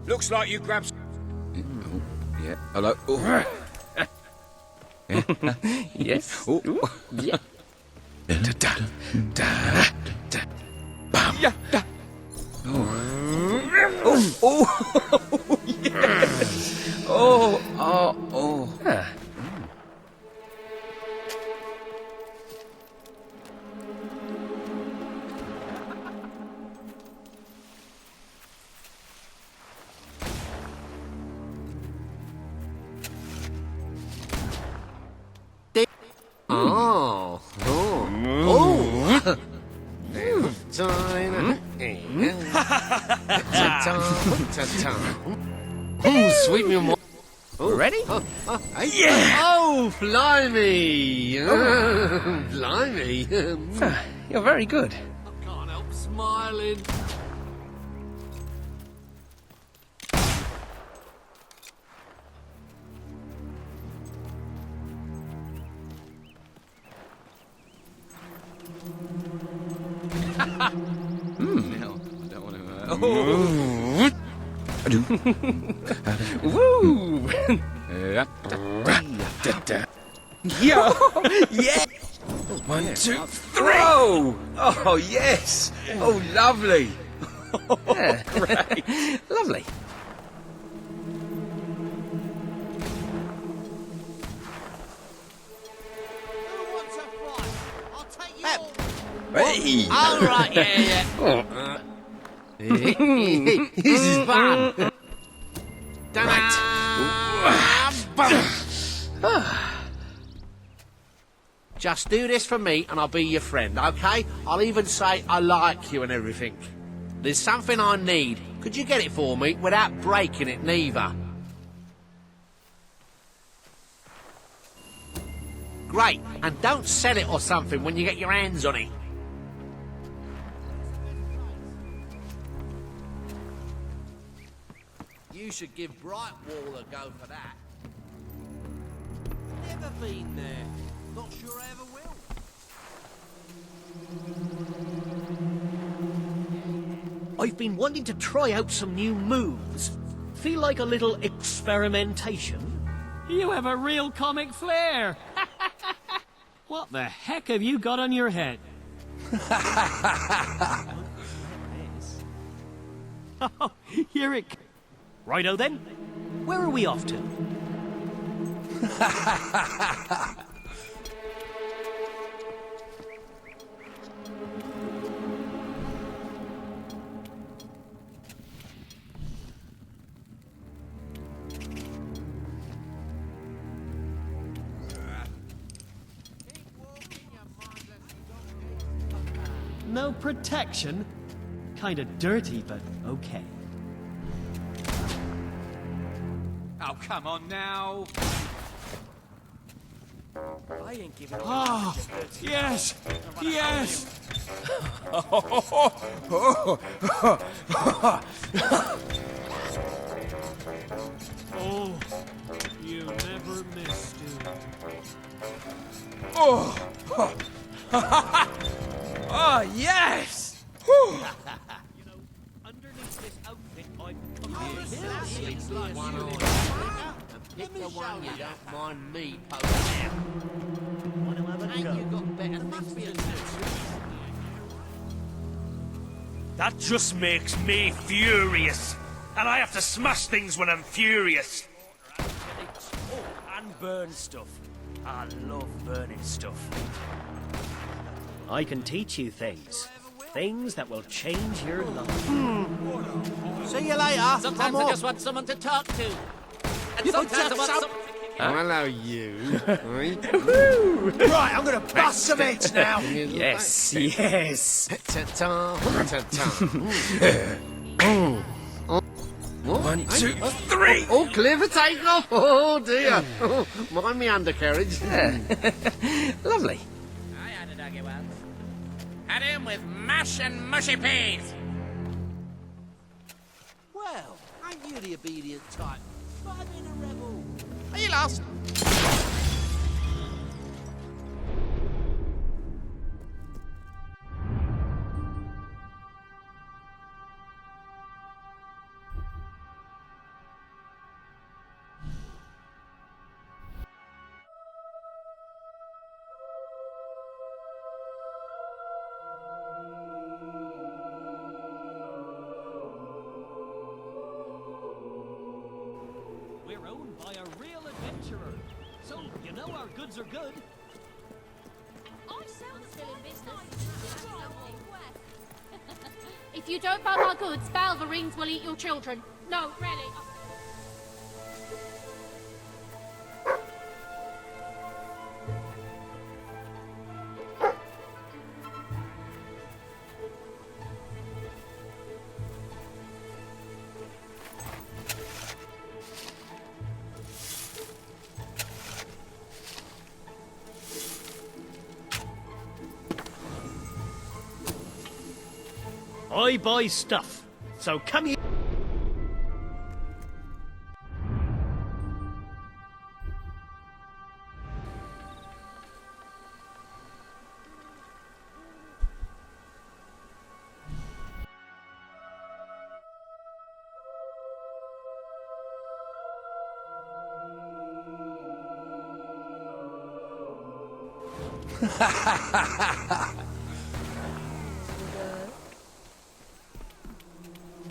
[SPEAKER 5] Looks like you grabbed... Oh, yeah, hello. Oh.
[SPEAKER 10] Yes.
[SPEAKER 5] Oh.
[SPEAKER 10] Yeah.
[SPEAKER 5] Bam. Yeah. Oh. Oh. Yes. Oh.
[SPEAKER 10] Ah.
[SPEAKER 7] Oh. Oh. Sweet me more.
[SPEAKER 10] Ready?
[SPEAKER 7] Yeah! Oh, blimey! Blimey!
[SPEAKER 10] You're very good.
[SPEAKER 7] I can't help smiling.
[SPEAKER 5] No, I don't want to...
[SPEAKER 10] Woo!
[SPEAKER 5] Yeah! Yeah! 1, 2, 3! Oh, yes! Oh, lovely!
[SPEAKER 10] Yeah.
[SPEAKER 5] Great!
[SPEAKER 10] Lovely.
[SPEAKER 5] Hey!
[SPEAKER 7] All right, yeah. This is fun. Just do this for me and I'll be your friend, okay? I'll even say I like you and everything. There's something I need. Could you get it for me without breaking it neither? Great, and don't sell it or something when you get your hands on it. You should give Brightwall a go for that. Never been there. Not sure I ever will.
[SPEAKER 4] I've been wanting to try out some new moves. Feel like a little experimentation? You have a real comic flair. What the heck have you got on your head? Oh, here it... Righto then. Where are we off to? No protection? Kinda dirty, but okay.
[SPEAKER 5] Oh, come on now!
[SPEAKER 4] I ain't giving up.
[SPEAKER 16] Ah, yes! Yes!
[SPEAKER 4] Oh, you never miss, dude.
[SPEAKER 5] Oh! Oh, yes!
[SPEAKER 4] You know, underneath this outfit, I'm...
[SPEAKER 7] One on. And pick the one you don't mind me poking out.
[SPEAKER 4] Wanna have a
[SPEAKER 7] Ain't
[SPEAKER 4] go?
[SPEAKER 7] you got better things to do?
[SPEAKER 13] That just makes me furious. And I have to smash things when I'm furious.
[SPEAKER 4] Oh, and burn stuff. I love burning stuff. I can teach you things. Things that will change your life.
[SPEAKER 7] See you later.
[SPEAKER 12] Sometimes I just want someone to talk to. And sometimes I want some...
[SPEAKER 7] Hello, you.
[SPEAKER 1] Right, I'm gonna bust some heads now.
[SPEAKER 10] Yes, yes.
[SPEAKER 7] Ta-ta, ta-ta.
[SPEAKER 5] 1, 2, 3!
[SPEAKER 7] Oh, clear for takeoff. Oh, dear. Mind me undercarriage.
[SPEAKER 10] Lovely.
[SPEAKER 12] I had a doggy once. Had him with mash and mushy peas.
[SPEAKER 7] Well, ain't you the obedient type? But I've been a rebel.
[SPEAKER 12] Are you lost?
[SPEAKER 4] We're owned by a real adventurer. So, you know our goods are good.
[SPEAKER 20] I sell the still in business. If you don't buy my goods, Balverines will eat your children. No, really.
[SPEAKER 4] I buy stuff. So come here.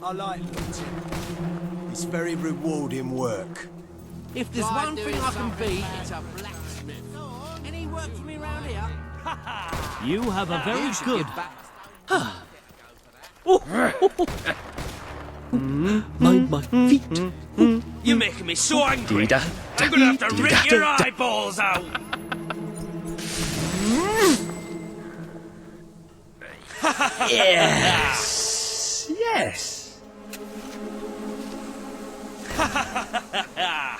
[SPEAKER 15] I like looting. It's very rewarding work.
[SPEAKER 7] If there's one thing I can be, it's a blacksmith. Any work for me round here?
[SPEAKER 4] You have a very good.
[SPEAKER 13] My feet. You're making me so angry. I'm gonna have to rip your eyeballs out.
[SPEAKER 10] Yes. Yes.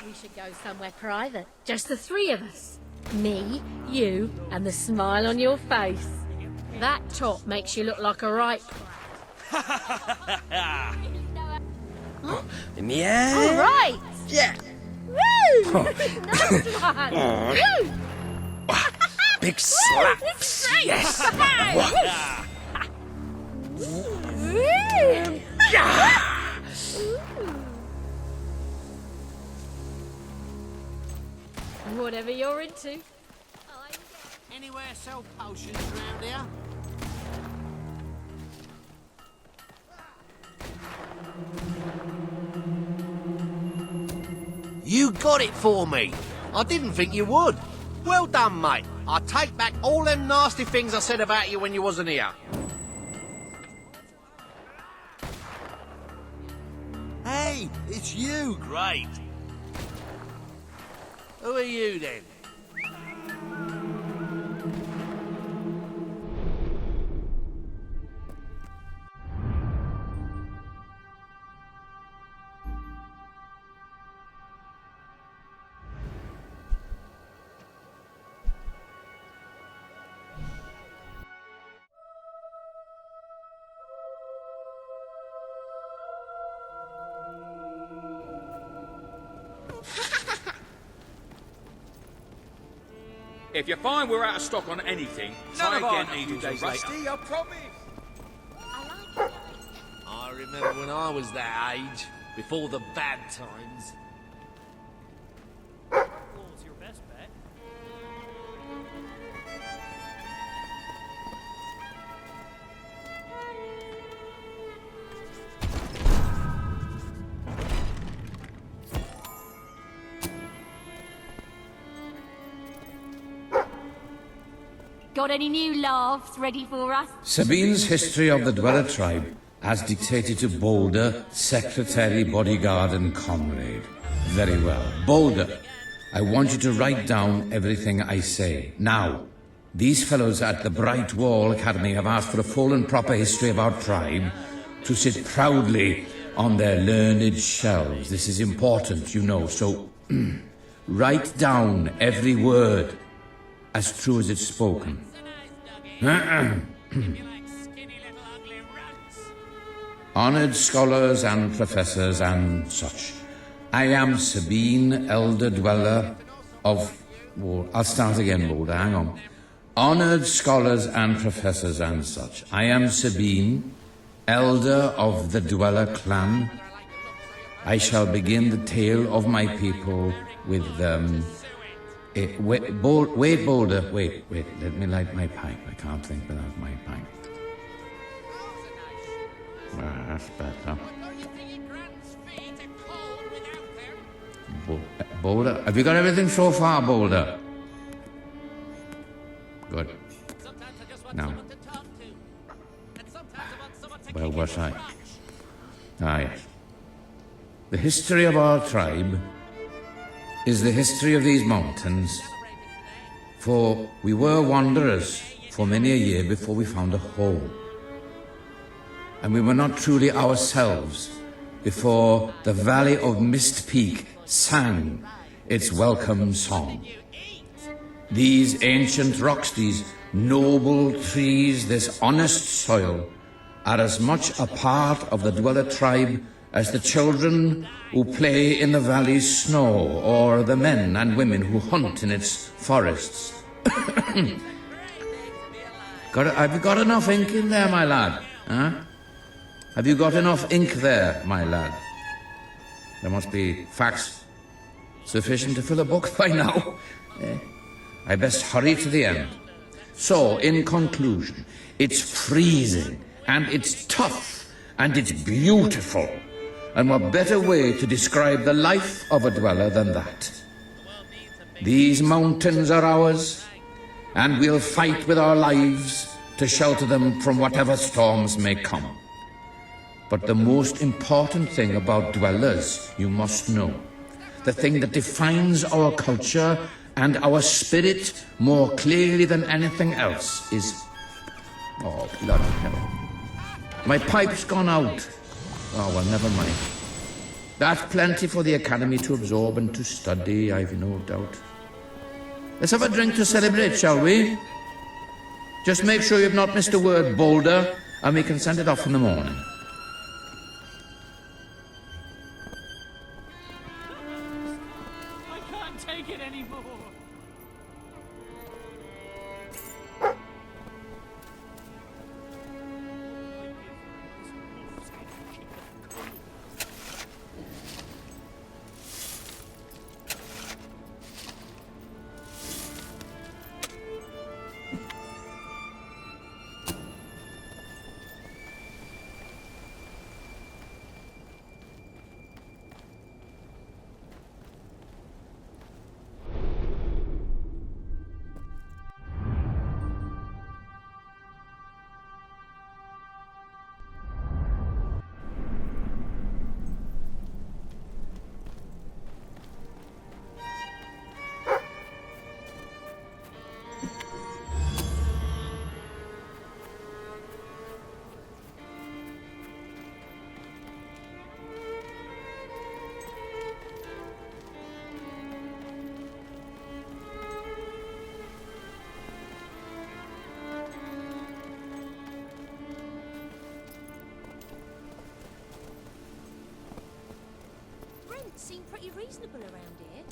[SPEAKER 20] We should go somewhere private. Just the three of us. Me, you, and the smile on your face. That top makes you look like a right.
[SPEAKER 10] Yeah.
[SPEAKER 20] All right.
[SPEAKER 10] Yeah.
[SPEAKER 20] Woo! Nice one. Woo!
[SPEAKER 10] Big slaps. Yes.
[SPEAKER 20] Whatever you're into.
[SPEAKER 7] Anywhere sell potions round here? You got it for me. I didn't think you would. Well done, mate. I take back all them nasty things I said about you when you wasn't here. Hey, it's you. Great. Who are you then?
[SPEAKER 5] If you find we're out of stock on anything, try again a few days later.
[SPEAKER 13] I promise.
[SPEAKER 7] I remember when I was that age, before the bad times.
[SPEAKER 4] What's your best bet?
[SPEAKER 20] Got any new laughs ready for us?
[SPEAKER 21] Sabine's history of the Dweller tribe, as dictated to Boulder, secretary, bodyguard, and comrade. Very well. Boulder, I want you to write down everything I say. Now, these fellows at the Bright Wall Academy have asked for a full and proper history of our tribe to sit proudly on their learned shelves. This is important, you know, so write down every word as true as it's spoken. Honored scholars and professors and such. I am Sabine, elder dweller of... Well, I'll start again, Boulder, hang on. Honored scholars and professors and such. I am Sabine, elder of the Dweller clan. I shall begin the tale of my people with, wait, Boulder, wait, let me light my pipe. I can't think without my pipe. Well, that's better. Boulder, have you got everything so far, Boulder? Good. Now, where was I? Ah, yes. The history of our tribe is the history of these mountains, for we were wanderers for many a year before we found a home. And we were not truly ourselves before the Valley of Mist Peak sang its welcome song. These ancient rocks, these noble trees, this honest soil, are as much a part of the Dweller tribe as the children who play in the valley's snow, or the men and women who hunt in its forests. Have you got enough ink in there, my lad? Huh? Have you got enough ink there, my lad? There must be facts sufficient to fill a book by now. I best hurry to the end. So, in conclusion, it's freezing, and it's tough, and it's beautiful. And what better way to describe the life of a dweller than that? These mountains are ours, and we'll fight with our lives to shelter them from whatever storms may come. But the most important thing about dwellers, you must know, the thing that defines our culture and our spirit more clearly than anything else is... Oh, bloody hell. My pipe's gone out. Oh, well, never mind. That's plenty for the Academy to absorb and to study, I've no doubt. Let's have a drink to celebrate, shall we? Just make sure you've not missed a word, Boulder, and we can send it off in the morning.
[SPEAKER 8] I can't take it anymore.
[SPEAKER 17] Seem pretty reasonable around here.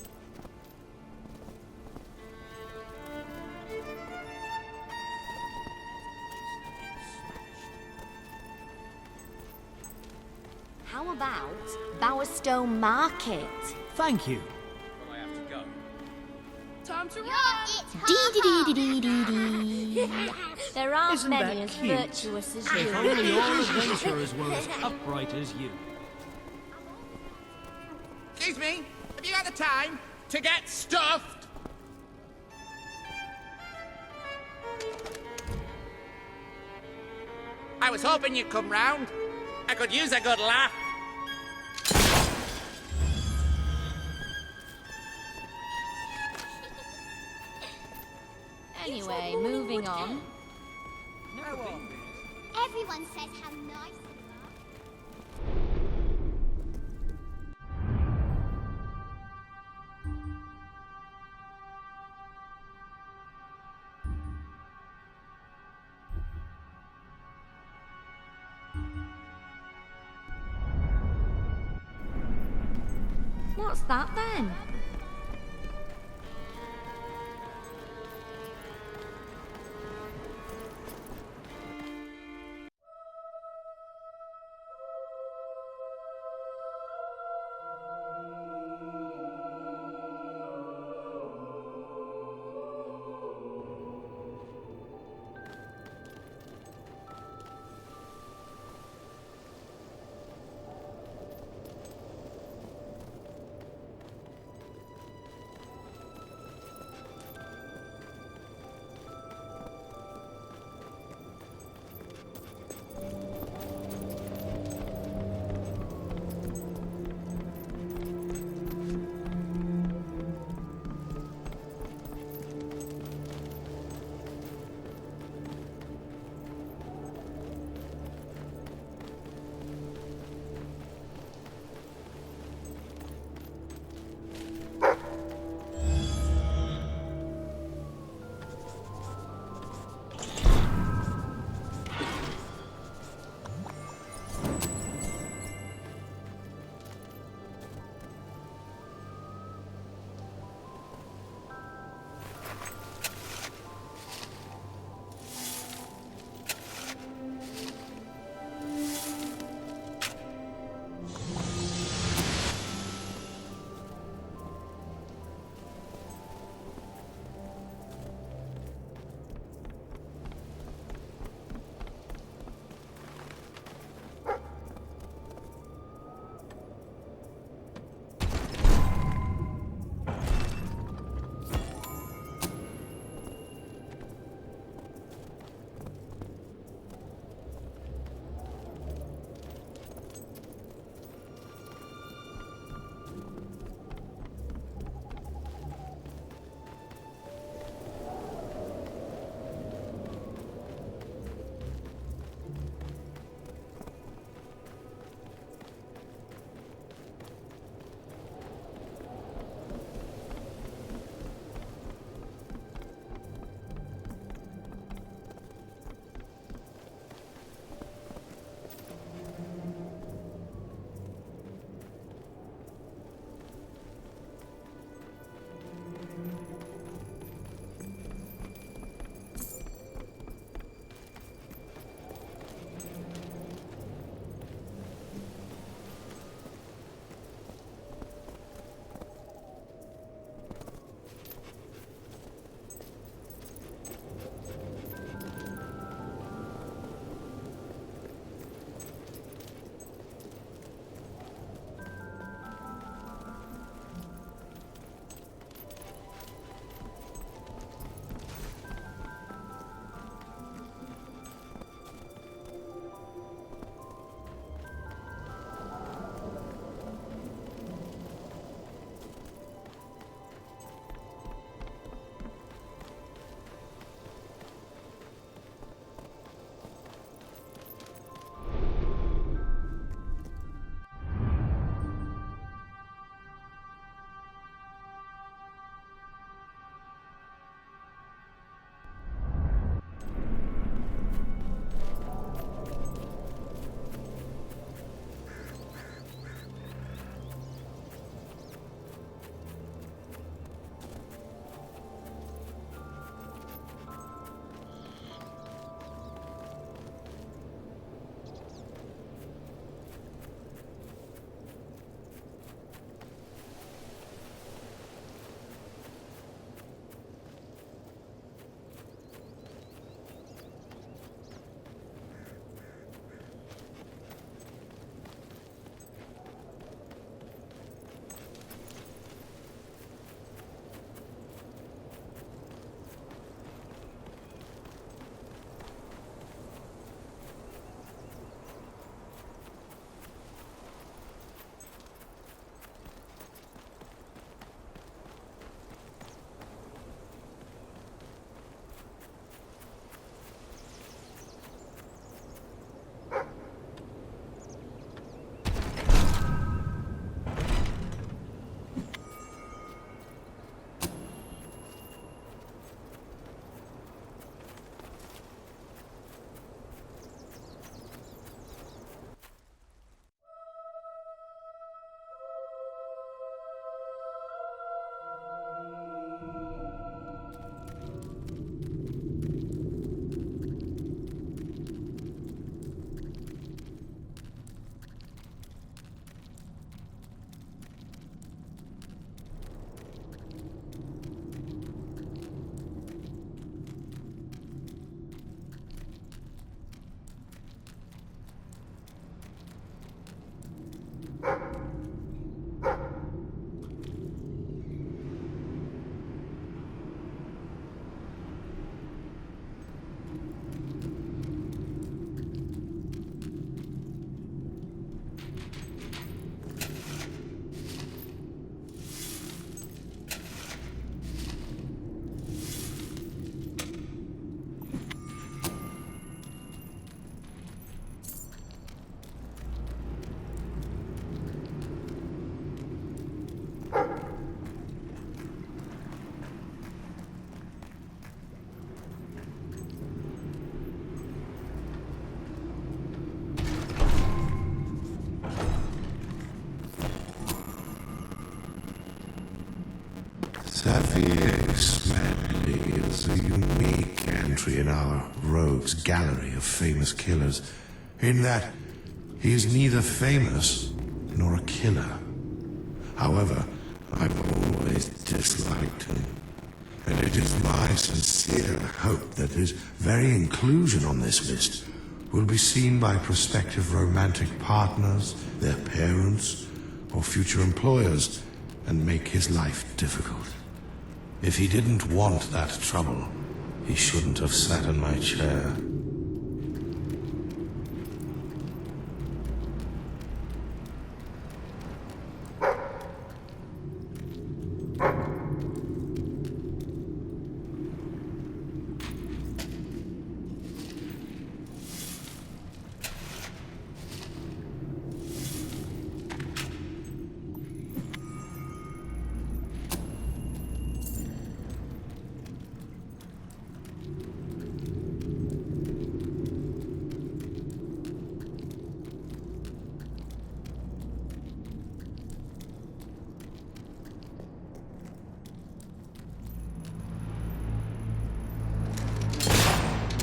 [SPEAKER 3] How about Bowerstone Market?
[SPEAKER 4] Thank you.
[SPEAKER 5] I have to go.
[SPEAKER 17] Time to
[SPEAKER 3] Dee-dee-dee-dee-dee-dee. There aren't
[SPEAKER 4] Isn't
[SPEAKER 3] many
[SPEAKER 4] that
[SPEAKER 3] as
[SPEAKER 4] cute?
[SPEAKER 3] virtuous as
[SPEAKER 4] If
[SPEAKER 3] you.
[SPEAKER 4] only all adventurers were as upright as you.
[SPEAKER 10] Excuse me, have you got the time to get stuffed? I was hoping you'd come round. I could use a good laugh.
[SPEAKER 11] Anyway, moving on.
[SPEAKER 17] Everyone says how nice you
[SPEAKER 11] What's that then?
[SPEAKER 14] Saphix Medley is a unique entry in our rogues gallery of famous killers, in that he is neither famous nor a killer. However, I've always disliked him, and it is my sincere hope that his very inclusion on this list will be seen by prospective romantic partners, their parents, or future employers, and make his life difficult. If he didn't want that trouble, he shouldn't have sat in my chair.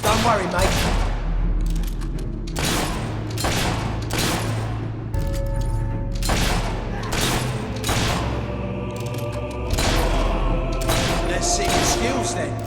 [SPEAKER 15] Don't worry, mate. Let's see your skills then.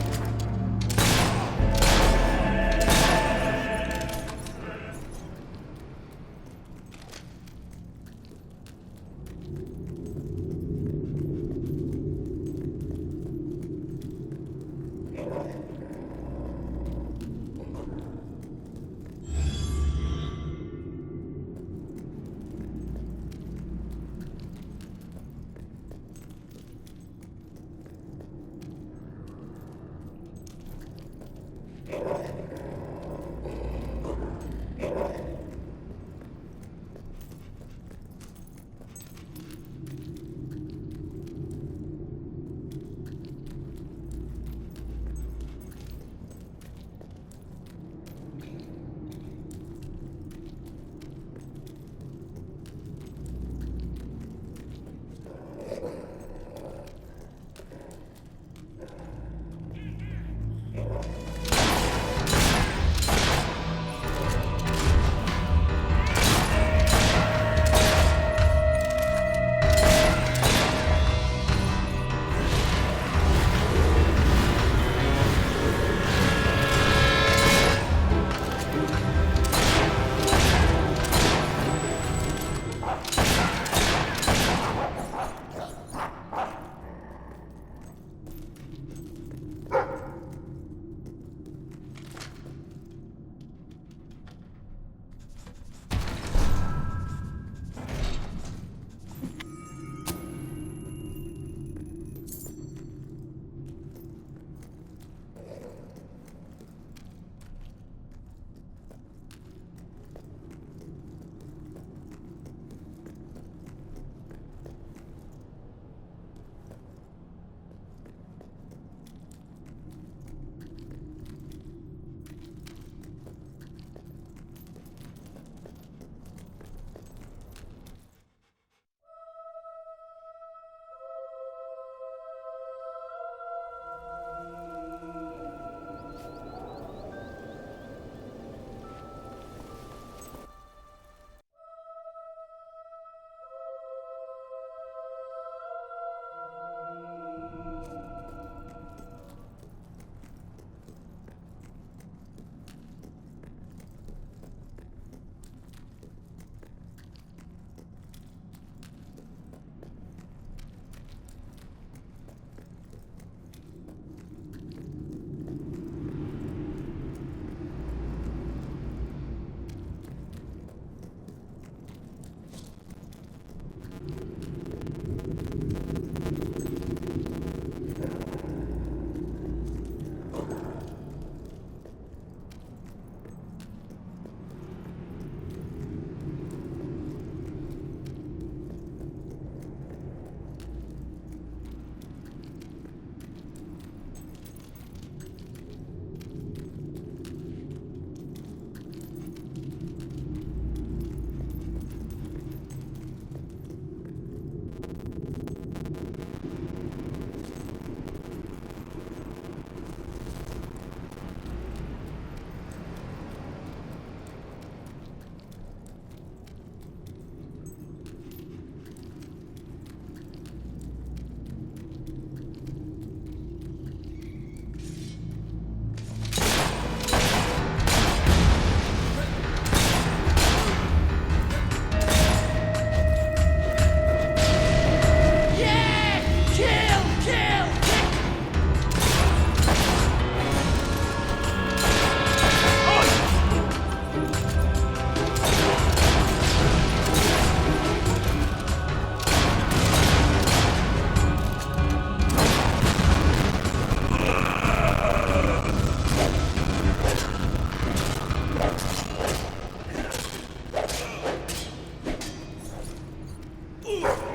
[SPEAKER 13] Watching!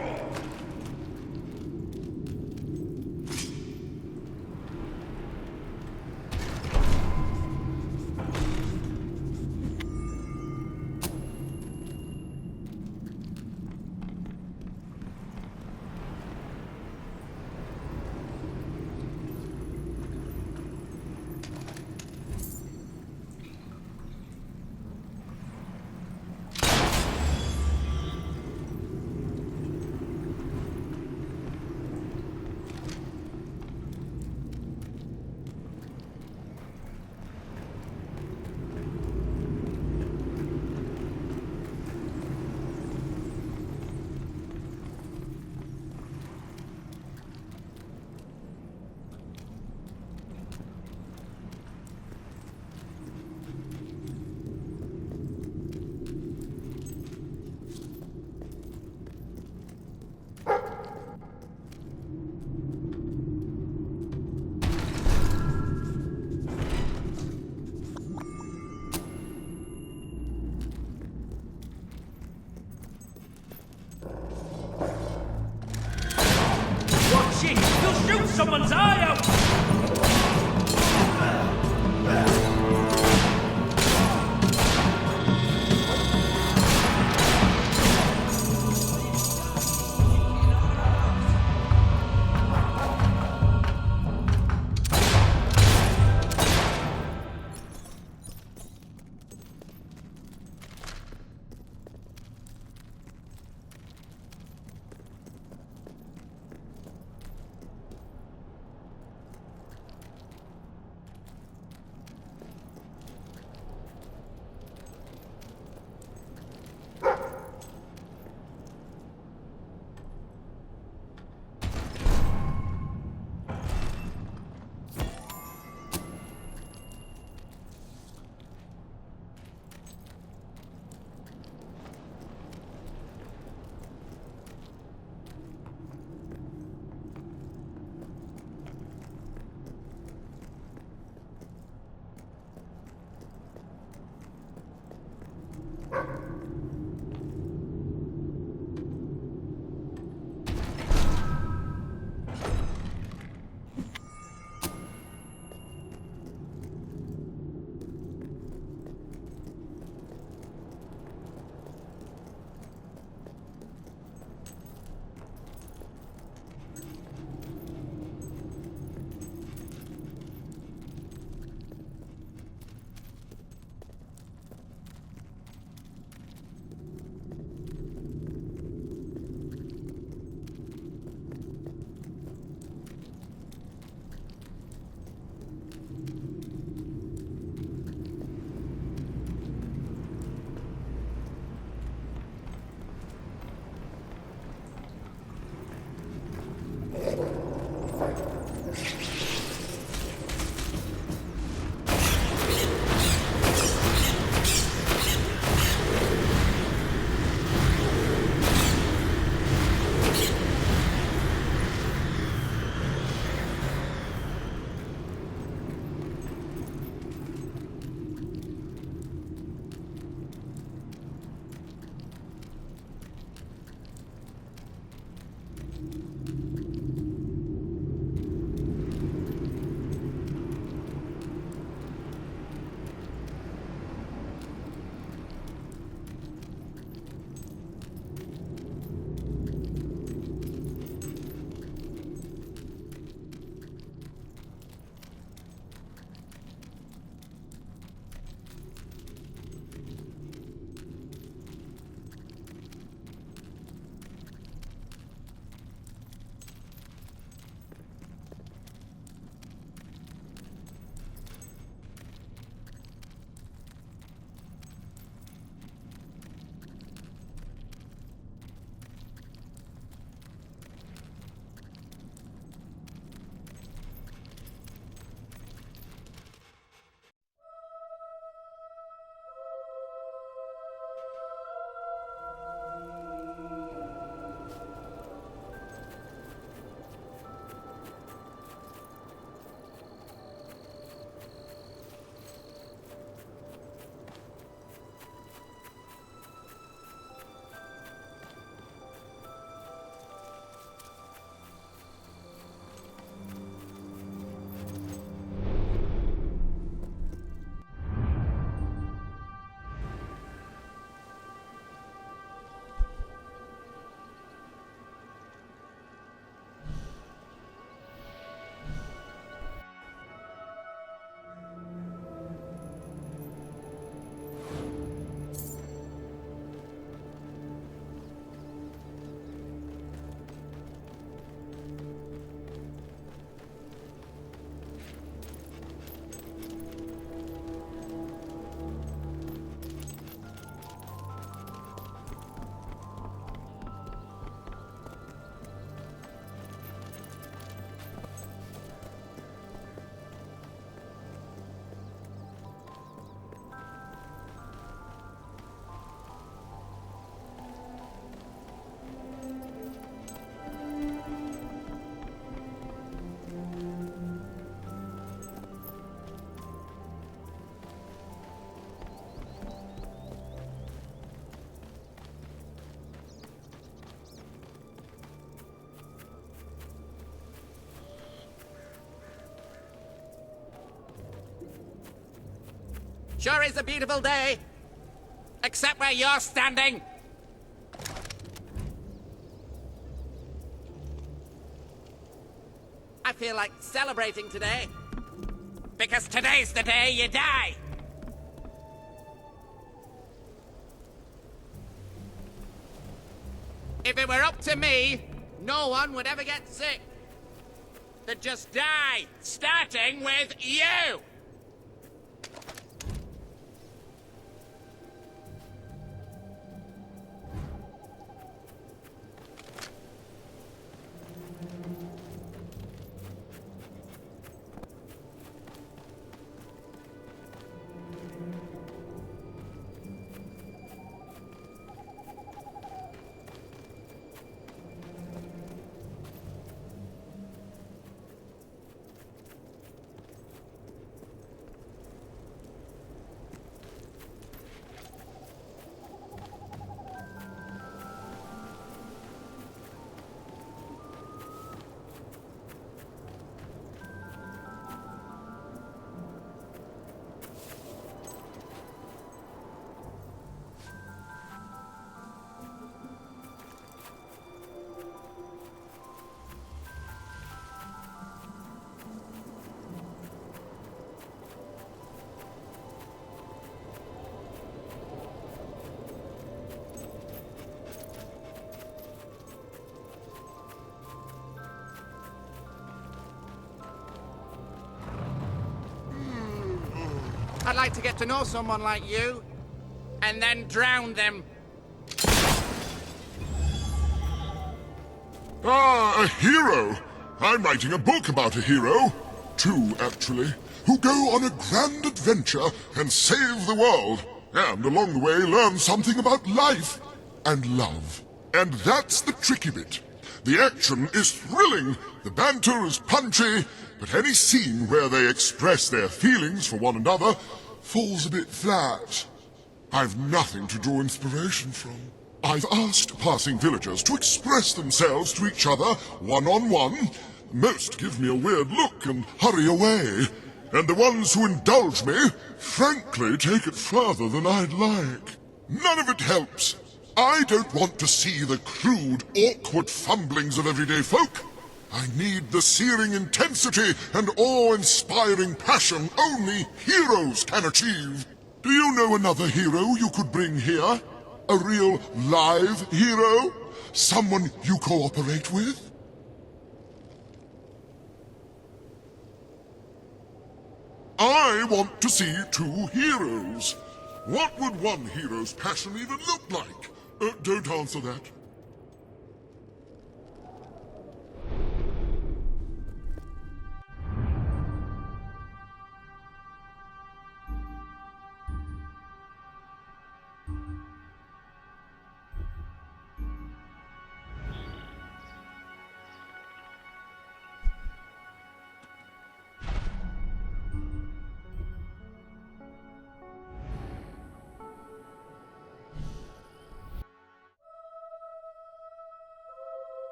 [SPEAKER 13] You'll shoot someone's eye out!
[SPEAKER 10] Sure is a beautiful day. Except where you're standing. I feel like celebrating today. Because today's the day you die. If it were up to me, no one would ever get sick. They'd just die, starting with you! I'd like to get to know someone like you, and then drown them.
[SPEAKER 18] Ah, a hero! I'm writing a book about a hero. Two, actually, who go on a grand adventure and save the world, and along the way learn something about life and love. And that's the tricky bit. The action is thrilling, the banter is punchy, but any scene where they express their feelings for one another falls a bit flat. I've nothing to draw inspiration from. I've asked passing villagers to express themselves to each other one-on-one. Most give me a weird look and hurry away. And the ones who indulge me, frankly, take it further than I'd like. None of it helps. I don't want to see the crude, awkward fumblings of everyday folk. I need the searing intensity and awe-inspiring passion only heroes can achieve. Do you know another hero you could bring here? A real live hero? Someone you cooperate with? I want to see two heroes. What would one hero's passion even look like? Don't answer that.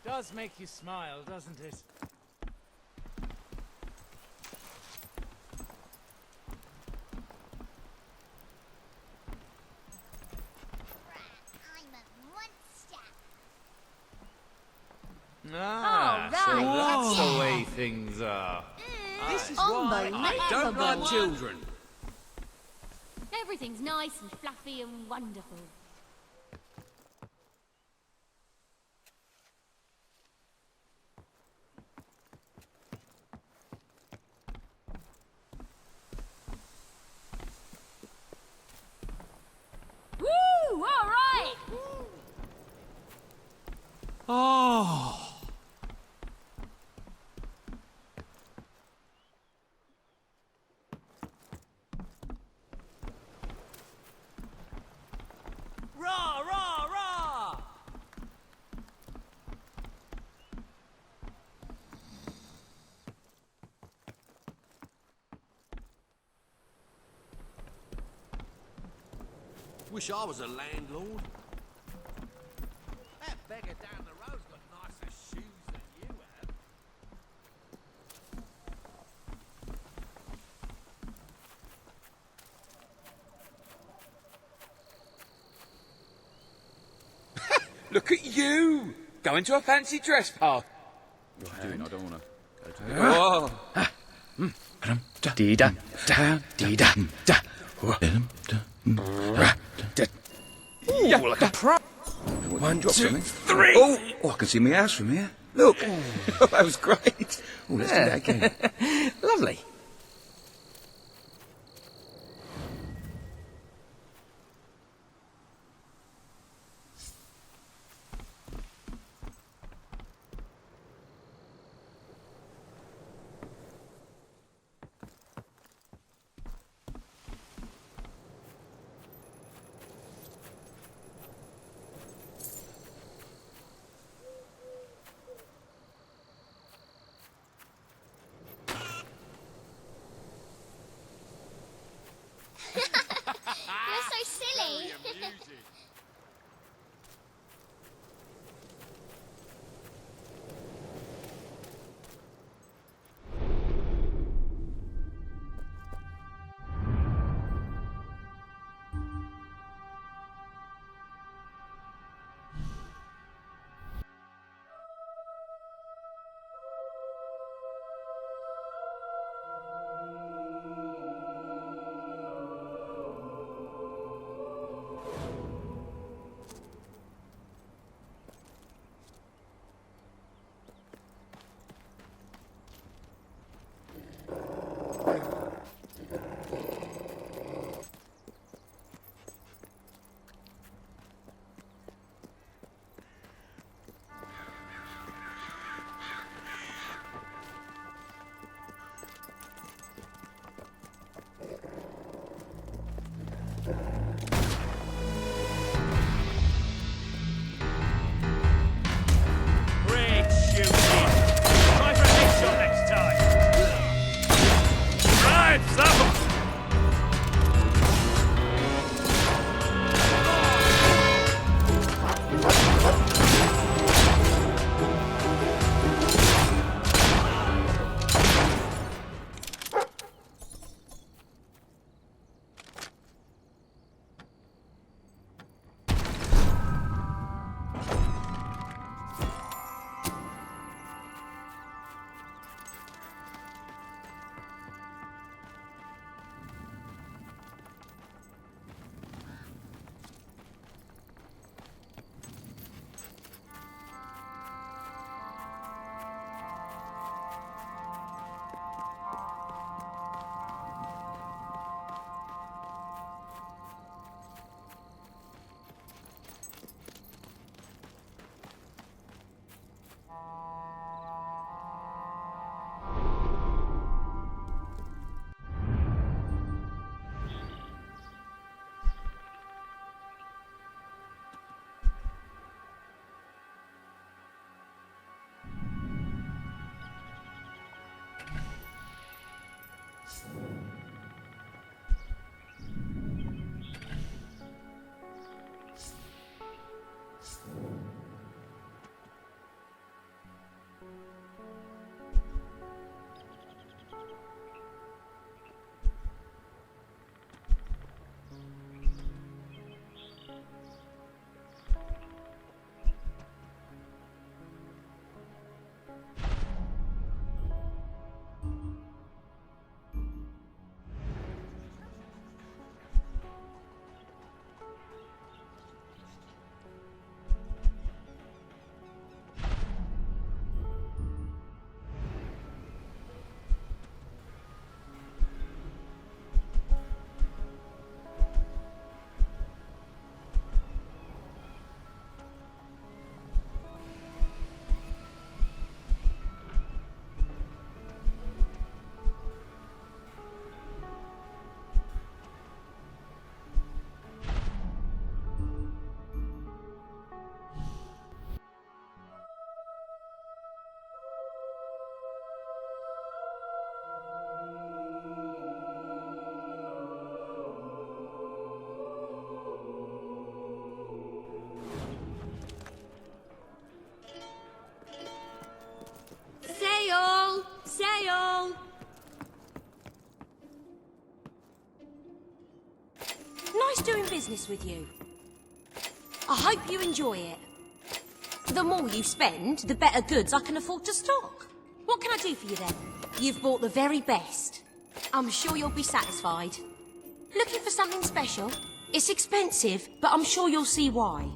[SPEAKER 2] Does make you smile, doesn't it?
[SPEAKER 22] Ah,
[SPEAKER 3] Oh,
[SPEAKER 22] so
[SPEAKER 3] right.
[SPEAKER 22] that's the
[SPEAKER 3] Yeah.
[SPEAKER 22] way things are.
[SPEAKER 3] This is why
[SPEAKER 5] I don't like children.
[SPEAKER 3] Everything's nice and fluffy and wonderful. Woo! All right.
[SPEAKER 5] Oh.
[SPEAKER 9] Rah, rah, rah!
[SPEAKER 5] Wish I was a landlord. That beggar down the road's got nicer shoes than you have.
[SPEAKER 23] Look at you! Going to a fancy dress party.
[SPEAKER 24] What are you doing? I don't want to go to
[SPEAKER 23] Oh.
[SPEAKER 24] Dee da da dee da da.
[SPEAKER 23] Yeah, like a pro.
[SPEAKER 24] 1, 2,
[SPEAKER 23] 3.
[SPEAKER 24] Oh, I can see my house from here. Look, that was great. Oh, let's do that again.
[SPEAKER 23] Lovely.
[SPEAKER 6] roll. Nice doing business with you. I hope you enjoy it. The more you spend, the better goods I can afford to stock. What can I do for you then? You've bought the very best. I'm sure you'll be satisfied. Looking for something special? It's expensive, but I'm sure you'll see why.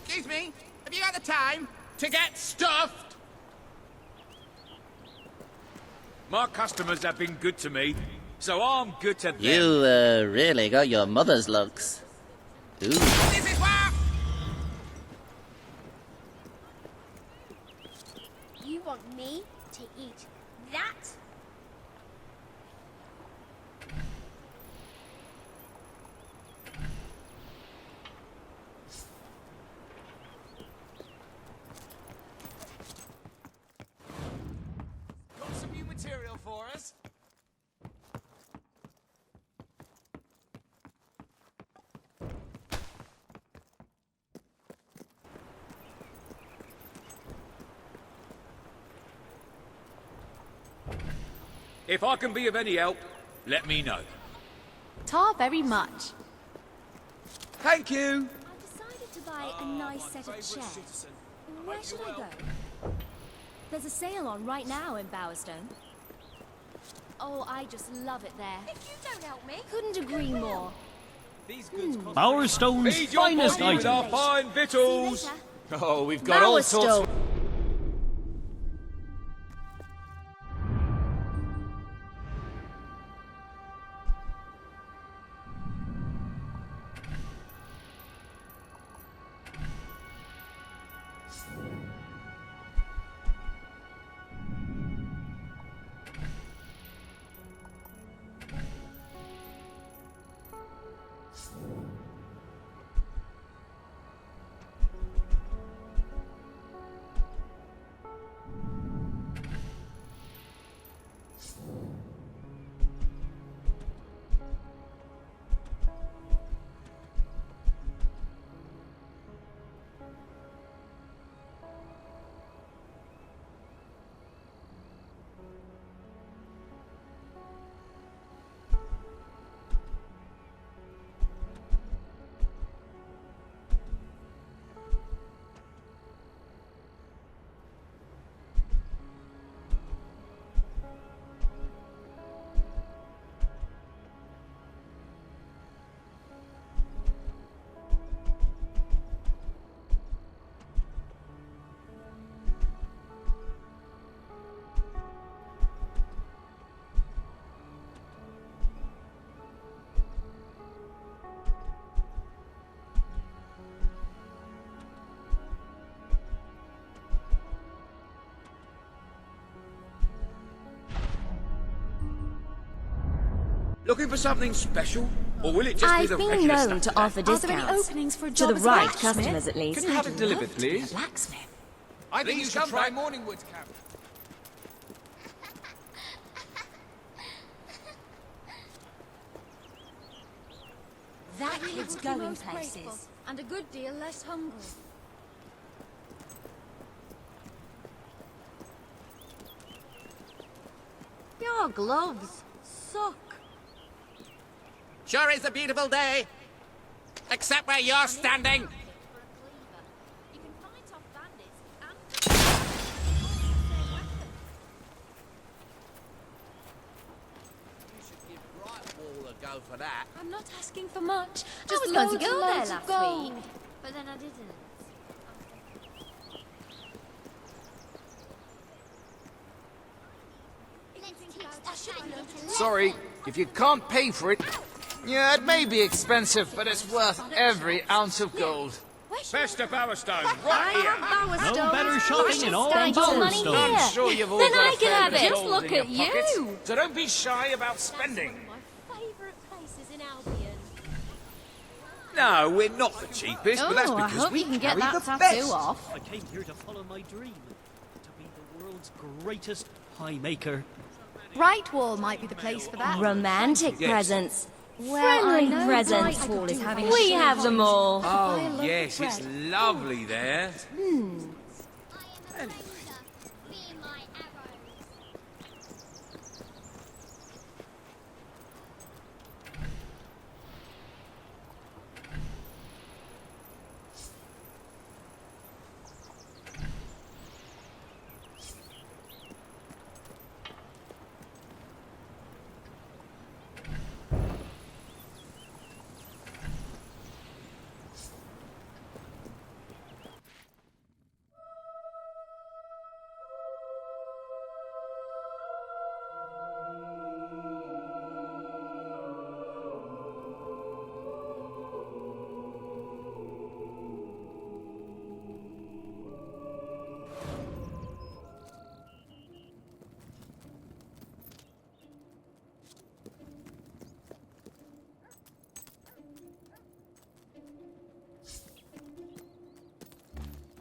[SPEAKER 10] Excuse me, have you got the time to get stuffed?
[SPEAKER 5] My customers have been good to me, so I'm good to them.
[SPEAKER 12] You, really got your mother's looks. Ooh.
[SPEAKER 10] This is what...
[SPEAKER 17] You want me to eat that?
[SPEAKER 2] Got some new material for us?
[SPEAKER 5] If I can be of any help, let me know.
[SPEAKER 3] Tar very much.
[SPEAKER 5] Thank you.
[SPEAKER 17] I've decided to buy a nice set of chairs. Where should I go? There's a sale on right now in Bowerstone. Oh, I just love it there. If you don't help me, couldn't agree more.
[SPEAKER 8] Bowerstone's
[SPEAKER 5] Feed your
[SPEAKER 8] finest
[SPEAKER 5] body with our
[SPEAKER 8] items.
[SPEAKER 5] fine victuals.
[SPEAKER 2] Oh, we've got all sorts.
[SPEAKER 5] Looking for something special? Or will it just be
[SPEAKER 11] I've
[SPEAKER 5] the
[SPEAKER 11] been
[SPEAKER 5] regular
[SPEAKER 11] known
[SPEAKER 5] stuff
[SPEAKER 11] to offer
[SPEAKER 5] today?
[SPEAKER 11] discounts. To the right customers, at least.
[SPEAKER 5] Can you have it delivered, please?
[SPEAKER 11] Blacksmith.
[SPEAKER 15] Maybe you should try Morningwood's camp.
[SPEAKER 6] That kid's going places.
[SPEAKER 17] And a good deal less hungry.
[SPEAKER 6] Your gloves suck.
[SPEAKER 10] Sure is a beautiful day. Except where you're standing.
[SPEAKER 17] You can fight off bandits and
[SPEAKER 10] You should give Brightwall a go for that.
[SPEAKER 17] I'm not asking for much.
[SPEAKER 11] I
[SPEAKER 17] Just
[SPEAKER 11] was going to
[SPEAKER 17] loads
[SPEAKER 11] go
[SPEAKER 17] and
[SPEAKER 11] there
[SPEAKER 17] loads of
[SPEAKER 11] last
[SPEAKER 17] gold.
[SPEAKER 11] week, but then I didn't.
[SPEAKER 2] Sorry, if you can't pay for it... Yeah, it may be expensive, but it's worth every ounce of gold.
[SPEAKER 5] Best of Bowerstone, right here.
[SPEAKER 4] No better shopping in all
[SPEAKER 17] Spend your money
[SPEAKER 4] Bowerstone.
[SPEAKER 17] here.
[SPEAKER 2] I'm sure you've all
[SPEAKER 17] Then
[SPEAKER 2] got
[SPEAKER 17] I
[SPEAKER 2] a
[SPEAKER 17] can
[SPEAKER 2] fair
[SPEAKER 17] have
[SPEAKER 2] bit
[SPEAKER 17] it.
[SPEAKER 2] of
[SPEAKER 17] Just
[SPEAKER 2] gold
[SPEAKER 17] look
[SPEAKER 2] in your
[SPEAKER 17] at you.
[SPEAKER 2] pockets, so don't be shy about spending.
[SPEAKER 17] My favourite places in Albion.
[SPEAKER 5] No, we're not the cheapest, but that's
[SPEAKER 11] Oh, I
[SPEAKER 5] because
[SPEAKER 11] hope
[SPEAKER 5] we
[SPEAKER 11] you can get
[SPEAKER 5] carry
[SPEAKER 11] that
[SPEAKER 5] the
[SPEAKER 11] tattoo
[SPEAKER 5] best.
[SPEAKER 11] off.
[SPEAKER 4] I came here to follow my dream. To be the world's greatest pie maker.
[SPEAKER 3] Brightwall might be the place for that.
[SPEAKER 6] Romantic
[SPEAKER 5] Yes.
[SPEAKER 6] presents.
[SPEAKER 11] Well, I
[SPEAKER 6] Friendly
[SPEAKER 11] know
[SPEAKER 6] presents.
[SPEAKER 11] Brightwall is having a
[SPEAKER 6] We
[SPEAKER 11] show.
[SPEAKER 6] have them all.
[SPEAKER 5] Oh, yes, it's lovely there.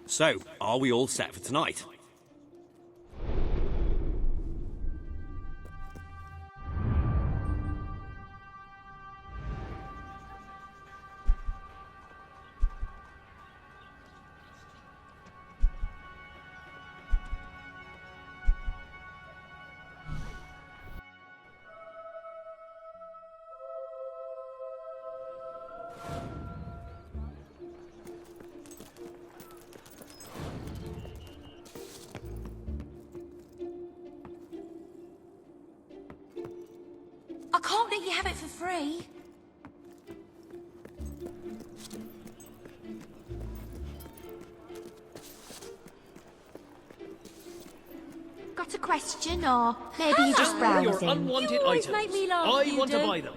[SPEAKER 9] So, are we all set for tonight?
[SPEAKER 6] I can't let you have it for free.
[SPEAKER 11] Got a question, or maybe you just
[SPEAKER 4] Your
[SPEAKER 11] browsing?
[SPEAKER 4] unwanted
[SPEAKER 17] You always
[SPEAKER 4] items.
[SPEAKER 17] make me laugh,
[SPEAKER 4] I
[SPEAKER 17] you
[SPEAKER 4] want to
[SPEAKER 17] do.
[SPEAKER 4] buy them.